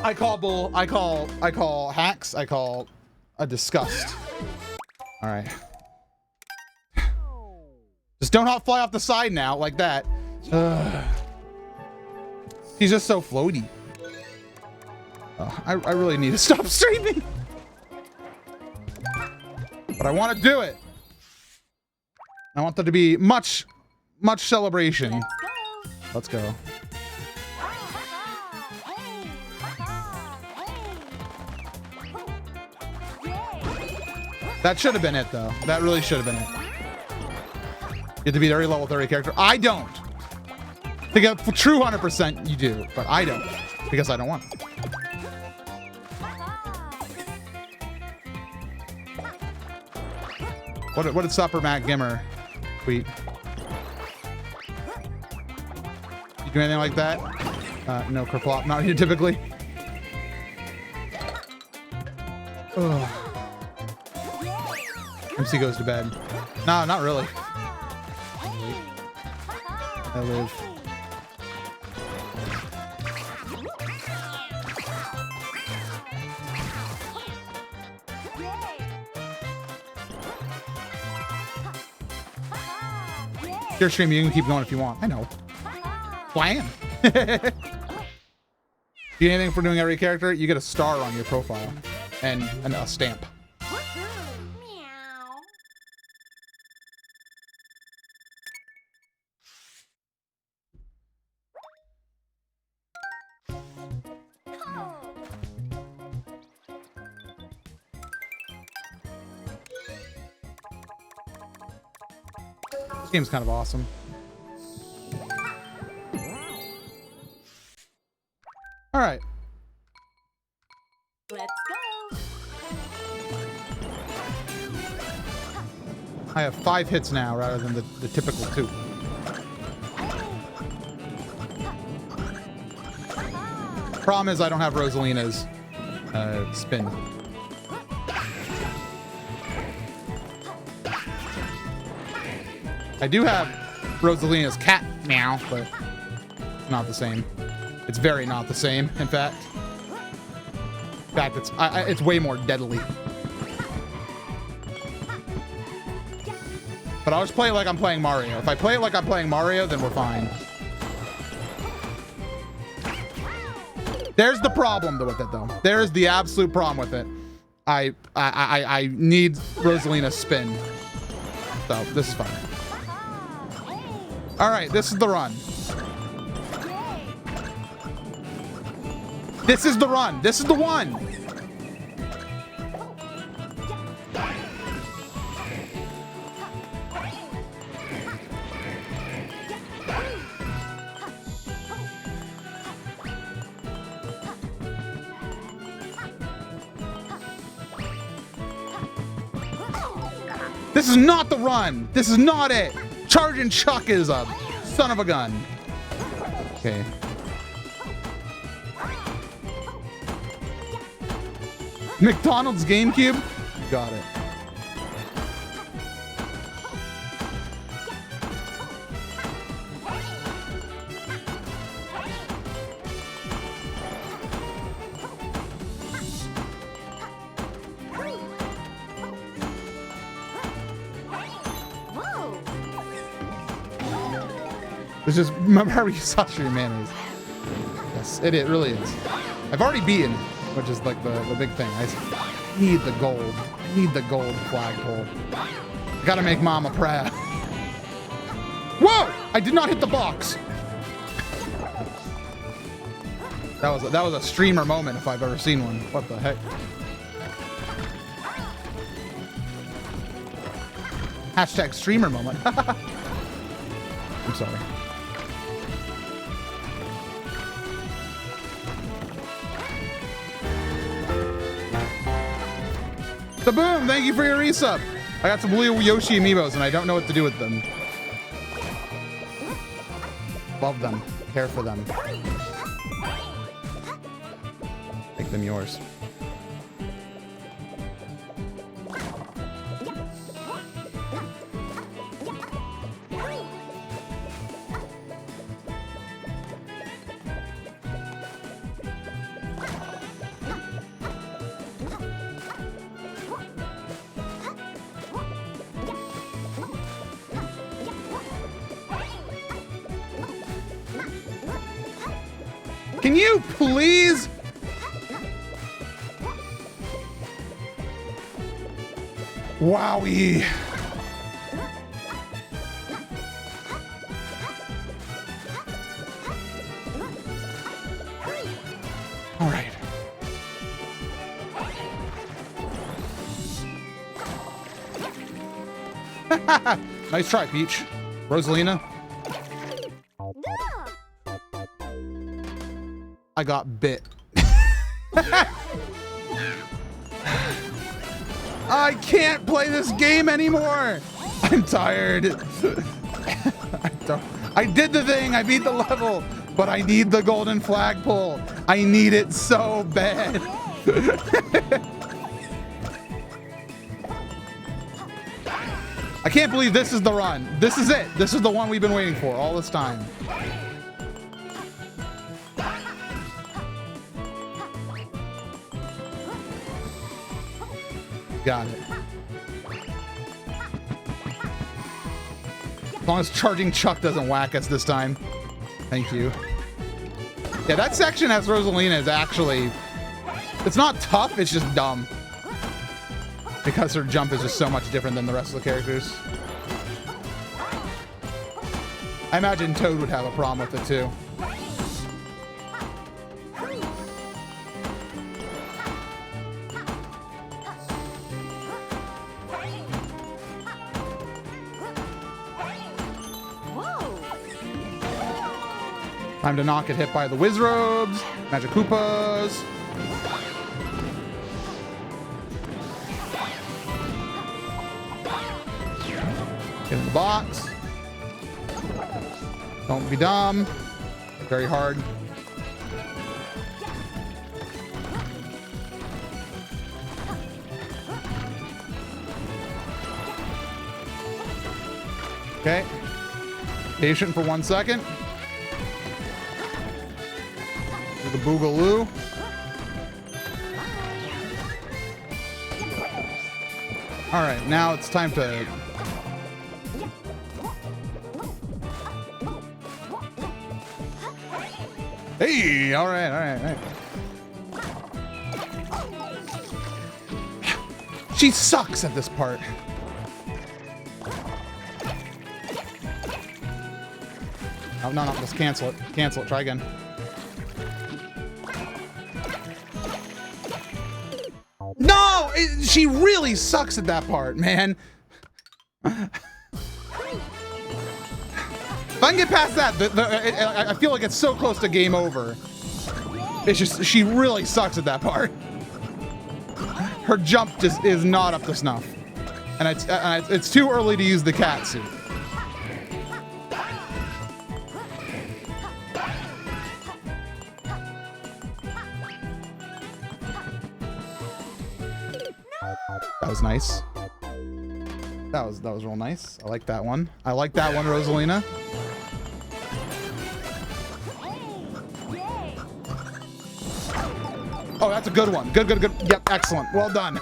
I call bull. I call hacks. I call a disgust. All right. Just don't fly off the side now like that. He's just so floaty. I really need to stop streaming. But I want to do it. I want there to be much celebration. Let's go. That should have been it, though. That really should have been it. You have to be every level 30 character. I don't. To get true 100%, you do, but I don't because I don't want it. What did Supper Matt Gimmer tweet? You do anything like that? No, Kerplop. Not here typically. Ugh. MC goes to bed. No, not really. I live. Your stream, you can keep going if you want. I know. Blam. Do anything for doing every character, you get a star on your profile and a stamp. Meow. This game's kind of awesome. All right. Let's go. I have 5 hits now rather than the typical 2. Problem is I don't have Rosalina's spin. I do have Rosalina's cat meow, but it's not the same. It's very not the same, in fact. In fact, it's way more deadly. But I'll just play it like I'm playing Mario. If I play it like I'm playing Mario, then we're fine. There's the problem with it, though. There's the absolute problem with it. I need Rosalina's spin. So this is fine. All right, this is the run. This is the run. This is the one. This is not the run. This is not it. Charging Chuck is a son of a gun. Okay. McDonald's GameCube? Got it. This is, remember how you saw your mayonnaise? Yes, it really is. I've already beaten, which is like the big thing. I need the gold. I need the gold flagpole. I gotta make Mama proud. Whoa! I did not hit the box. That was a streamer moment if I've ever seen one. What the heck? Hashtag streamer moment. I'm sorry. The Boom, thank you for your resub. I got some blue Yoshi amiibos and I don't know what to do with them. Love them. Care for them. Make them yours. Can you please? Wowie. All right. Nice try, Peach. Rosalina. I got bit. I can't play this game anymore. I'm tired. I did the thing. I beat the level, but I need the golden flagpole. I need it so bad. I can't believe this is the run. This is it. This is the one we've been waiting for all this time. Got it. As long as Charging Chuck doesn't whack us this time. Thank you. Yeah, that section as Rosalina is actually... It's not tough, it's just dumb. Because her jump is just so much different than the rest of the characters. I imagine Toad would have a problem with it too. Time to not get hit by the Wizrobes, Magic Koopas. Get in the box. Don't be dumb. Very hard. Okay. Patient for 1 second. Do the Boogaloo. All right, now it's time to... Hey, all right. She sucks at this part. Oh, no, just cancel it. Cancel it, try again. No, she really sucks at that part, man. If I can get past that, I feel like it's so close to game over. It's just, she really sucks at that part. Her jump just is not up to snuff. And it's too early to use the cat suit. That was nice. That was real nice. I like that one. I like that one, Rosalina. Oh, that's a good one. Good. Yep, excellent. Well done.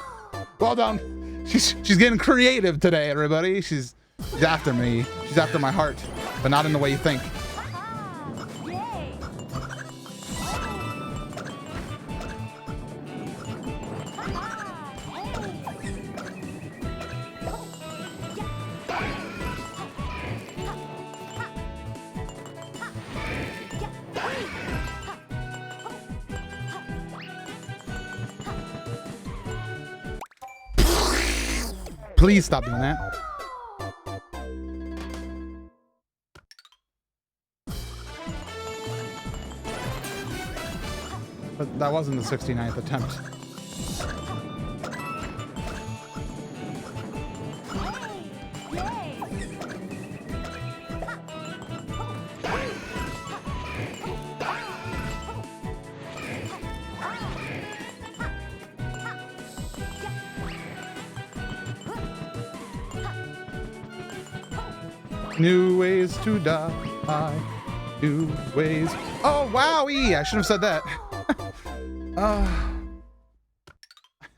Well done. She's getting creative today, everybody. She's after me. She's after my heart, but not in the way you think. Please stop doing that. But that wasn't the 69th attempt. New ways to die. New ways. Oh, wowie! I should have said that.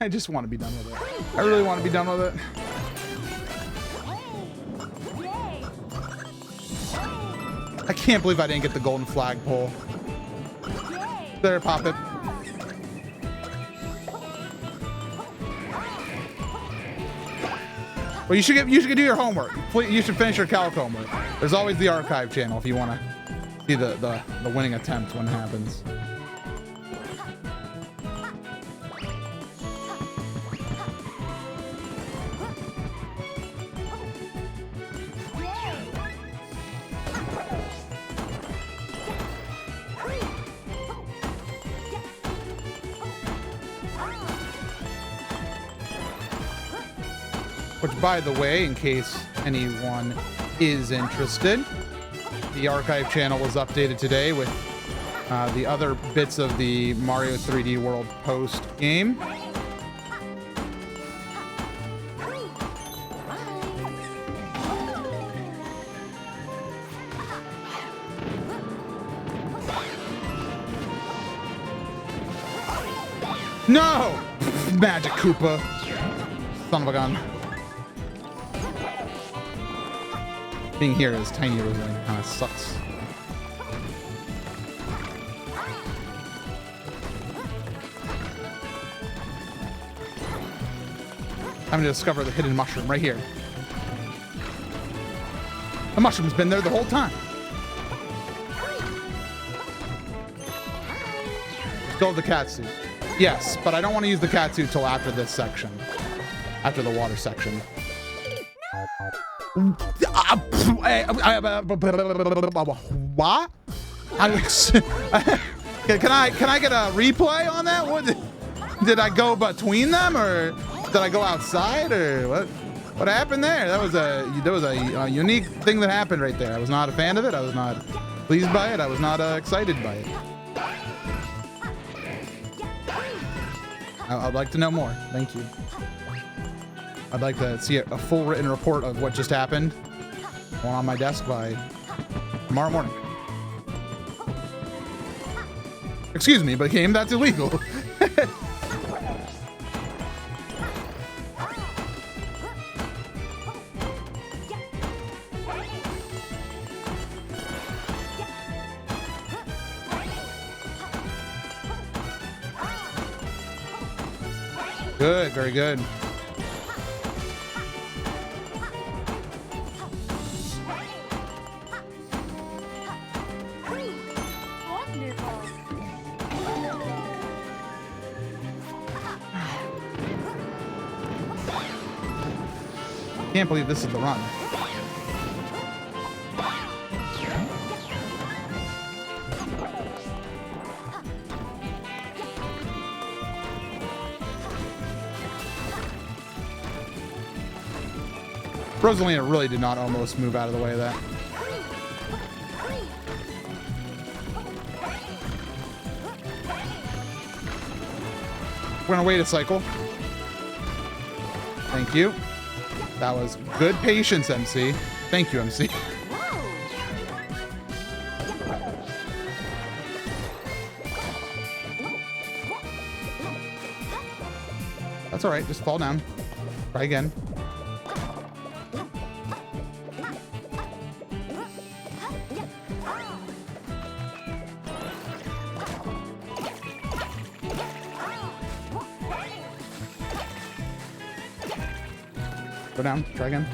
I just want to be done with it. I really want to be done with it. I can't believe I didn't get the golden flagpole. There, pop it. Well, you should do your homework. You should finish your calc homework. There's always the archive channel if you want to see the winning attempt when it happens. Which, by the way, in case anyone is interested, the archive channel was updated today with the other bits of the Mario 3D World post game. No! Magic Koopa. Son of a gun. Being here is tiny originally kind of sucks. I'm gonna discover the hidden mushroom right here. The mushroom's been there the whole time. Still have the cat suit. Yes, but I don't want to use the cat suit till after this section. After the water section. What? Can I get a replay on that? What did I go between them, or did I go outside, or what happened there? That was a unique thing that happened right there. I was not a fan of it. I was not pleased by it. I was not excited by it. I'd like to know more. Thank you. I'd like to see a full written report of what just happened on my desk by tomorrow morning. Excuse me, but game, that's illegal. Good, very good. Can't believe this is the run. Rosalina really did not almost move out of the way of that. We're gonna wait a cycle. Thank you. That was good patience, MC. Thank you, MC. That's all right. Just fall down. Try again. Go down. Try again.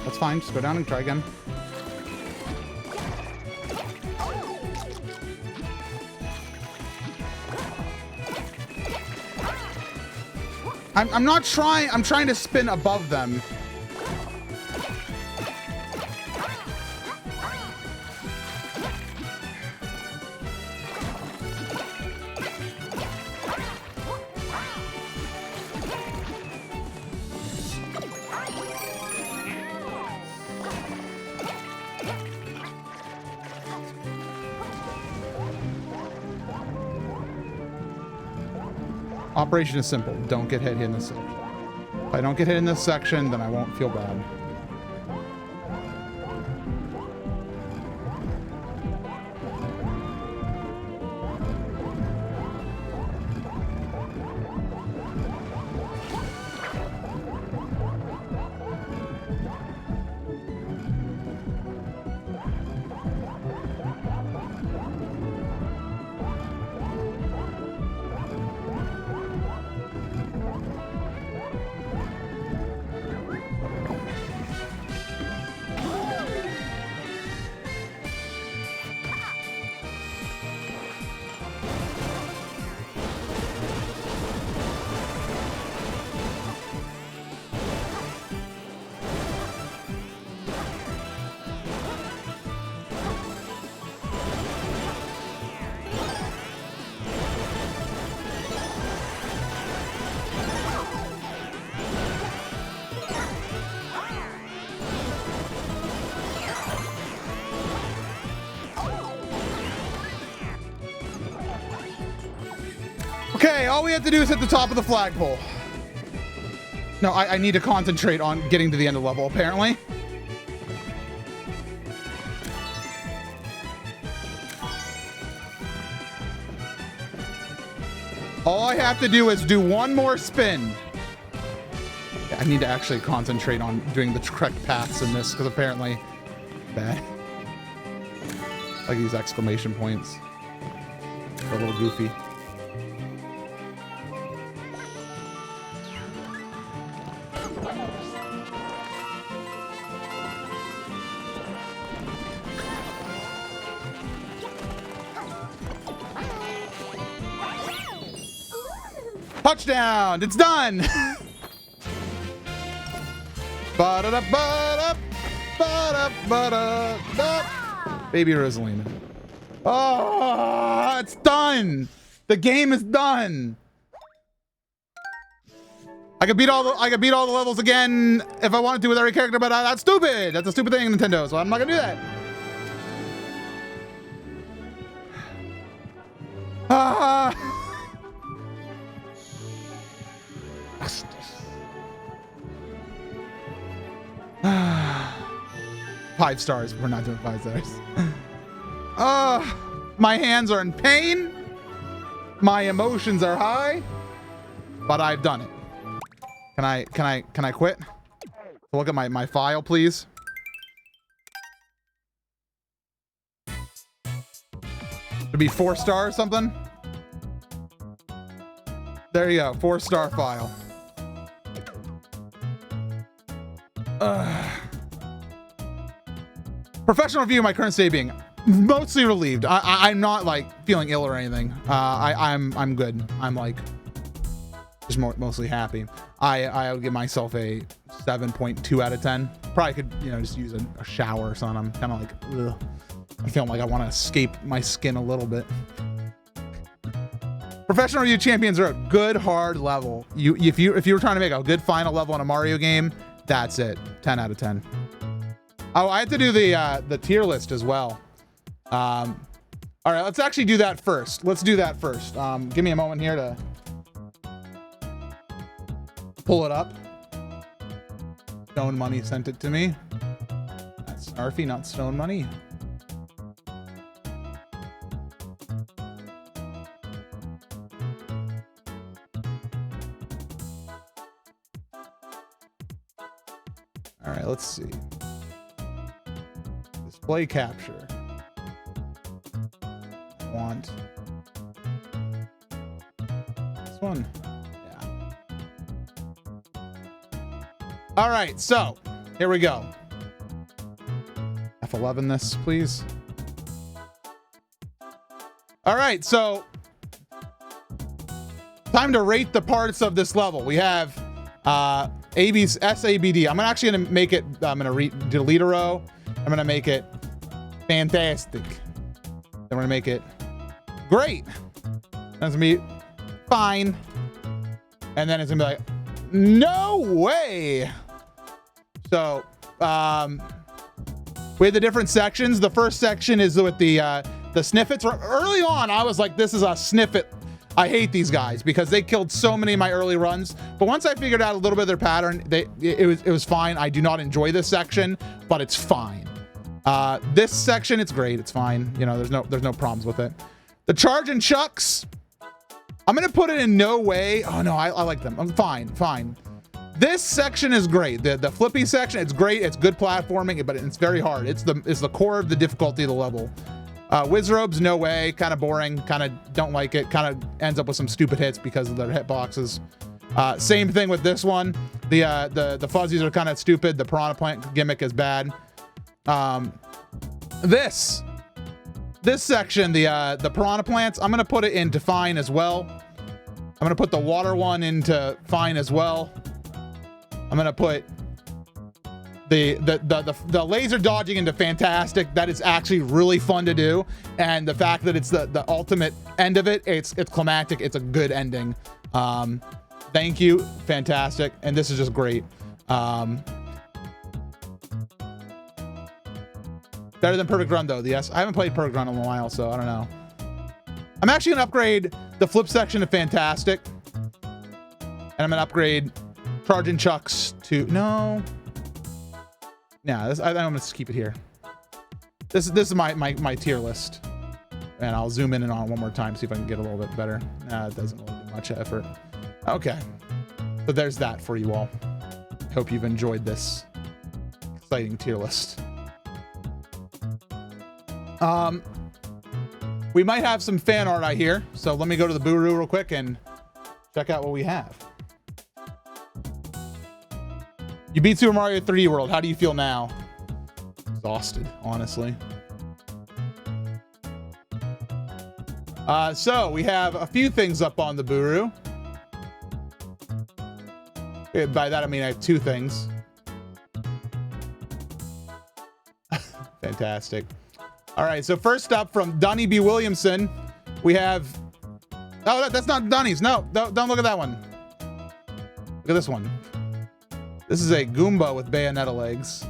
That's fine. Just go down and try again. I'm not trying. I'm trying to spin above them. Operation is simple. Don't get hit in this section. If I don't get hit in this section, then I won't feel bad. Okay, all we have to do is hit the top of the flagpole. No, I need to concentrate on getting to the end of the level, apparently. All I have to do is do one more spin. I need to actually concentrate on doing the correct paths in this, because apparently bad. Like these exclamation points. They're a little goofy. Touchdown! It's done! Ba-da-da-ba-da, ba-da-ba-da-da. Baby Rosalina. Oh, it's done! The game is done! I could beat all the levels again if I wanted to with every character, but that's stupid! That's a stupid thing, Nintendo, so I'm not gonna do that. Ah! 5 stars. We're not doing 5 stars. My hands are in pain. My emotions are high, but I've done it. Can I quit? Look at my file, please. Should be 4 star or something. There you go, 4-star file. Professional review of my current state being mostly relieved. I'm not like feeling ill or anything. I'm good. I'm like just mostly happy. I'll give myself a 7.2 out of 10. Probably could, you know, just use a shower or something. I'm kind of like, ugh. I feel like I want to escape my skin a little bit. Professional review champions are a good hard level. If you were trying to make a good final level in a Mario game, that's it. 10 out of 10. Oh, I have to do the tier list as well. All right, let's actually do that first. Let's do that first. Give me a moment here to pull it up. Stone Money sent it to me. That's Snarfy, not Stone Money. All right, let's see. Display capture. I want this one. Yeah. All right, so here we go. F11 this, please. All right, so time to rate the parts of this level. We have AB's SABD. I'm actually gonna make it, I'm gonna delete a row. I'm gonna make it fantastic. Then we're gonna make it great. That's gonna be fine. And then it's gonna be like, no way. So, we have the different sections. The first section is with the sniffets. Early on, I was like, this is a sniffet. I hate these guys because they killed so many of my early runs. But once I figured out a little bit of their pattern, it was fine. I do not enjoy this section, but it's fine. This section, it's great. It's fine. You know, there's no problems with it. The Charge and Chucks, I'm gonna put it in no way. Oh no, I like them. I'm fine. This section is great. The flippy section, it's great. It's good platforming, but it's very hard. It's the core of the difficulty of the level. Wizrobes, no way. Kind of boring. Kind of don't like it. Kind of ends up with some stupid hits because of their hitboxes. Same thing with this one. The fuzzies are kind of stupid. The piranha plant gimmick is bad. This section, the piranha plants, I'm gonna put it into fine as well. I'm gonna put the water one into fine as well. I'm gonna put the laser dodging into fantastic. That is actually really fun to do, and the fact that it's the ultimate end of it, it's climactic. It's a good ending. Thank you, fantastic, and this is just great. Better than Perfect Run though. Yes, I haven't played Perfect Run in a while, so I don't know. I'm actually gonna upgrade the flip section to fantastic, and I'm gonna upgrade Charge and Chucks to no. Yeah, I'm gonna just keep it here. This is my tier list, and I'll zoom in and on one more time, see if I can get a little bit better. Nah, it doesn't really do much effort. Okay. So there's that for you all. Hope you've enjoyed this exciting tier list. We might have some fan art I hear, so let me go to the Buru real quick and check out what we have. You beat Super Mario 3D World. How do you feel now? Exhausted, honestly. So we have a few things up on the Buru. By that I mean I have two things. Fantastic. All right, so first up from Donnie B. Williamson, we have... Oh, that's not Donnie's. No, don't look at that one. Look at this one. This is a Goomba with Bayonetta legs.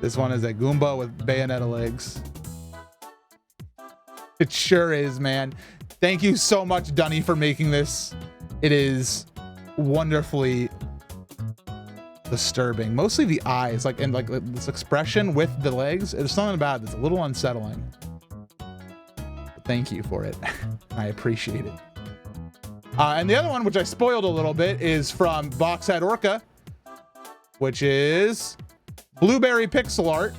This one is a Goomba with Bayonetta legs. It sure is, man. Thank you so much, Dunny, for making this. It is wonderfully disturbing. Mostly the eyes, like, and like this expression with the legs. There's something about it that's a little unsettling. But thank you for it. I appreciate it. And the other one, which I spoiled a little bit, is from Boxhead Orca, which is Blueberry pixel art.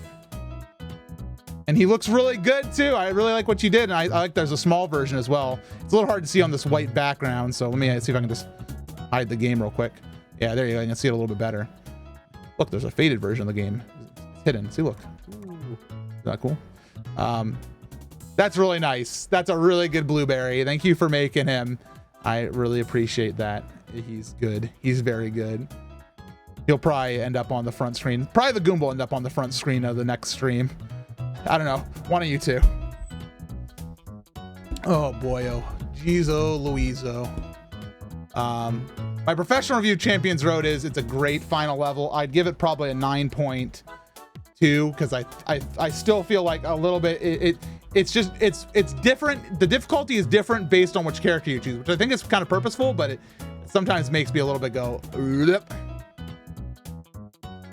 And he looks really good too. I really like what you did. And I like there's a small version as well. It's a little hard to see on this white background. So let me see if I can just hide the game real quick. Yeah, there you go. You can see it a little bit better. Look, there's a faded version of the game. It's hidden. See, look. Ooh. Is that cool? That's really nice. That's a really good Blueberry. Thank you for making him. I really appreciate that. He's good. He's very good. He'll probably end up on the front screen. Probably the Goomba will end up on the front screen of the next stream. I don't know. One of you two. Oh boy, oh. Jeez, oh Louiso. My professional review Champions Road it's a great final level. I'd give it probably a 9.2 because I still feel like a little bit it's different. The difficulty is different based on which character you choose, which I think is kind of purposeful, but it sometimes makes me a little bit go.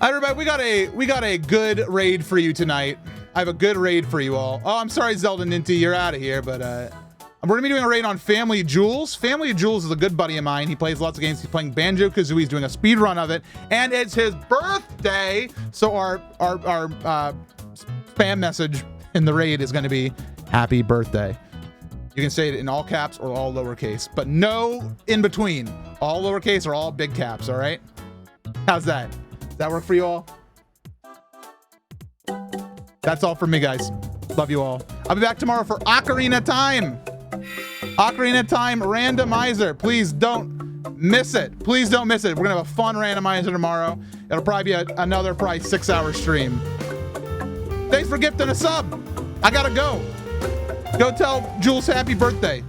Hi everybody, we got a good raid for you tonight. I have a good raid for you all. Oh, I'm sorry, Zelda Ninty, you're out of here, but we're gonna be doing a raid on Family Jewels. Family Jewels is a good buddy of mine. He plays lots of games. He's playing Banjo-Kazooie. He's doing a speed run of it, and it's his birthday. So our spam message in the raid is gonna be "Happy Birthday." You can say it in all caps or all lowercase, but no in between. All lowercase or all big caps. All right? How's that? Does that work for you all? That's all from me, guys. Love you all. I'll be back tomorrow for Ocarina Time. Ocarina Time randomizer. Please don't miss it. Please don't miss it. We're gonna have a fun randomizer tomorrow. It'll probably be another 6-hour stream. Thanks for gifting a sub. I gotta go. Go tell Jules happy birthday.